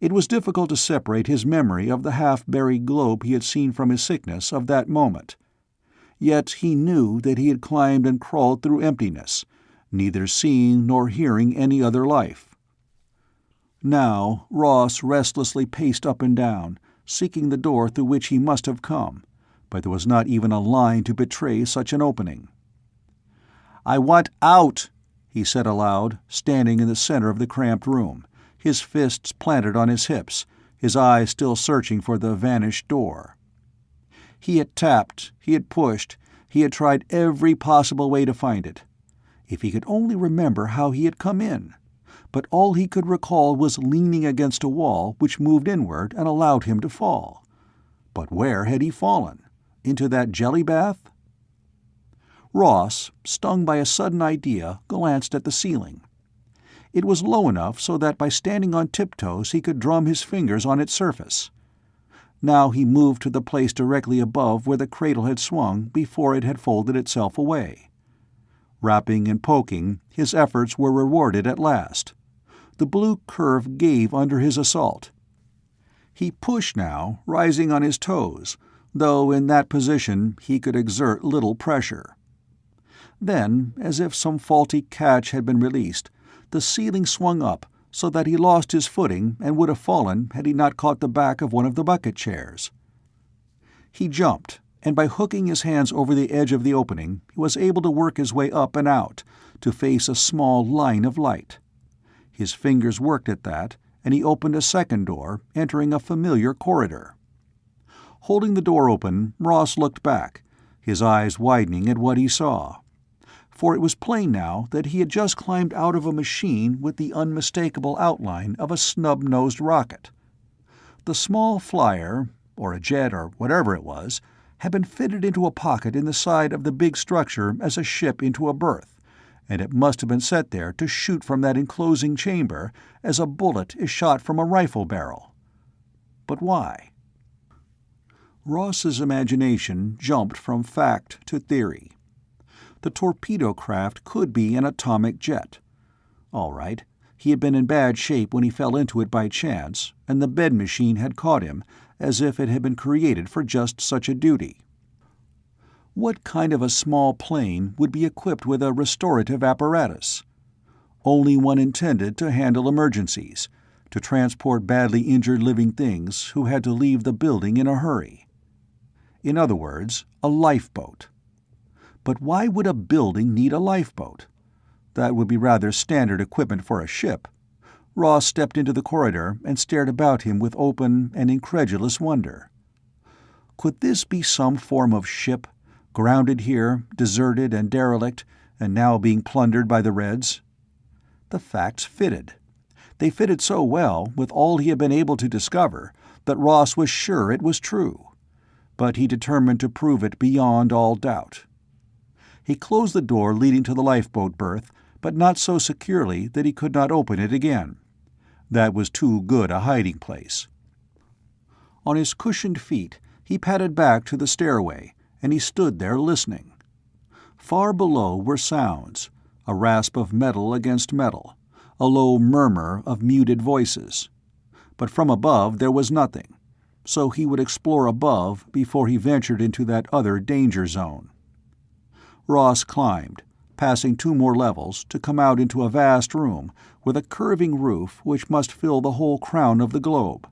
It was difficult to separate his memory of the half-buried globe he had seen from his sickness of that moment. Yet he knew that he had climbed and crawled through emptiness, neither seeing nor hearing any other life. Now Ross restlessly paced up and down, seeking the door through which he must have come, but there was not even a line to betray such an opening. "I want out!" he said aloud, standing in the center of the cramped room, his fists planted on his hips, his eyes still searching for the vanished door. He had tapped, he had pushed, he had tried every possible way to find it. If he could only remember how he had come in. But all he could recall was leaning against a wall which moved inward and allowed him to fall. But where had he fallen? Into that jelly bath? Ross, stung by a sudden idea, glanced at the ceiling. It was low enough so that by standing on tiptoes he could drum his fingers on its surface. Now he moved to the place directly above where the cradle had swung before it had folded itself away. Rapping and poking, his efforts were rewarded at last. The blue curve gave under his assault. He pushed now, rising on his toes, though in that position he could exert little pressure. Then, as if some faulty catch had been released, the ceiling swung up so that he lost his footing and would have fallen had he not caught the back of one of the bucket chairs. He jumped, and by hooking his hands over the edge of the opening, he was able to work his way up and out, to face a small line of light. His fingers worked at that, and he opened a second door, entering a familiar corridor. Holding the door open, Ross looked back, his eyes widening at what he saw. For it was plain now that he had just climbed out of a machine with the unmistakable outline of a snub-nosed rocket. The small flyer, or a jet or whatever it was, had been fitted into a pocket in the side of the big structure as a ship into a berth, and it must have been set there to shoot from that enclosing chamber as a bullet is shot from a rifle barrel. But why? Ross's imagination jumped from fact to theory. The torpedo craft could be an atomic jet. All right, he had been in bad shape when he fell into it by chance, and the bed machine had caught him, as if it had been created for just such a duty. What kind of a small plane would be equipped with a restorative apparatus? Only one intended to handle emergencies, to transport badly injured living things who had to leave the building in a hurry. In other words, a lifeboat. But why would a building need a lifeboat? That would be rather standard equipment for a ship. Ross stepped into the corridor and stared about him with open and incredulous wonder. Could this be some form of ship, grounded here, deserted and derelict, and now being plundered by the Reds? The facts fitted. They fitted so well, with all he had been able to discover, that Ross was sure it was true. But he determined to prove it beyond all doubt. He closed the door leading to the lifeboat berth, but not so securely that he could not open it again. That was too good a hiding place. On his cushioned feet, he padded back to the stairway, and he stood there listening. Far below were sounds, a rasp of metal against metal, a low murmur of muted voices. But from above there was nothing, so he would explore above before he ventured into that other danger zone. Ross climbed, passing 2 more levels, to come out into a vast room with a curving roof which must fill the whole crown of the globe.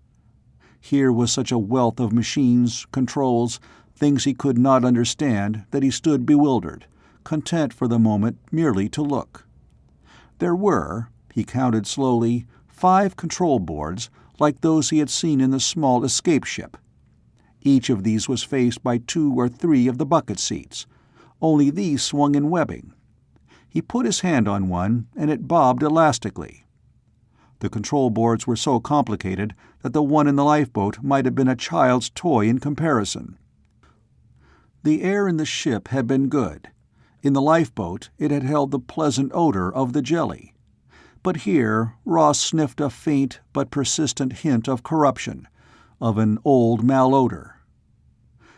Here was such a wealth of machines, controls, things he could not understand, that he stood bewildered, content for the moment merely to look. There were, he counted slowly, 5 control boards like those he had seen in the small escape ship. Each of these was faced by 2 or 3 of the bucket seats, only these swung in webbing. He put his hand on one, and it bobbed elastically. The control boards were so complicated that the one in the lifeboat might have been a child's toy in comparison. The air in the ship had been good. In the lifeboat it had held the pleasant odor of the jelly. But here Ross sniffed a faint but persistent hint of corruption, of an old malodor.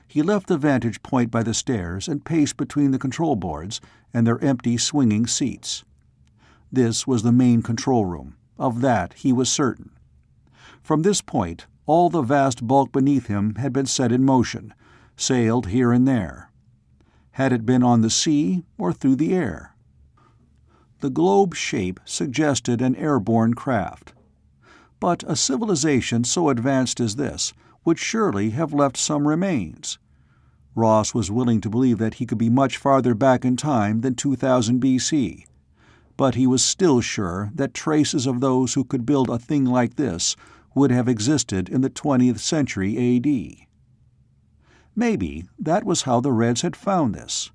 He left the vantage point by the stairs and paced between the control boards and their empty swinging seats. This was the main control room, of that he was certain. From this point, all the vast bulk beneath him had been set in motion, sailed here and there. Had it been on the sea or through the air? The globe shape suggested an airborne craft. But a civilization so advanced as this would surely have left some remains. Ross was willing to believe that he could be much farther back in time than 2000 BC, but he was still sure that traces of those who could build a thing like this would have existed in the 20th century AD. Maybe that was how the Reds had found this.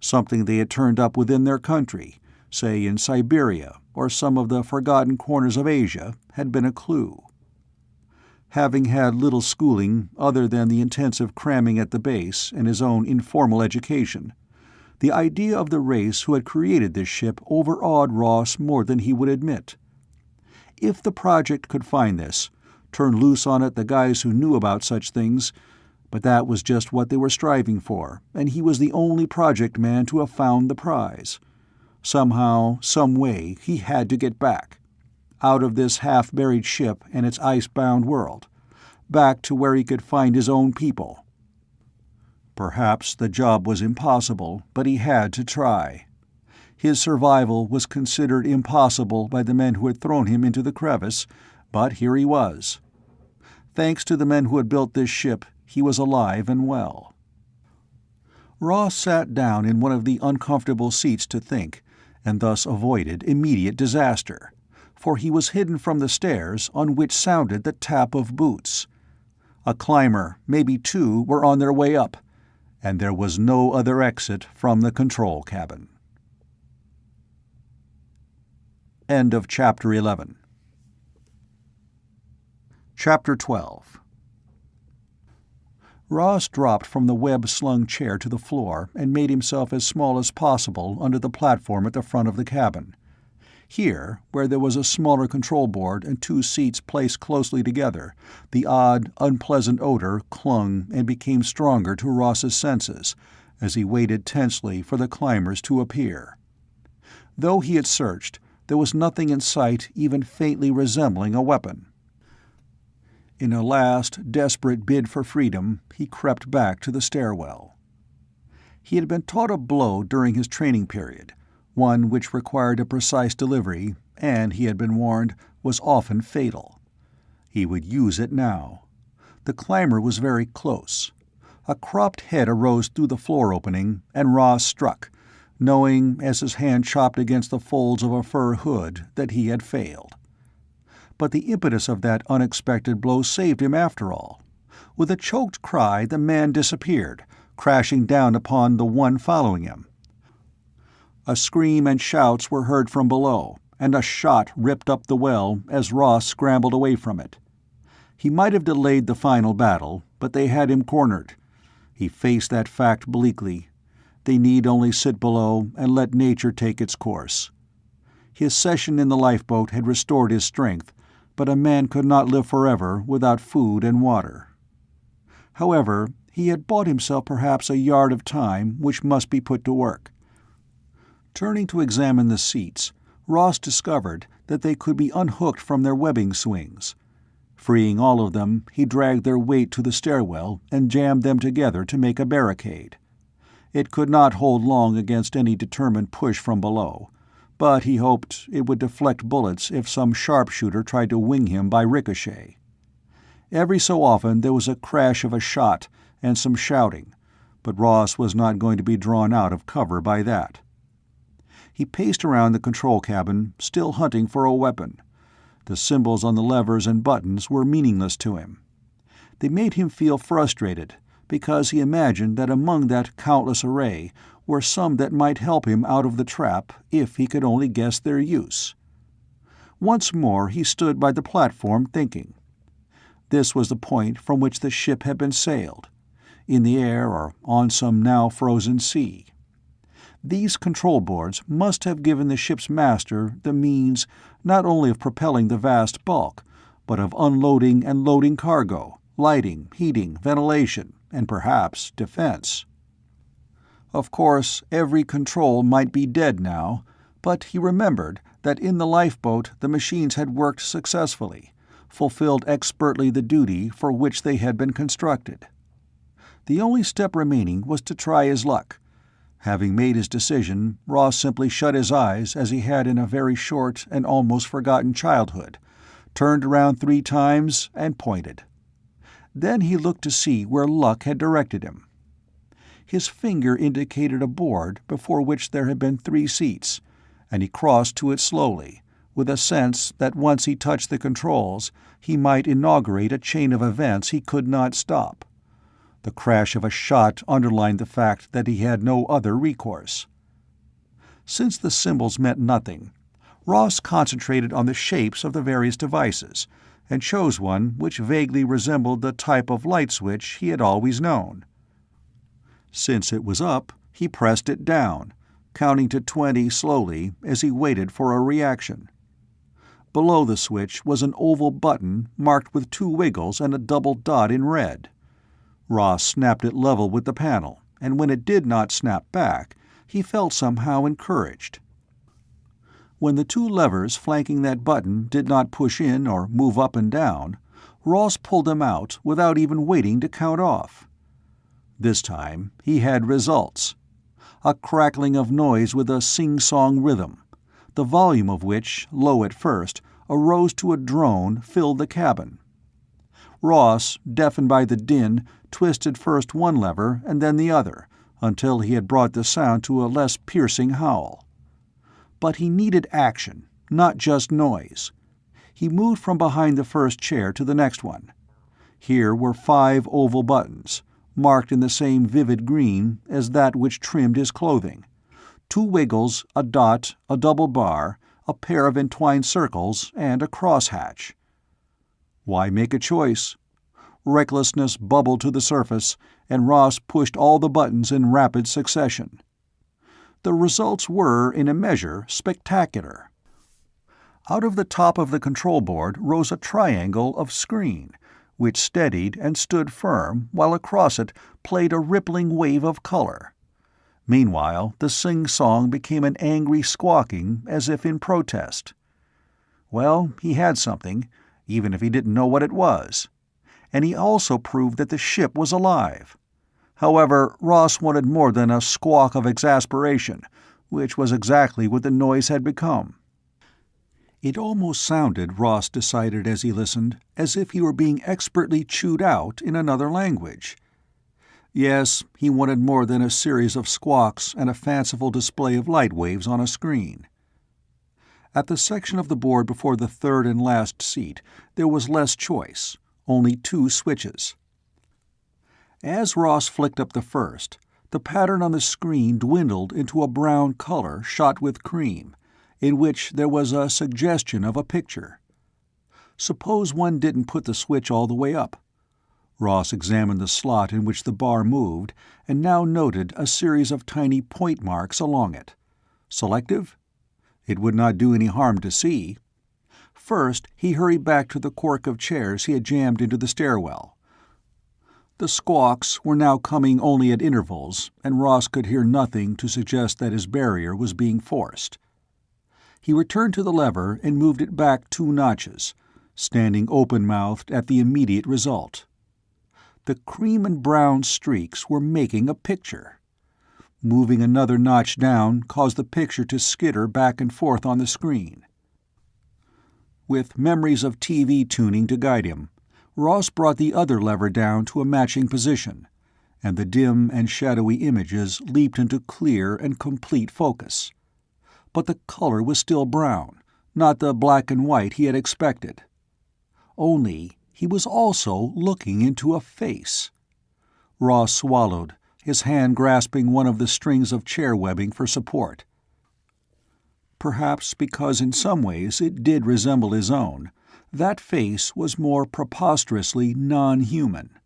Something they had turned up within their country, say in Siberia or some of the forgotten corners of Asia, had been a clue. Having had little schooling other than the intensive cramming at the base and his own informal education, the idea of the race who had created this ship overawed Ross more than he would admit. If the project could find this, turn loose on it the guys who knew about such things, but that was just what they were striving for, and he was the only project man to have found the prize. Somehow, some way, he had to get back. Out of this half-buried ship and its ice-bound world. Back to where he could find his own people. Perhaps the job was impossible, but he had to try. His survival was considered impossible by the men who had thrown him into the crevice, but here he was. Thanks to the men who had built this ship, he was alive and well. Ross sat down in one of the uncomfortable seats to think, and thus avoided immediate disaster, for he was hidden from the stairs on which sounded the tap of boots. A climber, maybe two, were on their way up, and there was no other exit from the control cabin. End of Chapter 11. Chapter 12. Ross dropped from the web-slung chair to the floor and made himself as small as possible under the platform at the front of the cabin. Here, where there was a smaller control board and two seats placed closely together, the odd, unpleasant odor clung and became stronger to Ross's senses as he waited tensely for the climbers to appear. Though he had searched, there was nothing in sight even faintly resembling a weapon. In a last, desperate bid for freedom, he crept back to the stairwell. He had been taught a blow during his training period, one which required a precise delivery, and, he had been warned, was often fatal. He would use it now. The climber was very close. A cropped head arose through the floor opening, and Ross struck, knowing, as his hand chopped against the folds of a fur hood, that he had failed. But the impetus of that unexpected blow saved him after all. With a choked cry, the man disappeared, crashing down upon the one following him. A scream and shouts were heard from below, and a shot ripped up the well as Ross scrambled away from it. He might have delayed the final battle, but they had him cornered. He faced that fact bleakly. They need only sit below and let nature take its course. His session in the lifeboat had restored his strength, but a man could not live forever without food and water. However, he had bought himself perhaps a yard of time which must be put to work. Turning to examine the seats, Ross discovered that they could be unhooked from their webbing swings. Freeing all of them, he dragged their weight to the stairwell and jammed them together to make a barricade. It could not hold long against any determined push from below, but he hoped it would deflect bullets if some sharpshooter tried to wing him by ricochet. Every so often there was a crash of a shot and some shouting, but Ross was not going to be drawn out of cover by that. He paced around the control cabin, still hunting for a weapon. The symbols on the levers and buttons were meaningless to him. They made him feel frustrated, because he imagined that among that countless array were some that might help him out of the trap if he could only guess their use. Once more he stood by the platform thinking. This was the point from which the ship had been sailed, in the air or on some now frozen sea. These control boards must have given the ship's master the means not only of propelling the vast bulk, but of unloading and loading cargo, lighting, heating, ventilation, and perhaps defense. Of course, every control might be dead now, but he remembered that in the lifeboat the machines had worked successfully, fulfilled expertly the duty for which they had been constructed. The only step remaining was to try his luck. Having made his decision, Ross simply shut his eyes as he had in a very short and almost forgotten childhood, turned around 3 times, and pointed. Then he looked to see where luck had directed him. His finger indicated a board before which there had been 3 seats, and he crossed to it slowly, with a sense that once he touched the controls, he might inaugurate a chain of events he could not stop. The crash of a shot underlined the fact that he had no other recourse. Since the symbols meant nothing, Ross concentrated on the shapes of the various devices, and chose one which vaguely resembled the type of light switch he had always known. Since it was up, he pressed it down, counting to 20 slowly as he waited for a reaction. Below the switch was an oval button marked with 2 wiggles and a double dot in red. Ross snapped it level with the panel, and when it did not snap back, he felt somehow encouraged. When the 2 levers flanking that button did not push in or move up and down, Ross pulled them out without even waiting to count off. This time he had results. A crackling of noise with a sing-song rhythm, the volume of which, low at first, arose to a drone, filled the cabin. Ross, deafened by the din, twisted first one lever and then the other, until he had brought the sound to a less piercing howl. But he needed action, not just noise. He moved from behind the first chair to the next one. Here were 5 oval buttons, marked in the same vivid green as that which trimmed his clothing. 2 wiggles, a dot, a double bar, a pair of entwined circles, and a crosshatch. Why make a choice? Recklessness bubbled to the surface, and Ross pushed all the buttons in rapid succession. The results were, in a measure, spectacular. Out of the top of the control board rose a triangle of screen, which steadied and stood firm while across it played a rippling wave of color. Meanwhile, the sing-song became an angry squawking, as if in protest. Well, he had something, even if he didn't know what it was. And he also proved that the ship was alive. However, Ross wanted more than a squawk of exasperation, which was exactly what the noise had become. It almost sounded, Ross decided as he listened, as if he were being expertly chewed out in another language. Yes, he wanted more than a series of squawks and a fanciful display of light waves on a screen. At the section of the board before the third and last seat, there was less choice, only 2 switches. As Ross flicked up the first, the pattern on the screen dwindled into a brown color shot with cream, in which there was a suggestion of a picture. Suppose one didn't put the switch all the way up? Ross examined the slot in which the bar moved, and now noted a series of tiny point marks along it. Selective? It would not do any harm to see. First, he hurried back to the cork of chairs he had jammed into the stairwell. The squawks were now coming only at intervals, and Ross could hear nothing to suggest that his barrier was being forced. He returned to the lever and moved it back 2 notches, standing open-mouthed at the immediate result. The cream and brown streaks were making a picture. Moving another notch down caused the picture to skitter back and forth on the screen. With memories of TV tuning to guide him, Ross brought the other lever down to a matching position, and the dim and shadowy images leaped into clear and complete focus. But the color was still brown, not the black and white he had expected. Only he was also looking into a face. Ross swallowed, his hand grasping one of the strings of chair webbing for support. Perhaps because in some ways it did resemble his own, that face was more preposterously non-human.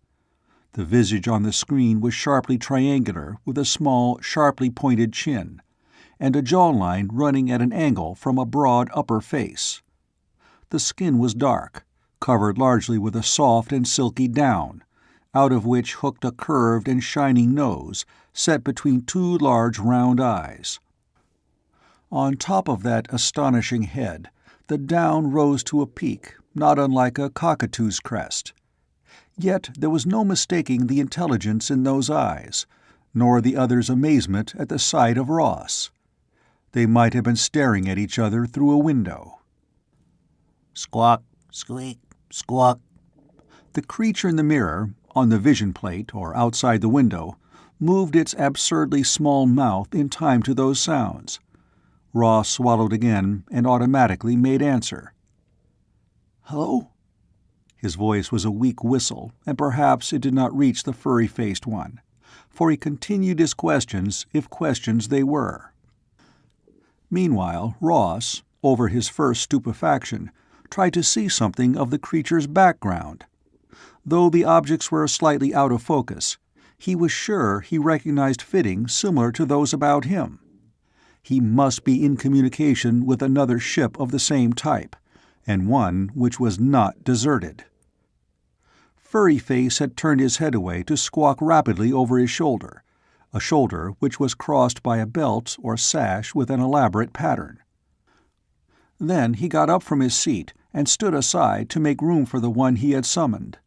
The visage on the screen was sharply triangular with a small, sharply pointed chin, and a jawline running at an angle from a broad upper face. The skin was dark, covered largely with a soft and silky down, out of which hooked a curved and shining nose set between 2 large round eyes. On top of that astonishing head, the down rose to a peak, not unlike a cockatoo's crest. Yet there was no mistaking the intelligence in those eyes, nor the other's amazement at the sight of Ross. They might have been staring at each other through a window. Squawk, squeak, squawk. The creature in the mirror, on the vision plate or outside the window, moved its absurdly small mouth in time to those sounds. Ross swallowed again and automatically made answer. "Hello?" His voice was a weak whistle, and perhaps it did not reach the furry-faced one, for he continued his questions, if questions they were. Meanwhile, Ross, over his first stupefaction, tried to see something of the creature's background. Though the objects were slightly out of focus, he was sure he recognized fittings similar to those about him. He must be in communication with another ship of the same type, and one which was not deserted. Furryface had turned his head away to squawk rapidly over his shoulder, a shoulder which was crossed by a belt or sash with an elaborate pattern. Then he got up from his seat and stood aside to make room for the one he had summoned.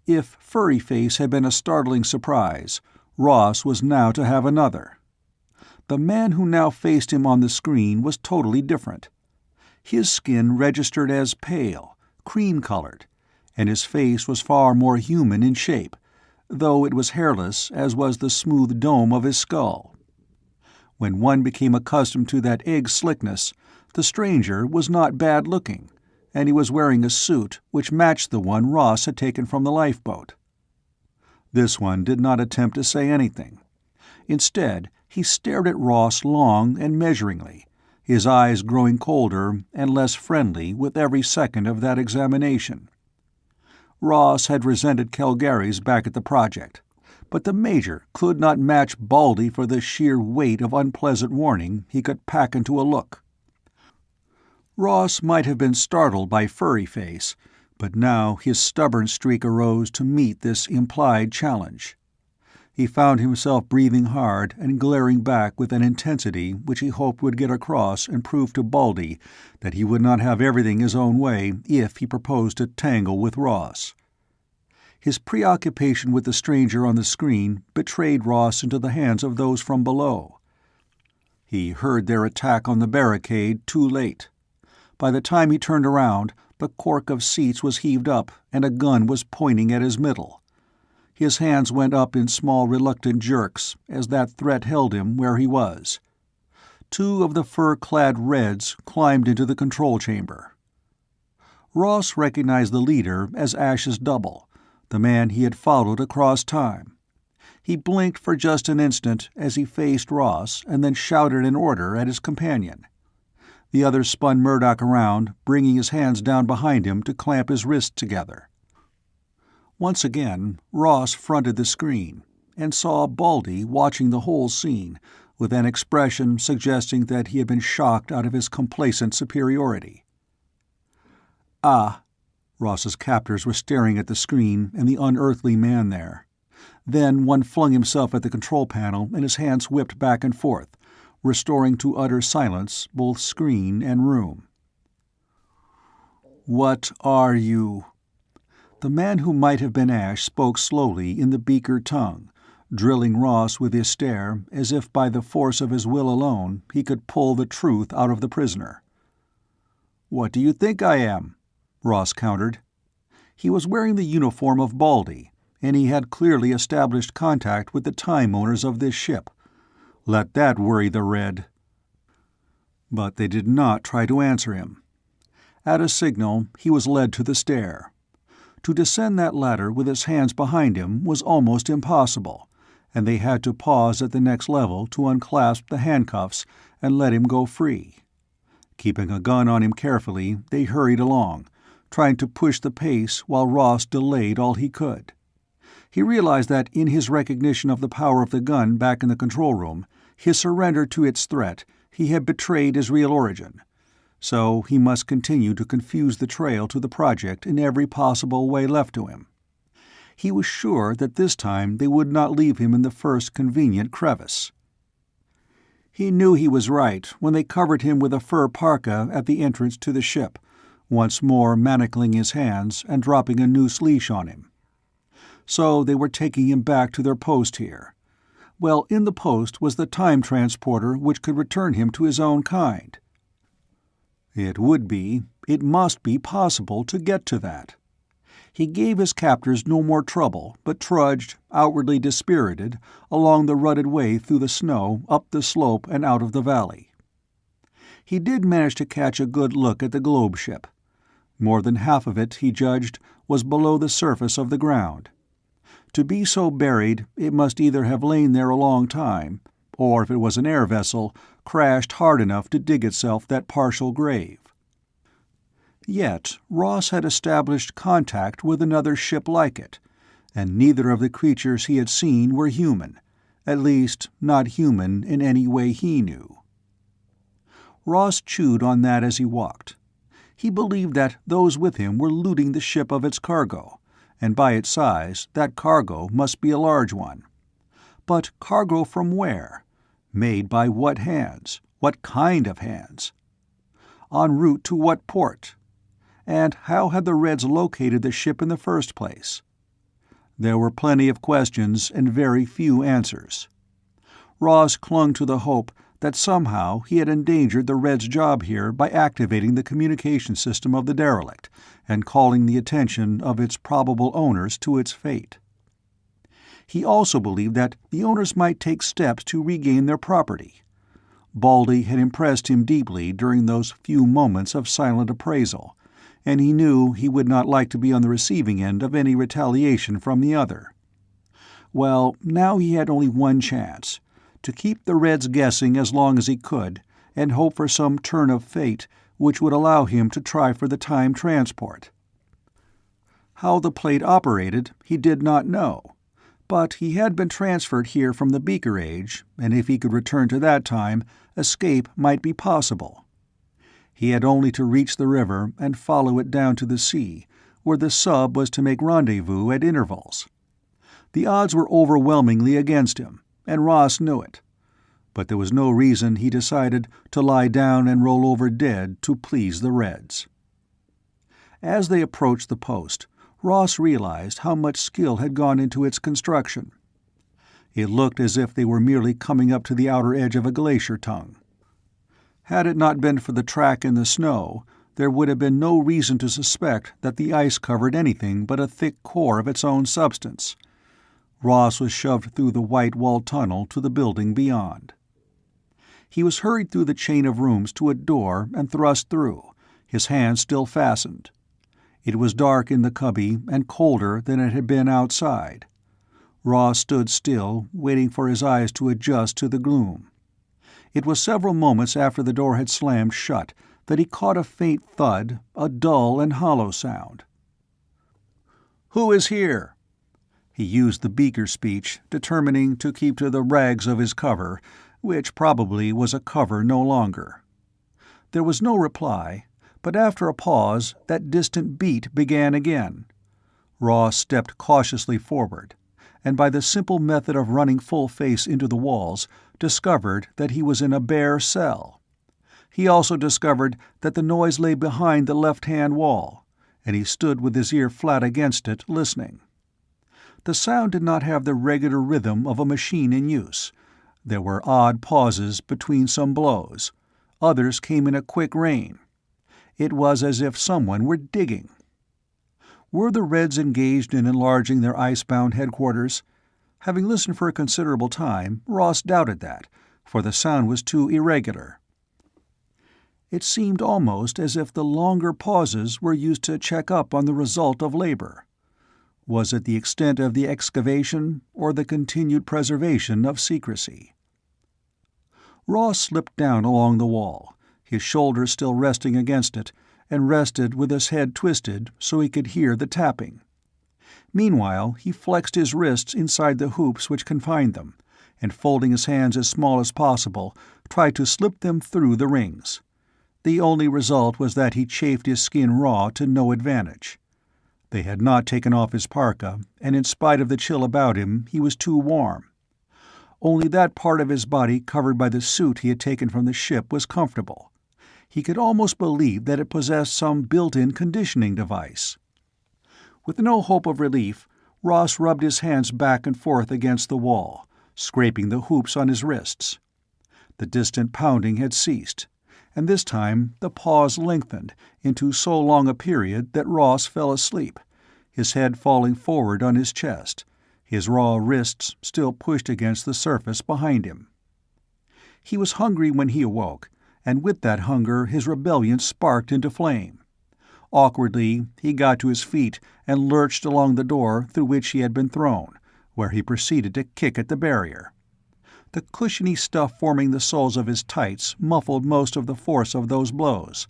If Furryface had been a startling surprise, Ross was now to have another. The man who now faced him on the screen was totally different. His skin registered as pale, cream-colored, and his face was far more human in shape, though it was hairless as was the smooth dome of his skull. When one became accustomed to that egg slickness, the stranger was not bad-looking, and he was wearing a suit which matched the one Ross had taken from the lifeboat. This one did not attempt to say anything. Instead, he stared at Ross long and measuringly, his eyes growing colder and less friendly with every second of that examination. Ross had resented Calgary's back at the project, but the Major could not match Baldy for the sheer weight of unpleasant warning he could pack into a look. Ross might have been startled by Furryface, but now his stubborn streak arose to meet this implied challenge. He found himself breathing hard and glaring back with an intensity which he hoped would get across and prove to Baldy that he would not have everything his own way if he proposed to tangle with Ross. His preoccupation with the stranger on the screen betrayed Ross into the hands of those from below. He heard their attack on the barricade too late. By the time he turned around, the cork of seats was heaved up and a gun was pointing at his middle. His hands went up in small reluctant jerks as that threat held him where he was. Two of the fur-clad Reds climbed into the control chamber. Ross recognized the leader as Ash's double, the man he had followed across time. He blinked for just an instant as he faced Ross and then shouted an order at his companion. The other spun Murdock around, bringing his hands down behind him to clamp his wrists together. Once again, Ross fronted the screen, and saw Baldy watching the whole scene, with an expression suggesting that he had been shocked out of his complacent superiority. "Ah." Ross's captors were staring at the screen and the unearthly man there. Then one flung himself at the control panel and his hands whipped back and forth, restoring to utter silence both screen and room. "What are you?" The man who might have been Ash spoke slowly in the beaker tongue, drilling Ross with his stare as if by the force of his will alone he could pull the truth out of the prisoner. "What do you think I am?" Ross countered. He was wearing the uniform of Baldy, and he had clearly established contact with the time owners of this ship. Let that worry the Red. But they did not try to answer him. At a signal, he was led to the stair. To descend that ladder with his hands behind him was almost impossible, and they had to pause at the next level to unclasp the handcuffs and let him go free. Keeping a gun on him carefully, they hurried along, trying to push the pace while Ross delayed all he could. He realized that in his recognition of the power of the gun back in the control room, his surrender to its threat, he had betrayed his real origin. So he must continue to confuse the trail to the project in every possible way left to him. He was sure that this time they would not leave him in the first convenient crevice. He knew he was right when they covered him with a fur parka at the entrance to the ship, once more manacling his hands and dropping a noose leash on him. So they were taking him back to their post here. Well, in the post was the time transporter which could return him to his own kind. It must be possible to get to that. He gave his captors no more trouble, but trudged, outwardly dispirited, along the rutted way through the snow, up the slope and out of the valley. He did manage to catch a good look at the globe ship. More than half of it, he judged, was below the surface of the ground. To be so buried, it must either have lain there a long time, or if it was an air vessel, crashed hard enough to dig itself that partial grave. Yet Ross had established contact with another ship like it, and neither of the creatures he had seen were human, at least not human in any way he knew. Ross chewed on that as he walked. He believed that those with him were looting the ship of its cargo, and by its size, that cargo must be a large one. But cargo from where? Made by what hands? What kind of hands? En route to what port? And how had the Reds located the ship in the first place? There were plenty of questions and very few answers. Ross clung to the hope that somehow he had endangered the Reds' job here by activating the communication system of the derelict and calling the attention of its probable owners to its fate. He also believed that the owners might take steps to regain their property. Baldy had impressed him deeply during those few moments of silent appraisal, and he knew he would not like to be on the receiving end of any retaliation from the other. Well, now he had only one chance: to keep the Reds guessing as long as he could, and hope for some turn of fate which would allow him to try for the time transport. How the plate operated he did not know, but he had been transferred here from the Beaker Age, and if he could return to that time, escape might be possible. He had only to reach the river and follow it down to the sea, where the sub was to make rendezvous at intervals. The odds were overwhelmingly against him, and Ross knew it. But there was no reason, he decided, to lie down and roll over dead to please the Reds. As they approached the post, Ross realized how much skill had gone into its construction. It looked as if they were merely coming up to the outer edge of a glacier tongue. Had it not been for the track in the snow, there would have been no reason to suspect that the ice covered anything but a thick core of its own substance. Ross was shoved through the white-walled tunnel to the building beyond. He was hurried through the chain of rooms to a door and thrust through, his hands still fastened. It was dark in the cubby and colder than it had been outside. Ross stood still, waiting for his eyes to adjust to the gloom. It was several moments after the door had slammed shut that he caught a faint thud, a dull and hollow sound. "Who is here?" He used the Beaker speech, determining to keep to the rags of his cover, which probably was a cover no longer. There was no reply, but after a pause that distant beat began again. Ross stepped cautiously forward, and by the simple method of running full face into the walls, discovered that he was in a bare cell. He also discovered that the noise lay behind the left-hand wall, and he stood with his ear flat against it, listening. The sound did not have the regular rhythm of a machine in use. There were odd pauses between some blows. Others came in a quick rain. It was as if someone were digging. Were the Reds engaged in enlarging their ice-bound headquarters? Having listened for a considerable time, Ross doubted that, for the sound was too irregular. It seemed almost as if the longer pauses were used to check up on the result of labor. Was it the extent of the excavation, or the continued preservation of secrecy? Ross slipped down along the wall, his shoulders still resting against it, and rested with his head twisted so he could hear the tapping. Meanwhile, he flexed his wrists inside the hoops which confined them, and folding his hands as small as possible, tried to slip them through the rings. The only result was that he chafed his skin raw to no advantage. They had not taken off his parka, and in spite of the chill about him, he was too warm. Only that part of his body covered by the suit he had taken from the ship was comfortable. He could almost believe that it possessed some built-in conditioning device. With no hope of relief, Ross rubbed his hands back and forth against the wall, scraping the hoops on his wrists. The distant pounding had ceased, and this time the pause lengthened into so long a period that Ross fell asleep, his head falling forward on his chest, his raw wrists still pushed against the surface behind him. He was hungry when he awoke, and with that hunger his rebellion sparked into flame. Awkwardly, he got to his feet and lurched along the door through which he had been thrown, where he proceeded to kick at the barrier. The cushiony stuff forming the soles of his tights muffled most of the force of those blows.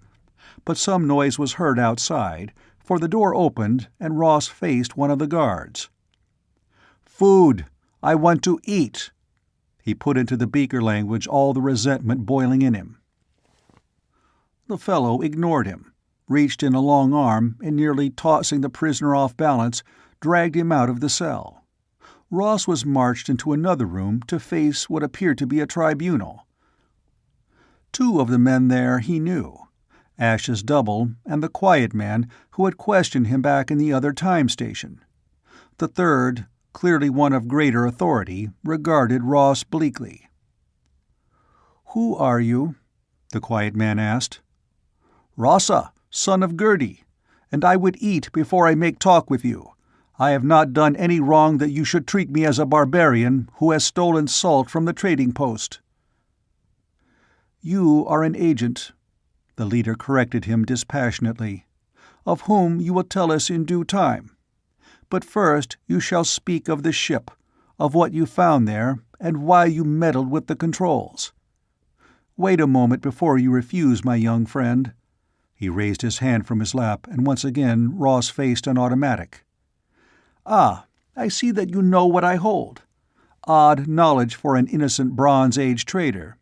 But some noise was heard outside, for the door opened and Ross faced one of the guards. "Food! I want to eat!" He put into the beaker language all the resentment boiling in him. The fellow ignored him, reached in a long arm, and nearly tossing the prisoner off balance, dragged him out of the cell. Ross was marched into another room to face what appeared to be a tribunal. Two of the men there he knew, Ash's double and the quiet man who had questioned him back in the other time station. The third, clearly one of greater authority, regarded Ross bleakly. "Who are you?" the quiet man asked. "Rossa, son of Gertie, and I would eat before I make talk with you. I have not done any wrong that you should treat me as a barbarian who has stolen salt from the trading post." "You are an agent," the leader corrected him dispassionately, "of whom you will tell us in due time. But first you shall speak of the ship, of what you found there, and why you meddled with the controls. Wait a moment before you refuse, my young friend." He raised his hand from his lap, and once again Ross faced an automatic. "Ah, I see that you know what I hold. Odd knowledge for an innocent Bronze Age trader.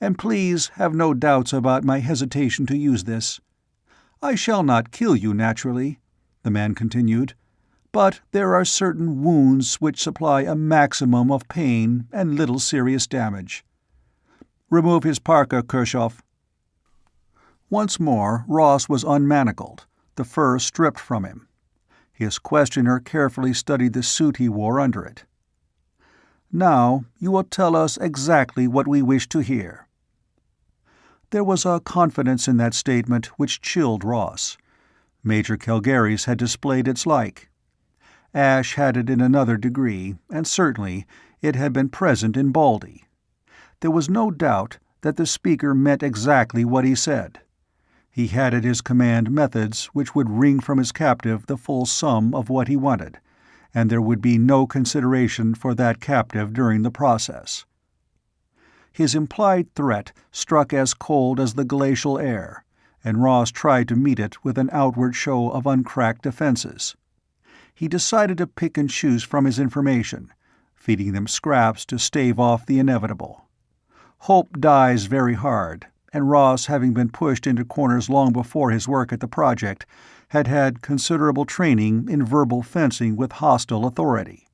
And please have no doubts about my hesitation to use this. I shall not kill you, naturally," the man continued, "but there are certain wounds which supply a maximum of pain and little serious damage. Remove his parka, Kirchhoff." Once more Ross was unmanacled, the fur stripped from him. His questioner carefully studied the suit he wore under it. "Now you will tell us exactly what we wish to hear." There was a confidence in that statement which chilled Ross. Major Calgary's had displayed its like. Ash had it in another degree, and certainly it had been present in Baldy. There was no doubt that the speaker meant exactly what he said. He had at his command methods which would wring from his captive the full sum of what he wanted, and there would be no consideration for that captive during the process. His implied threat struck as cold as the glacial air, and Ross tried to meet it with an outward show of uncracked defenses. He decided to pick and choose from his information, feeding them scraps to stave off the inevitable. Hope dies very hard, and Ross, having been pushed into corners long before his work at the project, had had considerable training in verbal fencing with hostile authority.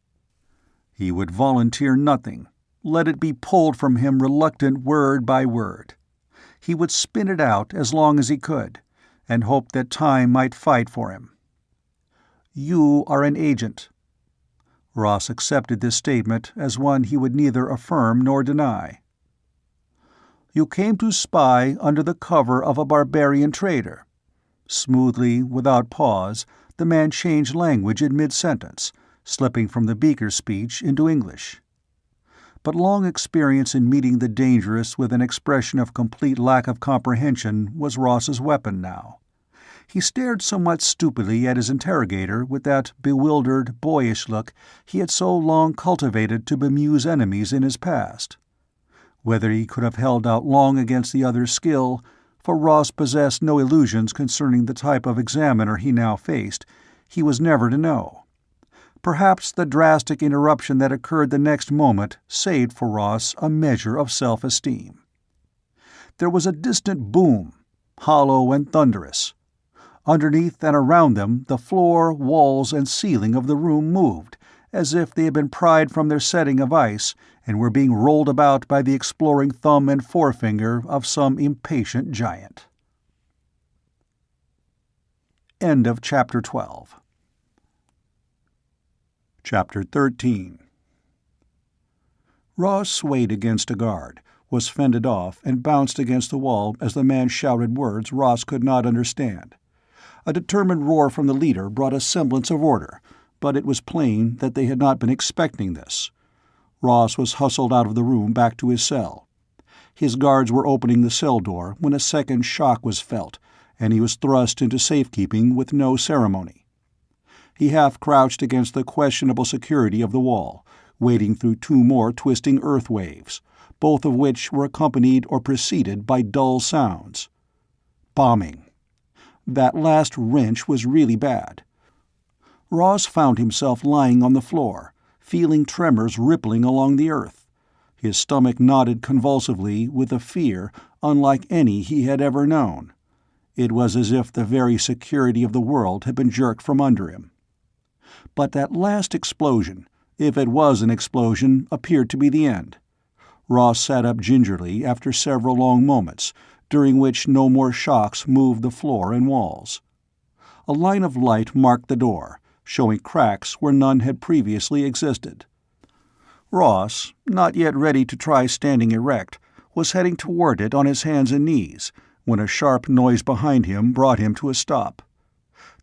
He would volunteer nothing, let it be pulled from him reluctant word by word. He would spin it out as long as he could, and hope that time might fight for him. "You are an agent." Ross accepted this statement as one he would neither affirm nor deny. "You came to spy under the cover of a barbarian trader." Smoothly, without pause, the man changed language in mid-sentence, slipping from the beaker speech into English. But long experience in meeting the dangerous with an expression of complete lack of comprehension was Ross's weapon now. He stared somewhat stupidly at his interrogator with that bewildered, boyish look he had so long cultivated to bemuse enemies in his past. Whether he could have held out long against the other's skill, for Ross possessed no illusions concerning the type of examiner he now faced, he was never to know. Perhaps the drastic interruption that occurred the next moment saved for Ross a measure of self-esteem. There was a distant boom, hollow and thunderous. Underneath and around them the floor, walls, and ceiling of the room moved, as if they had been pried from their setting of ice and were being rolled about by the exploring thumb and forefinger of some impatient giant. End of Chapter 12. Chapter 13. Ross swayed against a guard, was fended off, and bounced against the wall as the man shouted words Ross could not understand. A determined roar from the leader brought a semblance of order, but it was plain that they had not been expecting this. Ross was hustled out of the room back to his cell. His guards were opening the cell door when a second shock was felt, and he was thrust into safekeeping with no ceremony. He half-crouched against the questionable security of the wall, wading through 2 more twisting earth waves, both of which were accompanied or preceded by dull sounds. Bombing. That last wrench was really bad. Ross found himself lying on the floor, feeling tremors rippling along the earth. His stomach knotted convulsively with a fear unlike any he had ever known. It was as if the very security of the world had been jerked from under him. But that last explosion, if it was an explosion, appeared to be the end. Ross sat up gingerly after several long moments, during which no more shocks moved the floor and walls. A line of light marked the door, showing cracks where none had previously existed. Ross, not yet ready to try standing erect, was heading toward it on his hands and knees, when a sharp noise behind him brought him to a stop.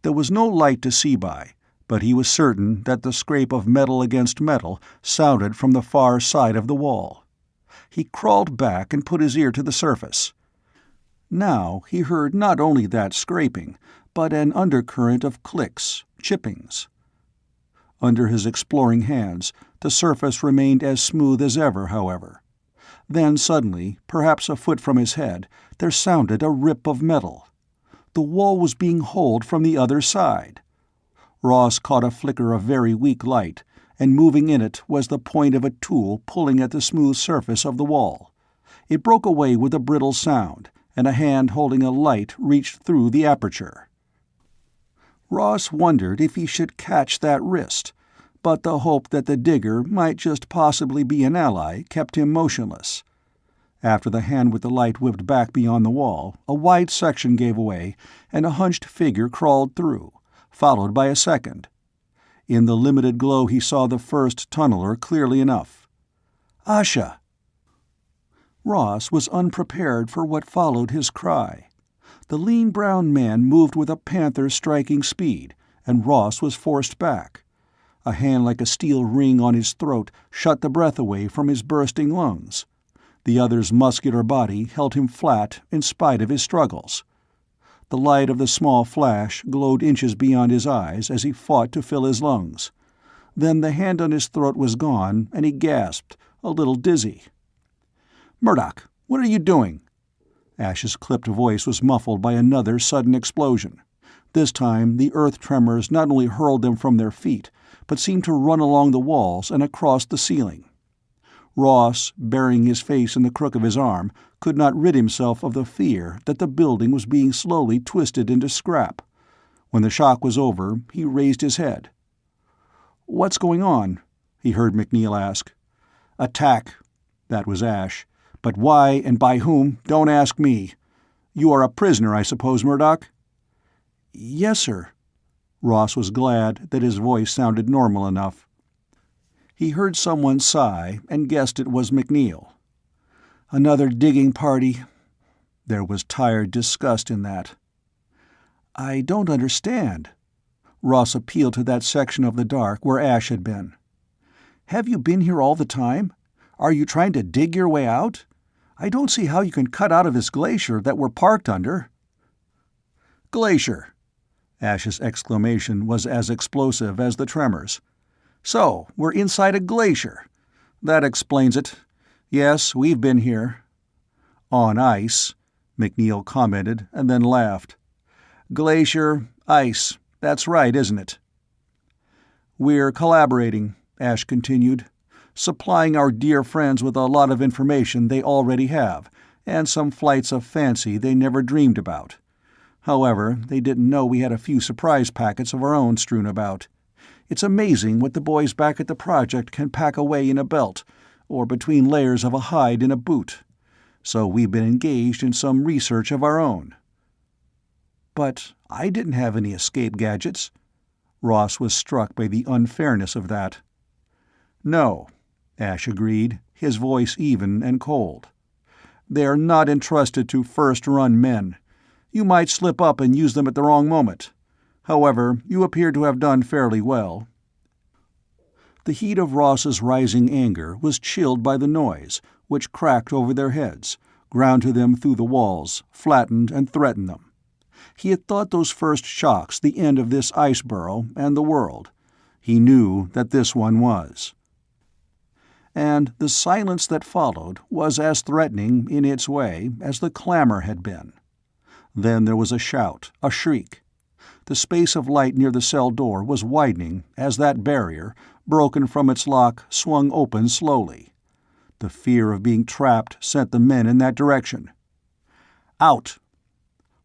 There was no light to see by, but he was certain that the scrape of metal against metal sounded from the far side of the wall. He crawled back and put his ear to the surface. Now he heard not only that scraping, but an undercurrent of clicks, chippings. Under his exploring hands, the surface remained as smooth as ever, however. Then suddenly, perhaps a foot from his head, there sounded a rip of metal. The wall was being holed from the other side. Ross caught a flicker of very weak light, and moving in it was the point of a tool pulling at the smooth surface of the wall. It broke away with a brittle sound, and a hand holding a light reached through the aperture. Ross wondered if he should catch that wrist, but the hope that the digger might just possibly be an ally kept him motionless. After the hand with the light whipped back beyond the wall, a wide section gave away, and a hunched figure crawled through, followed by a second. In the limited glow he saw the first tunneler clearly enough. "Asha!" Ross was unprepared for what followed his cry. The lean brown man moved with a panther-striking speed, and Ross was forced back. A hand like a steel ring on his throat shut the breath away from his bursting lungs. The other's muscular body held him flat in spite of his struggles. The light of the small flash glowed inches beyond his eyes as he fought to fill his lungs. Then the hand on his throat was gone, and he gasped, a little dizzy. "Murdock, what are you doing?" Ash's clipped voice was muffled by another sudden explosion. This time the earth tremors not only hurled them from their feet, but seemed to run along the walls and across the ceiling. Ross, burying his face in the crook of his arm, could not rid himself of the fear that the building was being slowly twisted into scrap. When the shock was over, he raised his head. "What's going on?" he heard McNeil ask. "Attack." That was Ash. "But why and by whom, don't ask me. You are a prisoner, I suppose, Murdock?" "Yes, sir." Ross was glad that his voice sounded normal enough. He heard someone sigh and guessed it was McNeil. "Another digging party." There was tired disgust in that. "I don't understand." Ross appealed to that section of the dark where Ash had been. "Have you been here all the time? Are you trying to dig your way out? I don't see how you can cut out of this glacier that we're parked under." "Glacier!" Ash's exclamation was as explosive as the tremors. "So, we're inside a glacier. That explains it. Yes, we've been here." "On ice," McNeil commented, and then laughed. "Glacier, ice, that's right, isn't it?" "We're collaborating," Ash continued, "supplying our dear friends with a lot of information they already have, and some flights of fancy they never dreamed about. However, they didn't know we had a few surprise packets of our own strewn about. It's amazing what the boys back at the project can pack away in a belt, or between layers of a hide in a boot. So we've been engaged in some research of our own." "But I didn't have any escape gadgets." Ross was struck by the unfairness of that. "No," Ash agreed, his voice even and cold. "They're not entrusted to first-run men. You might slip up and use them at the wrong moment. However, you appear to have done fairly well." The heat of Ross's rising anger was chilled by the noise, which cracked over their heads, ground to them through the walls, flattened and threatened them. He had thought those first shocks the end of this ice burrow and the world. He knew that this one was. And the silence that followed was as threatening in its way as the clamor had been. Then there was a shout, a shriek. The space of light near the cell door was widening as that barrier, broken from its lock, swung open slowly. The fear of being trapped sent the men in that direction. "Out!"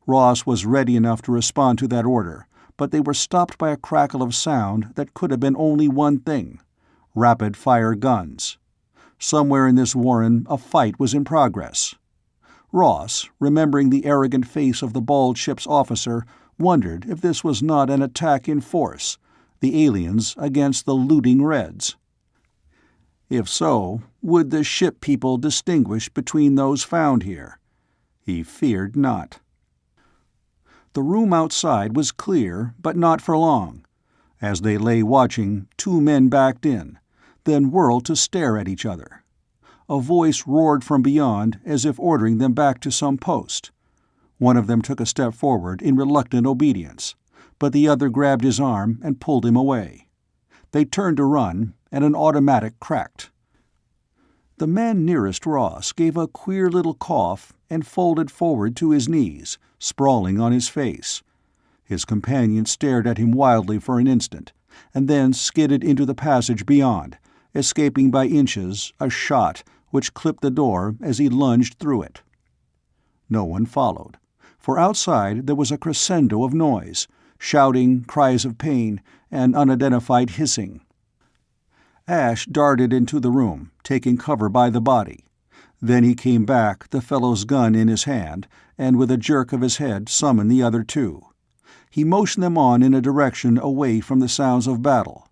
Ross was ready enough to respond to that order, but they were stopped by a crackle of sound that could have been only one thing: rapid-fire guns. Somewhere in this warren a fight was in progress. Ross, remembering the arrogant face of the bald ship's officer, wondered if this was not an attack in force, the aliens against the looting Reds. If so, would the ship people distinguish between those found here? He feared not. The room outside was clear, but not for long. As they lay watching, two men backed in, then whirled to stare at each other. A voice roared from beyond as if ordering them back to some post. One of them took a step forward in reluctant obedience, but the other grabbed his arm and pulled him away. They turned to run, and an automatic cracked. The man nearest Ross gave a queer little cough and folded forward to his knees, sprawling on his face. His companion stared at him wildly for an instant, and then skidded into the passage beyond, escaping by inches a shot which clipped the door as he lunged through it. No one followed, for outside there was a crescendo of noise, shouting, cries of pain, and unidentified hissing. Ash darted into the room, taking cover by the body. Then he came back, the fellow's gun in his hand, and with a jerk of his head summoned the other two. He motioned them on in a direction away from the sounds of battle.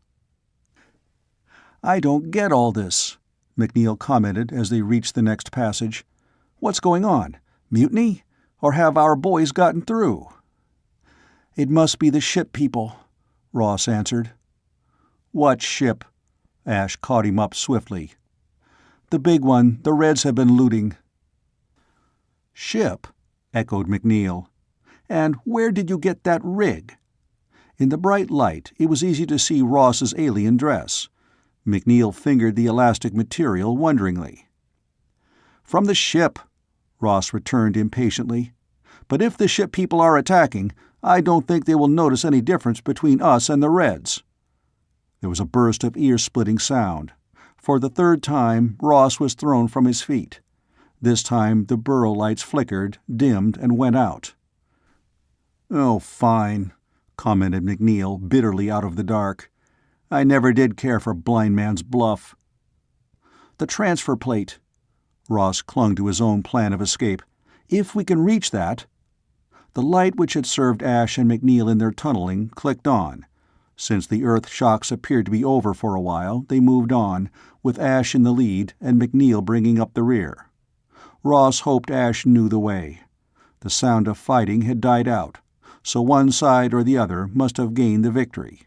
"I don't get all this," McNeil commented as they reached the next passage. "What's going on? Mutiny? Or have our boys gotten through?" "It must be the ship people," Ross answered. "What ship?" Ash caught him up swiftly. "The big one the Reds have been looting." "Ship?" echoed McNeil. "And where did you get that rig?" In the bright light it was easy to see Ross's alien dress. McNeil fingered the elastic material wonderingly. "From the ship," Ross returned impatiently. "But if the ship people are attacking, I don't think they will notice any difference between us and the Reds." There was a burst of ear-splitting sound. For the third time, Ross was thrown from his feet. This time the burrow lights flickered, dimmed, and went out. "Oh, fine," commented McNeil, bitterly out of the dark. "I never did care for blind man's bluff." "The transfer plate." Ross clung to his own plan of escape. "If we can reach that—" The light which had served Ash and McNeil in their tunneling clicked on. Since the earth shocks appeared to be over for a while, they moved on, with Ash in the lead and McNeil bringing up the rear. Ross hoped Ash knew the way. The sound of fighting had died out, so one side or the other must have gained the victory.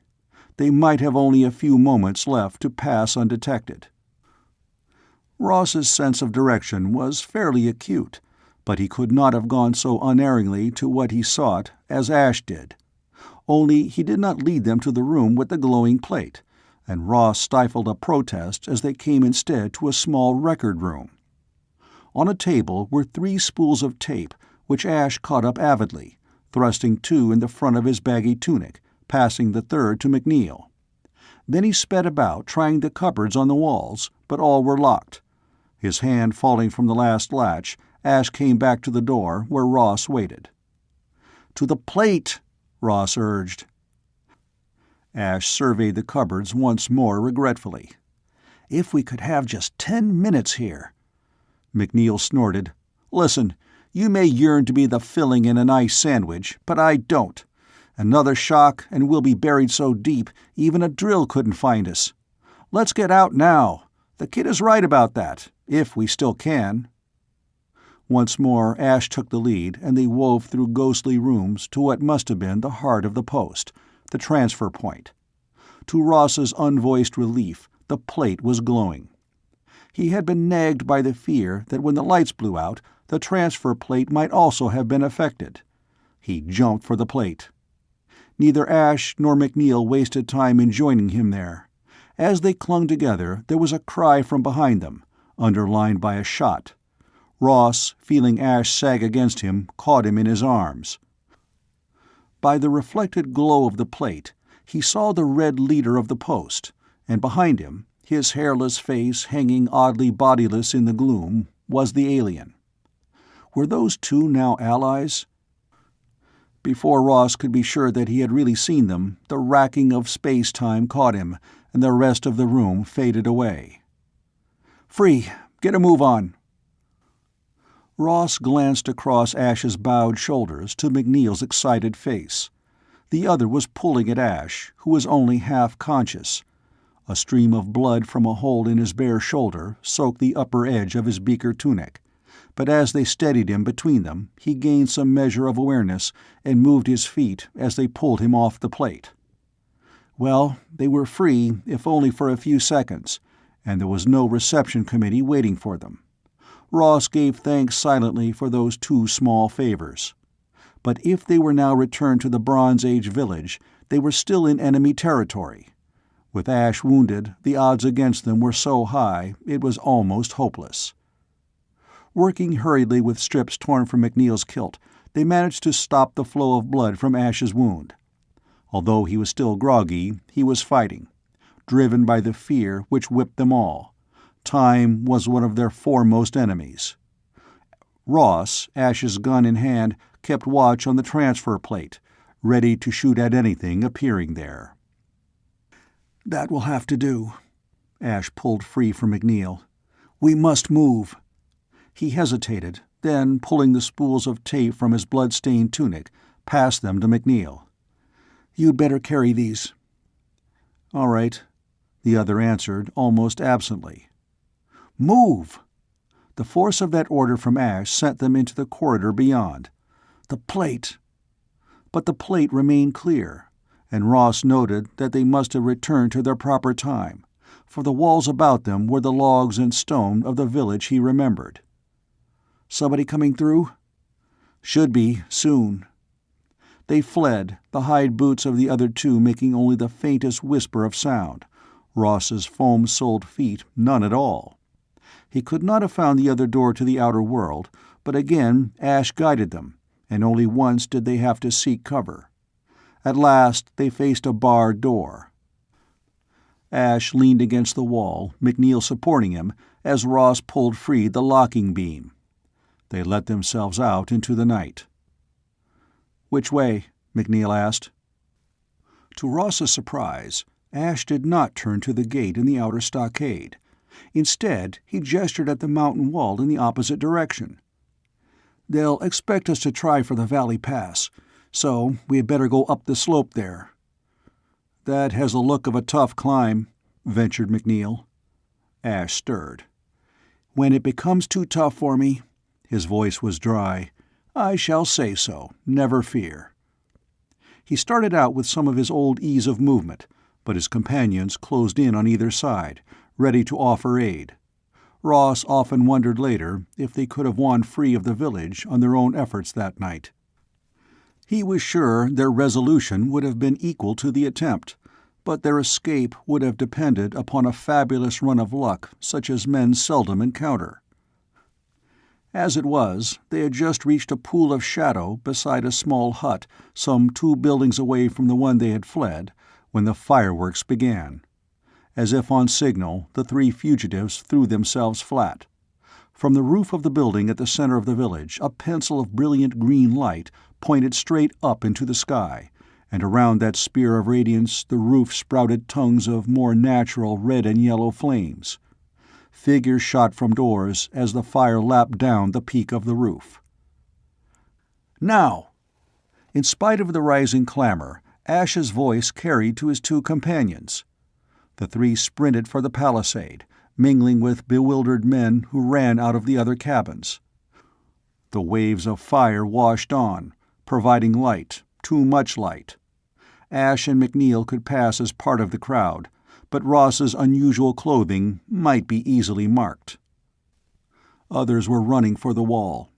They might have only a few moments left to pass undetected. Ross's sense of direction was fairly acute, but he could not have gone so unerringly to what he sought as Ash did. Only he did not lead them to the room with the glowing plate, and Ross stifled a protest as they came instead to a small record room. On a table were 3 spools of tape, which Ash caught up avidly, thrusting 2 in the front of his baggy tunic, passing the third to McNeil. Then he sped about trying the cupboards on the walls, but all were locked. His hand falling from the last latch, Ash came back to the door where Ross waited. "To the plate!" Ross urged. Ash surveyed the cupboards once more regretfully. "If we could have just 10 minutes here." McNeil snorted. "Listen, you may yearn to be the filling in an ice sandwich, but I don't. Another shock, and we'll be buried so deep even a drill couldn't find us. Let's get out now. The kid is right about that, if we still can." Once more Ash took the lead, and they wove through ghostly rooms to what must have been the heart of the post, the transfer point. To Ross's unvoiced relief, the plate was glowing. He had been nagged by the fear that when the lights blew out, the transfer plate might also have been affected. He jumped for the plate. Neither Ash nor McNeil wasted time in joining him there. As they clung together, there was a cry from behind them, underlined by a shot. Ross, feeling Ash sag against him, caught him in his arms. By the reflected glow of the plate, he saw the red leader of the post, and behind him, his hairless face hanging oddly bodiless in the gloom, was the alien. Were those two now allies? Before Ross could be sure that he had really seen them, the racking of space-time caught him, and the rest of the room faded away. "Free! Get a move on!" Ross glanced across Ash's bowed shoulders to McNeil's excited face. The other was pulling at Ash, who was only half conscious. A stream of blood from a hole in his bare shoulder soaked the upper edge of his beaker tunic, but as they steadied him between them, he gained some measure of awareness and moved his feet as they pulled him off the plate. Well, they were free, if only for a few seconds, and there was no reception committee waiting for them. Ross gave thanks silently for those two small favors. But if they were now returned to the Bronze Age village, they were still in enemy territory. With Ash wounded, the odds against them were so high it was almost hopeless. Working hurriedly with strips torn from McNeil's kilt, they managed to stop the flow of blood from Ash's wound. Although he was still groggy, he was fighting, driven by the fear which whipped them all. Time was one of their foremost enemies. Ross, Ash's gun in hand, kept watch on the transfer plate, ready to shoot at anything appearing there. "That will have to do." Ash pulled free from McNeil. "We must move." He hesitated, then, pulling the spools of tape from his blood-stained tunic, passed them to McNeil. "You'd better carry these." "All right," the other answered, almost absently. "Move!" The force of that order from Ash sent them into the corridor beyond. The plate! But the plate remained clear, and Ross noted that they must have returned to their proper time, for the walls about them were the logs and stone of the village he remembered. "Somebody coming through?" "Should be, soon." They fled, the hide boots of the other two making only the faintest whisper of sound, Ross's foam-soled feet none at all. He could not have found the other door to the outer world, but again Ash guided them, and only once did they have to seek cover. At last they faced a barred door. Ash leaned against the wall, McNeil supporting him, as Ross pulled free the locking beam. They let themselves out into the night. "Which way?" McNeil asked. To Ross's surprise, Ash did not turn to the gate in the outer stockade. Instead, he gestured at the mountain wall in the opposite direction. "They'll expect us to try for the valley pass, so we had better go up the slope there." "That has the look of a tough climb," ventured McNeil. Ash stirred. "When it becomes too tough for me," his voice was dry, "I shall say so, never fear." He started out with some of his old ease of movement, but his companions closed in on either side, ready to offer aid. Ross often wondered later if they could have won free of the village on their own efforts that night. He was sure their resolution would have been equal to the attempt, but their escape would have depended upon a fabulous run of luck such as men seldom encounter. As it was, they had just reached a pool of shadow beside a small hut some 2 buildings away from the one they had fled, when the fireworks began. As if on signal, the 3 fugitives threw themselves flat. From the roof of the building at the center of the village, a pencil of brilliant green light pointed straight up into the sky, and around that spear of radiance the roof sprouted tongues of more natural red and yellow flames. Figures shot from doors as the fire lapped down the peak of the roof. "Now!" In spite of the rising clamor, Ash's voice carried to his 2 companions. The 3 sprinted for the palisade, mingling with bewildered men who ran out of the other cabins. The waves of fire washed on, providing light, too much light. Ash and McNeil could pass as part of the crowd, but Ross's unusual clothing might be easily marked. Others were running for the wall.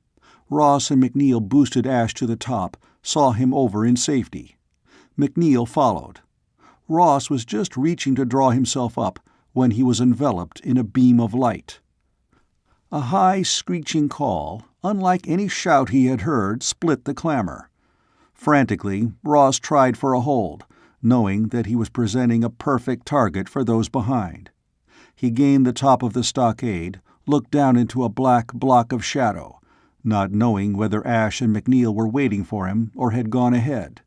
Ross and McNeil boosted Ash to the top, saw him over in safety. McNeil followed. Ross was just reaching to draw himself up when he was enveloped in a beam of light. A high, screeching call, unlike any shout he had heard, split the clamor. Frantically, Ross tried for a hold, knowing that he was presenting a perfect target for those behind. He gained the top of the stockade, looked down into a black block of shadow, not knowing whether Ash and McNeil were waiting for him or had gone ahead.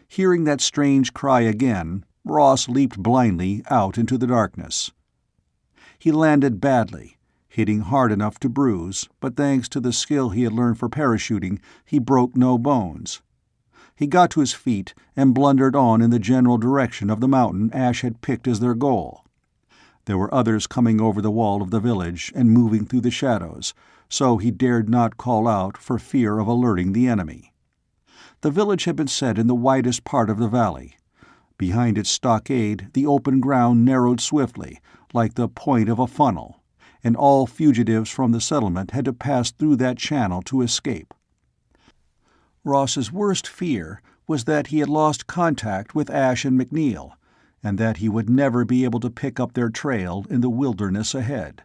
Hearing that strange cry again, Ross leaped blindly out into the darkness. He landed badly, hitting hard enough to bruise, but thanks to the skill he had learned for parachuting, he broke no bones. He got to his feet and blundered on in the general direction of the mountain Ash had picked as their goal. There were others coming over the wall of the village and moving through the shadows, so he dared not call out for fear of alerting the enemy. The village had been set in the widest part of the valley. Behind its stockade, the open ground narrowed swiftly, like the point of a funnel, and all fugitives from the settlement had to pass through that channel to escape. Ross's worst fear was that he had lost contact with Ash and McNeil, and that he would never be able to pick up their trail in the wilderness ahead.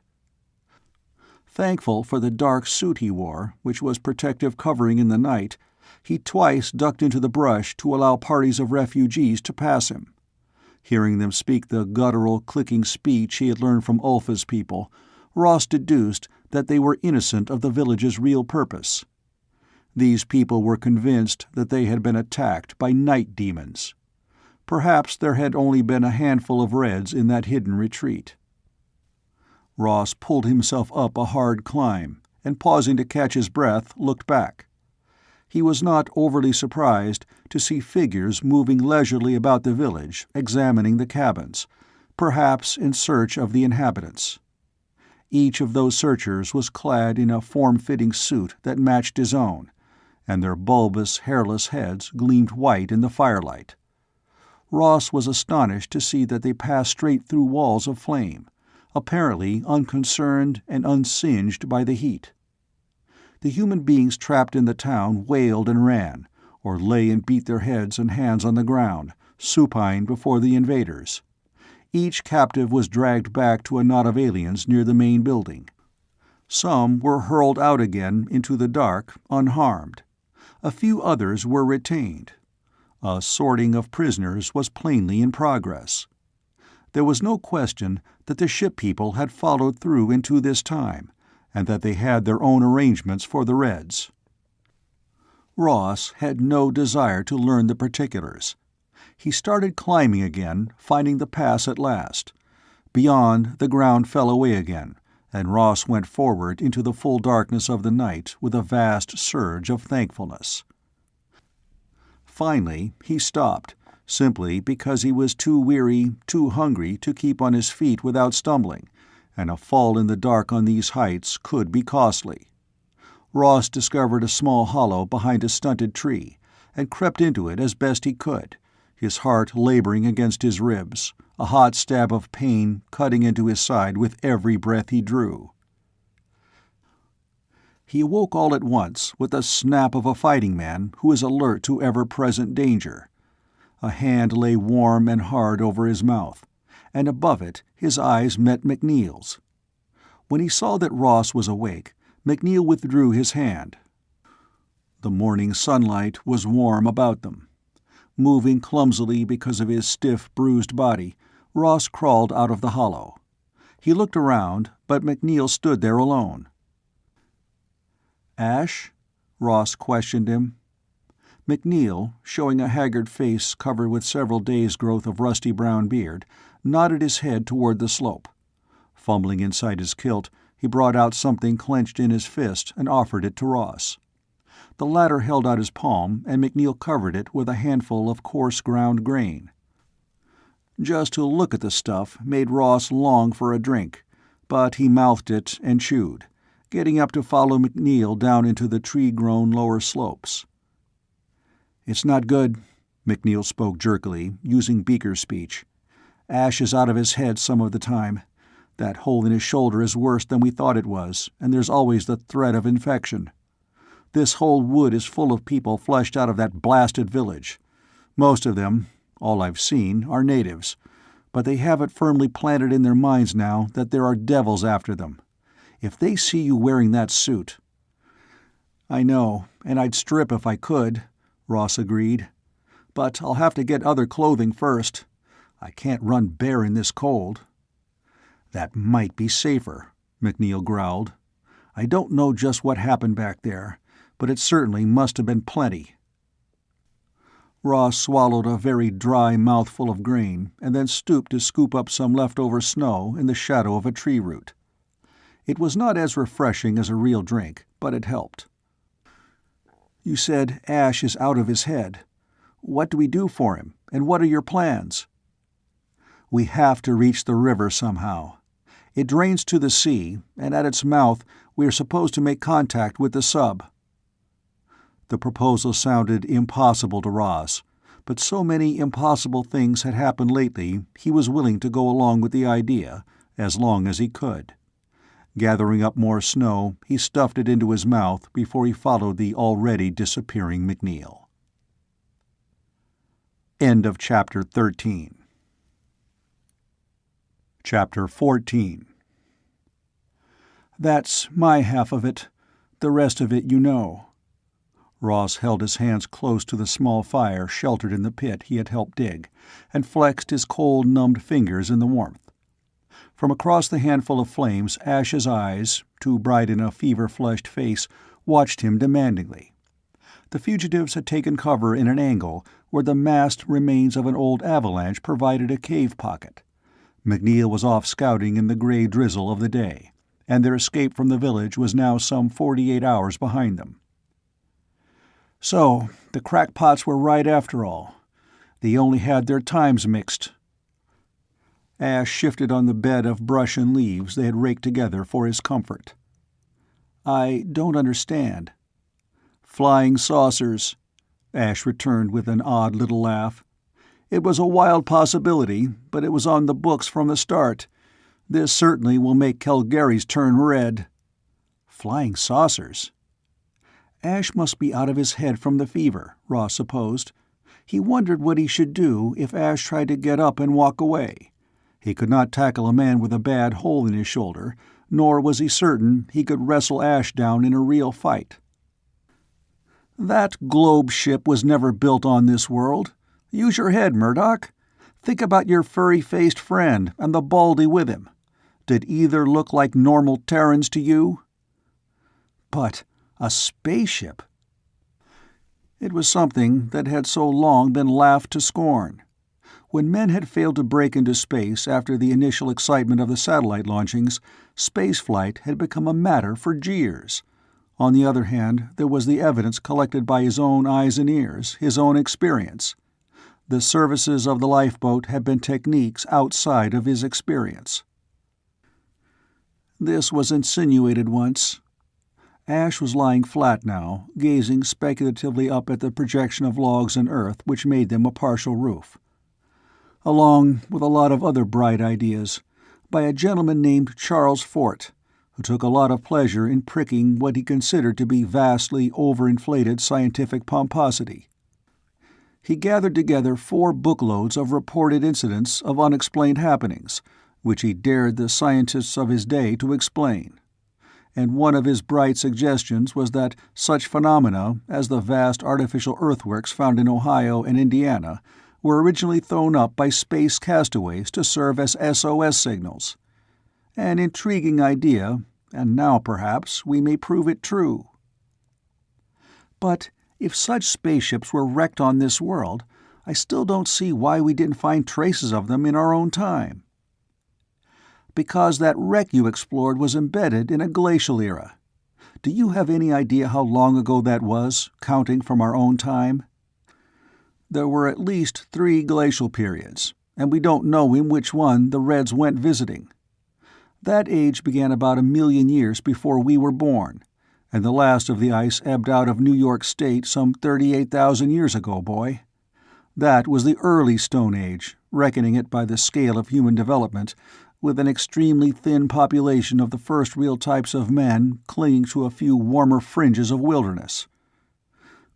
Thankful for the dark suit he wore, which was protective covering in the night, he twice ducked into the brush to allow parties of refugees to pass him. Hearing them speak the guttural, clicking speech he had learned from Ulfa's people, Ross deduced that they were innocent of the village's real purpose. These people were convinced that they had been attacked by night demons. Perhaps there had only been a handful of Reds in that hidden retreat. Ross pulled himself up a hard climb, and pausing to catch his breath, looked back. He was not overly surprised to see figures moving leisurely about the village, examining the cabins, perhaps in search of the inhabitants. Each of those searchers was clad in a form-fitting suit that matched his own, and their bulbous, hairless heads gleamed white in the firelight. Ross was astonished to see that they passed straight through walls of flame, apparently unconcerned and unsinged by the heat. The human beings trapped in the town wailed and ran, or lay and beat their heads and hands on the ground, supine before the invaders. Each captive was dragged back to a knot of aliens near the main building. Some were hurled out again into the dark, unharmed. A few others were retained. A sorting of prisoners was plainly in progress. There was no question that the ship people had followed through into this time, and that they had their own arrangements for the Reds. Ross had no desire to learn the particulars. He started climbing again, finding the pass at last. Beyond, the ground fell away again, and Ross went forward into the full darkness of the night with a vast surge of thankfulness. Finally, he stopped, simply because he was too weary, too hungry to keep on his feet without stumbling, and a fall in the dark on these heights could be costly. Ross discovered a small hollow behind a stunted tree, and crept into it as best he could, his heart laboring against his ribs, a hot stab of pain cutting into his side with every breath he drew. He awoke all at once with the snap of a fighting man who is alert to ever-present danger. A hand lay warm and hard over his mouth, and above it his eyes met McNeil's. When he saw that Ross was awake, McNeil withdrew his hand. The morning sunlight was warm about them. Moving clumsily because of his stiff, bruised body, Ross crawled out of the hollow. He looked around, but McNeil stood there alone. "Ash?" Ross questioned him. McNeil, showing a haggard face covered with several days' growth of rusty brown beard, nodded his head toward the slope. Fumbling inside his kilt, he brought out something clenched in his fist and offered it to Ross. The latter held out his palm, and McNeil covered it with a handful of coarse ground grain. Just to look at the stuff made Ross long for a drink, but he mouthed it and chewed, getting up to follow McNeil down into the tree-grown lower slopes. "It's not good," McNeil spoke jerkily, using beaker speech. "Ash is out of his head some of the time. That hole in his shoulder is worse than we thought it was, and there's always the threat of infection. This whole wood is full of people flushed out of that blasted village. Most of them, all I've seen, are natives, but they have it firmly planted in their minds now that there are devils after them. If they see you wearing that suit—" "I know, and I'd strip if I could," Ross agreed. "But I'll have to get other clothing first. I can't run bare in this cold." "That might be safer," McNeil growled. "I don't know just what happened back there, but it certainly must have been plenty." Ross swallowed a very dry mouthful of grain and then stooped to scoop up some leftover snow in the shadow of a tree root. It was not as refreshing as a real drink, but it helped. "You said Ash is out of his head. What do we do for him, and what are your plans?" "We have to reach the river somehow. It drains to the sea, and at its mouth we are supposed to make contact with the sub." The proposal sounded impossible to Ross, but so many impossible things had happened lately he was willing to go along with the idea, as long as he could. Gathering up more snow, he stuffed it into his mouth before he followed the already disappearing McNeil. End of Chapter 13. Chapter 14. "That's my half of it. The rest of it you know." Ross held his hands close to the small fire sheltered in the pit he had helped dig, and flexed his cold, numbed fingers in the warmth. From across the handful of flames Ash's eyes, too bright in a fever-flushed face, watched him demandingly. The fugitives had taken cover in an angle where the massed remains of an old avalanche provided a cave pocket. McNeil was off scouting in the gray drizzle of the day, and their escape from the village was now some 48 hours behind them. "So, the crackpots were right after all. They only had their times mixed." Ash shifted on the bed of brush and leaves they had raked together for his comfort. "I don't understand." "Flying saucers," Ash returned with an odd little laugh. "It was a wild possibility, but it was on the books from the start. This certainly will make Calgary's turn red." "Flying saucers?" Ash must be out of his head from the fever, Ross supposed. He wondered what he should do if Ash tried to get up and walk away. He could not tackle a man with a bad hole in his shoulder, nor was he certain he could wrestle Ash down in a real fight. "That globe ship was never built on this world. Use your head, Murdock. Think about your furry-faced friend and the baldy with him. Did either look like normal Terrans to you?" "But a spaceship—" It was something that had so long been laughed to scorn. When men had failed to break into space after the initial excitement of the satellite launchings, spaceflight had become a matter for jeers. On the other hand, there was the evidence collected by his own eyes and ears, his own experience. The services of the lifeboat had been techniques outside of his experience. "This was insinuated once." Ash was lying flat now, gazing speculatively up at the projection of logs and earth which made them a partial roof. "Along with a lot of other bright ideas, by a gentleman named Charles Fort, who took a lot of pleasure in pricking what he considered to be vastly overinflated scientific pomposity. He gathered together 4 bookloads of reported incidents of unexplained happenings, which he dared the scientists of his day to explain. And one of his bright suggestions was that such phenomena as the vast artificial earthworks found in Ohio and Indiana were originally thrown up by space castaways to serve as SOS signals. An intriguing idea, and now perhaps we may prove it true. But if such spaceships were wrecked on this world, I still don't see why we didn't find traces of them in our own time." "Because that wreck you explored was embedded in a glacial era. Do you have any idea how long ago that was, counting from our own time?" "There were at least 3 glacial periods, and we don't know in which one the Reds went visiting. That age began about 1,000,000 years before we were born, and the last of the ice ebbed out of New York State some 38,000 years ago, boy. That was the early Stone Age, reckoning it by the scale of human development, with an extremely thin population of the first real types of men clinging to a few warmer fringes of wilderness.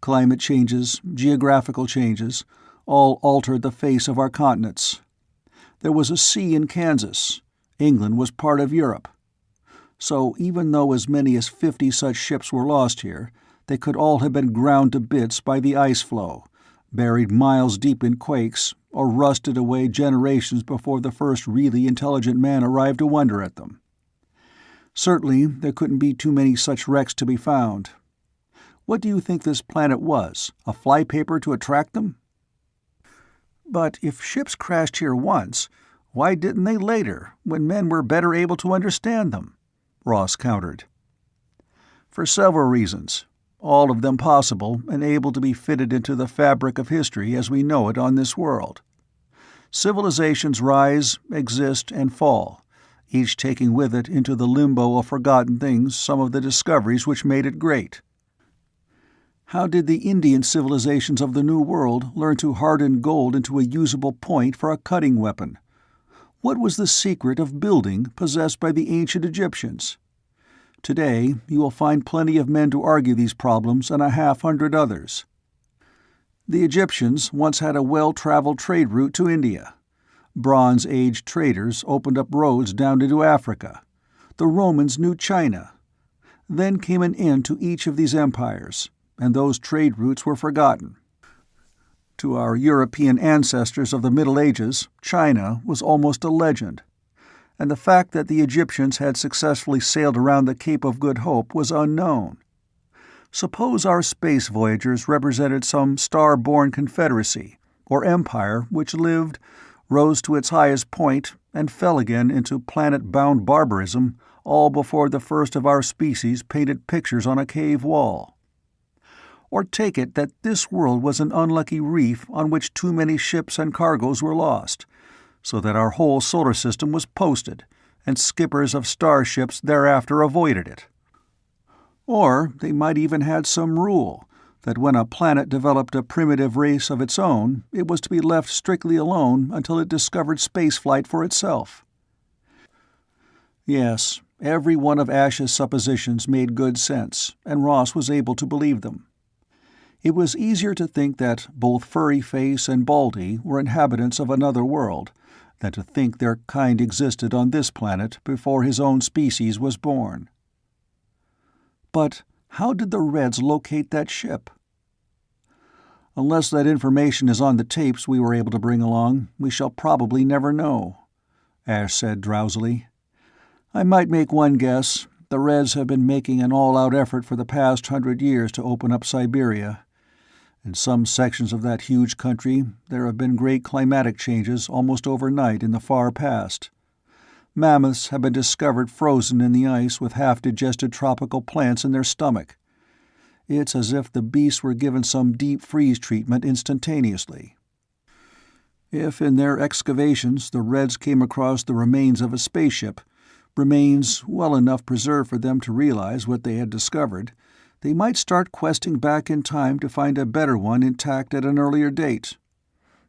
Climate changes, geographical changes, all altered the face of our continents. There was a sea in Kansas. England was part of Europe. So even though as many as 50 such ships were lost here, they could all have been ground to bits by the ice flow, buried miles deep in quakes, or rusted away generations before the first really intelligent man arrived to wonder at them. Certainly, there couldn't be too many such wrecks to be found. What do you think this planet was, a flypaper to attract them? But if ships crashed here once, why didn't they later, when men were better able to understand them? Ross countered. For several reasons, all of them possible and able to be fitted into the fabric of history as we know it on this world. Civilizations rise, exist, and fall, each taking with it into the limbo of forgotten things some of the discoveries which made it great. How did the Indian civilizations of the New World learn to harden gold into a usable point for a cutting weapon? What was the secret of building possessed by the ancient Egyptians? Today, you will find plenty of men to argue these problems and 100 others. The Egyptians once had a well-traveled trade route to India. Bronze Age traders opened up roads down into Africa. The Romans knew China. Then came an end to each of these empires, and those trade routes were forgotten. To our European ancestors of the Middle Ages, China was almost a legend, and the fact that the Egyptians had successfully sailed around the Cape of Good Hope was unknown. Suppose our space voyagers represented some star-born confederacy, or empire which lived, rose to its highest point, and fell again into planet-bound barbarism all before the first of our species painted pictures on a cave wall. Or take it that this world was an unlucky reef on which too many ships and cargoes were lost, so that our whole solar system was posted, and skippers of starships thereafter avoided it. Or they might even had some rule that when a planet developed a primitive race of its own, it was to be left strictly alone until it discovered spaceflight for itself. Yes, every one of Ash's suppositions made good sense, and Ross was able to believe them. It was easier to think that both Furry Face and Baldy were inhabitants of another world than to think their kind existed on this planet before his own species was born. But how did the Reds locate that ship? Unless that information is on the tapes we were able to bring along, we shall probably never know, Ash said drowsily. I might make one guess. The Reds have been making an all-out effort for the past 100 years to open up Siberia. In some sections of that huge country, there have been great climatic changes almost overnight in the far past. Mammoths have been discovered frozen in the ice with half-digested tropical plants in their stomach. It's as if the beasts were given some deep freeze treatment instantaneously. If in their excavations the Reds came across the remains of a spaceship, remains well enough preserved for them to realize what they had discovered, they might start questing back in time to find a better one intact at an earlier date.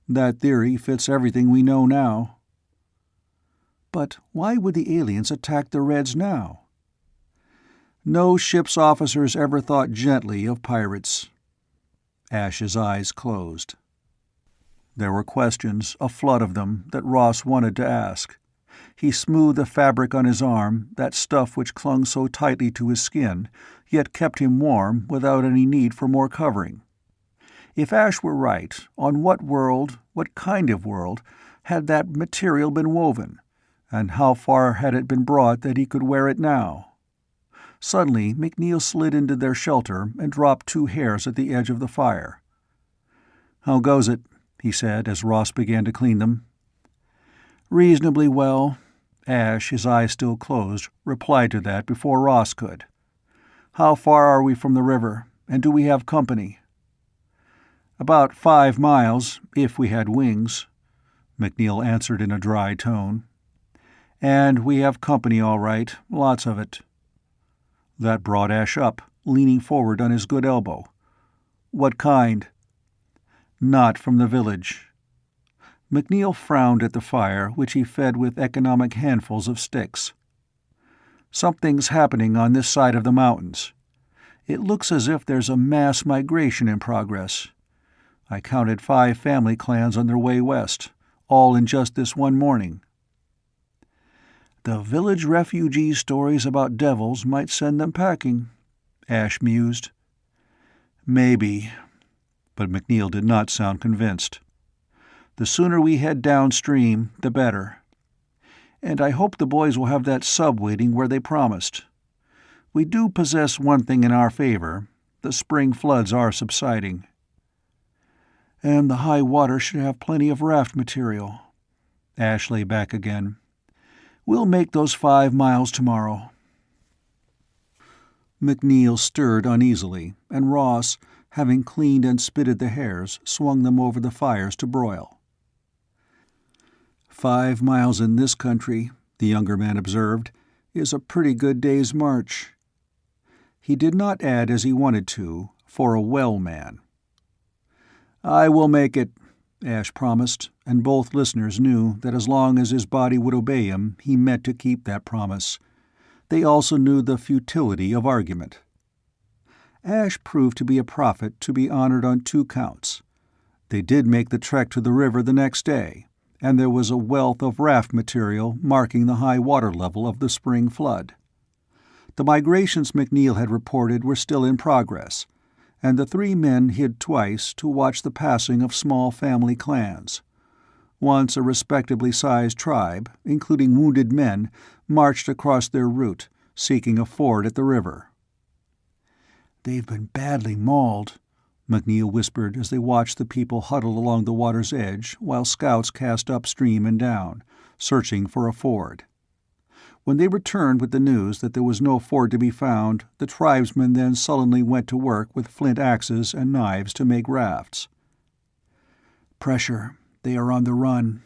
That theory fits everything we know now. But why would the aliens attack the Reds now? No ship's officers ever thought gently of pirates. Ash's eyes closed. There were questions, a flood of them, that Ross wanted to ask. He smoothed the fabric on his arm, that stuff which clung so tightly to his skin, yet kept him warm without any need for more covering. If Ash were right, on what world, what kind of world, had that material been woven, and how far had it been brought that he could wear it now? Suddenly McNeil slid into their shelter and dropped 2 hairs at the edge of the fire. "How goes it?" he said as Ross began to clean them. "Reasonably well." Ash, his eyes still closed, replied to that before Ross could. "How far are we from the river, and do we have company?" "About 5 miles, if we had wings," McNeil answered in a dry tone. "And we have company all right, lots of it." That brought Ash up, leaning forward on his good elbow. "What kind?" "Not from the village." McNeil frowned at the fire, which he fed with economic handfuls of sticks. "Something's happening on this side of the mountains. It looks as if there's a mass migration in progress. I counted 5 family clans on their way west, all in just this one morning." "The village refugee stories about devils might send them packing," Ash mused. "Maybe," but McNeil did not sound convinced. "The sooner we head downstream, the better. And I hope the boys will have that sub waiting where they promised. We do possess one thing in our favor. The spring floods are subsiding. And the high water should have plenty of raft material." Ash lay back again. "We'll make those 5 miles tomorrow." McNeil stirred uneasily, and Ross, having cleaned and spitted the hares, swung them over the fires to broil. 5 miles in this country," the younger man observed, "is a pretty good day's march." He did not add as he wanted to, "for a well man." "I will make it," Ash promised, and both listeners knew that as long as his body would obey him, he meant to keep that promise. They also knew the futility of argument. Ash proved to be a prophet to be honored on 2 counts. They did make the trek to the river the next day, and there was a wealth of raft material marking the high water level of the spring flood. The migrations McNeil had reported were still in progress, and the 3 men hid twice to watch the passing of small family clans. Once a respectably sized tribe, including wounded men, marched across their route, seeking a ford at the river. "They've been badly mauled," McNeil whispered as they watched the people huddle along the water's edge while scouts cast upstream and down, searching for a ford. When they returned with the news that there was no ford to be found, the tribesmen then sullenly went to work with flint axes and knives to make rafts. "Pressure. They are on the run."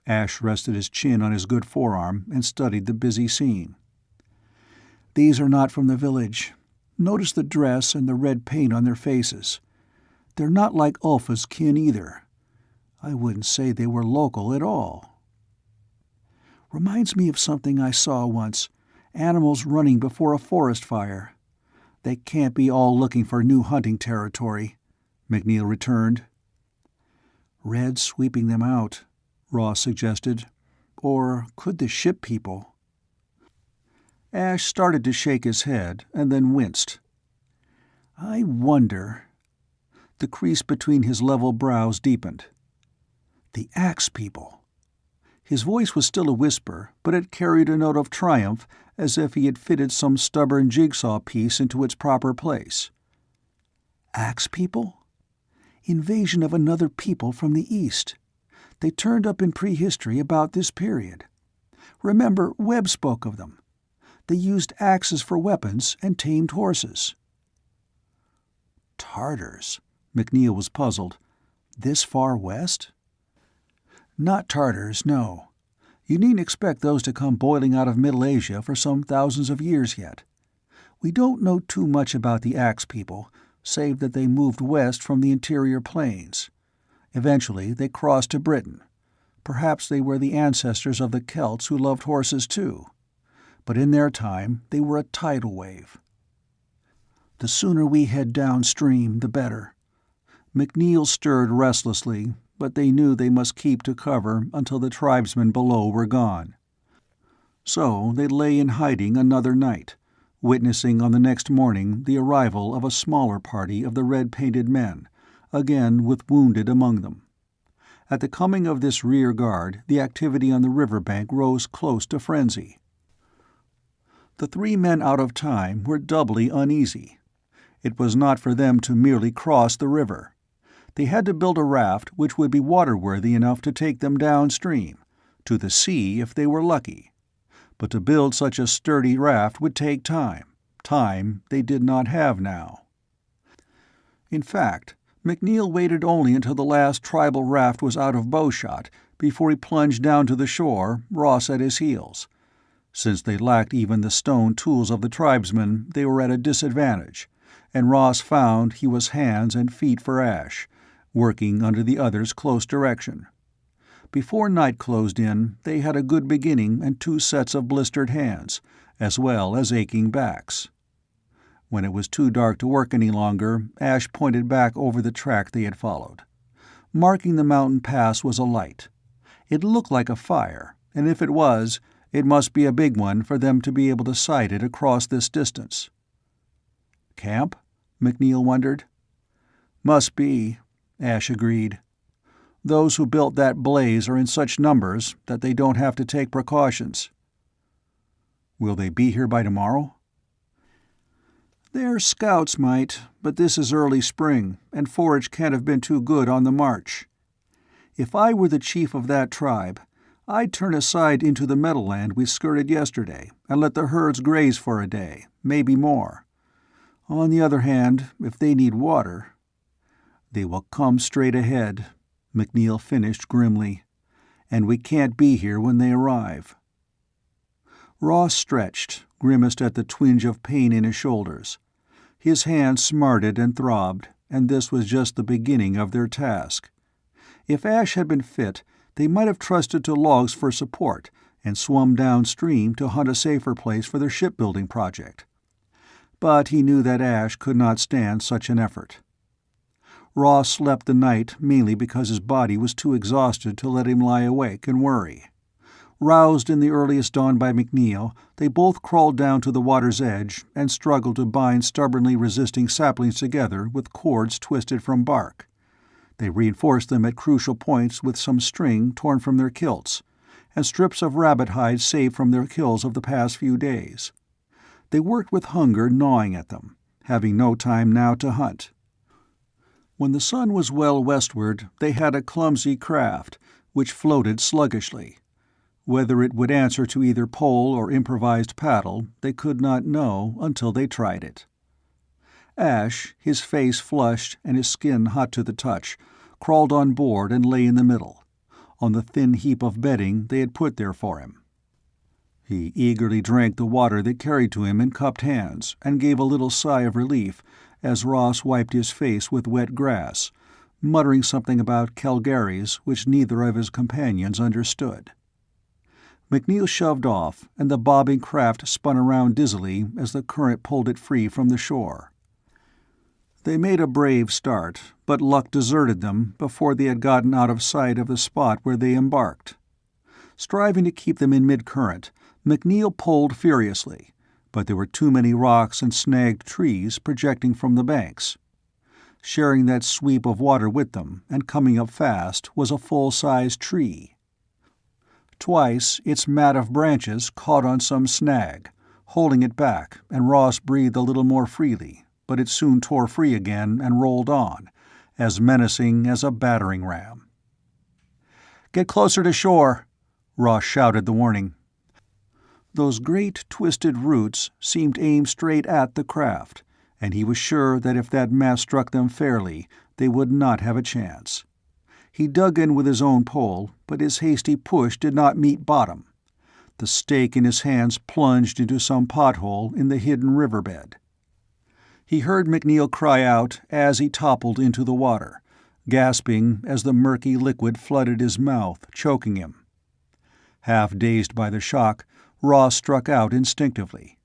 Ash rested his chin on his good forearm and studied the busy scene. "These are not from the village. Notice the dress and the red paint on their faces. They're not like Ulfa's kin either. I wouldn't say they were local at all. Reminds me of something I saw once, animals running before a forest fire. They can't be all looking for new hunting territory," McNeil returned. "Red sweeping them out," Ross suggested. "Or could the ship people?" Ash started to shake his head, and then winced. "I wonder—" The crease between his level brows deepened. "The Axe people." His voice was still a whisper, but it carried a note of triumph, as if he had fitted some stubborn jigsaw piece into its proper place. "Axe people? Invasion of another people from the east. They turned up in prehistory about this period. Remember, Webb spoke of them. They used axes for weapons and tamed horses." "Tartars?" McNeil was puzzled. "This far west?" "Not Tartars, no. You needn't expect those to come boiling out of Middle Asia for some thousands of years yet. We don't know too much about the Axe people, save that they moved west from the interior plains. Eventually they crossed to Britain. Perhaps they were the ancestors of the Celts who loved horses too. But in their time they were a tidal wave. The sooner we head downstream, the better." McNeil stirred restlessly, but they knew they must keep to cover until the tribesmen below were gone. So they lay in hiding another night, witnessing on the next morning the arrival of a smaller party of the red-painted men, again with wounded among them. At the coming of this rear guard, the activity on the river bank rose close to frenzy. The 3 men out of time were doubly uneasy. It was not for them to merely cross the river. They had to build a raft which would be waterworthy enough to take them downstream, to the sea if they were lucky. But to build such a sturdy raft would take time they did not have now. In fact, McNeil waited only until the last tribal raft was out of bowshot before he plunged down to the shore, Ross at his heels. Since they lacked even the stone tools of the tribesmen, they were at a disadvantage, and Ross found he was hands and feet for Ash, working under the other's close direction. Before night closed in, they had a good beginning and 2 sets of blistered hands, as well as aching backs. When it was too dark to work any longer, Ash pointed back over the track they had followed. Marking the mountain pass was a light. It looked like a fire, and if it was, it must be a big one for them to be able to sight it across this distance. "Camp?" McNeil wondered. "Must be," Ash agreed. "Those who built that blaze are in such numbers that they don't have to take precautions." "Will they be here by tomorrow?" "Their scouts might, but this is early spring, and forage can't have been too good on the march. If I were the chief of that tribe, I'd turn aside into the meadowland we skirted yesterday and let the herds graze for a day, maybe more. On the other hand, if they need water—" "They will come straight ahead," McNeil finished grimly, "and we can't be here when they arrive." Ross stretched, grimaced at the twinge of pain in his shoulders. His hands smarted and throbbed, and this was just the beginning of their task. If Ash had been fit, they might have trusted to logs for support and swum downstream to hunt a safer place for their shipbuilding project. But he knew that Ash could not stand such an effort. Ross slept the night mainly because his body was too exhausted to let him lie awake and worry. Roused in the earliest dawn by McNeil, they both crawled down to the water's edge and struggled to bind stubbornly resisting saplings together with cords twisted from bark. They reinforced them at crucial points with some string torn from their kilts, and strips of rabbit hide saved from their kills of the past few days. They worked with hunger gnawing at them, having no time now to hunt. When the sun was well westward, they had a clumsy craft, which floated sluggishly. Whether it would answer to either pole or improvised paddle, they could not know until they tried it. Ash, his face flushed and his skin hot to the touch, crawled on board and lay in the middle, on the thin heap of bedding they had put there for him. He eagerly drank the water they carried to him in cupped hands, and gave a little sigh of relief as Ross wiped his face with wet grass, muttering something about Calgaries which neither of his companions understood. McNeil shoved off, and the bobbing craft spun around dizzily as the current pulled it free from the shore. They made a brave start, but luck deserted them before they had gotten out of sight of the spot where they embarked. Striving to keep them in mid-current, McNeil pulled furiously, but there were too many rocks and snagged trees projecting from the banks. Sharing that sweep of water with them, and coming up fast, was a full-sized tree. Twice its mat of branches caught on some snag, holding it back, and Ross breathed a little more freely, but it soon tore free again and rolled on, as menacing as a battering ram. "Get closer to shore," Ross shouted the warning. Those great twisted roots seemed aimed straight at the craft, and he was sure that if that mass struck them fairly, they would not have a chance. He dug in with his own pole, but his hasty push did not meet bottom. The stake in his hands plunged into some pothole in the hidden riverbed. He heard McNeil cry out as he toppled into the water, gasping as the murky liquid flooded his mouth, choking him. Half dazed by the shock, Ross struck out instinctively.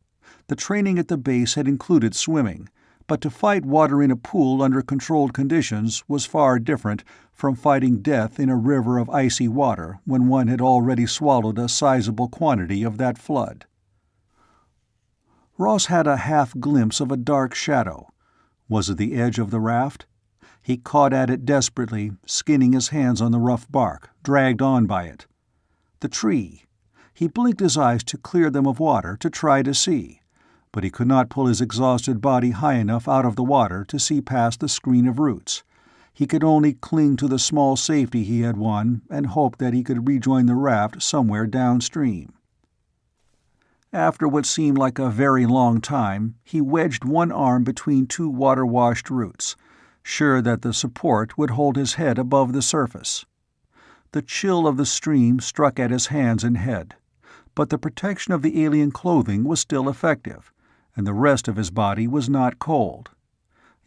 The training at the base had included swimming, but to fight water in a pool under controlled conditions was far different from fighting death in a river of icy water when one had already swallowed a sizable quantity of that flood. Ross had a half-glimpse of a dark shadow. Was it the edge of the raft? He caught at it desperately, skinning his hands on the rough bark, dragged on by it. The tree. He blinked his eyes to clear them of water to try to see, but he could not pull his exhausted body high enough out of the water to see past the screen of roots. He could only cling to the small safety he had won and hope that he could rejoin the raft somewhere downstream. After what seemed like a very long time, he wedged one arm between 2 water-washed roots, sure that the support would hold his head above the surface. The chill of the stream struck at his hands and head, but the protection of the alien clothing was still effective, and the rest of his body was not cold.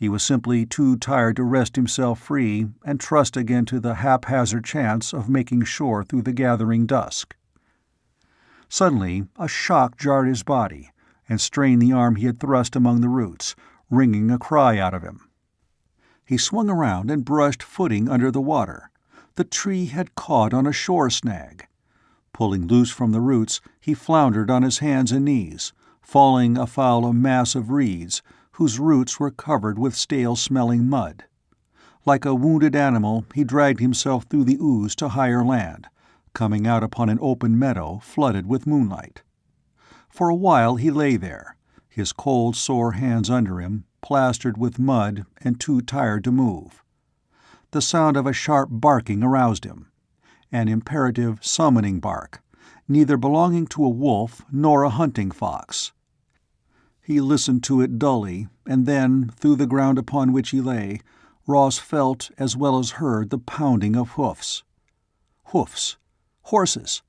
He was simply too tired to wrest himself free and trust again to the haphazard chance of making shore through the gathering dusk. Suddenly, a shock jarred his body and strained the arm he had thrust among the roots, wringing a cry out of him. He swung around and brushed footing under the water. The tree had caught on a shore snag. Pulling loose from the roots, he floundered on his hands and knees, falling afoul a mass of reeds whose roots were covered with stale-smelling mud. Like a wounded animal, he dragged himself through the ooze to higher land, coming out upon an open meadow flooded with moonlight. For a while he lay there, his cold, sore hands under him, plastered with mud and too tired to move. The sound of a sharp barking aroused him, an imperative, summoning bark, neither belonging to a wolf nor a hunting fox. He listened to it dully, and then, through the ground upon which he lay, Ross felt as well as heard the pounding of hoofs. Hoofs. Horses.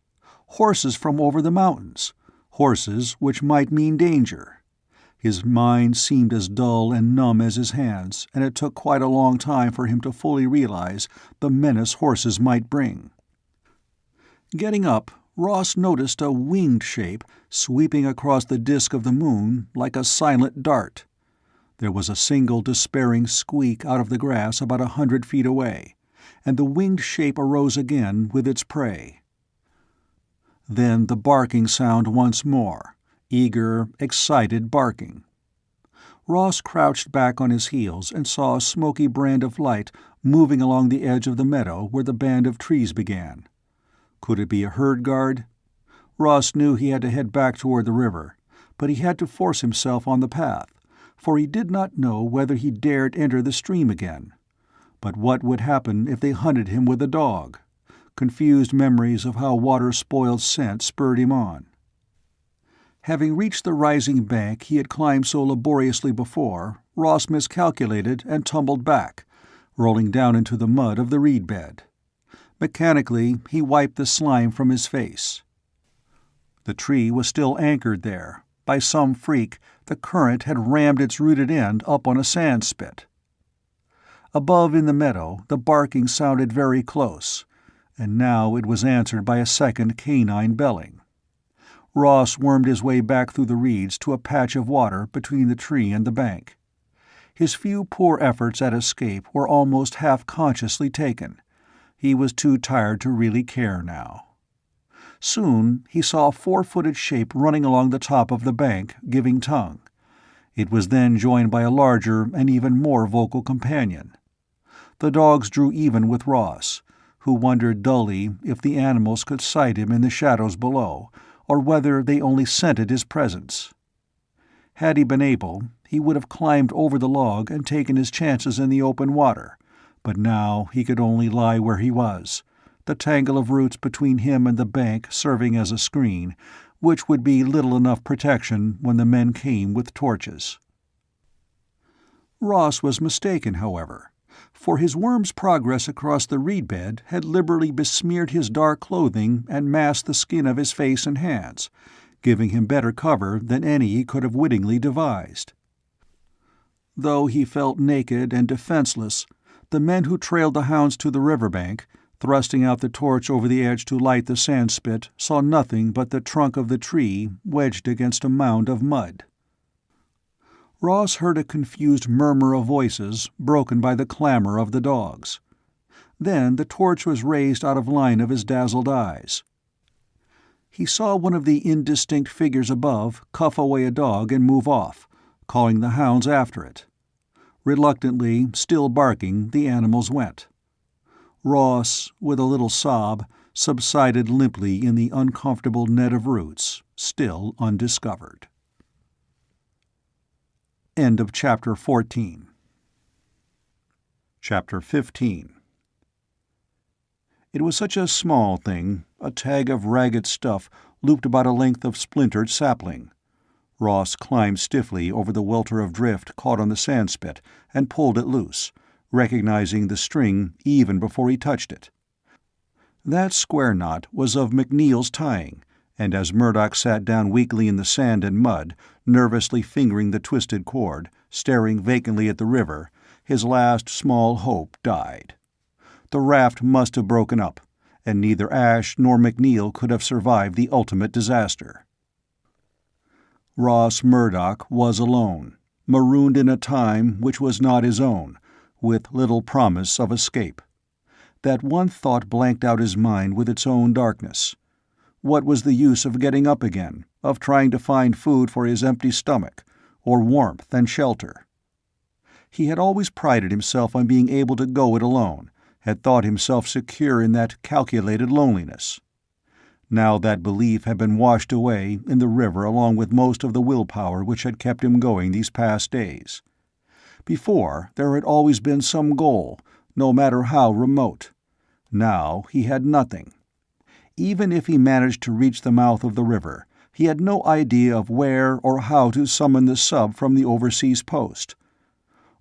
Horses from over the mountains. Horses which might mean danger. His mind seemed as dull and numb as his hands, and it took quite a long time for him to fully realize the menace horses might bring. Getting up, Ross noticed a winged shape sweeping across the disk of the moon like a silent dart. There was a single despairing squeak out of the grass about 100 feet away, and the winged shape arose again with its prey. Then the barking sound once more, eager, excited barking. Ross crouched back on his heels and saw a smoky brand of light moving along the edge of the meadow where the band of trees began. Could it be a herd guard? Ross knew he had to head back toward the river, but he had to force himself on the path, for he did not know whether he dared enter the stream again. But what would happen if they hunted him with a dog? Confused memories of how water-spoiled scent spurred him on. Having reached the rising bank he had climbed so laboriously before, Ross miscalculated and tumbled back, rolling down into the mud of the reed bed. Mechanically, he wiped the slime from his face. The tree was still anchored there. By some freak, the current had rammed its rooted end up on a sand spit. Above in the meadow, the barking sounded very close, and now it was answered by a second canine belling. Ross wormed his way back through the reeds to a patch of water between the tree and the bank. His few poor efforts at escape were almost half-consciously taken. He was too tired to really care now. Soon he saw a 4-footed shape running along the top of the bank, giving tongue. It was then joined by a larger and even more vocal companion. The dogs drew even with Ross, who wondered dully if the animals could sight him in the shadows below, or whether they only scented his presence. Had he been able, he would have climbed over the log and taken his chances in the open water, but now he could only lie where he was, the tangle of roots between him and the bank serving as a screen, which would be little enough protection when the men came with torches. Ross was mistaken, however, for his worm's progress across the reed bed had liberally besmeared his dark clothing and masked the skin of his face and hands, giving him better cover than any he could have wittingly devised. Though he felt naked and defenseless, the men who trailed the hounds to the riverbank, thrusting out the torch over the edge to light the sandspit, saw nothing but the trunk of the tree wedged against a mound of mud. Ross heard a confused murmur of voices, broken by the clamor of the dogs. Then the torch was raised out of line of his dazzled eyes. He saw one of the indistinct figures above cuff away a dog and move off, calling the hounds after it. Reluctantly, still barking, the animals went. Ross, with a little sob, subsided limply in the uncomfortable net of roots, still undiscovered. End of Chapter 14. Chapter 15. It was such a small thing, a tag of ragged stuff looped about a length of splintered sapling. Ross climbed stiffly over the welter of drift caught on the sandspit and pulled it loose, recognizing the string even before he touched it. That square knot was of McNeil's tying, and as Murdock sat down weakly in the sand and mud, nervously fingering the twisted cord, staring vacantly at the river, his last small hope died. The raft must have broken up, and neither Ash nor McNeil could have survived the ultimate disaster. Ross Murdock was alone, marooned in a time which was not his own, with little promise of escape. That one thought blanked out his mind with its own darkness. What was the use of getting up again, of trying to find food for his empty stomach, or warmth and shelter? He had always prided himself on being able to go it alone, had thought himself secure in that calculated loneliness. Now that belief had been washed away in the river along with most of the willpower which had kept him going these past days. Before, there had always been some goal, no matter how remote. Now he had nothing. Even if he managed to reach the mouth of the river, he had no idea of where or how to summon the sub from the overseas post.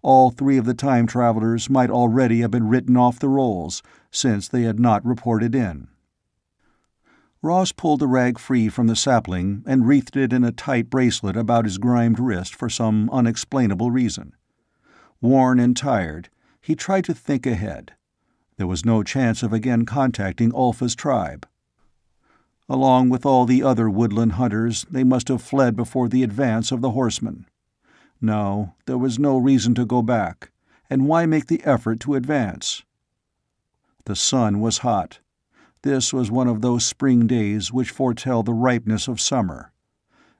All three of the time travelers might already have been written off the rolls, since they had not reported in. Ross pulled the rag free from the sapling and wreathed it in a tight bracelet about his grimed wrist for some unexplainable reason. Worn and tired, he tried to think ahead. There was no chance of again contacting Ulfa's tribe. Along with all the other woodland hunters, they must have fled before the advance of the horsemen. No, there was no reason to go back, and why make the effort to advance? The sun was hot. This was one of those spring days which foretell the ripeness of summer.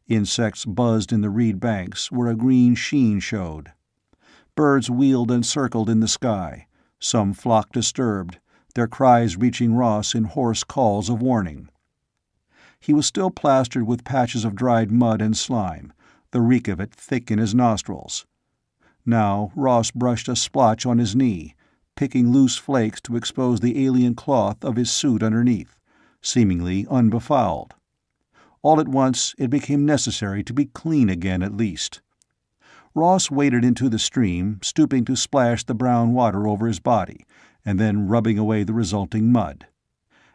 Insects buzzed in the reed banks where a green sheen showed. Birds wheeled and circled in the sky, some flock disturbed, their cries reaching Ross in hoarse calls of warning. He was still plastered with patches of dried mud and slime, the reek of it thick in his nostrils. Now Ross brushed a splotch on his knee, picking loose flakes to expose the alien cloth of his suit underneath, seemingly unbefouled. All at once it became necessary to be clean again at least. Ross waded into the stream, stooping to splash the brown water over his body, and then rubbing away the resulting mud.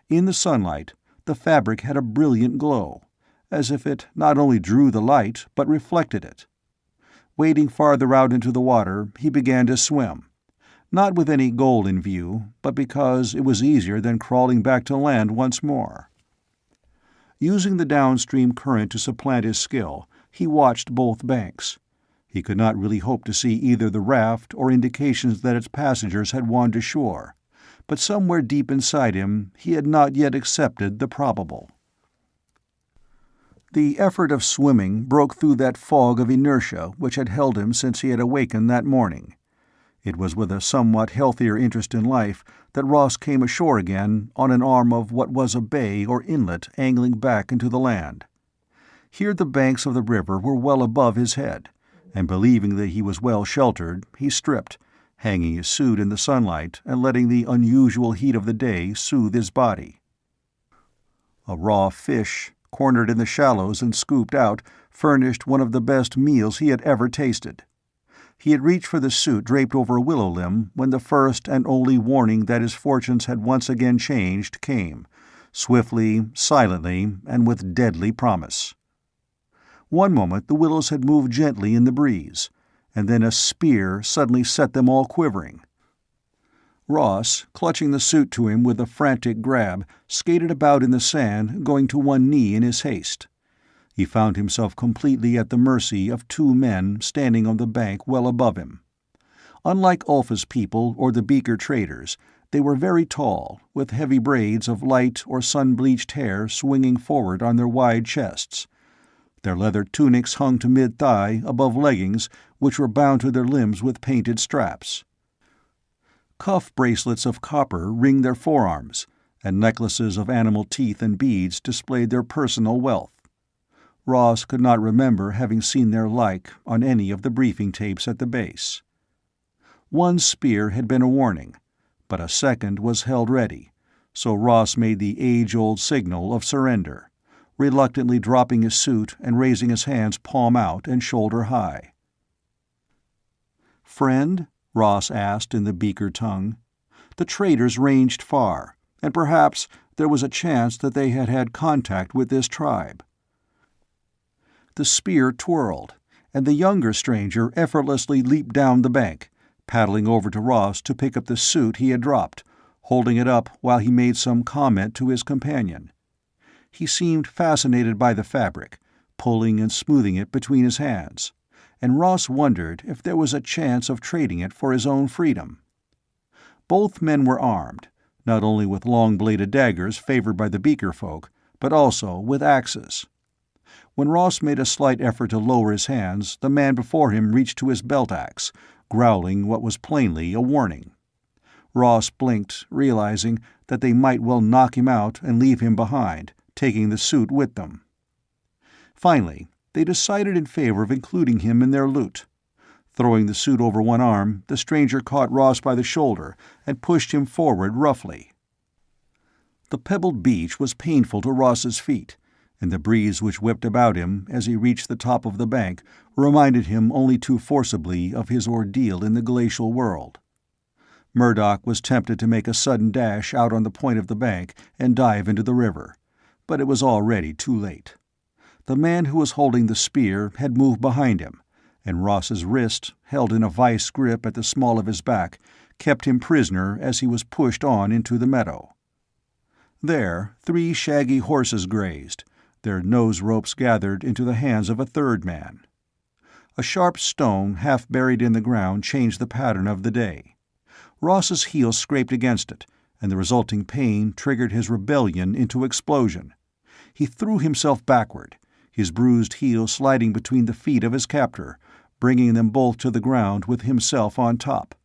In the sunlight, the fabric had a brilliant glow, as if it not only drew the light, but reflected it. Wading farther out into the water, he began to swim, not with any goal in view, but because it was easier than crawling back to land once more. Using the downstream current to supplant his skill, he watched both banks. He could not really hope to see either the raft or indications that its passengers had wandered ashore, but somewhere deep inside him he had not yet accepted the probable. The effort of swimming broke through that fog of inertia which had held him since he had awakened that morning. It was with a somewhat healthier interest in life that Ross came ashore again on an arm of what was a bay or inlet angling back into the land. Here the banks of the river were well above his head, and believing that he was well sheltered, he stripped, hanging his suit in the sunlight and letting the unusual heat of the day soothe his body. A raw fish, cornered in the shallows and scooped out, furnished one of the best meals he had ever tasted. He had reached for the suit draped over a willow limb when the first and only warning that his fortunes had once again changed came, swiftly, silently, and with deadly promise. One moment the willows had moved gently in the breeze, and then a spear suddenly set them all quivering. Ross, clutching the suit to him with a frantic grab, skated about in the sand, going to one knee in his haste. He found himself completely at the mercy of two men standing on the bank well above him. Unlike Ulfa's people or the Beaker traders, they were very tall, with heavy braids of light or sun-bleached hair swinging forward on their wide chests. Their leather tunics hung to mid-thigh above leggings which were bound to their limbs with painted straps. Cuff bracelets of copper ringed their forearms, and necklaces of animal teeth and beads displayed their personal wealth. Ross could not remember having seen their like on any of the briefing tapes at the base. One spear had been a warning, but a second was held ready, so Ross made the age-old signal of surrender, reluctantly dropping his suit and raising his hands palm out and shoulder high. "Friend?" Ross asked in the Beaker tongue. The traders ranged far, and perhaps There was a chance that they had had contact with this tribe. The spear twirled, and the younger stranger effortlessly leaped down the bank, paddling over to Ross to pick up the suit he had dropped, holding it up while he made some comment to his companion. He seemed fascinated by the fabric, pulling and smoothing it between his hands, and Ross wondered if there was a chance of trading it for his own freedom. Both men were armed, not only with long-bladed daggers favored by the Beaker folk, but also with axes. When Ross made a slight effort to lower his hands, the man before him reached to his belt axe, growling what was plainly a warning. Ross blinked, realizing that they might well knock him out and leave him behind, taking the suit with them. Finally, they decided in favor of including him in their loot. Throwing the suit over one arm, the stranger caught Ross by the shoulder and pushed him forward roughly. The pebbled beach was painful to Ross's feet, and the breeze which whipped about him as he reached the top of the bank reminded him only too forcibly of his ordeal in the glacial world. Murdock was tempted to make a sudden dash out on the point of the bank and dive into the river, but it was already too late. The man who was holding the spear had moved behind him, and Ross's wrist, held in a vice grip at the small of his back, kept him prisoner as he was pushed on into the meadow. There, 3 shaggy horses grazed, their nose ropes gathered into the hands of a third man. A sharp stone half buried in the ground changed the pattern of the day. Ross's heel scraped against it, and the resulting pain triggered his rebellion into explosion. He threw himself backward, his bruised heel sliding between the feet of his captor, bringing them both to the ground with himself on top.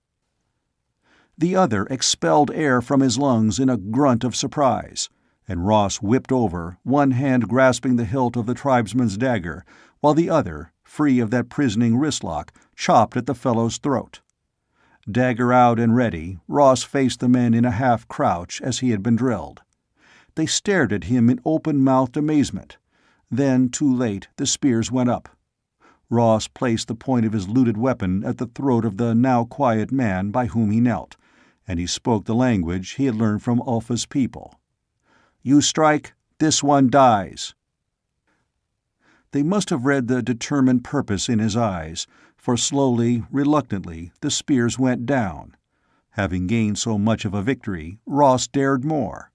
The other expelled air from his lungs in a grunt of surprise, and Ross whipped over, one hand grasping the hilt of the tribesman's dagger, while the other, free of that prisoning wristlock, chopped at the fellow's throat. Dagger out and ready, Ross faced the men in a half-crouch as he had been drilled. They stared at him in open-mouthed amazement. Then, too late, the spears went up. Ross placed the point of his looted weapon at the throat of the now quiet man by whom he knelt, and he spoke the language he had learned from Ulfa's people. "You strike, this one dies." They must have read the determined purpose in his eyes, for slowly, reluctantly, the spears went down. Having gained so much of a victory, Ross dared more.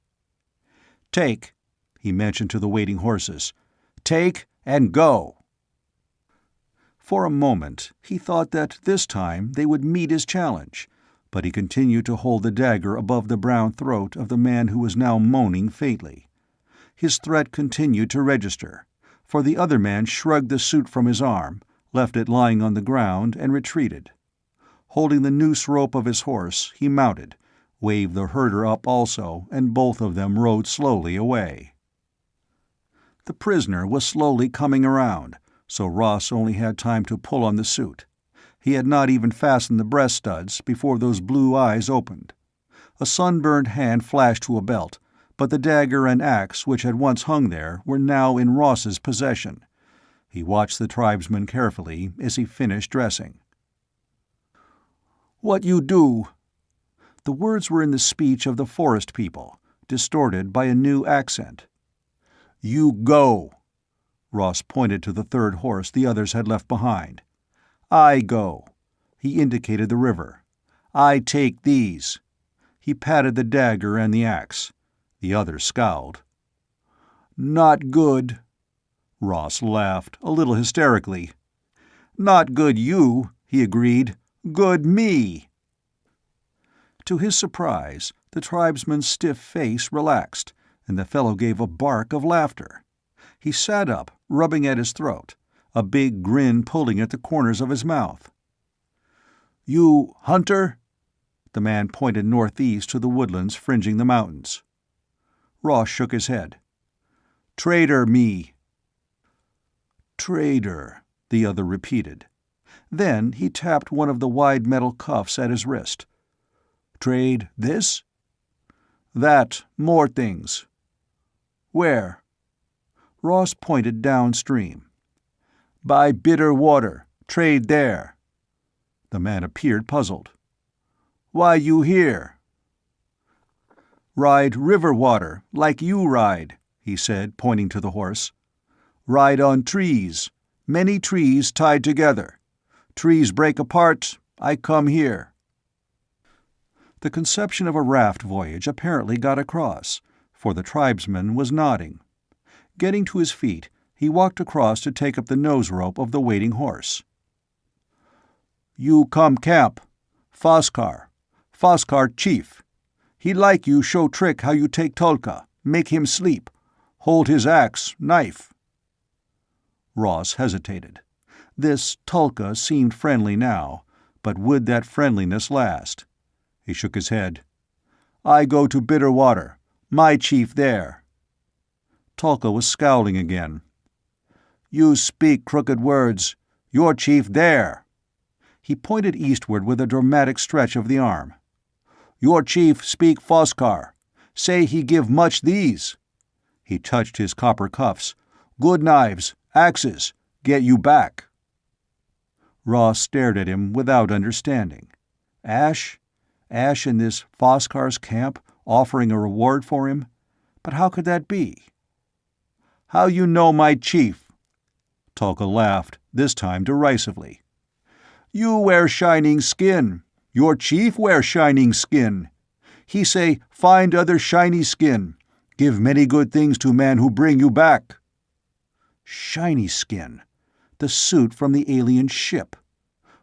"Take," he mentioned to the waiting horses. "Take and go." For a moment he thought that this time they would meet his challenge, but he continued to hold the dagger above the brown throat of the man who was now moaning faintly. His threat continued to register, for the other man shrugged the suit from his arm, left it lying on the ground, and retreated. Holding the noose rope of his horse, he mounted, waved the herder up also, and both of them rode slowly away. The prisoner was slowly coming around, so Ross only had time to pull on the suit. He had not even fastened the breast studs before those blue eyes opened. A sunburned hand flashed to a belt, but the dagger and axe which had once hung there were now in Ross's possession. He watched the tribesman carefully as he finished dressing. "What you do?" The words were in the speech of the forest people, distorted by a new accent. "You go." Ross pointed to the third horse the others had left behind. "I go." He indicated the river. "I take these." He patted the dagger and the axe. The other scowled. "Not good." Ross laughed, a little hysterically. "Not good you," he agreed. "Good me." To his surprise, the tribesman's stiff face relaxed, and the fellow gave a bark of laughter. He sat up, rubbing at his throat, a big grin pulling at the corners of his mouth. "You hunter?" The man pointed northeast to the woodlands fringing the mountains. Ross shook his head. "Trader me." "Trader," the other repeated. Then he tapped one of the wide metal cuffs at his wrist. "Trade this?" "That, more things." "Where?" Ross pointed downstream. "Buy bitter water. Trade there." The man appeared puzzled. "Why you here?" Ride river water, like you ride, he said, pointing to the horse. Ride on trees, many trees tied together. Trees break apart, I come here. The conception of a raft voyage apparently got across, for the tribesman was nodding. Getting to his feet, he walked across to take up the nose rope of the waiting horse. You come camp. Foskar. Foskar chief. He like you show trick how you take Tulka, make him sleep. Hold his axe, knife. Ross hesitated. This Tulka seemed friendly now, but would that friendliness last? He shook his head. I go to Bitter Water. My chief there. Tulka was scowling again. You speak crooked words. Your chief there. He pointed eastward with a dramatic stretch of the arm. Your chief speak Foskar. Say he give much these. He touched his copper cuffs. Good knives, axes, get you back. Ross stared at him without understanding. Ash? Ash in this Foskar's camp, offering a reward for him? But how could that be? How you know my chief? Tulka laughed, this time derisively. You wear shining skin. Your chief wear shining skin. He say, find other shiny skin. Give many good things to man who bring you back. Shiny skin. The suit from the alien ship.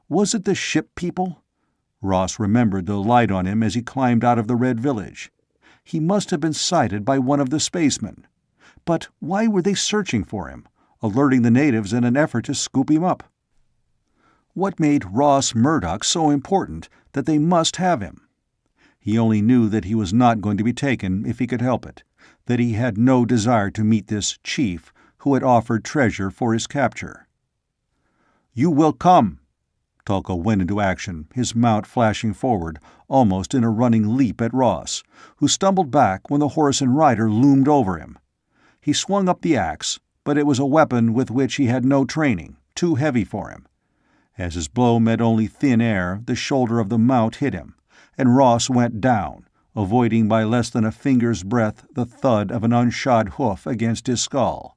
Was it the ship people? Ross remembered the light on him as he climbed out of the Red Village. He must have been sighted by one of the spacemen. But why were they searching for him, alerting the natives in an effort to scoop him up? What made Ross Murdock so important that they must have him? He only knew that he was not going to be taken if he could help it, that he had no desire to meet this chief who had offered treasure for his capture. You will come. Tulka went into action, his mount flashing forward, almost in a running leap at Ross, who stumbled back when the horse and rider loomed over him. He swung up the axe, but it was a weapon with which he had no training, too heavy for him. As his blow met only thin air, the shoulder of the mount hit him, and Ross went down, avoiding by less than a finger's breadth the thud of an unshod hoof against his skull.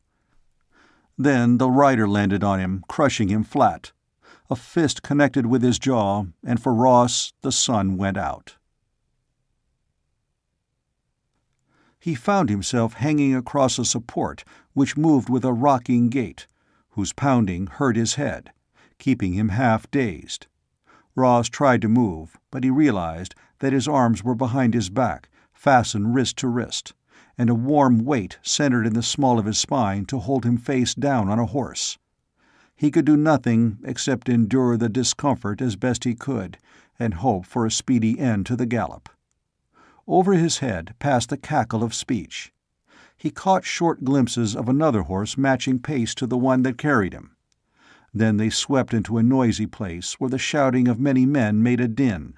Then the rider landed on him, crushing him flat. A fist connected with his jaw, and for Ross the sun went out. He found himself hanging across a support which moved with a rocking gait, whose pounding hurt his head, keeping him half-dazed. Ross tried to move, but he realized that his arms were behind his back, fastened wrist to wrist, and a warm weight centered in the small of his spine to hold him face down on a horse. He could do nothing except endure the discomfort as best he could, and hope for a speedy end to the gallop. Over his head passed the cackle of speech. He caught short glimpses of another horse matching pace to the one that carried him. Then they swept into a noisy place where the shouting of many men made a din.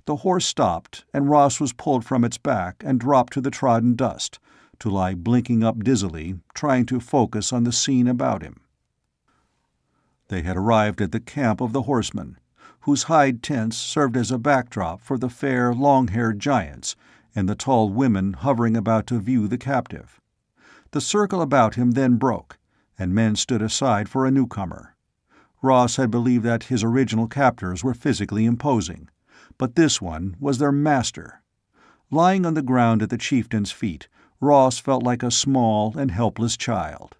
The horse stopped, and Ross was pulled from its back and dropped to the trodden dust, to lie blinking up dizzily, trying to focus on the scene about him. They had arrived at the camp of the horsemen, whose hide tents served as a backdrop for the fair, long-haired giants and the tall women hovering about to view the captive. The circle about him then broke, and men stood aside for a newcomer. Ross had believed that his original captors were physically imposing, but this one was their master. Lying on the ground at the chieftain's feet, Ross felt like a small and helpless child.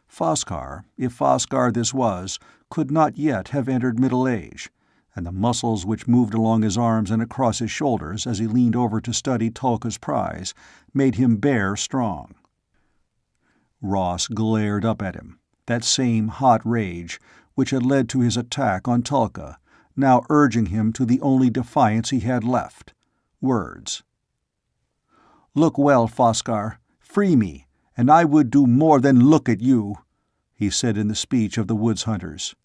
Foskar, if Foskar this was, could not yet have entered middle age, and the muscles which moved along his arms and across his shoulders as he leaned over to study Tulka's prize made him bare strong. Ross glared up at him, that same hot rage which had led to his attack on Tulka, now urging him to the only defiance he had left: words. "Look well, Foskar. Free me, and I would do more than look at you," he said in the speech of the woods hunters.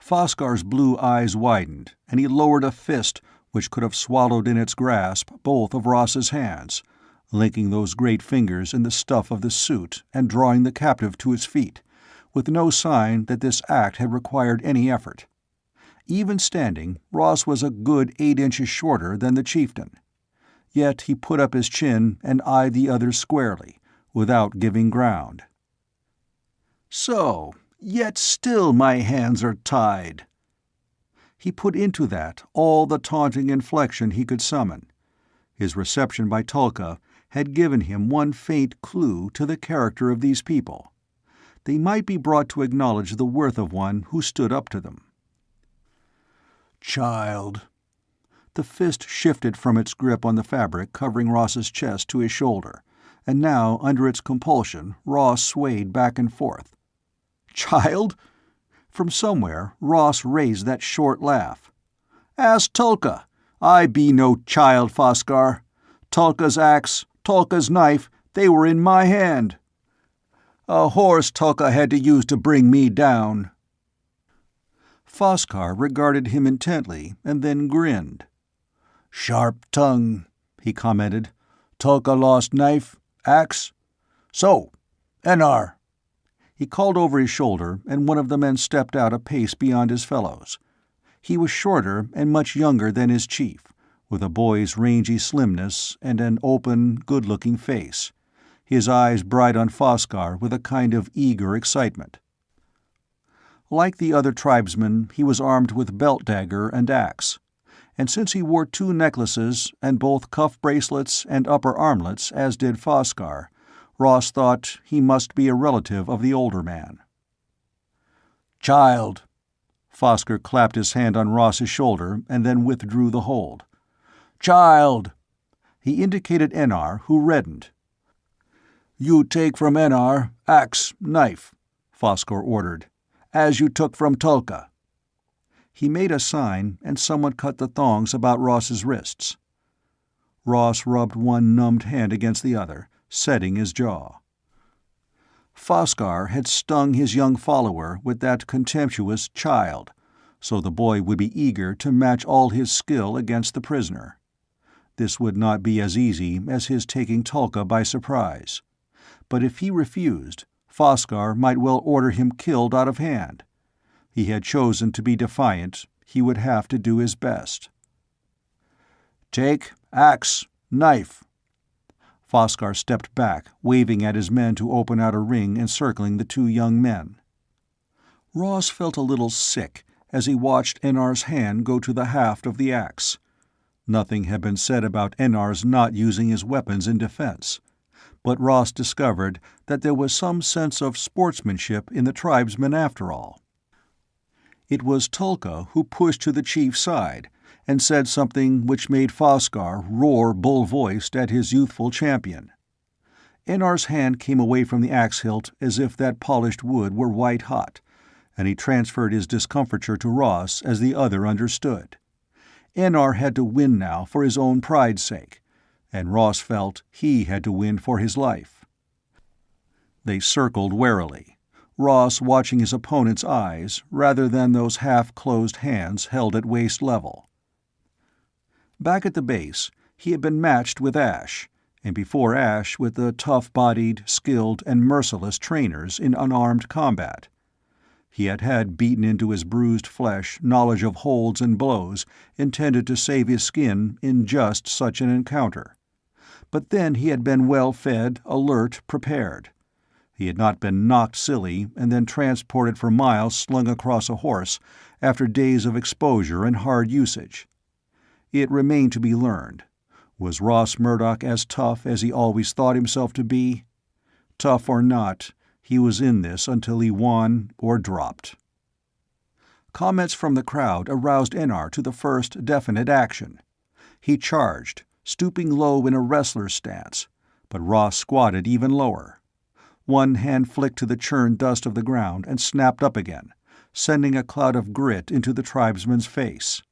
Foskar's blue eyes widened, and he lowered a fist which could have swallowed in its grasp both of Ross's hands, linking those great fingers in the stuff of the suit and drawing the captive to his feet, with no sign that this act had required any effort. Even standing, Ross was a good 8 inches shorter than the chieftain. Yet he put up his chin and eyed the others squarely, without giving ground. "So, yet still my hands are tied." He put into that all the taunting inflection he could summon. His reception by Tulka had given him one faint clue to the character of these people. They might be brought to acknowledge the worth of one who stood up to them. "Child." The fist shifted from its grip on the fabric covering Ross's chest to his shoulder, and now, under its compulsion, Ross swayed back and forth. "Child?" From somewhere, Ross raised that short laugh. "Ask Tulka. I be no child, Foskar. Tulka's axe, Tulka's knife, they were in my hand. A horse Tulka had to use to bring me down." Foskar regarded him intently and then grinned. "Sharp tongue," he commented. "Tulka lost knife, axe? So, Enar." He called over his shoulder, and one of the men stepped out a pace beyond his fellows. He was shorter and much younger than his chief, with a boy's rangy slimness and an open, good-looking face, his eyes bright on Foskar with a kind of eager excitement. Like the other tribesmen, he was armed with belt dagger and axe, and since he wore 2 necklaces and both cuff bracelets and upper armlets, as did Foskar, Ross thought he must be a relative of the older man. "Child." Foskar clapped his hand on Ross's shoulder and then withdrew the hold. "Child." He indicated Enar, who reddened. "You take from Enar, axe, knife," Foskar ordered, "as you took from Tulka." He made a sign, and someone cut the thongs about Ross's wrists. Ross rubbed one numbed hand against the other, setting his jaw. Foskar had stung his young follower with that contemptuous child, so the boy would be eager to match all his skill against the prisoner. This would not be as easy as his taking Tulka by surprise. But if he refused, Foskar might well order him killed out of hand. He had chosen to be defiant, he would have to do his best. "Take axe, knife." Foskar stepped back, waving at his men to open out a ring encircling the 2 young men. Ross felt a little sick as he watched Enar's hand go to the haft of the axe. Nothing had been said about Enar's not using his weapons in defense, but Ross discovered that there was some sense of sportsmanship in the tribesmen after all. It was Tulka who pushed to the chief's side and said something which made Foskar roar bull-voiced at his youthful champion. Enar's hand came away from the axe hilt as if that polished wood were white-hot, and he transferred his discomfiture to Ross as the other understood. Enar had to win now for his own pride's sake, and Ross felt he had to win for his life. They circled warily, Ross watching his opponent's eyes rather than those half-closed hands held at waist level. Back at the base, he had been matched with Ash, and before Ash with the tough-bodied, skilled, and merciless trainers in unarmed combat. He had had beaten into his bruised flesh knowledge of holds and blows intended to save his skin in just such an encounter. But then he had been well-fed, alert, prepared. He had not been knocked silly and then transported for miles slung across a horse after days of exposure and hard usage. It remained to be learned. Was Ross Murdock as tough as he always thought himself to be? Tough or not, he was in this until he won or dropped. Comments from the crowd aroused Enar to the first definite action. He charged, stooping low in a wrestler's stance, but Ross squatted even lower. One hand flicked to the churned dust of the ground and snapped up again, sending a cloud of grit into the tribesman's face.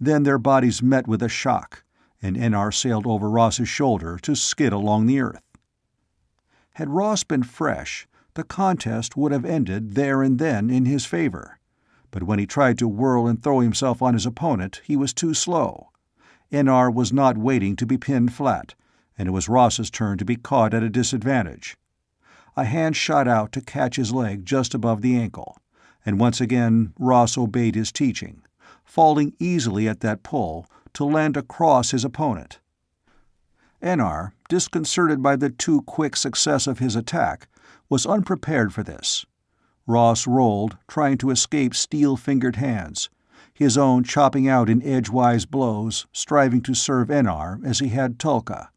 Then their bodies met with a shock, and Enar sailed over Ross's shoulder to skid along the earth. Had Ross been fresh, the contest would have ended there and then in his favor. But when he tried to whirl and throw himself on his opponent, he was too slow. Enar was not waiting to be pinned flat, and it was Ross's turn to be caught at a disadvantage. A hand shot out to catch his leg just above the ankle, and once again Ross obeyed his teaching, falling easily at that pull to land across his opponent. Enar, disconcerted by the too quick success of his attack, was unprepared for this. Ross rolled, trying to escape steel-fingered hands, his own chopping out in edgewise blows, striving to serve Enar as he had Tulka.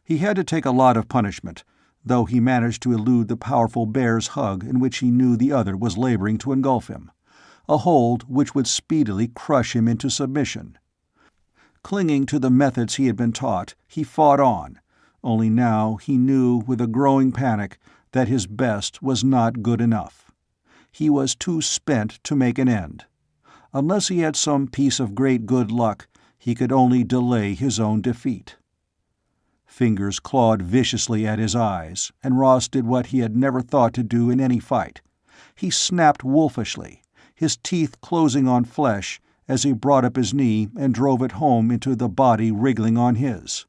He had to take a lot of punishment, though he managed to elude the powerful bear's hug in which he knew the other was laboring to engulf him, a hold which would speedily crush him into submission. Clinging to the methods he had been taught, he fought on, only now he knew with a growing panic that his best was not good enough. He was too spent to make an end. Unless he had some piece of great good luck, he could only delay his own defeat. Fingers clawed viciously at his eyes, and Ross did what he had never thought to do in any fight. He snapped wolfishly, his teeth closing on flesh, as he brought up his knee and drove it home into the body wriggling on his.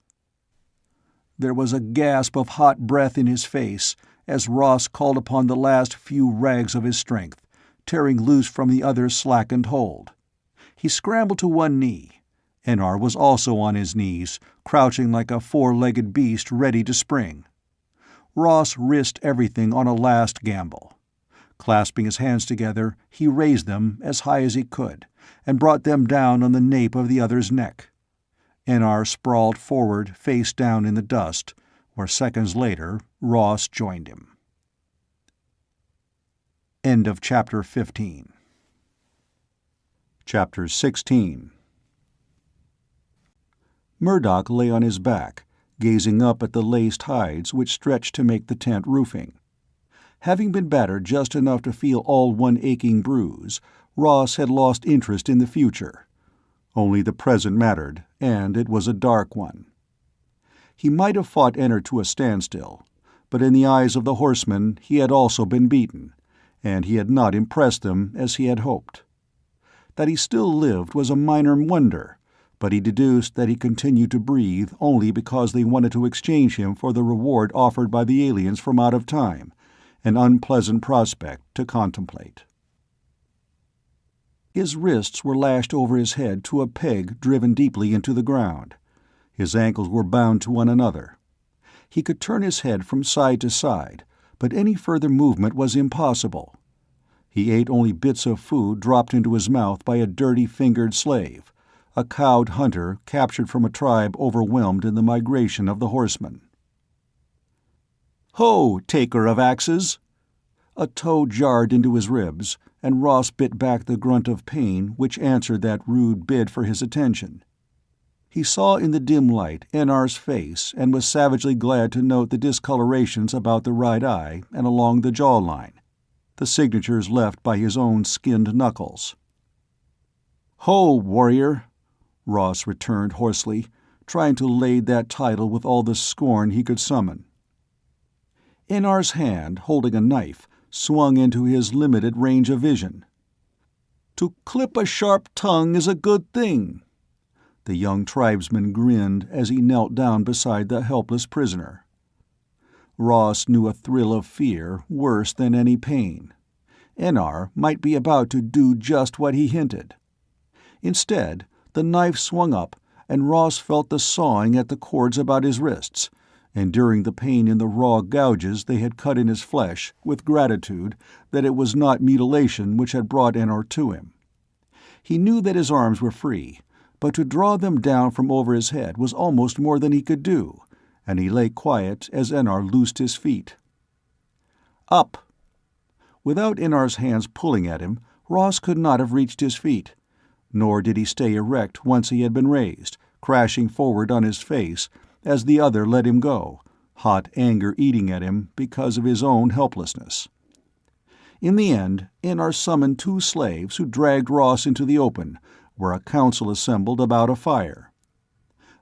There was a gasp of hot breath in his face as Ross called upon the last few rags of his strength, tearing loose from the other's slackened hold. He scrambled to one knee. Enar was also on his knees, crouching like a four-legged beast ready to spring. Ross risked everything on a last gamble. Clasping his hands together, he raised them as high as he could, and brought them down on the nape of the other's neck. Enar sprawled forward, face down in the dust, where seconds later Ross joined him. End of Chapter 15. Chapter 16. Murdock lay on his back, gazing up at the laced hides which stretched to make the tent roofing. Having been battered just enough to feel all one aching bruise, Ross had lost interest in the future. Only the present mattered, and it was a dark one. He might have fought Enar to a standstill, but in the eyes of the horsemen he had also been beaten, and he had not impressed them as he had hoped. That he still lived was a minor wonder, but he deduced that he continued to breathe only because they wanted to exchange him for the reward offered by the aliens from out of time, an unpleasant prospect to contemplate. His wrists were lashed over his head to a peg driven deeply into the ground. His ankles were bound to one another. He could turn his head from side to side, but any further movement was impossible. He ate only bits of food dropped into his mouth by a dirty-fingered slave, a cowed hunter captured from a tribe overwhelmed in the migration of the horsemen. "Ho, taker of axes!" A toe jarred into his ribs, and Ross bit back the grunt of pain which answered that rude bid for his attention. He saw in the dim light Enar's face and was savagely glad to note the discolorations about the right eye and along the jawline, the signatures left by his own skinned knuckles. "Ho, warrior!" Ross returned hoarsely, trying to lade that title with all the scorn he could summon. Enar's hand, holding a knife, swung into his limited range of vision. "To clip a sharp tongue is a good thing." The young tribesman grinned as he knelt down beside the helpless prisoner. Ross knew a thrill of fear worse than any pain. Enar might be about to do just what he hinted. Instead, the knife swung up, and Ross felt the sawing at the cords about his wrists, enduring the pain in the raw gouges they had cut in his flesh with gratitude that it was not mutilation which had brought Enar to him. He knew that his arms were free, but to draw them down from over his head was almost more than he could do, and he lay quiet as Enar loosed his feet. "Up!" Without Enar's hands pulling at him, Ross could not have reached his feet, nor did he stay erect once he had been raised, crashing forward on his face as the other let him go, hot anger eating at him because of his own helplessness. In the end, Enar summoned 2 slaves who dragged Ross into the open, where a council assembled about a fire.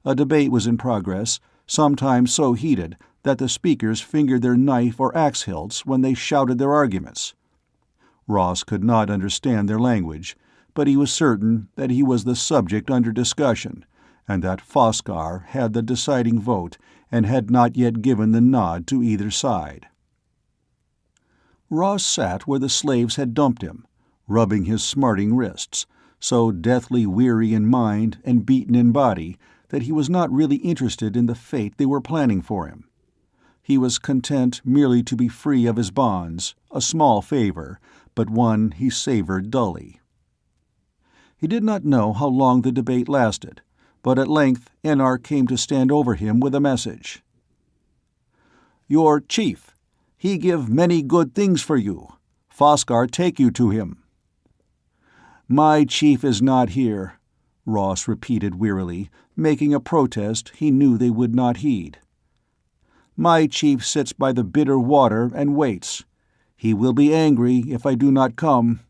A debate was in progress, sometimes so heated that the speakers fingered their knife or axe hilts when they shouted their arguments. Ross could not understand their language, but he was certain that he was the subject under discussion, and that Foskar had the deciding vote and had not yet given the nod to either side. Ross sat where the slaves had dumped him, rubbing his smarting wrists, so deathly weary in mind and beaten in body that he was not really interested in the fate they were planning for him. He was content merely to be free of his bonds, a small favor, but one he savored dully. He did not know how long the debate lasted, but at length Enar came to stand over him with a message. "Your chief, he give many good things for you. Foskar take you to him." "My chief is not here," Ross repeated wearily, making a protest he knew they would not heed. "My chief sits by the bitter water and waits. He will be angry if I do not come.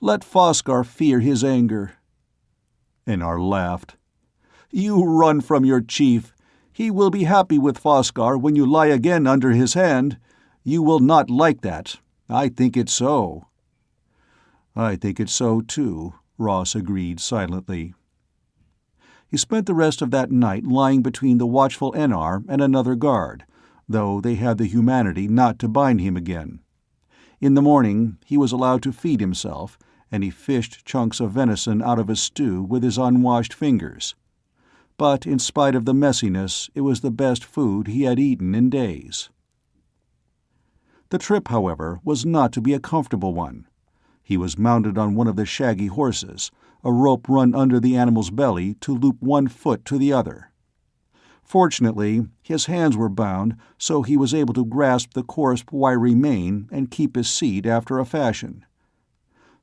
Let Foskar fear his anger." Enar laughed. "You run from your chief. He will be happy with Foskar when you lie again under his hand. You will not like that. I think it so." "I think it so, too," Ross agreed silently. He spent the rest of that night lying between the watchful Enar and another guard, though they had the humanity not to bind him again. In the morning he was allowed to feed himself, and he fished chunks of venison out of a stew with his unwashed fingers. But in spite of the messiness, it was the best food he had eaten in days. The trip, however, was not to be a comfortable one. He was mounted on one of the shaggy horses, a rope run under the animal's belly to loop one foot to the other. Fortunately, his hands were bound, so he was able to grasp the coarse, wiry mane and keep his seat after a fashion.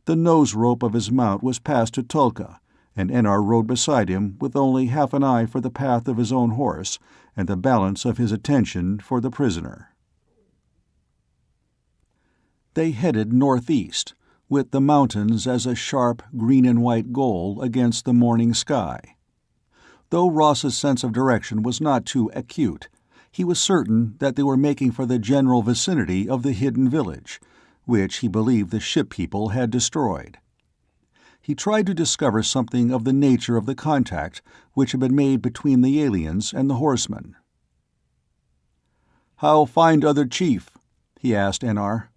The nose rope of his mount was passed to Tulka, and Enar rode beside him with only half an eye for the path of his own horse and the balance of his attention for the prisoner. They headed northeast, with the mountains as a sharp green-and-white goal against the morning sky. Though Ross's sense of direction was not too acute, he was certain that they were making for the general vicinity of the hidden village, which he believed the ship people had destroyed. He tried to discover something of the nature of the contact which had been made between the aliens and the horsemen. "How find other chief?" he asked Enar.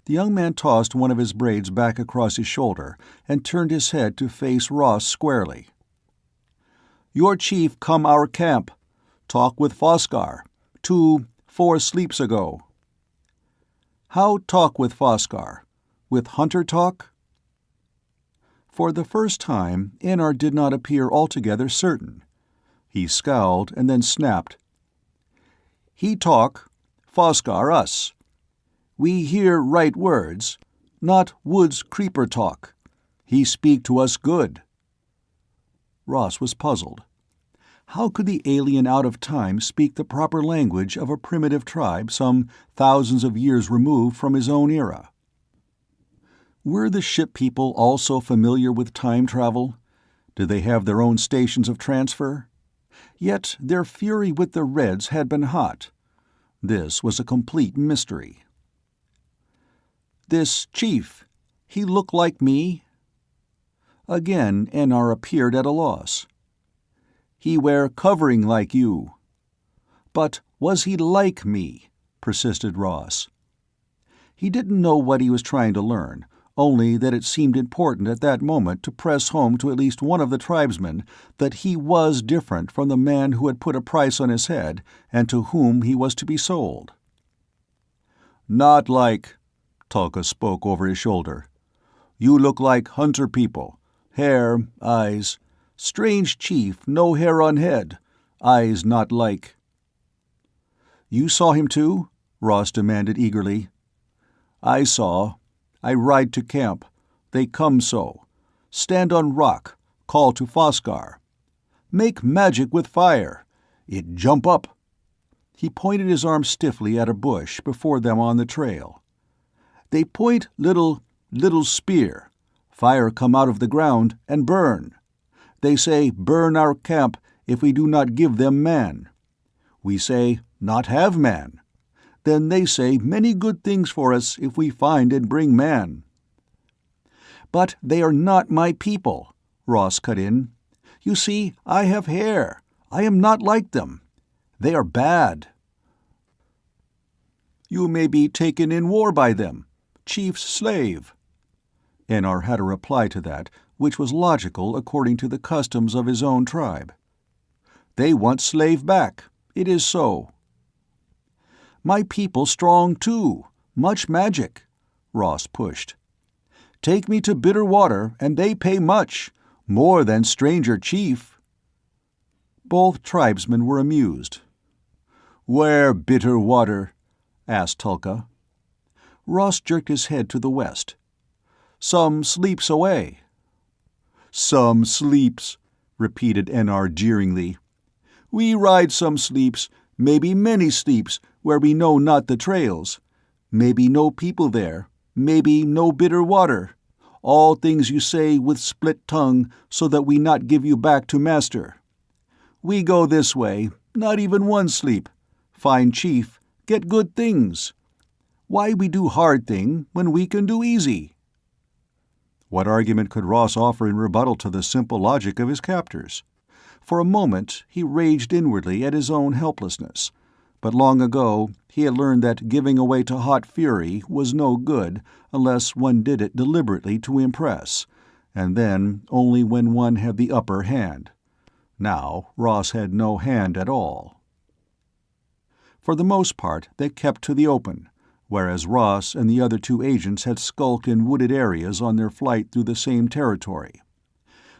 The young man tossed one of his braids back across his shoulder and turned his head to face Ross squarely. "Your chief come our camp. Talk with Foskar. 4 sleeps ago." "How talk with Foskar? With hunter talk?" For the first time, Enar did not appear altogether certain. He scowled and then snapped. "He talk, Foskar us. We hear right words, not woods creeper talk. He speak to us good." Ross was puzzled. How could the alien out of time speak the proper language of a primitive tribe some thousands of years removed from his own era? Were the ship people also familiar with time travel? Did they have their own stations of transfer? Yet their fury with the Reds had been hot. This was a complete mystery. "This chief, he look like me?" Again Enar appeared at a loss. "He wear covering like you." "But was he like me?" persisted Ross. He didn't know what he was trying to learn, only that it seemed important at that moment to press home to at least one of the tribesmen that he was different from the man who had put a price on his head and to whom he was to be sold. "Not like," Tulka spoke over his shoulder. "You look like hunter people. Hair, eyes. Strange chief, no hair on head. Eyes not like." "You saw him too?" Ross demanded eagerly. "I saw. I ride to camp. They come so. Stand on rock. Call to Foskar. Make magic with fire. It jump up." He pointed his arm stiffly at a bush before them on the trail. "They point little spear. Fire come out of the ground and burn. They say burn our camp if we do not give them man. We say not have man. Then they say many good things for us if we find and bring man." "But they are not my people," Ross cut in. "You see, I have hair. I am not like them. They are bad." "You may be taken in war by them. Chief's slave." Enar had a reply to that, which was logical according to the customs of his own tribe. They want slave back. It is so." "My people strong too. Much magic," Ross pushed. "Take me to bitter water, and they pay much. More than stranger chief." Both tribesmen were amused. "Where bitter water?" asked Tulka. Ross jerked his head to the west. "Some sleeps away." "Some sleeps," repeated Enar jeeringly. "We ride some sleeps, maybe many sleeps, where we know not the trails. Maybe no people there, maybe no bitter water. All things you say with split tongue, so that we not give you back to master. We go this way, not even one sleep. Find chief, get good things. Why we do hard thing when we can do easy?" What argument could Ross offer in rebuttal to the simple logic of his captors? For a moment he raged inwardly at his own helplessness, but long ago he had learned that giving away to hot fury was no good unless one did it deliberately to impress, and then only when one had the upper hand. Now Ross had no hand at all. For the most part they kept to the open, whereas Ross and the other two agents had skulked in wooded areas on their flight through the same territory.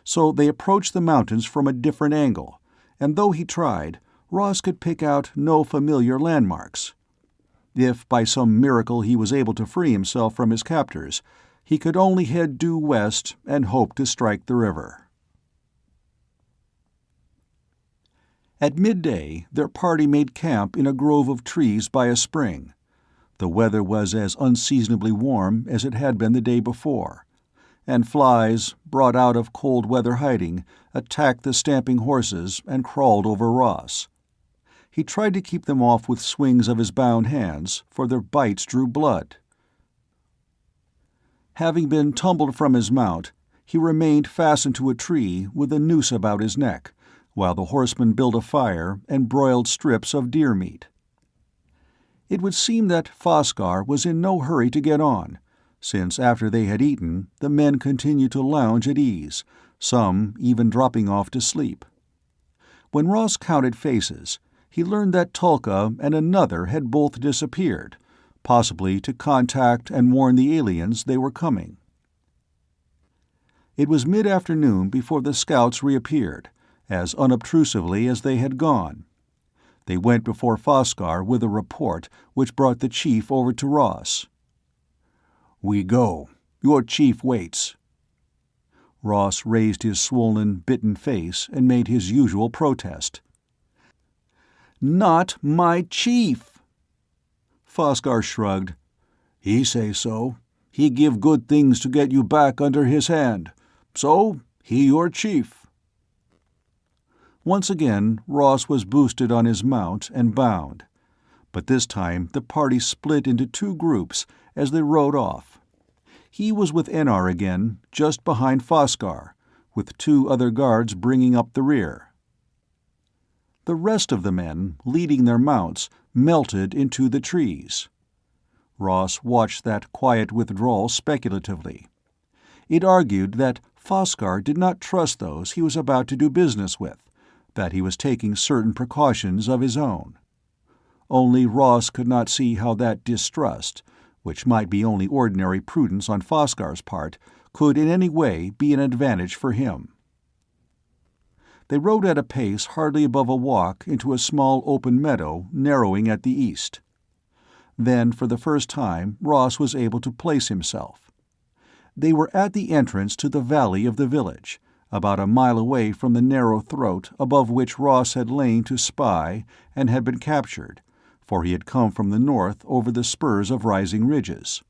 So they approached the mountains from a different angle, and though he tried, Ross could pick out no familiar landmarks. If by some miracle he was able to free himself from his captors, he could only head due west and hope to strike the river. At midday, their party made camp in a grove of trees by a spring. The weather was as unseasonably warm as it had been the day before, and flies, brought out of cold-weather hiding, attacked the stamping horses and crawled over Ross. He tried to keep them off with swings of his bound hands, for their bites drew blood. Having been tumbled from his mount, he remained fastened to a tree with a noose about his neck, while the horsemen built a fire and broiled strips of deer meat. It would seem that Foskar was in no hurry to get on, since after they had eaten, the men continued to lounge at ease, some even dropping off to sleep. When Ross counted faces, he learned that Tulka and another had both disappeared, possibly to contact and warn the aliens they were coming. It was mid-afternoon before the scouts reappeared, as unobtrusively as they had gone. They went before Foskar with a report which brought the chief over to Ross. "We go. Your chief waits." Ross raised his swollen, bitten face and made his usual protest. "Not my chief!" Foskar shrugged. "He say so. He give good things to get you back under his hand. So, he your chief." Once again Ross was boosted on his mount and bound, but this time the party split into two groups as they rode off. He was with Enar again, just behind Foskar, with two other guards bringing up the rear. The rest of the men, leading their mounts, melted into the trees. Ross watched that quiet withdrawal speculatively. It argued that Foskar did not trust those he was about to do business with, that he was taking certain precautions of his own. Only Ross could not see how that distrust, which might be only ordinary prudence on Foskar's part, could in any way be an advantage for him. They rode at a pace hardly above a walk into a small open meadow narrowing at the east. Then, for the first time, Ross was able to place himself. They were at the entrance to the valley of the village, about a mile away from the narrow throat above which Ross had lain to spy and had been captured, for he had come from the north over the spurs of rising ridges.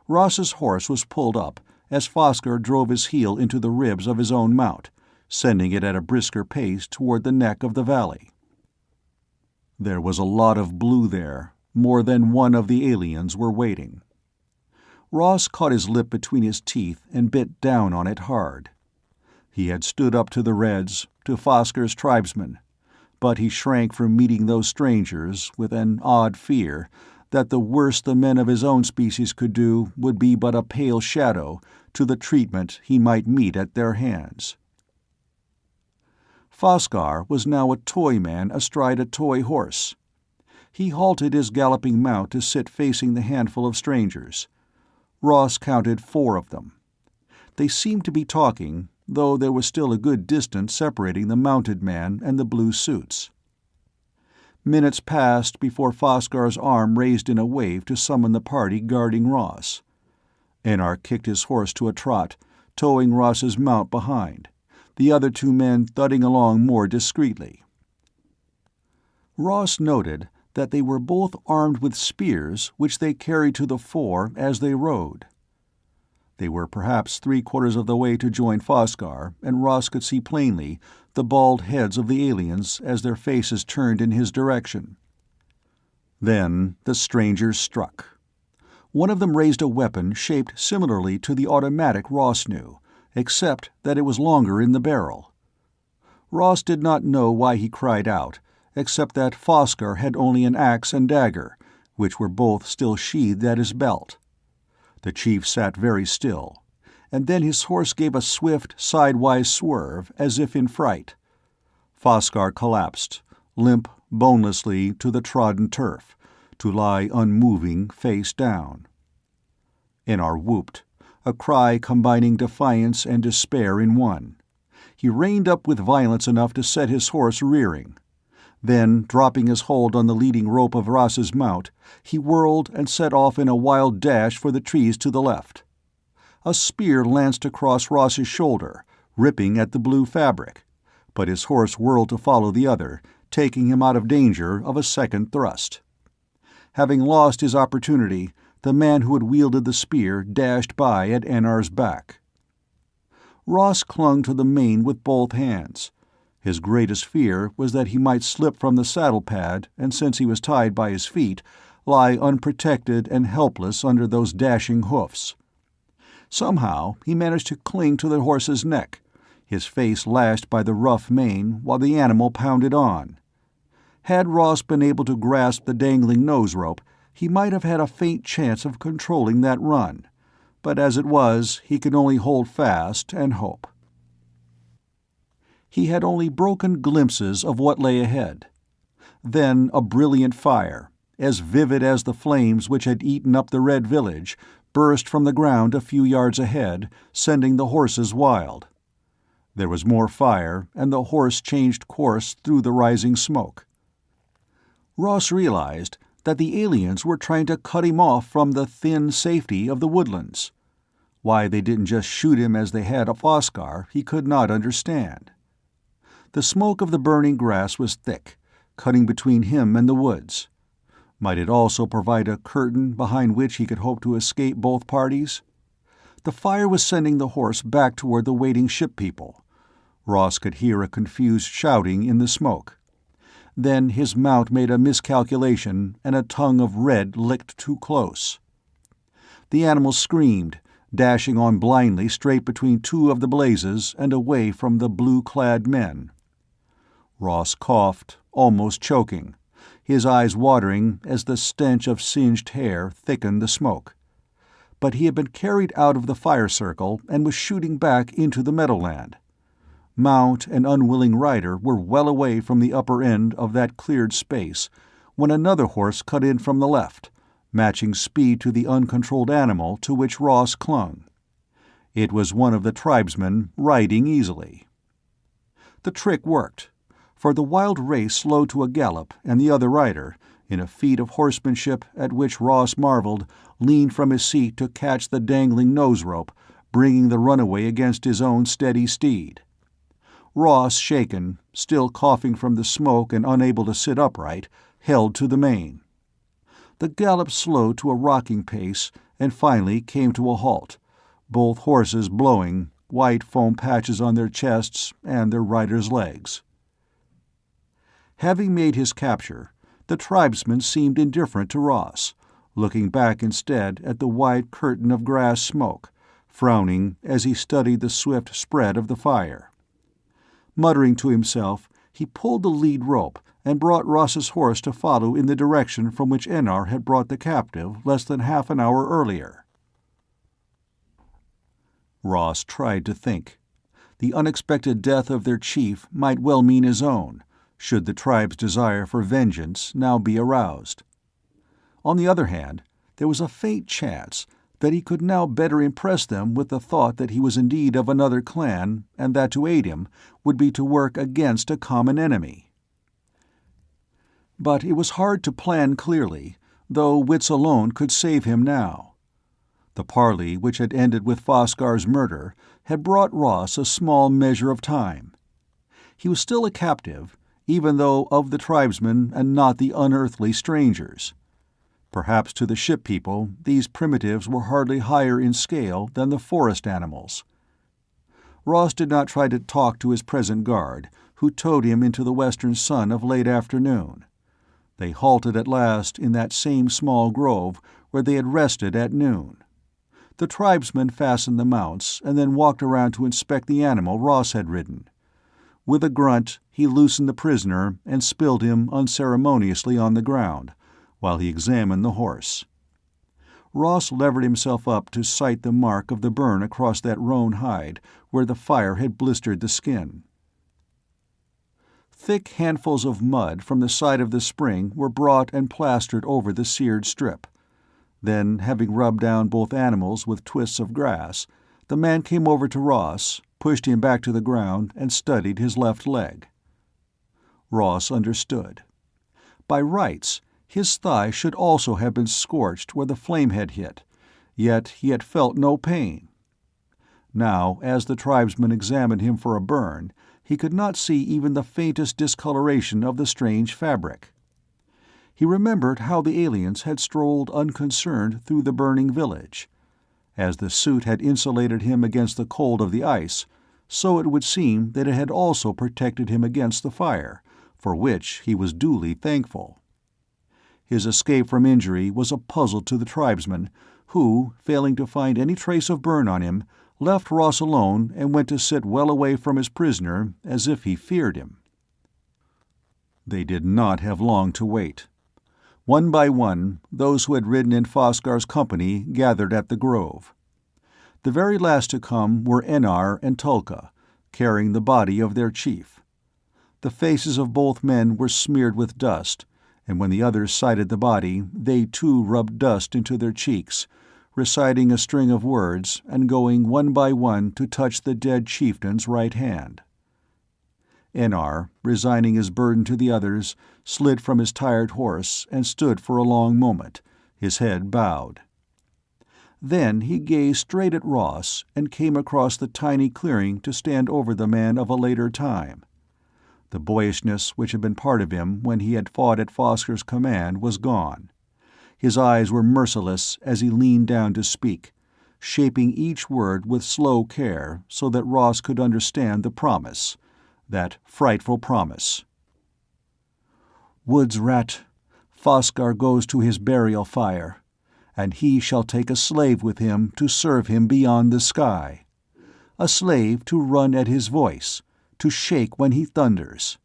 Ross's horse was pulled up as Foskar drove his heel into the ribs of his own mount, sending it at a brisker pace toward the neck of the valley. There was a lot of blue there. More than one of the aliens were waiting. Ross caught his lip between his teeth and bit down on it hard. He had stood up to the Reds, to Foskar's tribesmen, but he shrank from meeting those strangers with an odd fear that the worst the men of his own species could do would be but a pale shadow to the treatment he might meet at their hands. Foskar was now a toy man astride a toy horse. He halted his galloping mount to sit facing the handful of strangers. Ross counted 4 of them. They seemed to be talking, though there was still a good distance separating the mounted man and the blue suits. Minutes passed before Foskar's arm raised in a wave to summon the party guarding Ross. Enar kicked his horse to a trot, towing Ross's mount behind, the other 2 men thudding along more discreetly. Ross noted that they were both armed with spears which they carried to the fore as they rode. They were perhaps 3/4 of the way to join Foskar, and Ross could see plainly the bald heads of the aliens as their faces turned in his direction. Then the strangers struck. One of them raised a weapon shaped similarly to the automatic Ross knew, except that it was longer in the barrel. Ross did not know why he cried out, except that Foskar had only an axe and dagger, which were both still sheathed at his belt. The chief sat very still, and then his horse gave a swift, sidewise swerve, as if in fright. Foskar collapsed, limp bonelessly to the trodden turf, to lie unmoving face down. Enar whooped, a cry combining defiance and despair in one. He reined up with violence enough to set his horse rearing. Then, dropping his hold on the leading rope of Ross's mount, he whirled and set off in a wild dash for the trees to the left. A spear lanced across Ross's shoulder, ripping at the blue fabric, but his horse whirled to follow the other, taking him out of danger of a second thrust. Having lost his opportunity, the man who had wielded the spear dashed by at Enar's back. Ross clung to the mane with both hands. His greatest fear was that he might slip from the saddle pad and, since he was tied by his feet, lie unprotected and helpless under those dashing hoofs. Somehow he managed to cling to the horse's neck, his face lashed by the rough mane while the animal pounded on. Had Ross been able to grasp the dangling nose rope, he might have had a faint chance of controlling that run, but as it was, he could only hold fast and hope. He had only broken glimpses of what lay ahead. Then a brilliant fire, as vivid as the flames which had eaten up the Red Village, burst from the ground a few yards ahead, sending the horses wild. There was more fire, and the horse changed course through the rising smoke. Ross realized that the aliens were trying to cut him off from the thin safety of the woodlands. Why they didn't just shoot him as they had a Foskar, he could not understand. The smoke of the burning grass was thick, cutting between him and the woods. Might it also provide a curtain behind which he could hope to escape both parties? The fire was sending the horse back toward the waiting ship people. Ross could hear a confused shouting in the smoke. Then his mount made a miscalculation, and a tongue of red licked too close. The animal screamed, dashing on blindly straight between 2 of the blazes and away from the blue-clad men. Ross coughed, almost choking, his eyes watering as the stench of singed hair thickened the smoke. But he had been carried out of the fire circle and was shooting back into the meadowland. Mount and unwilling rider were well away from the upper end of that cleared space when another horse cut in from the left, matching speed to the uncontrolled animal to which Ross clung. It was one of the tribesmen riding easily. The trick worked, for the wild race slowed to a gallop, and the other rider, in a feat of horsemanship at which Ross marveled, leaned from his seat to catch the dangling nose-rope, bringing the runaway against his own steady steed. Ross, shaken, still coughing from the smoke and unable to sit upright, held to the mane. The gallop slowed to a rocking pace and finally came to a halt, both horses blowing, white foam patches on their chests and their riders' legs. Having made his capture, the tribesman seemed indifferent to Ross, looking back instead at the wide curtain of grass smoke, frowning as he studied the swift spread of the fire. Muttering to himself, he pulled the lead rope and brought Ross's horse to follow in the direction from which Enar had brought the captive less than half an hour earlier. Ross tried to think. The unexpected death of their chief might well mean his own, should the tribe's desire for vengeance now be aroused. On the other hand, there was a faint chance that he could now better impress them with the thought that he was indeed of another clan, and that to aid him would be to work against a common enemy. But it was hard to plan clearly, though wits alone could save him now. The parley which had ended with Foscar's murder had brought Ross a small measure of time. He was still a captive, even though of the tribesmen and not the unearthly strangers. Perhaps to the ship people these primitives were hardly higher in scale than the forest animals. Ross did not try to talk to his present guard, who towed him into the western sun of late afternoon. They halted at last in that same small grove where they had rested at noon. The tribesmen fastened the mounts and then walked around to inspect the animal Ross had ridden. With a grunt, he loosened the prisoner and spilled him unceremoniously on the ground, while he examined the horse. Ross levered himself up to sight the mark of the burn across that roan hide where the fire had blistered the skin. Thick handfuls of mud from the side of the spring were brought and plastered over the seared strip. Then, having rubbed down both animals with twists of grass, the man came over to Ross, pushed him back to the ground, and studied his left leg. Ross understood. By rights, his thigh should also have been scorched where the flame had hit, yet he had felt no pain. Now, as the tribesman examined him for a burn, he could not see even the faintest discoloration of the strange fabric. He remembered how the aliens had strolled unconcerned through the burning village. As the suit had insulated him against the cold of the ice, so it would seem that it had also protected him against the fire, for which he was duly thankful. His escape from injury was a puzzle to the tribesmen, who, failing to find any trace of burn on him, left Ross alone and went to sit well away from his prisoner, as if he feared him. They did not have long to wait. One by one, those who had ridden in Foscar's company gathered at the grove. The very last to come were Enar and Tulka, carrying the body of their chief. The faces of both men were smeared with dust, and when the others sighted the body, they too rubbed dust into their cheeks, reciting a string of words and going one by one to touch the dead chieftain's right hand. Enar, resigning his burden to the others, slid from his tired horse and stood for a long moment, his head bowed. Then he gazed straight at Ross and came across the tiny clearing to stand over the man of a later time. The boyishness which had been part of him when he had fought at Foscar's command was gone. His eyes were merciless as he leaned down to speak, shaping each word with slow care so that Ross could understand the promise, that frightful promise. "Woods rat, Foscar goes to his burial fire, and he shall take a slave with him to serve him beyond the sky, a slave to run at his voice, to shake when he thunders.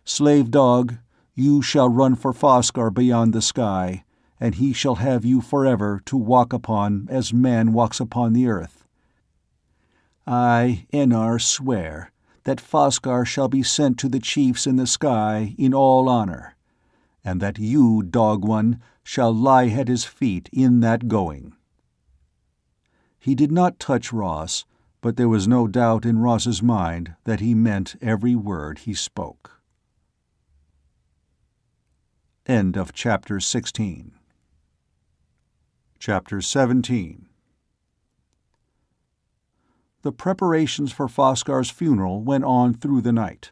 Slave dog, you shall run for Foscar beyond the sky, and he shall have you forever to walk upon as man walks upon the earth. I, Enar, swear that Foscar shall be sent to the chiefs in the sky in all honor, and that you, Dog One, shall lie at his feet in that going." He did not touch Ross, but there was no doubt in Ross's mind that he meant every word he spoke. End of Chapter 16. Chapter 17. The preparations for Foscar's funeral went on through the night.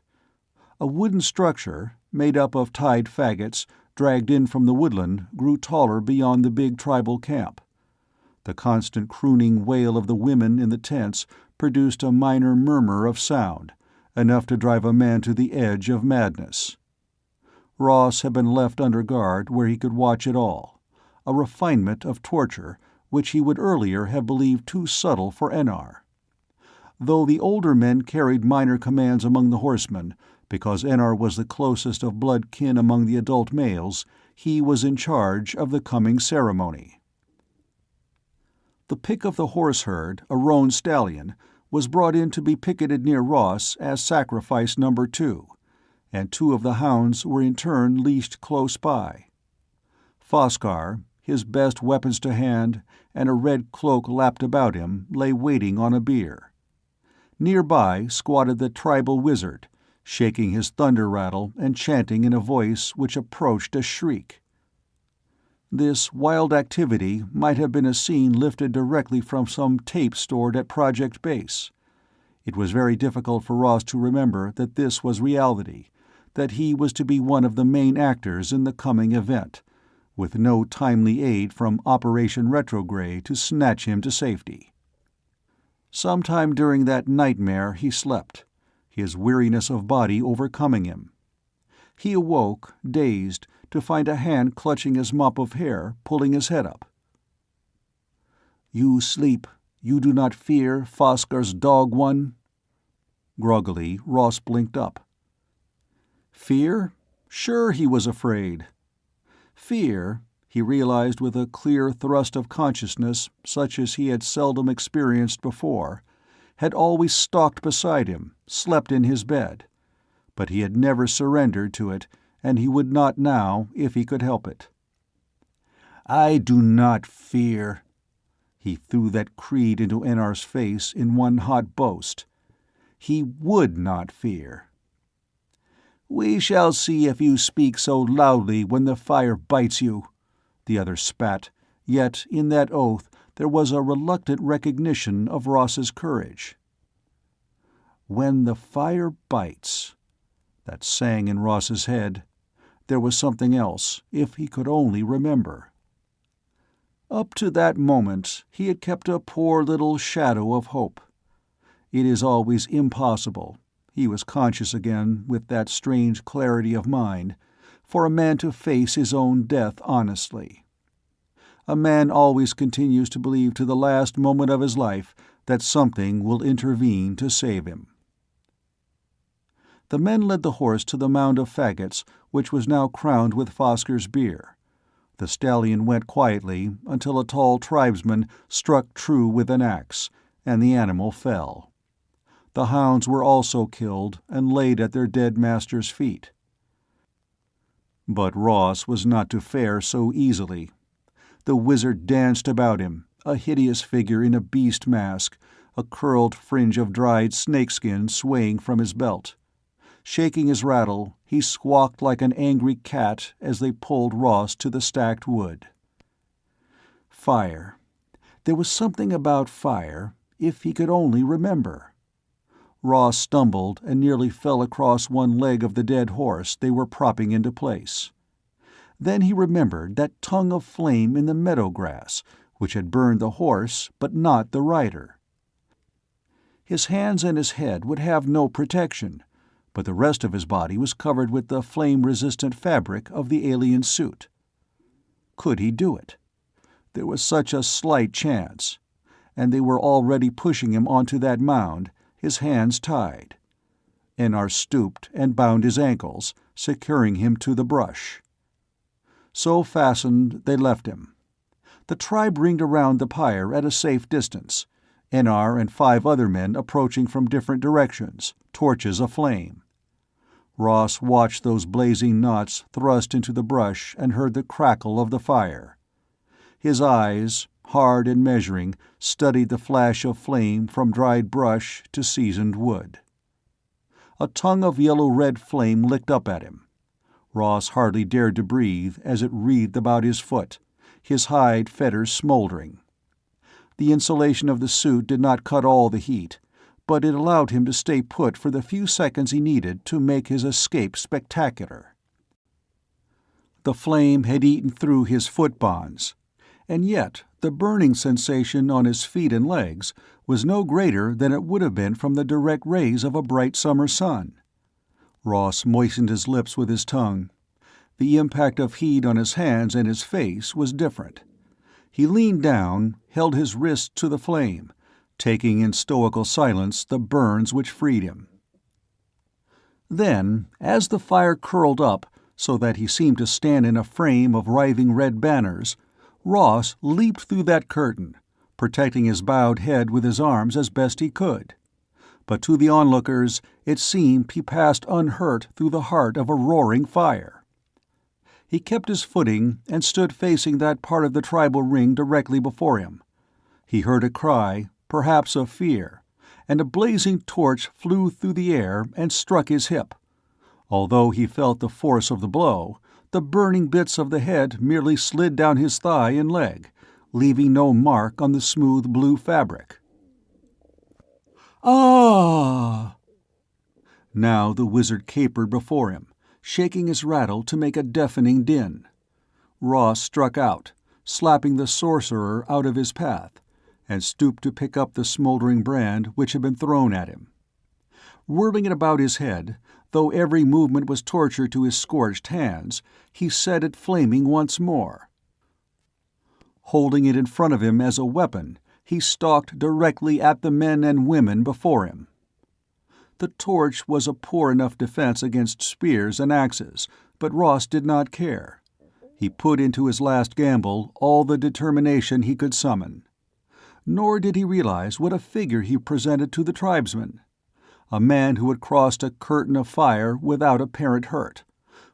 A wooden structure, made up of tied faggots, dragged in from the woodland, grew taller beyond the big tribal camp. The constant crooning wail of the women in the tents produced a minor murmur of sound, enough to drive a man to the edge of madness. Ross had been left under guard where he could watch it all, a refinement of torture which he would earlier have believed too subtle for Enar. Though the older men carried minor commands among the horsemen, because Enar was the closest of blood kin among the adult males, he was in charge of the coming ceremony. The pick of the horse herd, a roan stallion, was brought in to be picketed near Ross as sacrifice number 2, and 2 of the hounds were in turn leashed close by. Foskar, his best weapons to hand and a red cloak lapped about him, lay waiting on a bier. Nearby squatted the tribal wizard, shaking his thunder rattle and chanting in a voice which approached a shriek. This wild activity might have been a scene lifted directly from some tape stored at Project Base. It was very difficult for Ross to remember that this was reality, that he was to be one of the main actors in the coming event, with no timely aid from Operation Retrograde to snatch him to safety. Sometime during that nightmare he slept, his weariness of body overcoming him. He awoke, dazed, to find a hand clutching his mop of hair, pulling his head up. "You sleep. You do not fear Foskar's dog one?" Groggily, Ross blinked up. Fear? Sure he was afraid. Fear, he realized with a clear thrust of consciousness such as he had seldom experienced before, had always stalked beside him, slept in his bed. But he had never surrendered to it, and he would not now if he could help it. "I do not fear." He threw that creed into Enar's face in one hot boast. He would not fear. "We shall see if you speak so loudly when the fire bites you," the other spat, yet in that oath there was a reluctant recognition of Ross's courage. When the fire bites. That sang in Ross's head. There was something else, if he could only remember. Up to that moment he had kept a poor little shadow of hope. It is always impossible, he was conscious again with that strange clarity of mind, for a man to face his own death honestly. A man always continues to believe to the last moment of his life that something will intervene to save him. The men led the horse to the mound of faggots, which was now crowned with Foskar's bier. The stallion went quietly until a tall tribesman struck true with an axe, and the animal fell. The hounds were also killed and laid at their dead master's feet. But Ross was not to fare so easily. The wizard danced about him, a hideous figure in a beast mask, a curled fringe of dried snakeskin swaying from his belt. Shaking his rattle, he squawked like an angry cat as they pulled Ross to the stacked wood. Fire. There was something about fire, if he could only remember. Ross stumbled and nearly fell across one leg of the dead horse they were propping into place. Then he remembered that tongue of flame in the meadow grass, which had burned the horse but not the rider. His hands and his head would have no protection, but the rest of his body was covered with the flame-resistant fabric of the alien suit. Could he do it? There was such a slight chance, and they were already pushing him onto that mound, his hands tied. Enar stooped and bound his ankles, securing him to the brush. So fastened, they left him. The tribe ringed around the pyre at a safe distance, Enar and 5 other men approaching from different directions, torches aflame. Ross watched those blazing knots thrust into the brush and heard the crackle of the fire. His eyes, hard and measuring, studied the flash of flame from dried brush to seasoned wood. A tongue of yellow-red flame licked up at him. Ross hardly dared to breathe as it wreathed about his foot, his hide fetters smoldering. The insulation of the suit did not cut all the heat, but it allowed him to stay put for the few seconds he needed to make his escape spectacular. The flame had eaten through his foot bonds, and yet the burning sensation on his feet and legs was no greater than it would have been from the direct rays of a bright summer sun. Ross moistened his lips with his tongue. The impact of heat on his hands and his face was different. He leaned down, held his wrist to the flame, taking in stoical silence the burns which freed him. Then, as the fire curled up so that he seemed to stand in a frame of writhing red banners, Ross leaped through that curtain, protecting his bowed head with his arms as best he could. but to the onlookers it seemed he passed unhurt through the heart of a roaring fire. He kept his footing and stood facing that part of the tribal ring directly before him. He heard a cry, perhaps of fear, and a blazing torch flew through the air and struck his hip. Although he felt the force of the blow, the burning bits of the head merely slid down his thigh and leg, leaving no mark on the smooth blue fabric. "Ah!" Now the wizard capered before him, shaking his rattle to make a deafening din. Ross struck out, slapping the sorcerer out of his path, and stooped to pick up the smoldering brand which had been thrown at him. Whirling it about his head, though every movement was torture to his scorched hands, he set it flaming once more. Holding it in front of him as a weapon, he stalked directly at the men and women before him. The torch was a poor enough defense against spears and axes, but Ross did not care. He put into his last gamble all the determination he could summon. Nor did he realize what a figure he presented to the tribesmen. A man who had crossed a curtain of fire without apparent hurt,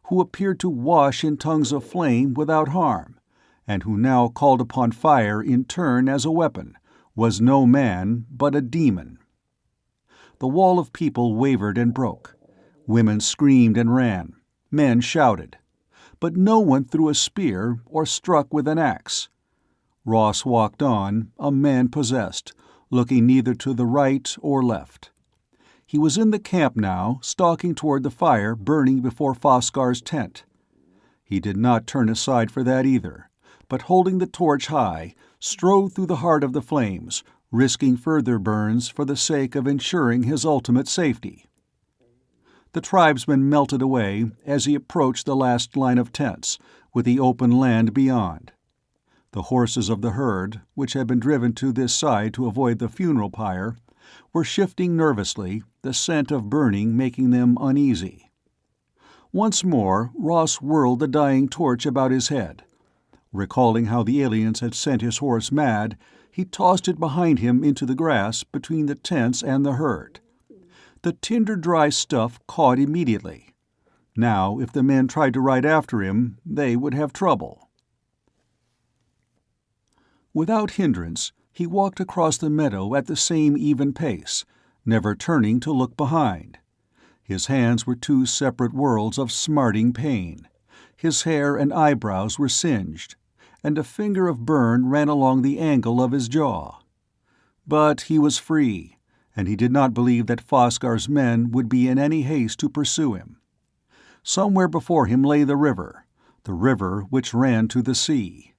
who appeared to wash in tongues of flame without harm, and who now called upon fire in turn as a weapon, was no man but a demon. The wall of people wavered and broke. Women screamed and ran. Men shouted. But no one threw a spear or struck with an axe. Ross walked on, a man possessed, looking neither to the right or left. He was in the camp now, stalking toward the fire burning before Foscar's tent. He did not turn aside for that either, but holding the torch high, strode through the heart of the flames, risking further burns for the sake of ensuring his ultimate safety. The tribesmen melted away as he approached the last line of tents, with the open land beyond. The horses of the herd, which had been driven to this side to avoid the funeral pyre, were shifting nervously, the scent of burning making them uneasy. Once more Ross whirled the dying torch about his head. Recalling how the aliens had sent his horse mad, he tossed it behind him into the grass between the tents and the herd. The tinder-dry stuff caught immediately. Now, if the men tried to ride after him, they would have trouble. Without hindrance, he walked across the meadow at the same even pace, never turning to look behind. His hands were two separate worlds of smarting pain. His hair and eyebrows were singed, and a finger of burn ran along the angle of his jaw. But he was free, and he did not believe that Foscar's men would be in any haste to pursue him. Somewhere before him lay the river which ran to the sea.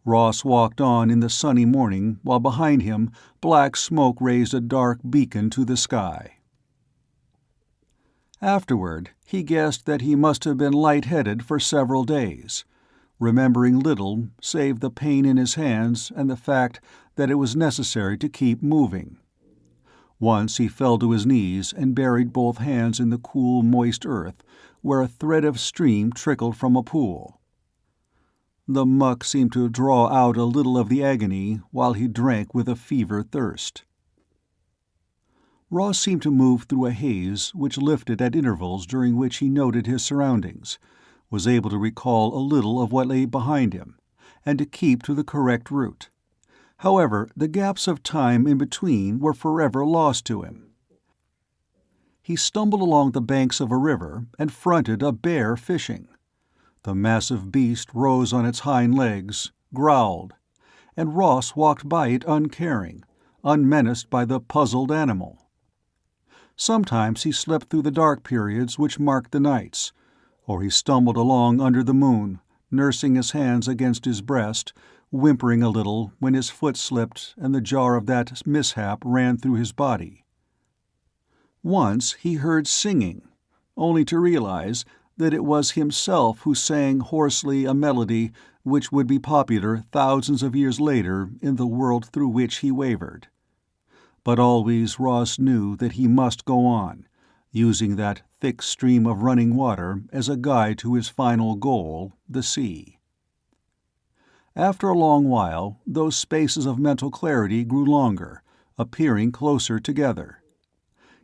Ross walked on in the sunny morning, while behind him black smoke raised a dark beacon to the sky. Afterward, he guessed that he must have been light-headed for several days, remembering little save the pain in his hands and the fact that it was necessary to keep moving. Once he fell to his knees and buried both hands in the cool, moist earth, where a thread of stream trickled from a pool. The muck seemed to draw out a little of the agony while he drank with a fever thirst. Ross seemed to move through a haze which lifted at intervals during which he noted his surroundings, was able to recall a little of what lay behind him, and to keep to the correct route. However, the gaps of time in between were forever lost to him. He stumbled along the banks of a river and fronted a bear fishing. The massive beast rose on its hind legs, growled, and Ross walked by it uncaring, unmenaced by the puzzled animal. Sometimes he slept through the dark periods which marked the nights, or he stumbled along under the moon, nursing his hands against his breast, whimpering a little when his foot slipped and the jar of that mishap ran through his body. Once he heard singing, only to realize that it was himself who sang hoarsely a melody which would be popular thousands of years later in the world through which he wavered. But always Ross knew that he must go on, using that thick stream of running water as a guide to his final goal, the sea. After a long while, those spaces of mental clarity grew longer, appearing closer together.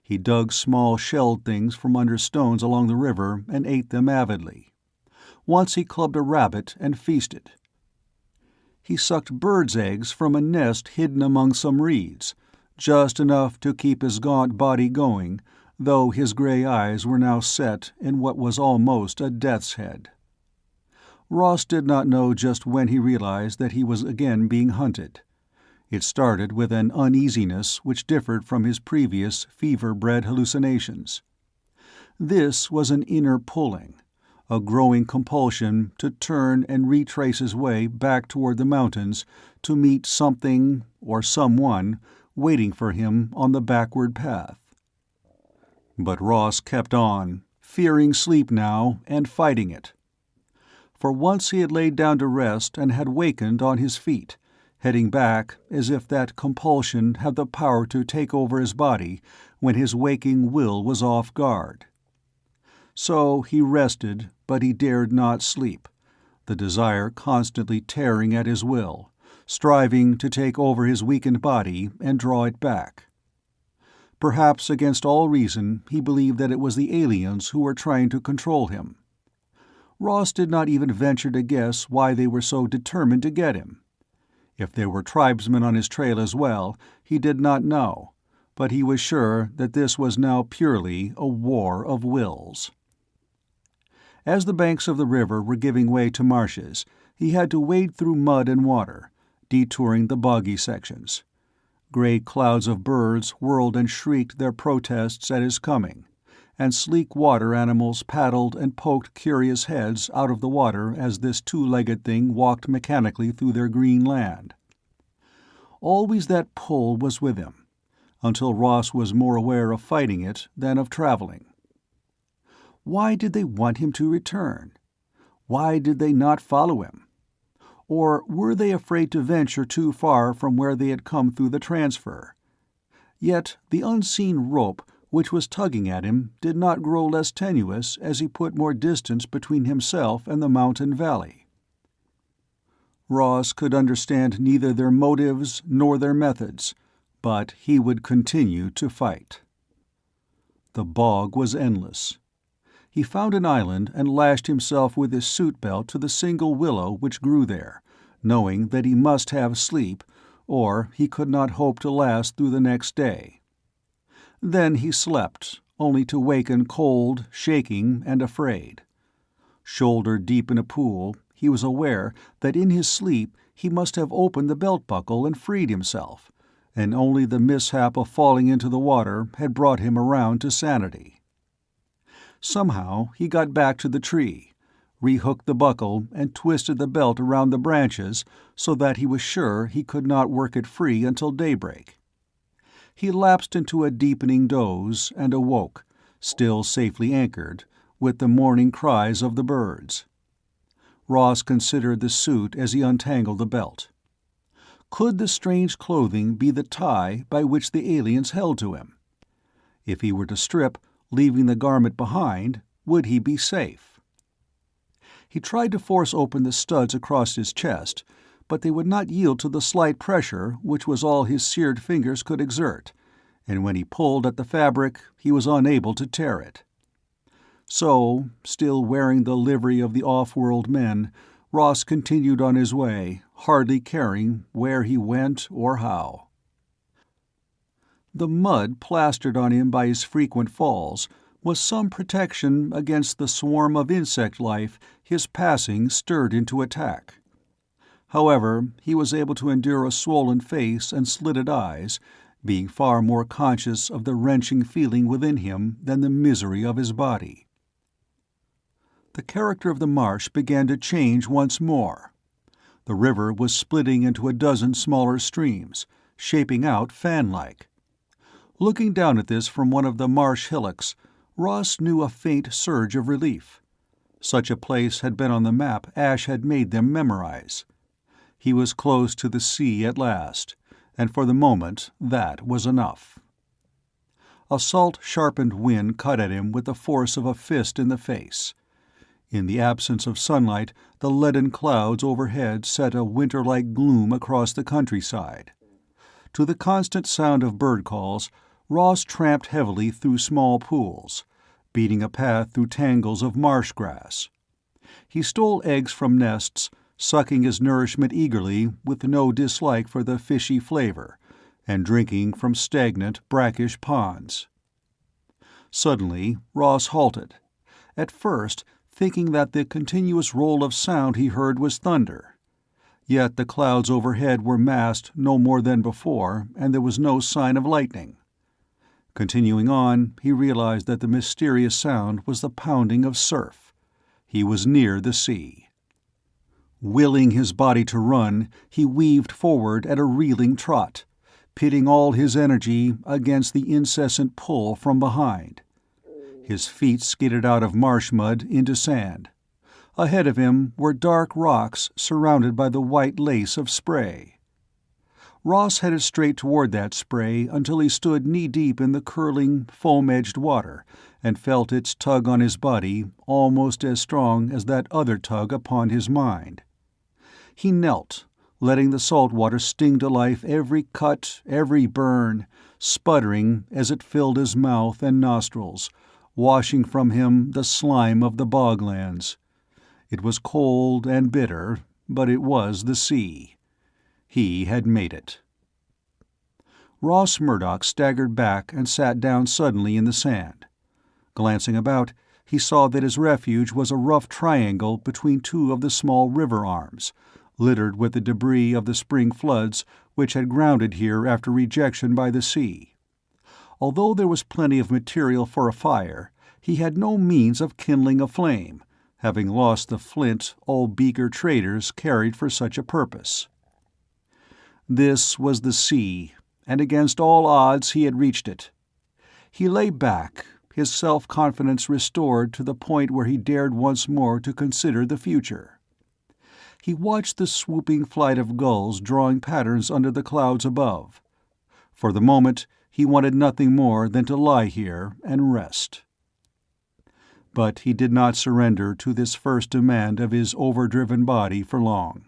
He dug small shelled things from under stones along the river and ate them avidly. Once he clubbed a rabbit and feasted. He sucked birds' eggs from a nest hidden among some reeds, just enough to keep his gaunt body going, though his gray eyes were now set in what was almost a death's head. Ross did not know just when he realized that he was again being hunted. It started with an uneasiness which differed from his previous fever-bred hallucinations. This was an inner pulling, a growing compulsion to turn and retrace his way back toward the mountains to meet something, or someone, waiting for him on the backward path. But Ross kept on, fearing sleep now and fighting it. For once he had laid down to rest and had wakened on his feet, heading back as if that compulsion had the power to take over his body when his waking will was off guard. So he rested, but he dared not sleep, the desire constantly tearing at his will, striving to take over his weakened body and draw it back. Perhaps against all reason he believed that it was the aliens who were trying to control him. Ross did not even venture to guess why they were so determined to get him. If there were tribesmen on his trail as well, he did not know, but he was sure that this was now purely a war of wills. As the banks of the river were giving way to marshes, he had to wade through mud and water, detouring the boggy sections. Gray clouds of birds whirled and shrieked their protests at his coming, and sleek water animals paddled and poked curious heads out of the water as this two-legged thing walked mechanically through their green land. Always that pull was with him, until Ross was more aware of fighting it than of traveling. Why did they want him to return? Why did they not follow him? Or were they afraid to venture too far from where they had come through the transfer? Yet the unseen rope which was tugging at him did not grow less tenuous as he put more distance between himself and the mountain valley. Ross could understand neither their motives nor their methods, but he would continue to fight. The bog was endless. He found an island and lashed himself with his suit belt to the single willow which grew there, knowing that he must have sleep, or he could not hope to last through the next day. Then he slept, only to waken cold, shaking, and afraid. Shoulder deep in a pool, he was aware that in his sleep he must have opened the belt buckle and freed himself, and only the mishap of falling into the water had brought him around to sanity. Somehow he got back to the tree, rehooked the buckle and twisted the belt around the branches so that he was sure he could not work it free until daybreak. He lapsed into a deepening doze and awoke, still safely anchored, with the morning cries of the birds. Ross considered the suit as he untangled the belt. Could the strange clothing be the tie by which the aliens held to him? If he were to strip, leaving the garment behind, would he be safe? He tried to force open the studs across his chest, but they would not yield to the slight pressure which was all his seared fingers could exert, and when he pulled at the fabric he was unable to tear it. So, still wearing the livery of the off-world men, Ross continued on his way, hardly caring where he went or how. The mud plastered on him by his frequent falls was some protection against the swarm of insect life his passing stirred into attack. However, he was able to endure a swollen face and slitted eyes, being far more conscious of the wrenching feeling within him than the misery of his body. The character of the marsh began to change once more. The river was splitting into a dozen smaller streams, shaping out fan-like. Looking down at this from one of the marsh hillocks, Ross knew a faint surge of relief. Such a place had been on the map Ash had made them memorize. He was close to the sea at last, and for the moment that was enough. A salt-sharpened wind cut at him with the force of a fist in the face. In the absence of sunlight, the leaden clouds overhead set a winter-like gloom across the countryside. To the constant sound of bird calls, Ross tramped heavily through small pools, beating a path through tangles of marsh grass. He stole eggs from nests, sucking his nourishment eagerly with no dislike for the fishy flavor, and drinking from stagnant, brackish ponds. Suddenly, Ross halted, at first thinking that the continuous roll of sound he heard was thunder. Yet the clouds overhead were massed no more than before, and there was no sign of lightning. Continuing on, he realized that the mysterious sound was the pounding of surf. He was near the sea. Willing his body to run, he weaved forward at a reeling trot, pitting all his energy against the incessant pull from behind. His feet skidded out of marsh mud into sand. Ahead of him were dark rocks surrounded by the white lace of spray. Ross headed straight toward that spray until he stood knee-deep in the curling, foam-edged water and felt its tug on his body almost as strong as that other tug upon his mind. He knelt, letting the salt water sting to life every cut, every burn, sputtering as it filled his mouth and nostrils, washing from him the slime of the boglands. It was cold and bitter, but it was the sea. He had made it. Ross Murdock staggered back and sat down suddenly in the sand. Glancing about, he saw that his refuge was a rough triangle between two of the small river arms, littered with the debris of the spring floods which had grounded here after rejection by the sea. Although there was plenty of material for a fire, he had no means of kindling a flame, having lost the flint old Beaker traders carried for such a purpose. This was the sea, and against all odds he had reached it. He lay back, his self-confidence restored to the point where he dared once more to consider the future. He watched the swooping flight of gulls drawing patterns under the clouds above. For the moment, he wanted nothing more than to lie here and rest. But he did not surrender to this first demand of his overdriven body for long.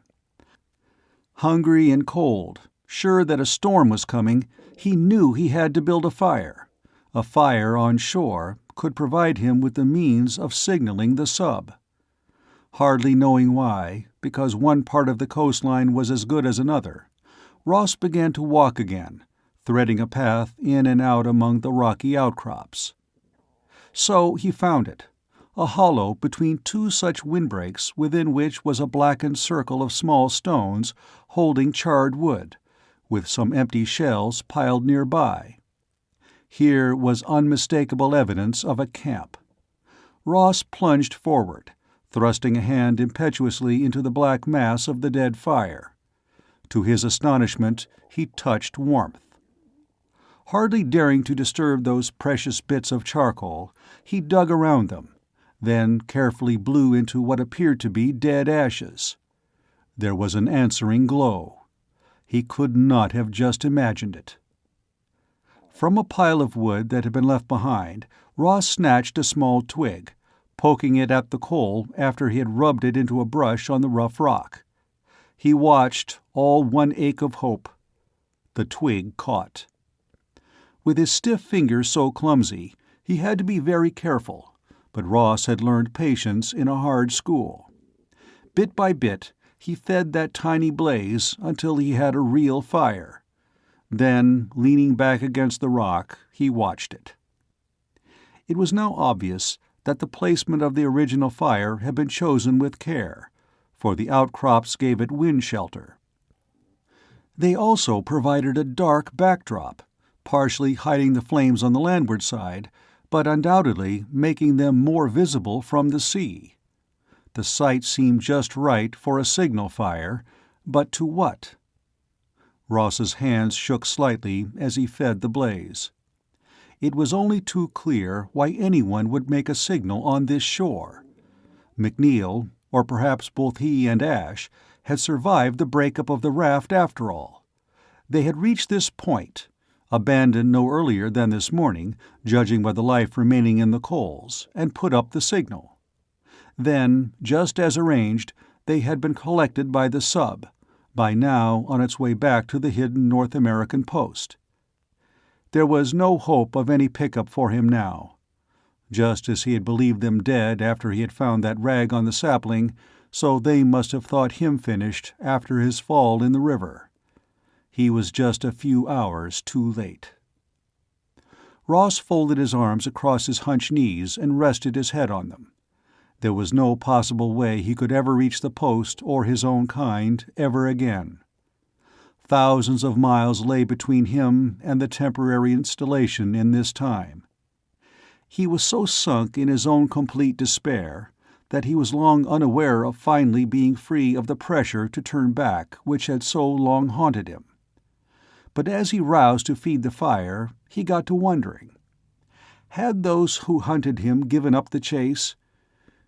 Hungry and cold, sure that a storm was coming, he knew he had to build a fire. A fire on shore could provide him with the means of signaling the sub. Hardly knowing why, because one part of the coastline was as good as another, Ross began to walk again, threading a path in and out among the rocky outcrops. So he found it, a hollow between two such windbreaks within which was a blackened circle of small stones holding charred wood, with some empty shells piled nearby. Here was unmistakable evidence of a camp. Ross plunged forward, thrusting a hand impetuously into the black mass of the dead fire. To his astonishment, he touched warmth. Hardly daring to disturb those precious bits of charcoal, he dug around them, then carefully blew into what appeared to be dead ashes. There was an answering glow. He could not have just imagined it. From a pile of wood that had been left behind, Ross snatched a small twig, poking it at the coal after he had rubbed it into a brush on the rough rock. He watched, all one ache of hope. The twig caught. With his stiff fingers so clumsy, he had to be very careful, but Ross had learned patience in a hard school. Bit by bit, he fed that tiny blaze until he had a real fire. Then, leaning back against the rock, he watched it. It was now obvious that the placement of the original fire had been chosen with care, for the outcrops gave it wind shelter. They also provided a dark backdrop, partially hiding the flames on the landward side, but undoubtedly making them more visible from the sea. The site seemed just right for a signal fire, but to what? Ross's hands shook slightly as he fed the blaze. It was only too clear why anyone would make a signal on this shore. McNeil, or perhaps both he and Ash, had survived the breakup of the raft after all. They had reached this point, abandoned no earlier than this morning, judging by the life remaining in the coals, and put up the signal. Then, just as arranged, they had been collected by the sub, by now on its way back to the hidden North American post. There was no hope of any pickup for him now. Just as he had believed them dead after he had found that rag on the sapling, so they must have thought him finished after his fall in the river. He was just a few hours too late. Ross folded his arms across his hunched knees and rested his head on them. There was no possible way he could ever reach the post or his own kind ever again. Thousands of miles lay between him and the temporary installation in this time. He was so sunk in his own complete despair that he was long unaware of finally being free of the pressure to turn back which had so long haunted him. But as he roused to feed the fire, he got to wondering. Had those who hunted him given up the chase?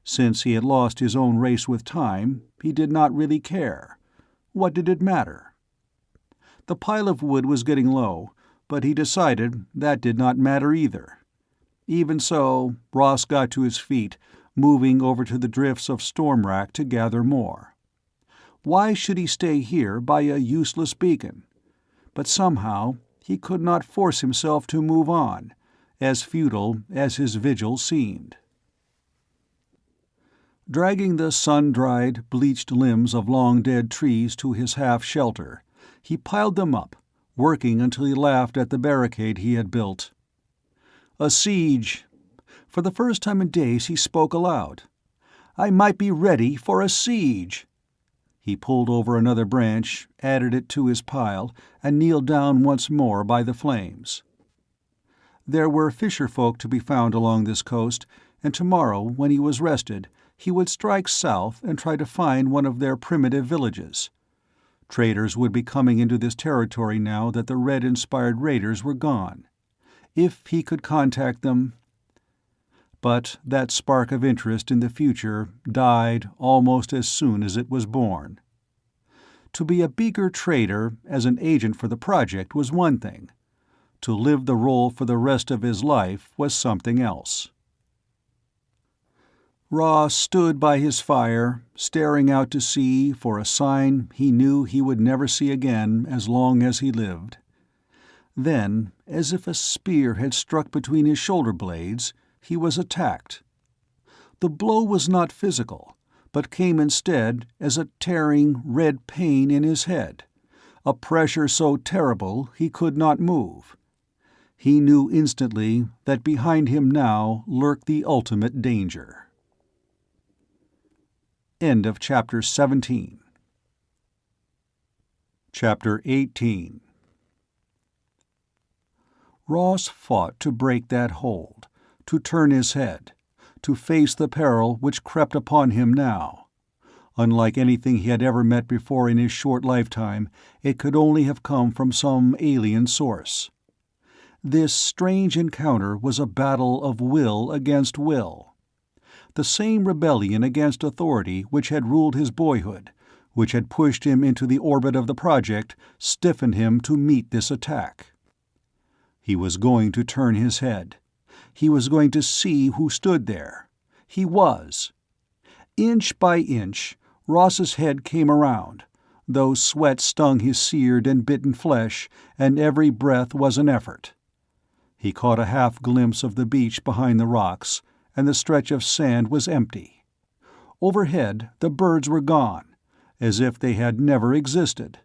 Since he had lost his own race with time, he did not really care. What did it matter? The pile of wood was getting low, but he decided that did not matter either. Even so, Ross got to his feet, moving over to the drifts of storm rack to gather more. Why should he stay here by a useless beacon? But somehow he could not force himself to move on, as futile as his vigil seemed. Dragging the sun-dried, bleached limbs of long-dead trees to his half-shelter, he piled them up, working until he laughed at the barricade he had built. A siege! For the first time in days he spoke aloud. I might be ready for a siege! He pulled over another branch, added it to his pile, and kneeled down once more by the flames. There were fisher-folk to be found along this coast, and tomorrow, when he was rested, he would strike south and try to find one of their primitive villages. Traders would be coming into this territory now that the red-inspired raiders were gone. If he could contact them... But that spark of interest in the future died almost as soon as it was born. To be a Beaker trader as an agent for the project was one thing. To live the role for the rest of his life was something else. Ross stood by his fire, staring out to sea for a sign he knew he would never see again as long as he lived. Then, as if a spear had struck between his shoulder blades, he was attacked. The blow was not physical, but came instead as a tearing, red pain in his head, a pressure so terrible he could not move. He knew instantly that behind him now lurked the ultimate danger. End of Chapter 17. Chapter 18. Ross fought to break that hold, to turn his head, to face the peril which crept upon him now. Unlike anything he had ever met before in his short lifetime, it could only have come from some alien source. This strange encounter was a battle of will against will. The same rebellion against authority which had ruled his boyhood, which had pushed him into the orbit of the project, stiffened him to meet this attack. He was going to turn his head. He was going to see who stood there. He was. Inch by inch, Ross's head came around, though sweat stung his seared and bitten flesh, and every breath was an effort. He caught a half-glimpse of the beach behind the rocks, and the stretch of sand was empty. Overhead, the birds were gone, as if they had never existed,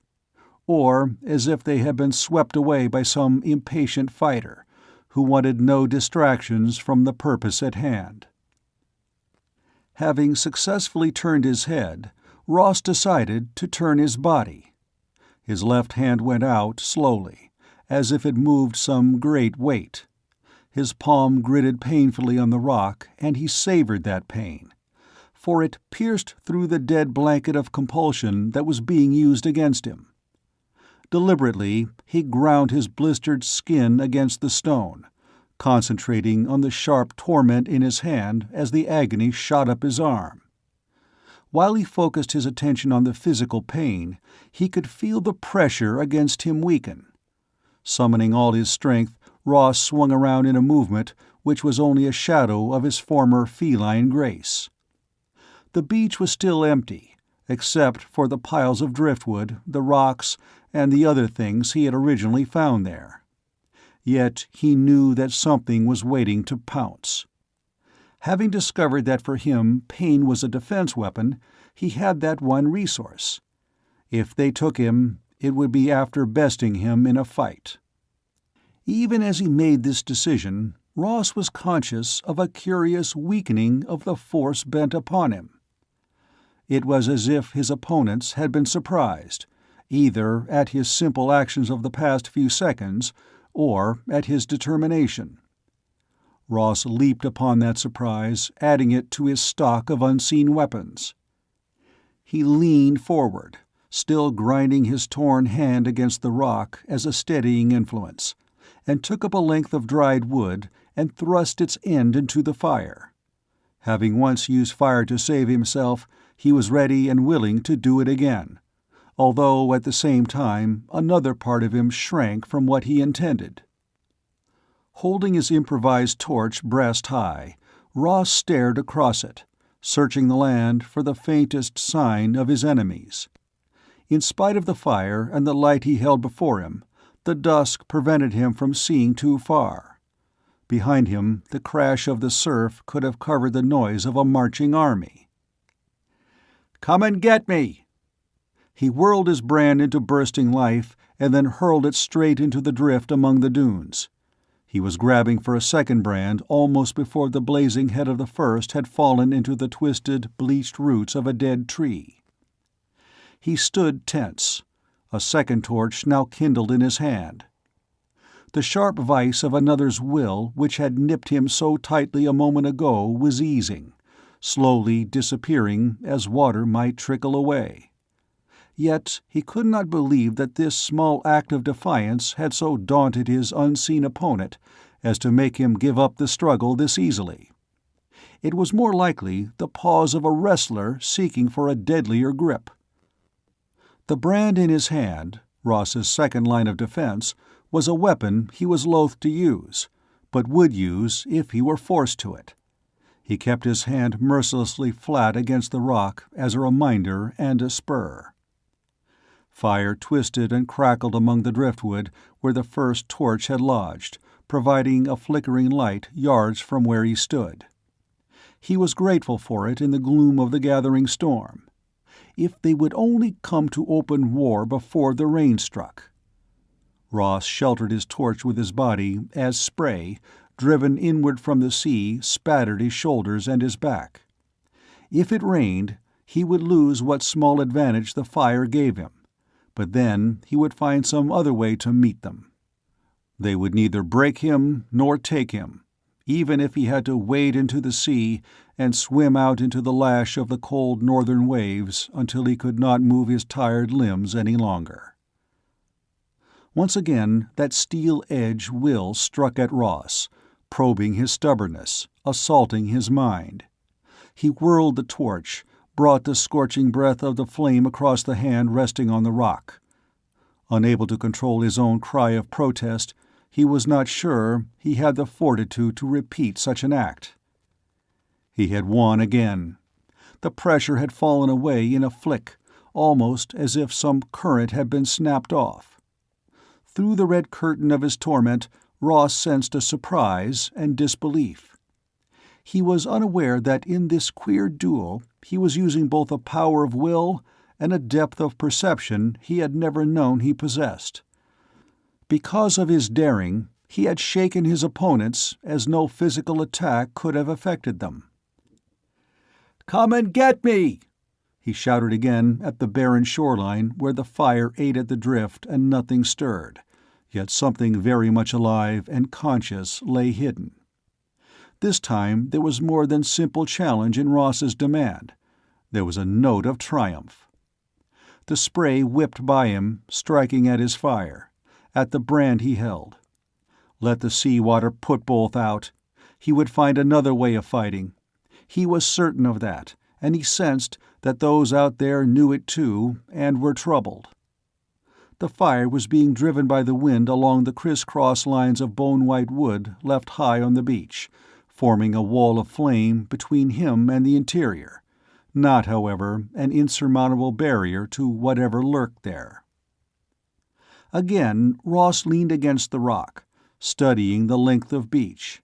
or as if they had been swept away by some impatient fighter who wanted no distractions from the purpose at hand. Having successfully turned his head, Ross decided to turn his body. His left hand went out slowly, as if it moved some great weight. His palm gritted painfully on the rock, and he savored that pain, for it pierced through the dead blanket of compulsion that was being used against him. Deliberately, he ground his blistered skin against the stone, concentrating on the sharp torment in his hand as the agony shot up his arm. While he focused his attention on the physical pain, he could feel the pressure against him weaken. Summoning all his strength, Ross swung around in a movement which was only a shadow of his former feline grace. The beach was still empty, except for the piles of driftwood, the rocks, and the other things he had originally found there. Yet he knew that something was waiting to pounce. Having discovered that for him pain was a defense weapon, he had that one resource. If they took him, it would be after besting him in a fight. Even as he made this decision, Ross was conscious of a curious weakening of the force bent upon him. It was as if his opponents had been surprised, either at his simple actions of the past few seconds, or at his determination. Ross leaped upon that surprise, adding it to his stock of unseen weapons. He leaned forward, still grinding his torn hand against the rock as a steadying influence, and took up a length of dried wood and thrust its end into the fire. Having once used fire to save himself, he was ready and willing to do it again, although at the same time another part of him shrank from what he intended. Holding his improvised torch breast high, Ross stared across it, searching the land for the faintest sign of his enemies. In spite of the fire and the light he held before him, the dusk prevented him from seeing too far. Behind him, the crash of the surf could have covered the noise of a marching army. "Come and get me!" He whirled his brand into bursting life and then hurled it straight into the drift among the dunes. He was grabbing for a second brand almost before the blazing head of the first had fallen into the twisted, bleached roots of a dead tree. He stood tense, a second torch now kindled in his hand. The sharp vice of another's will which had nipped him so tightly a moment ago was easing, slowly disappearing as water might trickle away. Yet he could not believe that this small act of defiance had so daunted his unseen opponent as to make him give up the struggle this easily. It was more likely the pause of a wrestler seeking for a deadlier grip. The brand in his hand, Ross's second line of defense, was a weapon he was loath to use, but would use if he were forced to it. He kept his hand mercilessly flat against the rock as a reminder and a spur. Fire twisted and crackled among the driftwood where the first torch had lodged, providing a flickering light yards from where he stood. He was grateful for it in the gloom of the gathering storm. If they would only come to open war before the rain struck. Ross sheltered his torch with his body as spray, driven inward from the sea, spattered his shoulders and his back. If it rained, he would lose what small advantage the fire gave him, but then he would find some other way to meet them. They would neither break him nor take him, even if he had to wade into the sea and swim out into the lash of the cold northern waves until he could not move his tired limbs any longer. Once again that steel-edge will struck at Ross, probing his stubbornness, assaulting his mind. He whirled the torch, brought the scorching breath of the flame across the hand resting on the rock. Unable to control his own cry of protest, he was not sure he had the fortitude to repeat such an act. He had won again. The pressure had fallen away in a flick, almost as if some current had been snapped off. Through the red curtain of his torment, Ross sensed a surprise and disbelief. He was unaware that in this queer duel he was using both a power of will and a depth of perception he had never known he possessed. Because of his daring, he had shaken his opponents as no physical attack could have affected them. "Come and get me!" he shouted again at the barren shoreline where the fire ate at the drift and nothing stirred, yet something very much alive and conscious lay hidden. This time there was more than simple challenge in Ross's demand. There was a note of triumph. The spray whipped by him, striking at his fire, at the brand he held. Let the sea-water put both out. He would find another way of fighting. He was certain of that, and he sensed that those out there knew it too, and were troubled. The fire was being driven by the wind along the criss-cross lines of bone-white wood left high on the beach, forming a wall of flame between him and the interior, not, however, an insurmountable barrier to whatever lurked there. Again Ross leaned against the rock, studying the length of beach.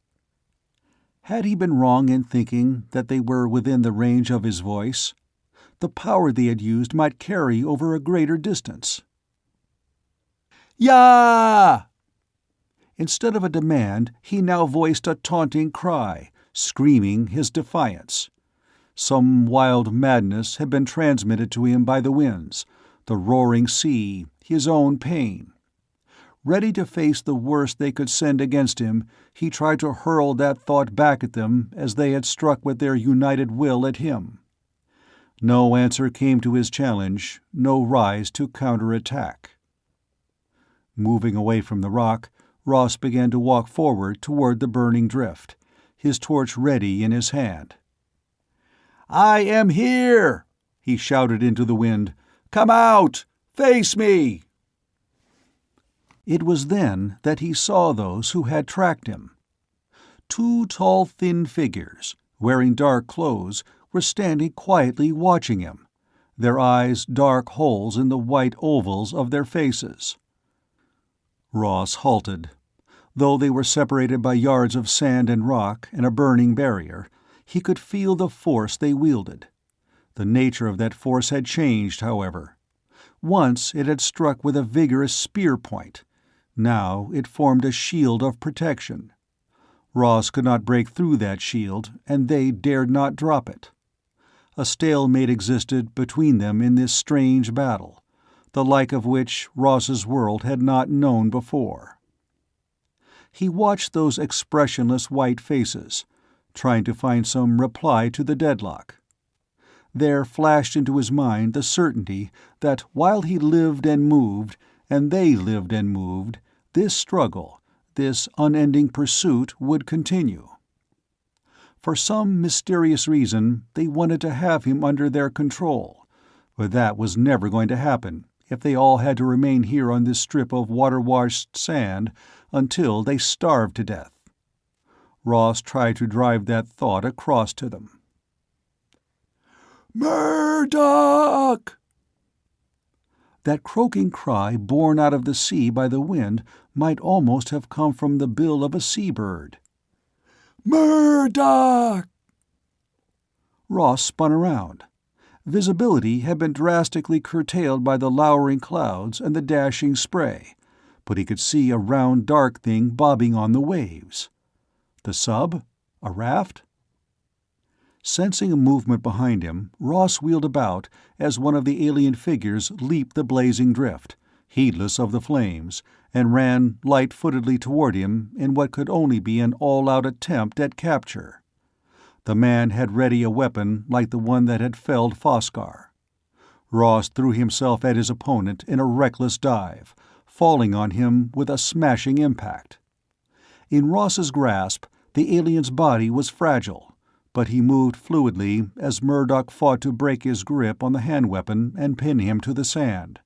Had he been wrong in thinking that they were within the range of his voice? The power they had used might carry over a greater distance. "Yah!" Instead of a demand, he now voiced a taunting cry, screaming his defiance. Some wild madness had been transmitted to him by the winds, the roaring sea, his own pain. Ready to face the worst they could send against him, he tried to hurl that thought back at them as they had struck with their united will at him. No answer came to his challenge, no rise to counterattack. Moving away from the rock, Ross began to walk forward toward the burning drift, his torch ready in his hand. "I am here!" he shouted into the wind. "Come out! Face me!" It was then that he saw those who had tracked him. Two tall, thin figures, wearing dark clothes, were standing quietly watching him, their eyes dark holes in the white ovals of their faces. Ross halted. Though they were separated by yards of sand and rock and a burning barrier, he could feel the force they wielded. The nature of that force had changed, however. Once it had struck with a vigorous spear point. Now it formed a shield of protection. Ross could not break through that shield, and they dared not drop it. A stalemate existed between them in this strange battle, the like of which Ross's world had not known before. He watched those expressionless white faces, trying to find some reply to the deadlock. There flashed into his mind the certainty that while he lived and moved, and they lived and moved, this struggle, this unending pursuit would continue. For some mysterious reason, they wanted to have him under their control, but that was never going to happen if they all had to remain here on this strip of water-washed sand until they starved to death. Ross tried to drive that thought across to them. "Murdock!" That croaking cry borne out of the sea by the wind might almost have come from the bill of a sea-bird. "Murdock!" Ross spun around. Visibility had been drastically curtailed by the lowering clouds and the dashing spray, but he could see a round dark thing bobbing on the waves. The sub? A raft? Sensing a movement behind him, Ross wheeled about as one of the alien figures leaped the blazing drift, heedless of the flames, and ran light-footedly toward him in what could only be an all-out attempt at capture. The man had ready a weapon like the one that had felled Foskar. Ross threw himself at his opponent in a reckless dive, falling on him with a smashing impact. In Ross's grasp, the alien's body was fragile, but he moved fluidly as Murdock fought to break his grip on the hand-weapon and pin him to the sand.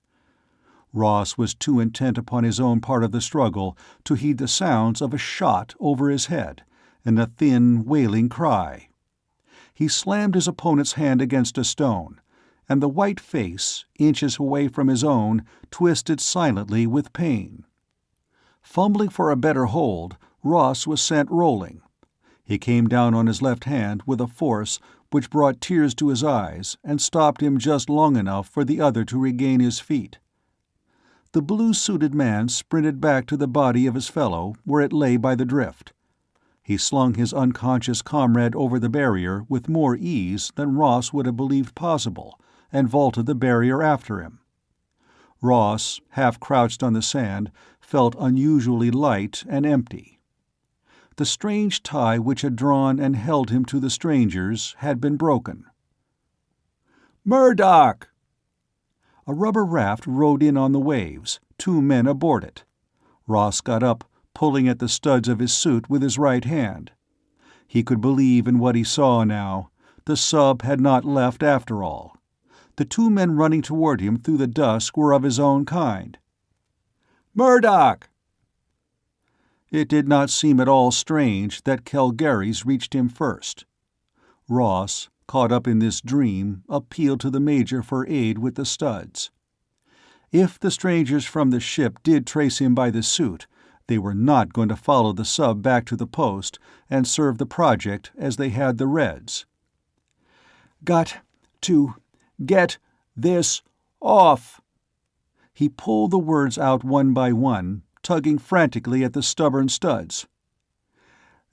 Ross was too intent upon his own part of the struggle to heed the sounds of a shot over his head and a thin, wailing cry. He slammed his opponent's hand against a stone, and the white face, inches away from his own, twisted silently with pain. Fumbling for a better hold, Ross was sent rolling. He came down on his left hand with a force which brought tears to his eyes and stopped him just long enough for the other to regain his feet. The blue-suited man sprinted back to the body of his fellow, where it lay by the drift. He slung his unconscious comrade over the barrier with more ease than Ross would have believed possible, and vaulted the barrier after him. Ross, half crouched on the sand, felt unusually light and empty. The strange tie which had drawn and held him to the strangers had been broken. "Murdock!" A rubber raft rode in on the waves, 2 men aboard it. Ross got up, pulling at the studs of his suit with his right hand. He could believe in what he saw now. The sub had not left after all. The 2 men running toward him through the dusk were of his own kind. "Murdock!" It did not seem at all strange that Calgary's reached him first. Ross, caught up in this dream, appealed to the Major for aid with the studs. If the strangers from the ship did trace him by the suit, They were not going to follow the sub back to the post and serve the project as they had the Reds. "Got to get this off." He pulled the words out one by one, tugging frantically at the stubborn studs.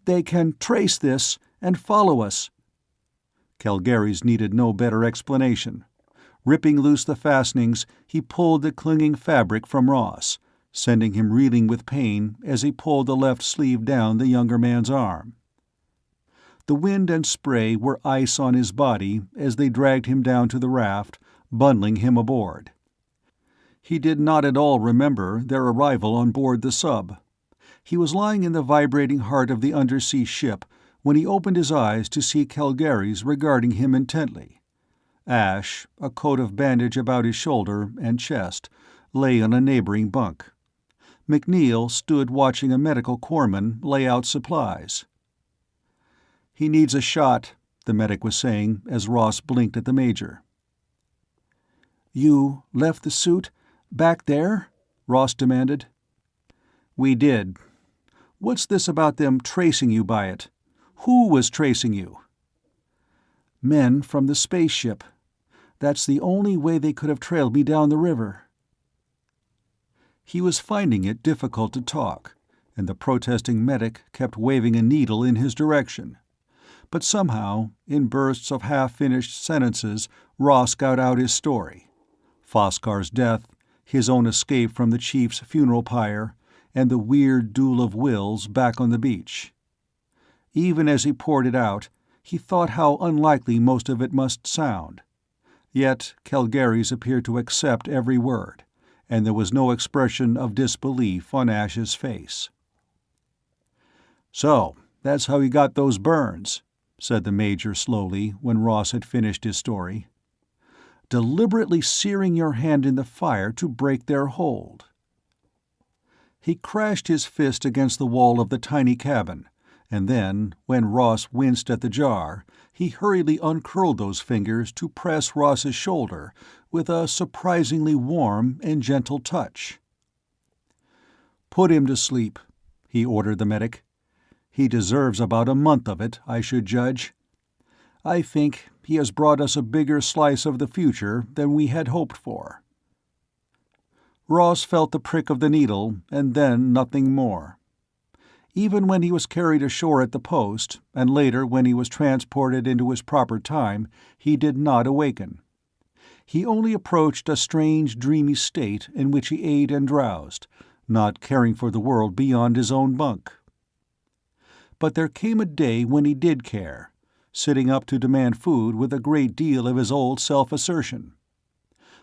"They can trace this and follow us." Calgary's needed no better explanation. Ripping loose the fastenings, he pulled the clinging fabric from Ross, sending him reeling with pain as he pulled the left sleeve down the younger man's arm. The wind and spray were ice on his body as they dragged him down to the raft, bundling him aboard. He did not at all remember their arrival on board the sub. He was lying in the vibrating heart of the undersea ship when he opened his eyes to see Calgary's regarding him intently. Ash, a coat of bandage about his shoulder and chest, lay on a neighboring bunk. McNeil stood watching a medical corpsman lay out supplies. "He needs a shot," the medic was saying as Ross blinked at the Major. "You left the suit back there?" Ross demanded. "We did. What's this about them tracing you by it? Who was tracing you?" "Men from the spaceship. That's the only way they could have trailed me down the river." He was finding it difficult to talk, and the protesting medic kept waving a needle in his direction. But somehow, in bursts of half-finished sentences, Ross got out his story. Foskar's death, his own escape from the chief's funeral pyre, and the weird duel of wills back on the beach. Even as he poured it out, he thought how unlikely most of it must sound. Yet Calgary's appeared to accept every word, and there was no expression of disbelief on Ash's face. "So, that's how you got those burns," said the Major slowly when Ross had finished his story. "Deliberately searing your hand in the fire to break their hold." He crashed his fist against the wall of the tiny cabin, and then, when Ross winced at the jar, he hurriedly uncurled those fingers to press Ross's shoulder with a surprisingly warm and gentle touch. "Put him to sleep," he ordered the medic. "He deserves about a month of it, I should judge. I think he has brought us a bigger slice of the future than we had hoped for." Ross felt the prick of the needle, and then nothing more. Even when he was carried ashore at the post, and later when he was transported into his proper time, he did not awaken. He only approached a strange, dreamy state in which he ate and drowsed, not caring for the world beyond his own bunk. But there came a day when he did care, sitting up to demand food with a great deal of his old self-assertion.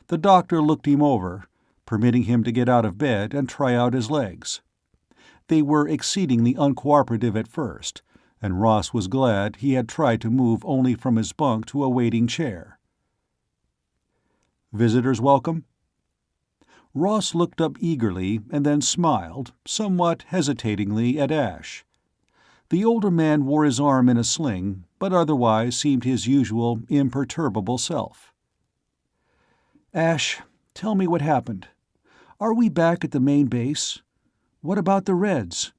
The doctor looked him over, permitting him to get out of bed and try out his legs. They were exceedingly uncooperative at first, and Ross was glad he had tried to move only from his bunk to a waiting chair. "Visitors welcome?" Ross looked up eagerly and then smiled, somewhat hesitatingly, at Ash. The older man wore his arm in a sling, but otherwise seemed his usual imperturbable self. "Ash, tell me what happened. Are we back at the main base? What about the Reds?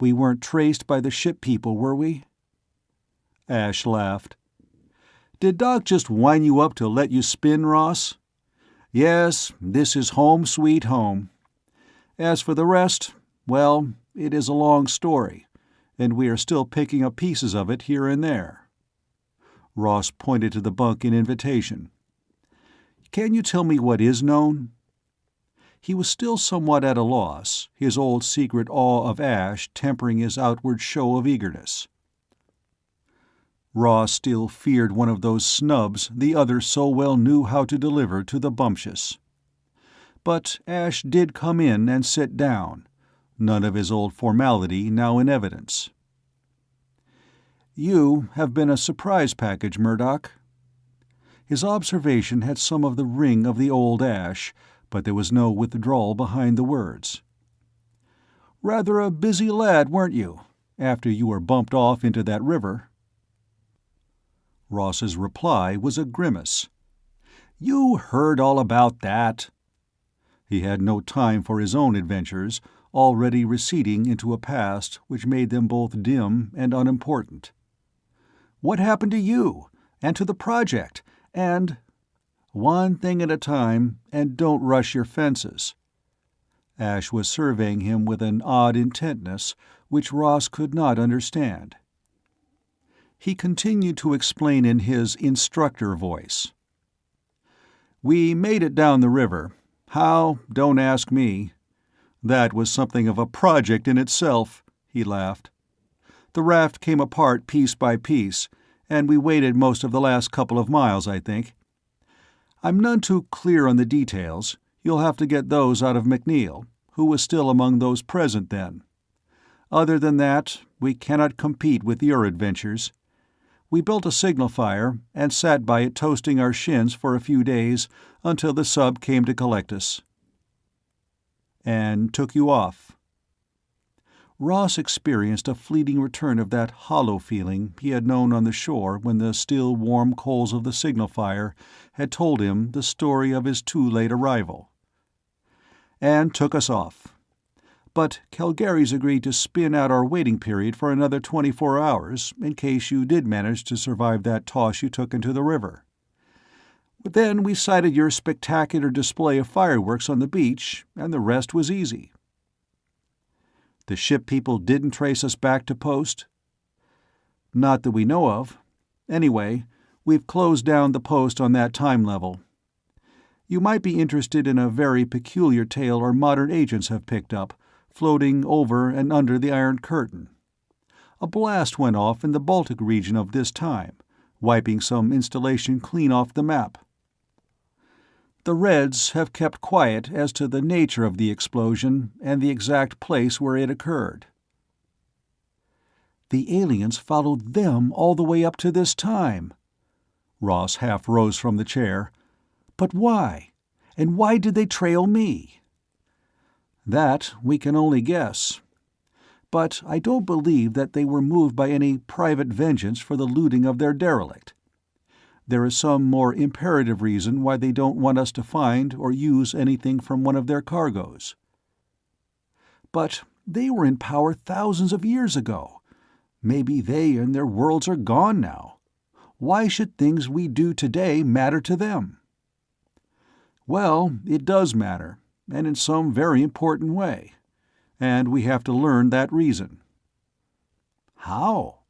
We weren't traced by the ship people, were we?" Ash laughed. "Did Doc just wind you up to let you spin, Ross? Yes, this is home sweet home. As for the rest, well, it is a long story, and we are still picking up pieces of it here and there." Ross pointed to the bunk in invitation. "Can you tell me what is known?" He was still somewhat at a loss, his old secret awe of Ash tempering his outward show of eagerness. Ross still feared one of those snubs the other so well knew how to deliver to the bumptious. But Ash did come in and sit down, none of his old formality now in evidence. "You have been a surprise package, Murdock." His observation had some of the ring of the old Ash, but there was no withdrawal behind the words. "Rather a busy lad, weren't you, after you were bumped off into that river?" Ross's reply was a grimace. "You heard all about that." He had no time for his own adventures, already receding into a past which made them both dim and unimportant. "What happened to you? And to the project? And—" "One thing at a time, and don't rush your fences." Ash was surveying him with an odd intentness which Ross could not understand. He continued to explain in his instructor voice. "We made it down the river. How, don't ask me. That was something of a project in itself," he laughed. "The raft came apart piece by piece, and we waded most of the last couple of miles, I think. I'm none too clear on the details. You'll have to get those out of McNeil, who was still among those present then. Other than that, we cannot compete with your adventures. We built a signal fire and sat by it toasting our shins for a few days until the sub came to collect us." "And took you off." Ross experienced a fleeting return of that hollow feeling he had known on the shore when the still warm coals of the signal fire had told him the story of his too late arrival. "And took us off. But Calgary's agreed to spin out our waiting period for another 24 hours in case you did manage to survive that toss you took into the river. Then we sighted your spectacular display of fireworks on the beach, and the rest was easy." "The ship people didn't trace us back to post?" "Not that we know of. Anyway, we've closed down the post on that time level. You might be interested in a very peculiar tale our modern agents have picked up, floating over and under the Iron Curtain. A blast went off in the Baltic region of this time, wiping some installation clean off the map. The Reds have kept quiet as to the nature of the explosion and the exact place where it occurred." "The aliens followed them all the way up to this time." Ross half rose from the chair. "But why? And why did they trail me?" "That we can only guess. But I don't believe that they were moved by any private vengeance for the looting of their derelict. There is some more imperative reason why they don't want us to find or use anything from one of their cargoes." "But they were in power thousands of years ago. Maybe they and their worlds are gone now. Why should things we do today matter to them?" "Well, it does matter, and in some very important way. And we have to learn that reason." "How?"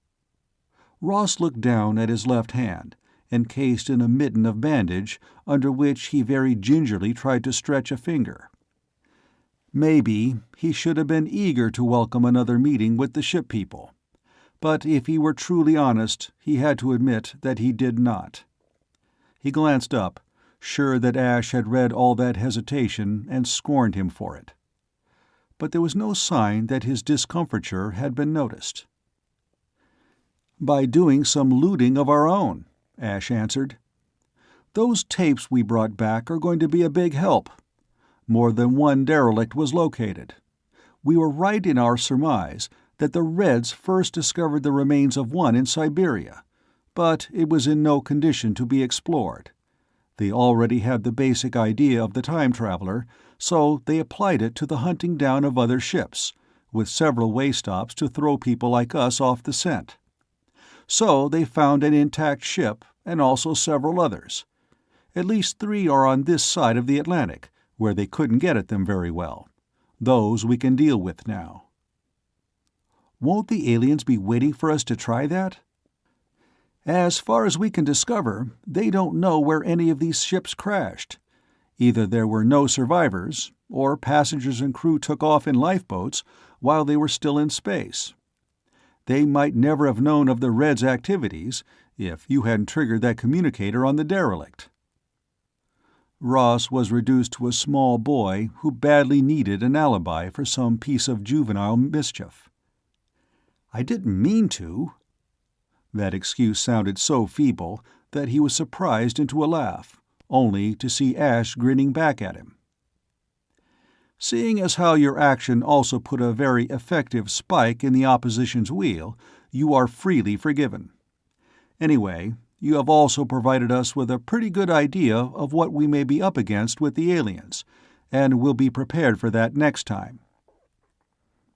Ross looked down at his left hand, encased in a mitten of bandage, under which he very gingerly tried to stretch a finger. Maybe he should have been eager to welcome another meeting with the ship people. But if he were truly honest, he had to admit that he did not. He glanced up, sure that Ash had read all that hesitation and scorned him for it. But there was no sign that his discomfiture had been noticed. "By doing some looting of our own," Ash answered. "Those tapes we brought back are going to be a big help. More than one derelict was located. We were right in our surmise that the Reds first discovered the remains of one in Siberia, but it was in no condition to be explored. They already had the basic idea of the time traveler, so they applied it to the hunting down of other ships, with several way stops to throw people like us off the scent. So they found an intact ship, and also several others. At least 3 are on this side of the Atlantic, where they couldn't get at them very well. Those we can deal with now." "Won't the aliens be waiting for us to try that?" "As far as we can discover, they don't know where any of these ships crashed. Either there were no survivors, or passengers and crew took off in lifeboats while they were still in space. They might never have known of the Reds' activities if you hadn't triggered that communicator on the derelict." Ross was reduced to a small boy who badly needed an alibi for some piece of juvenile mischief. "I didn't mean to." That excuse sounded so feeble that he was surprised into a laugh, only to see Ash grinning back at him. "Seeing as how your action also put a very effective spike in the opposition's wheel, you are freely forgiven. Anyway, you have also provided us with a pretty good idea of what we may be up against with the aliens, and we'll be prepared for that next time."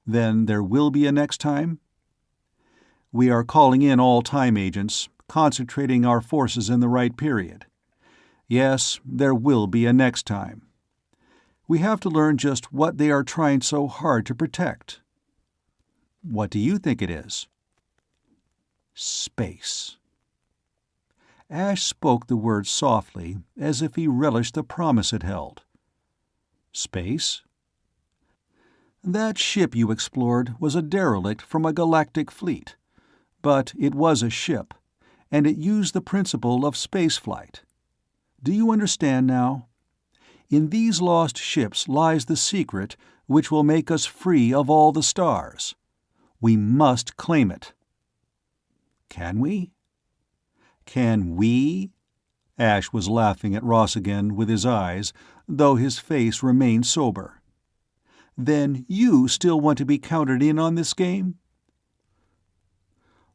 Then there will be a next time? We are calling in all time agents, concentrating our forces in the right period. Yes, there will be a next time. We have to learn just what they are trying so hard to protect. What do you think it is? Space. Ash spoke the word softly, as if he relished the promise it held. Space? That ship you explored was a derelict from a galactic fleet. But it was a ship, and it used the principle of spaceflight. Do you understand now? In these lost ships lies the secret which will make us free of all the stars. We must claim it. Can we? Can we? Ash was laughing at Ross again with his eyes, though his face remained sober. Then you still want to be counted in on this game?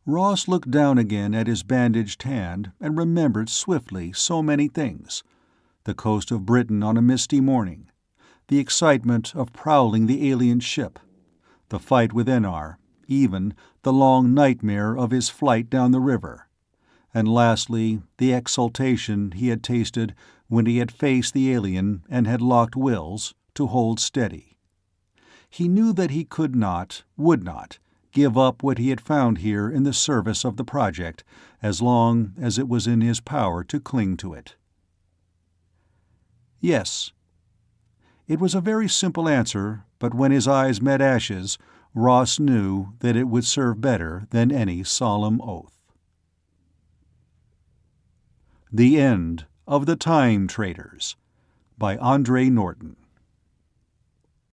Ross looked down again at his bandaged hand and remembered swiftly so many things. The coast of Britain on a misty morning, the excitement of prowling the alien ship, the fight with Enar, even the long nightmare of his flight down the river, and lastly the exultation he had tasted when he had faced the alien and had locked wills to hold steady. He knew that he could not, would not, give up what he had found here in the service of the project as long as it was in his power to cling to it. Yes. It was a very simple answer, but when his eyes met Ash's, Ross knew that it would serve better than any solemn oath. The End of the Time Traders by Andre Norton.